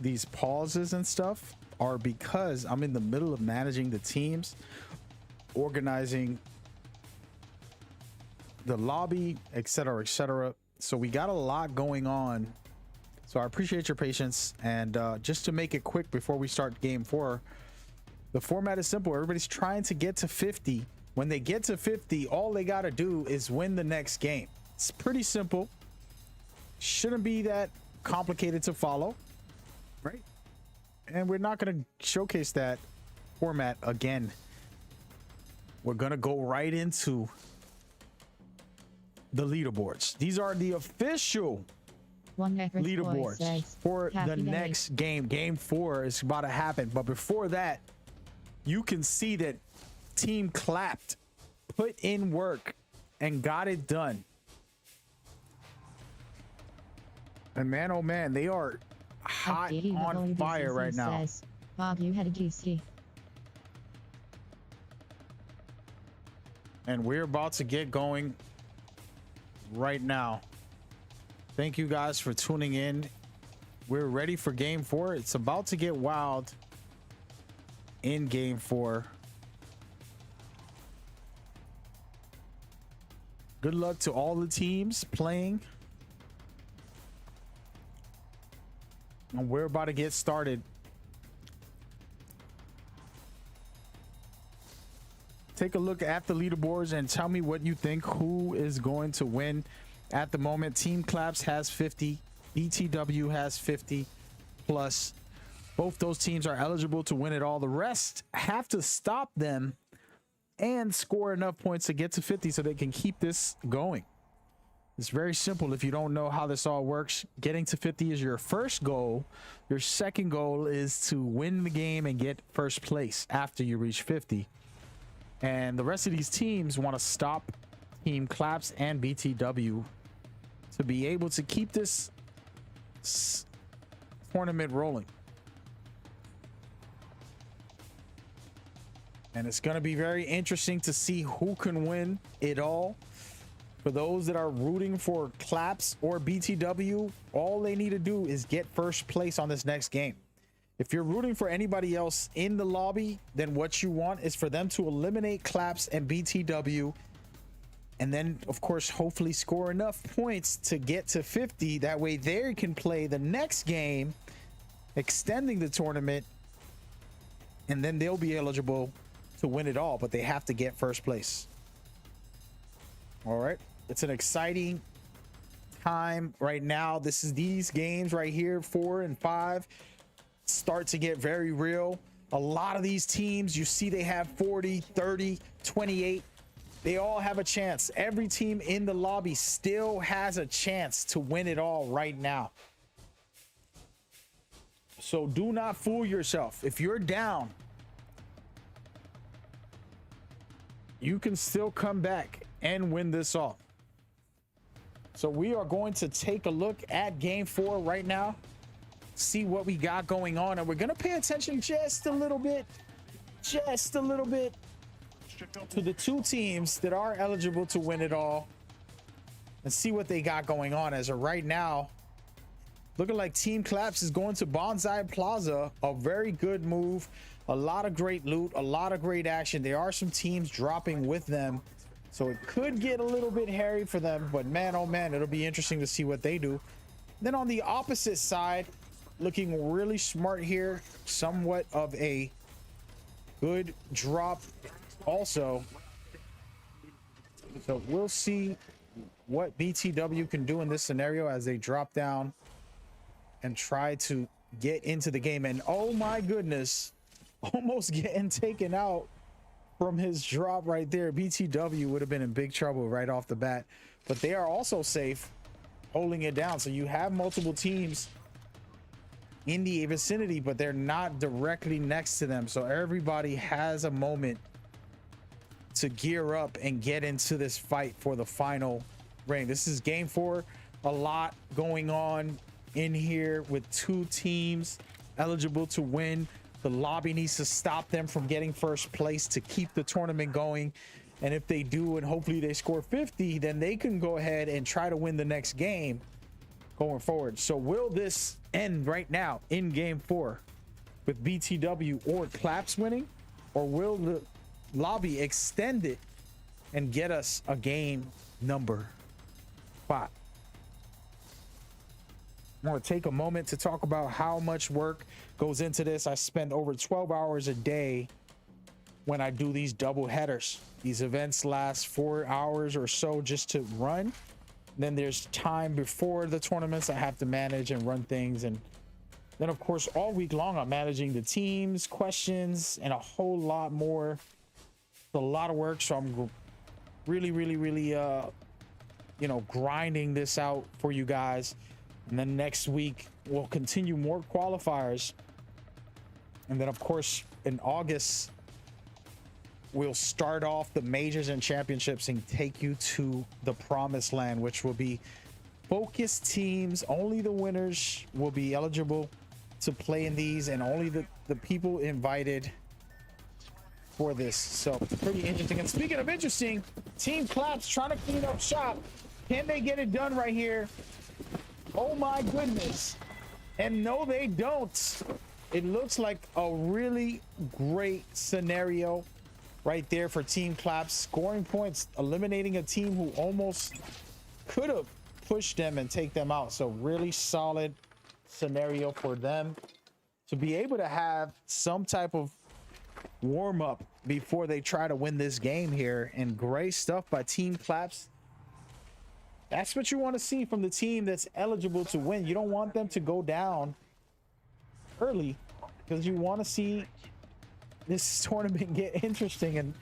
these pauses and stuff are because I'm in the middle of managing the teams, organizing the lobby, etc., etc. So we got a lot going on. So I appreciate your patience. And just to make it quick before we start game 4, the format is simple. Everybody's trying to get to 50. When they get to 50, all they got to do is win the next game. It's pretty simple. Shouldn't be that complicated to follow, right? And we're not going to showcase that format again. We're going to go right into the leaderboards. These are the official leaderboards for the next game. Game 4 is about to happen. But before that, you can see that Team Clapped put in work and got it done. And man, oh man, they are hot on fire right now. Bob, you had a GC. And we're about to get going right now. Thank you guys for tuning in. We're ready for game 4. It's about to get wild in game 4. Good luck to all the teams playing. And we're about to get started. Take a look at the leaderboards and tell me what you think. Who is going to win at the moment? Team Claps has 50. BTW has 50 plus. Both those teams are eligible to win it all. The rest have to stop them and score enough points to get to 50 so they can keep this going. It's very simple. If you don't know how this all works, getting to 50 is your first goal. Your second goal is to win the game and get first place after you reach 50. And the rest of these teams want to stop Team Claps and BTW to be able to keep this tournament rolling. And it's going to be very interesting to see who can win it all. For those that are rooting for Claps or BTW, all they need to do is get first place on this next game. If you're rooting for anybody else in the lobby, then what you want is for them to eliminate Claps and BTW. And then, of course, hopefully score enough points to get to 50. That way they can play the next game, extending the tournament. And then they'll be eligible to win it all, but they have to get first place. All right. It's an exciting time right now. These games right here, 4 and 5, start to get very real. A lot of these teams, you see they have 40, 30, 28. They all have a chance. Every team in the lobby still has a chance to win it all right now. So do not fool yourself. If you're down, you can still come back and win this all. So we are going to take a look at game 4 right now, see what we got going on, and we're going to pay attention just a little bit to the two teams that are eligible to win it all and see what they got going on. As of right now, looking like Team Claps is going to Bonsai Plaza. A very good move, a lot of great loot, a lot of great action. There are some teams dropping with them, so it could get a little bit hairy for them, but man, oh man, it'll be interesting to see what they do. Then on the opposite side, looking really smart here, somewhat of a good drop also. So we'll see what BTW can do in this scenario as they drop down and try to get into the game. And oh my goodness, almost getting taken out from his drop right there. BTW would have been in big trouble right off the bat, but they are also safe holding it down. So you have multiple teams in the vicinity, but they're not directly next to them. So everybody has a moment to gear up and get into this fight for the final ring. This is game 4. A lot going on in here with 2 teams eligible to win. The lobby needs to stop them from getting first place to keep the tournament going. And if they do, and hopefully they score 50, then they can go ahead and try to win the next game going forward. So will this end right now in game 4 with BTW or Claps winning, or will the lobby extend it and get us a game number 5? I want to take a moment to talk about how much work goes into this. I spend over 12 hours a day when I do these double headers. These events last 4 hours or so just to run. Then there's time before the tournaments I have to manage and run things. And then of course, all week long, I'm managing the teams, questions, and a whole lot more. It's a lot of work. So I'm really, you know, grinding this out for you guys. And then next week, we'll continue more qualifiers. And then of course, in August, we'll start off the majors and championships and take you to the promised land, which will be focused teams. Only the winners will be eligible to play in these, and only the people invited for this. So pretty interesting. And speaking of interesting, Team Claps trying to clean up shop. Can they get it done right here? Oh my goodness. And no, they don't. It looks like a really great scenario right there for Team Claps, scoring points, eliminating a team who almost could have pushed them and take them out. So really solid scenario for them to be able to have some type of warm up before they try to win this game here. And great stuff by Team Claps. That's what you want to see from the team that's eligible to win. You don't want them to go down early, because you want to see this tournament get interesting. And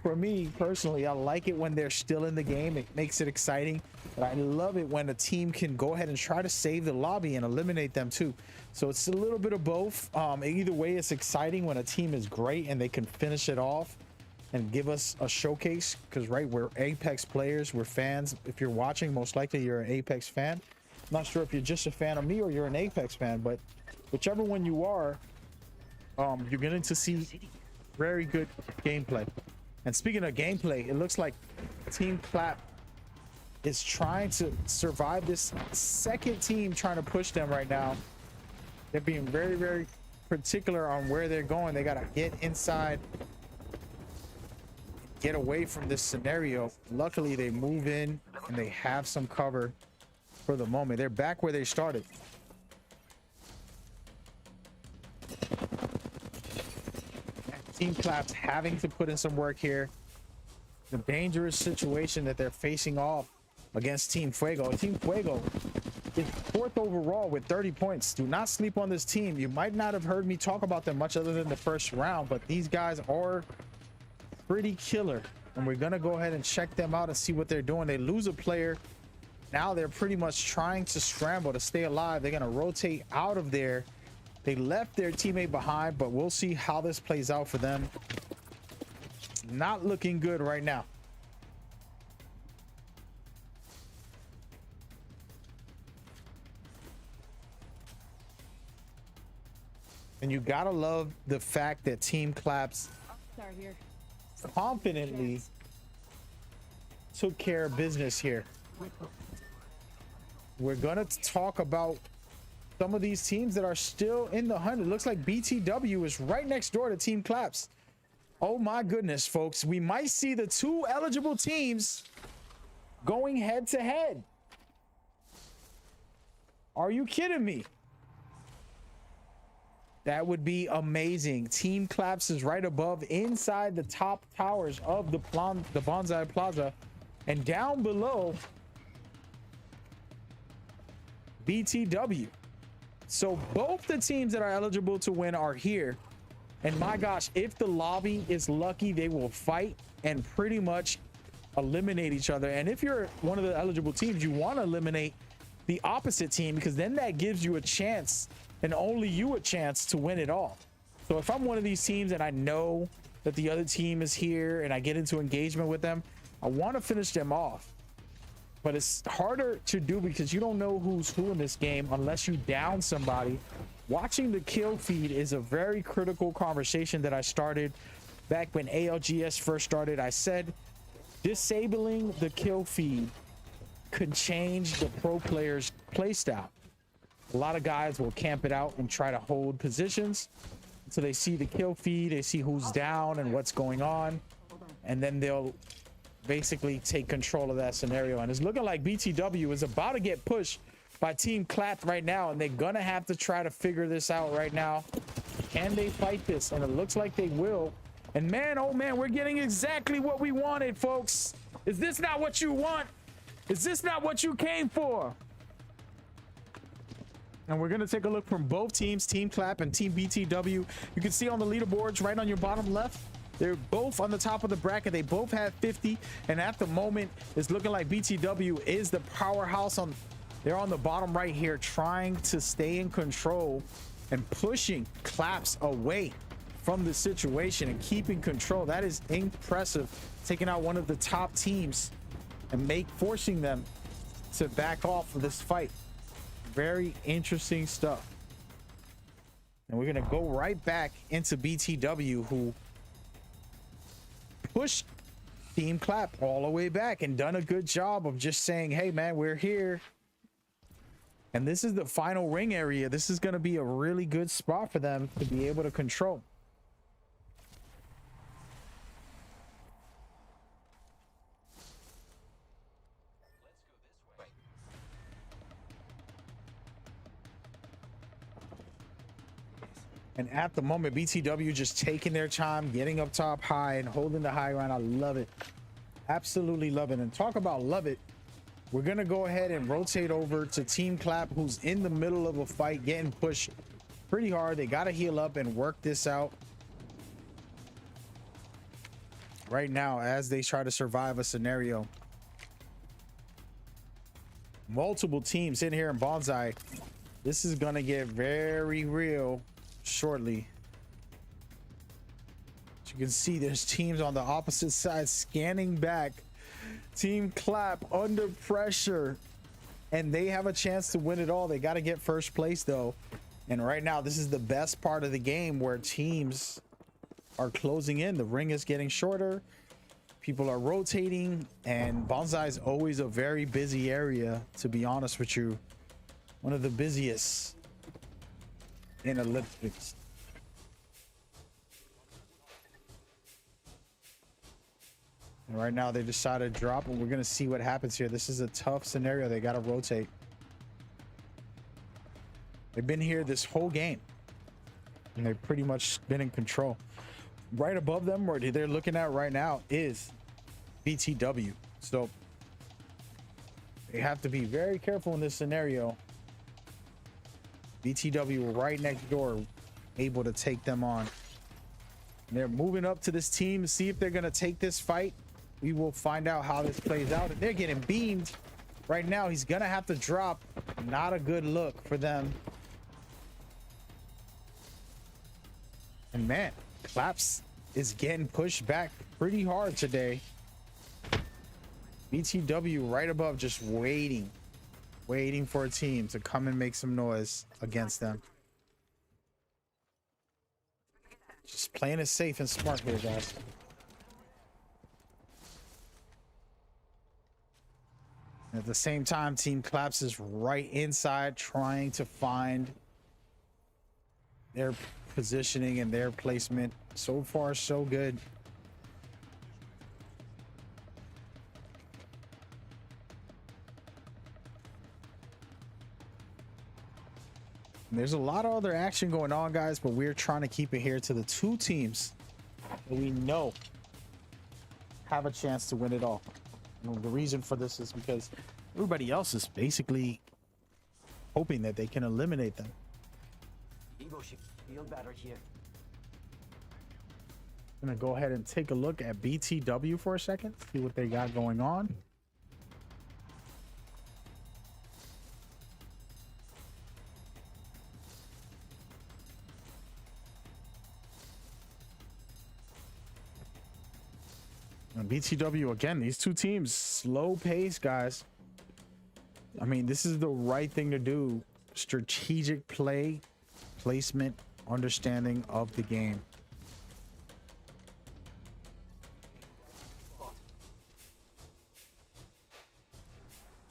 for me personally, I like it when they're still in the game. It makes it exciting. But I love it when a team can go ahead and try to save the lobby and eliminate them too. So it's a little bit of both. Either way, it's exciting when a team is great and they can finish it off and give us a showcase, because right, we're Apex players, we're fans. If you're watching, most likely you're an Apex fan. I'm not sure if you're just a fan of me or you're an Apex fan, but whichever one you are, you're getting to see very good gameplay. And speaking of gameplay, it looks like Team Clap is trying to survive this second team trying to push them right now. They're being very particular on where they're going. They got to get inside, get away from this scenario. Luckily, they move in and they have some cover for the moment. They're back where they started. Team Claps having to put in some work here. The dangerous situation that they're facing off against Team Fuego. Team Fuego is 4th overall with 30 points. Do not sleep on this team. You might not have heard me talk about them much other than the first round, but these guys are pretty killer. And we're going to go ahead and check them out and see what they're doing. They lose a player. Now they're pretty much trying to scramble to stay alive. They're going to rotate out of there. They left their teammate behind, but we'll see how this plays out for them. Not looking good right now. And you gotta love the fact that Team Claps confidently took care of business here. We're gonna talk about some of these teams that are still in the hunt. It looks like BTW is right next door to Team Claps. Oh my goodness, folks. We might see the 2 eligible teams going head to head. Are you kidding me? That would be amazing. Team Claps is right above, inside the top towers of the Bonsai Plaza. And down below, BTW. So both the teams that are eligible to win are here. And my gosh, if the lobby is lucky, they will fight and pretty much eliminate each other. And if you're one of the eligible teams, you want to eliminate the opposite team, because then that gives you a chance and only you a chance to win it all. So if I'm one of these teams and I know that the other team is here and I get into engagement with them, I want to finish them off. But it's harder to do because you don't know who's who in this game unless you down somebody. Watching the kill feed is a very critical conversation that I started back when ALGS first started. I said disabling the kill feed could change the pro player's playstyle. A lot of guys will camp it out and try to hold positions. So they see the kill feed, they see who's down and what's going on, and then they'll basically take control of that scenario. And it's looking like BTW is about to get pushed by Team Clap right now, and they're gonna have to try to figure this out right now. Can they fight this? And it looks like they will. And man, oh man, we're getting exactly what we wanted, folks. Is this not what you want? Is this not what you came for? And we're going to take a look from both teams, Team Clap and Team BTW. You can see on the leaderboards right on your bottom left, they're both on the top of the bracket. They both have 50. And at the moment, it's looking like BTW is the powerhouse. They're on the bottom right here, trying to stay in control and pushing Claps away from the situation and keeping control. That is impressive. Taking out one of the top teams and forcing them to back off of this fight. Very interesting stuff. And we're gonna go right back into BTW, who pushed Team Clap all the way back and done a good job of just saying, hey man, we're here. And this is the final ring area. This is gonna be a really good spot for them to be able to control. And at the moment, BTW just taking their time, getting up top high and holding the high ground. I love it. Absolutely love it. And talk about love it. We're going to go ahead and rotate over to Team Clap, who's in the middle of a fight, getting pushed pretty hard. They got to heal up and work this out right now as they try to survive a scenario. Multiple teams in here in Bonsai. This is going to get very real shortly. As you can see, there's teams on the opposite side scanning back. Team Clap under pressure, and they have a chance to win it all. They got to get first place though, and right now this is the best part of the game where teams are closing in. The ring is getting shorter, people are rotating, and Bonsai is always a very busy area, to be honest with you. One of the busiest in Olympics. And right now they decided to drop, and we're gonna see what happens here. This is a tough scenario. They gotta rotate. They've been here this whole game, and they've pretty much been in control. Right above them, where they're looking at right now, is BTW. So they have to be very careful in this scenario. BTW right next door, able to take them on. And they're moving up to this team to see if they're going to take this fight. We will find out how this plays out. And they're getting beamed right now. He's going to have to drop. Not a good look for them. And man, Claps is getting pushed back pretty hard today. BTW right above, just waiting for a team to come and make some noise against them. Just playing it safe and smart here, guys. At the same time, Team Claps is right inside trying to find their positioning and their placement. So far, so good. There's a lot of other action going on, guys, but we're trying to keep it here to the two teams that we know have a chance to win it all. And the reason for this is because everybody else is basically hoping that they can eliminate them. Evo should feel better here. I'm gonna go ahead and take a look at BTW for a second, see what they got going on. BTW again, these two teams, slow pace, guys. I mean, this is the right thing to do. Strategic play, placement, understanding of the game.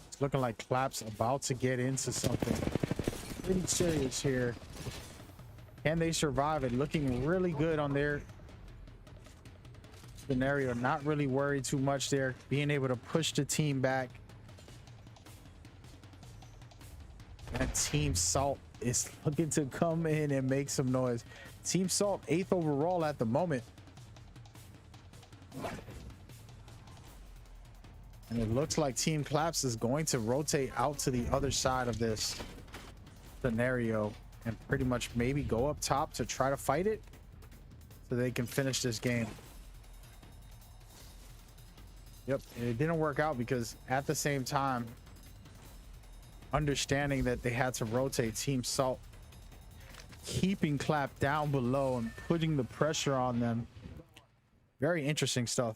It's looking like Clap's about to get into something pretty serious here. Can they survive it? Looking really good on their scenario. Not really worried too much there. Being able to push the team back. And Team Salt is looking to come in and make some noise. Team Salt 8th overall at the moment. And it looks like Team Claps is going to rotate out to the other side of this scenario and pretty much maybe go up top to try to fight it so they can finish this game. Yep, it didn't work out because at the same time, understanding that they had to rotate, Team Salt keeping Clap down below and putting the pressure on them. Very interesting stuff.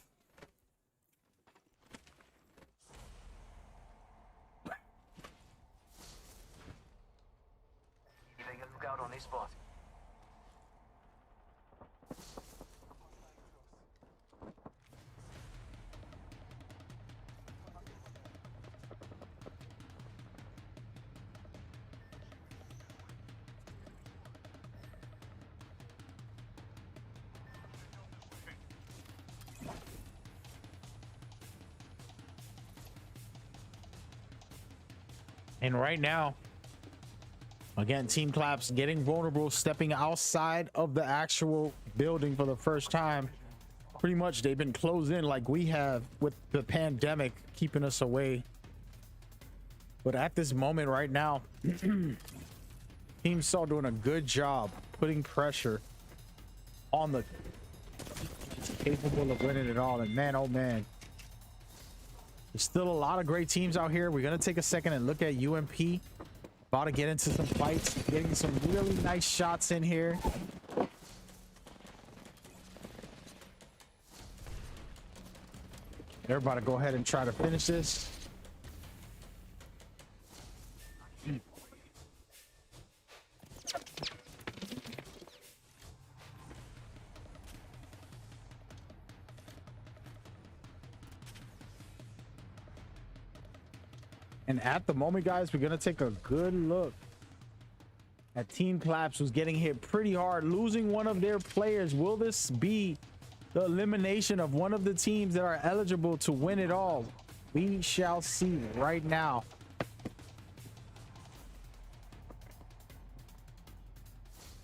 Keeping a lookout on this spot. And right now, again, Team Claps getting vulnerable, stepping outside of the actual building for the first time. Pretty much they've been closed in like we have with the pandemic keeping us away. But at this moment right now, Team Salt doing a good job putting pressure on the capable of winning it all. And man, oh man, there's still a lot of great teams out here. We're going to take a second and look at UMP. About to get into some fights, getting some really nice shots in here. They're about to go ahead and try to finish this. And at the moment, guys, we're going to take a good look at Team Claps, who's getting hit pretty hard, losing one of their players. Will this be the elimination of one of the teams that are eligible to win it all? We shall see right now.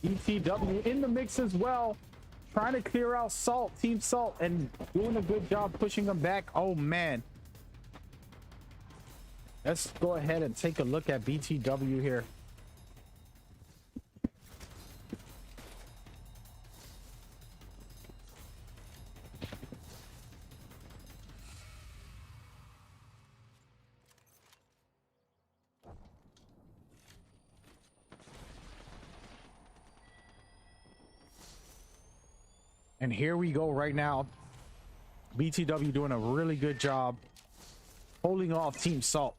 ETW in the mix as well, trying to clear out Salt, Team Salt, and doing a good job pushing them back. Oh, man. Let's go ahead and take a look at BTW here. And here we go right now. BTW doing a really good job holding off Team Salt.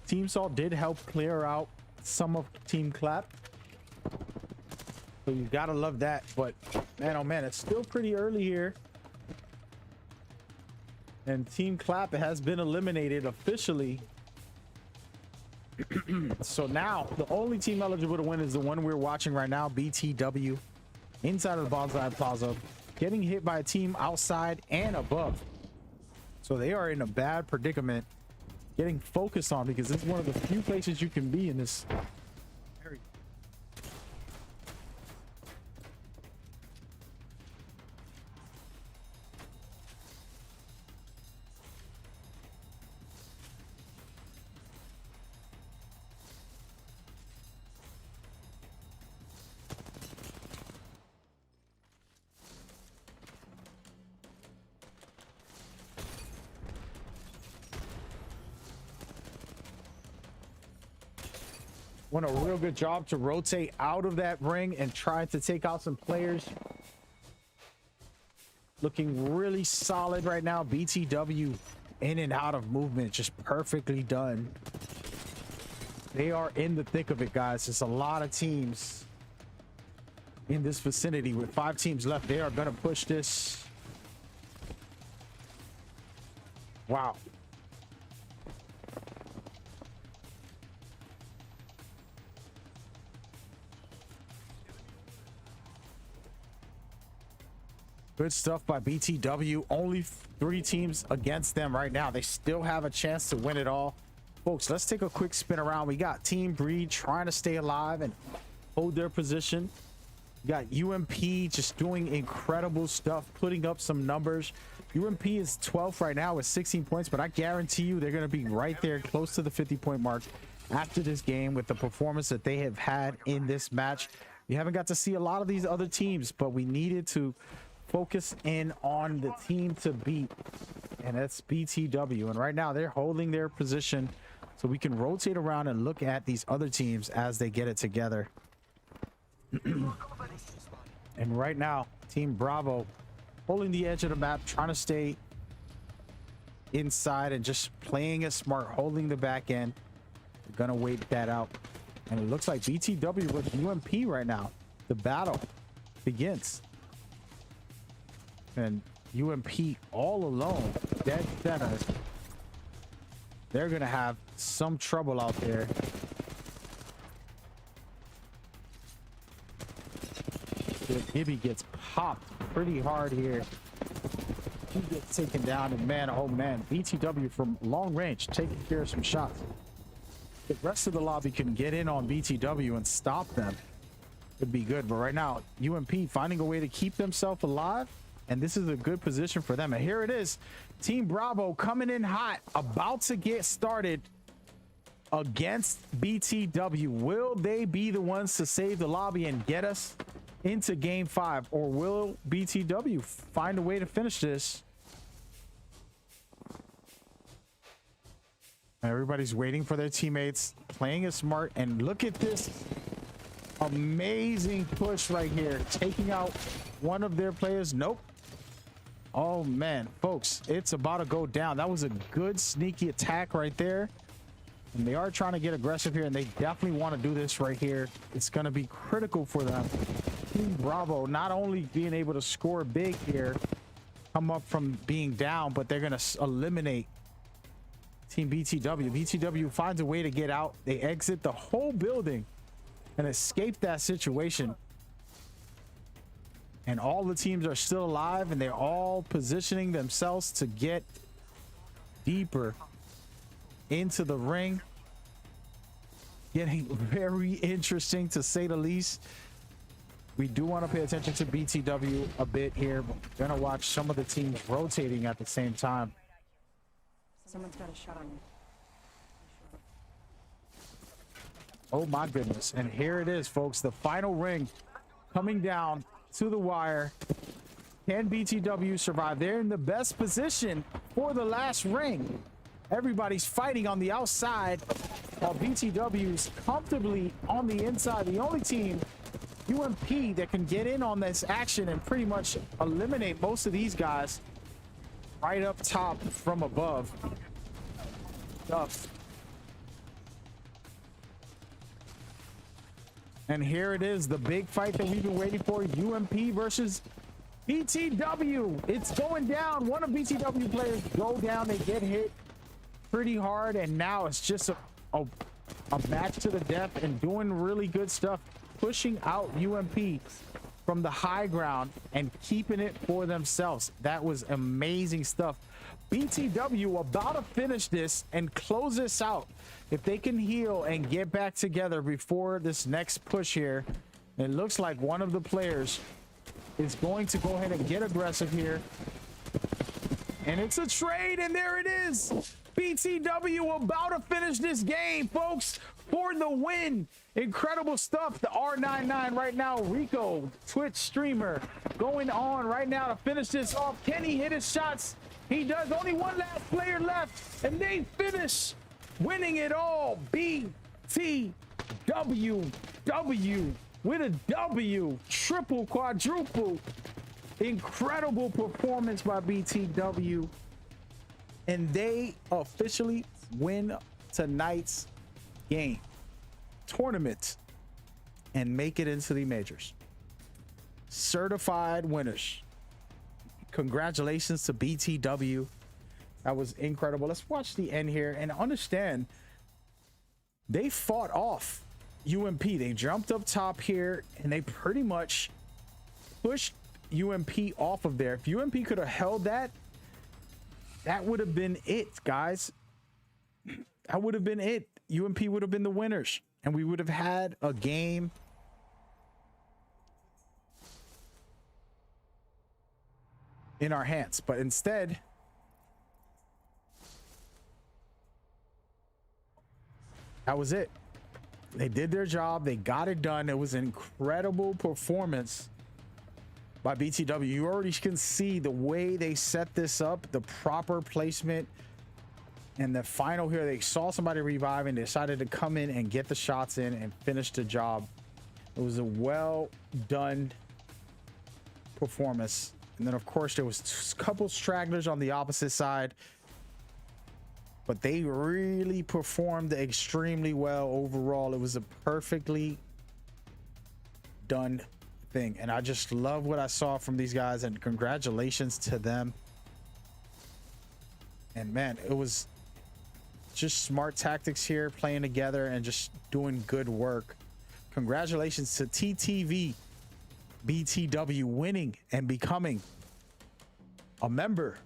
Team Salt did help clear out some of Team Clap. So you gotta love that, but man, oh man, it's still pretty early here. And Team Clap has been eliminated officially. So now the only team eligible to win is the one we're watching right now, BTW, inside of the Bonsai Plaza, getting hit by a team outside and above. So they are in a bad predicament, getting focused on, because this is one of the few places you can be in this area. Doing a real good job to rotate out of that ring and try to take out some players. looking really solid right now. BTW in and out of movement, just perfectly done. They are in the thick of it, guys. There's a lot of teams in this vicinity. With 5 teams left, they are going to push this. Wow. Good stuff by BTW. Only 3 teams against them right now. They still have a chance to win it all. Folks, let's take a quick spin around. We got Team Breed trying to stay alive and hold their position. We got UMP just doing incredible stuff, putting up some numbers. UMP is 12th right now with 16 points, but I guarantee you they're going to be right there close to the 50-point mark after this game with the performance that they have had in this match. We haven't got to see a lot of these other teams, but we needed to focus in on the team to beat, and that's BTW. And right now they're holding their position, so we can rotate around and look at these other teams as they get it together. And right now, Team Bravo holding the edge of the map, trying to stay inside and just playing it smart, holding the back end. We're gonna wait that out, and it looks like BTW with UMP right now. The battle begins. And UMP all alone, dead center. They're gonna have some trouble out there. Gibby gets popped pretty hard here. He gets taken down, and man, oh man, BTW from long range taking care of some shots. The rest of the lobby can get in on BTW and stop them. Could be good, but right now UMP finding a way to keep themselves alive. And this is a good position for them. And here it is. Team Bravo coming in hot, about to get started against BTW. Will they be the ones to save the lobby and get us into game 5? Or will BTW find a way to finish this? Everybody's waiting for their teammates, playing it smart. And look at this amazing push right here, taking out one of their players. Nope. Oh man, folks, it's about to go down. That was a good sneaky attack right there, and they are trying to get aggressive here, and they definitely want to do this right here. It's going to be critical for them. Team Bravo not only being able to score big here, come up from being down, but they're going to eliminate Team BTW. BTW finds a way to get out. They exit the whole building and escape that situation. And all the teams are still alive, and they're all positioning themselves to get deeper into the ring. Getting very interesting, to say the least. We do want to pay attention to BTW a bit here. We're going to watch some of the teams rotating at the same time. Someone's got a shot on you. Oh my goodness. And here it is, folks. The final ring coming down to the wire. Can BTW survive? They're in the best position for the last ring. Everybody's fighting on the outside while BTW's comfortably on the inside. The only team, UMP, that can get in on this action and pretty much eliminate most of these guys right up top from above. Tough. And here it is, the big fight that we've been waiting for. UMP versus BTW. It's going down. One of BTW players go down. They get hit pretty hard, and now it's just a match to the death, and doing really good stuff, pushing out UMP from the high ground and keeping it for themselves. That was amazing stuff. BTW about to finish this and close this out. If they can heal and get back together before this next push here, it looks like one of the players is going to go ahead and get aggressive here. And it's a trade, and there it is. BTW about to finish this game, folks, for the win. Incredible stuff. The R99 right now, Rico, Twitch streamer, going on right now to finish this off. Can he hit his shots? He does. Only one last player left, and they finish winning it all. BTW with a W, triple, quadruple. Incredible performance by BTW. And they officially win tonight's game, tournament, and make it into the majors. Certified winners. Congratulations to BTW. That was incredible. Let's watch the end here and understand they fought off UMP. They jumped up top here and they pretty much pushed UMP off of there. If UMP could have held that, that would have been it, guys. That would have been it. UMP would have been the winners and we would have had a game in our hands. But instead, that was it. They did their job. They got it done. It was an incredible performance by BTW. You already can see the way they set this up, the proper placement. And the final here, they saw somebody revive and decided to come in and get the shots in and finish the job. It was a well done performance. And then of course there was a couple stragglers on the opposite side, but they really performed extremely well overall. It was a perfectly done thing. And I just love what I saw from these guys, and congratulations to them. And man, it was just smart tactics here, playing together and just doing good work. Congratulations to TTV BTW winning and becoming a member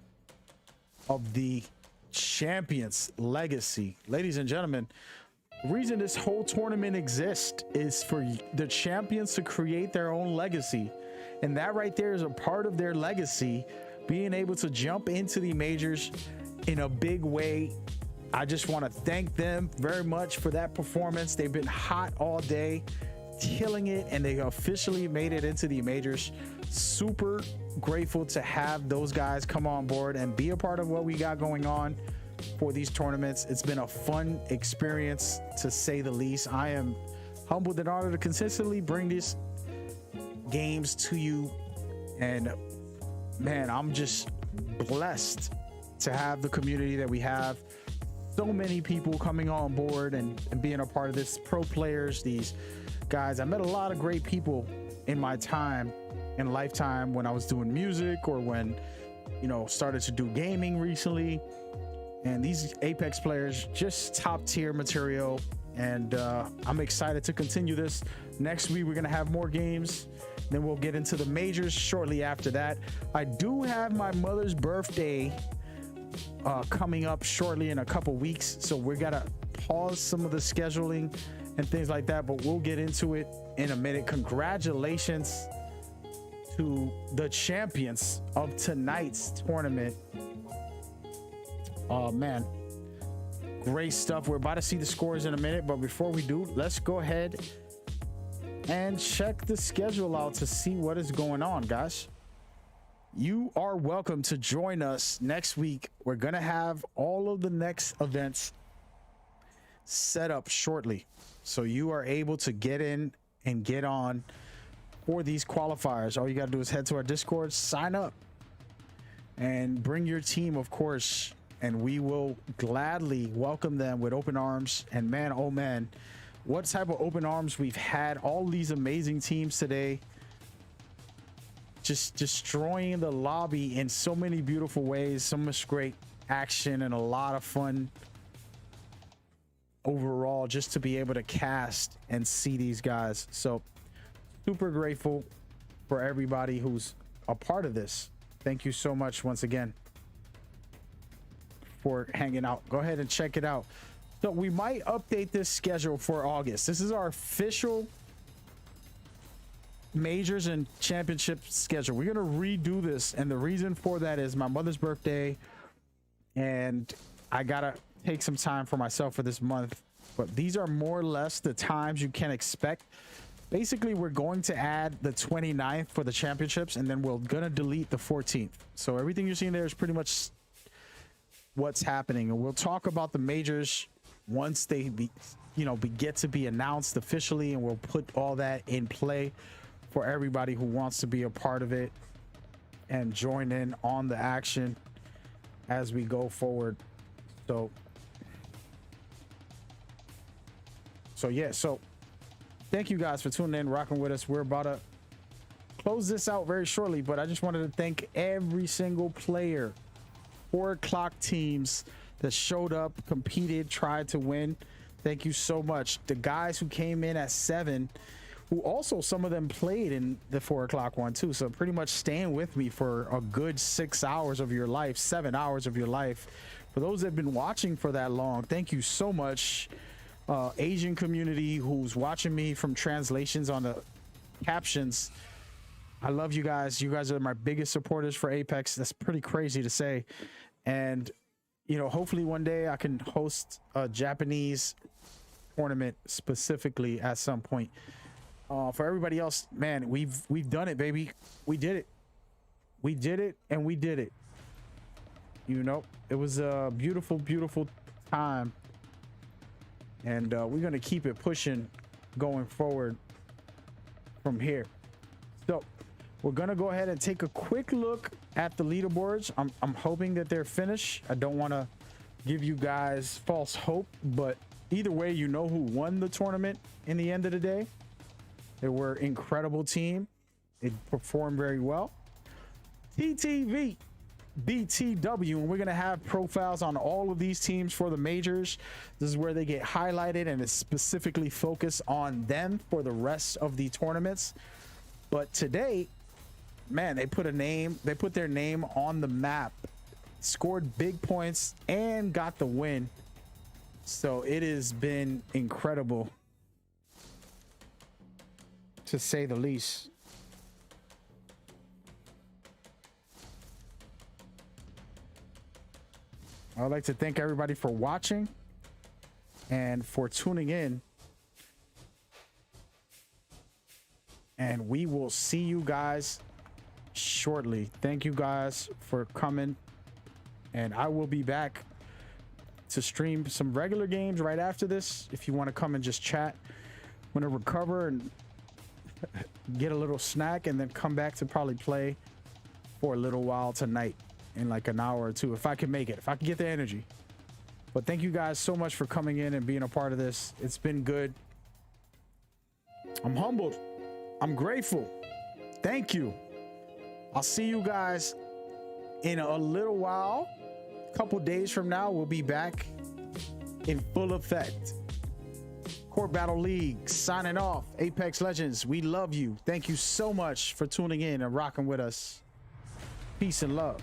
of the Champions Legacy. Ladies and gentlemen, the reason this whole tournament exists is for the champions to create their own legacy, and that right there is a part of their legacy, being able to jump into the majors in a big way. I just want to thank them very much for that performance. They've been hot all day, killing it, and they officially made it into the majors. Super grateful to have those guys come on board and be a part of what we got going on for these tournaments. It's been a fun experience, to say the least. I am humbled and honored to consistently bring these games to you, and man, I'm just blessed to have the community that we have. So many people coming on board and being a part of this. Pro players, these guys. I met a lot of great people in my time and lifetime when I was doing music, or when, you know, started to do gaming recently. And these Apex players, just top tier material. And I'm excited to continue this. Next week, we're going to have more games. Then we'll get into the majors shortly after that. I do have my mother's birthday coming up shortly in a couple weeks. So we're going to pause some of the scheduling and things like that, but we'll get into it in a minute. Congratulations to the champions of tonight's tournament. Oh man, great stuff. We're about to see the scores in a minute, but before we do, let's go ahead and check the schedule out to see what is going on, guys. You are welcome to join us next week. We're gonna have all of the next events set up shortly, so you are able to get in and get on for these qualifiers. All you got to do is head to our Discord, sign up, and bring your team, of course, and we will gladly welcome them with open arms. And man, oh man, what type of open arms we've had. All these amazing teams today, just destroying the lobby in so many beautiful ways. So much great action and a lot of fun overall, just to be able to cast and see these guys. So super grateful for everybody who's a part of this. Thank you so much once again for hanging out. Go ahead and check it out. So we might update this schedule for August. This is our official majors and championship schedule. We're going to redo this, and the reason for that is my mother's birthday, and I gotta take some time for myself for this month. But these are more or less the times you can expect. Basically, we're going to add the 29th for the championships, and then we're gonna delete the 14th. So everything you're seeing there is pretty much what's happening, and we'll talk about the majors once they get to be announced officially, and we'll put all that in play for everybody who wants to be a part of it. and join in on the action as we go forward. So yeah, so thank you guys for tuning in, rocking with us. We're about to close this out very shortly, but I just wanted to thank every single player, 4 o'clock teams that showed up, competed, tried to win. Thank you so much. The guys who came in at 7, who also some of them played in the 4 o'clock one too, so pretty much staying with me for a good 6 hours of your life, 7 hours of your life. For those that have been watching for that long, thank you so much. Asian community who's watching me from translations on the captions, I love you guys. You guys are my biggest supporters for Apex. That's pretty crazy to say. And you know, hopefully one day I can host a Japanese tournament specifically at some point. For everybody else, man, we've done it, baby. We did it. We did it, and we did it. You know, it was a beautiful, beautiful time. And we're going to keep it pushing going forward from here. So we're going to go ahead and take a quick look at the leaderboards. I'm hoping that they're finished. I don't want to give you guys false hope, but either way, you know who won the tournament in the end of the day. They were an incredible team. It performed very well. TTV. BTW, and we're going to have profiles on all of these teams for the majors. This is where they get highlighted, and it's specifically focused on them for the rest of the tournaments. But today, man, they put their name on the map, scored big points, and got the win. So it has been incredible, to say the least. I'd like to thank everybody for watching and for tuning in. And we will see you guys shortly. Thank you guys for coming. And I will be back to stream some regular games right after this. If you want to come and just chat, I'm going to recover and get a little snack and then come back to probably play for a little while tonight. In like an hour or two, if I can make it, if I can get the energy. But thank you guys so much for coming in and being a part of this. It's been good. I'm humbled. I'm grateful. Thank you. I'll see you guys in a little while. A couple days from now, we'll be back in full effect. Court Battle League signing off. Apex Legends, we love you. Thank you so much for tuning in and rocking with us. Peace and love.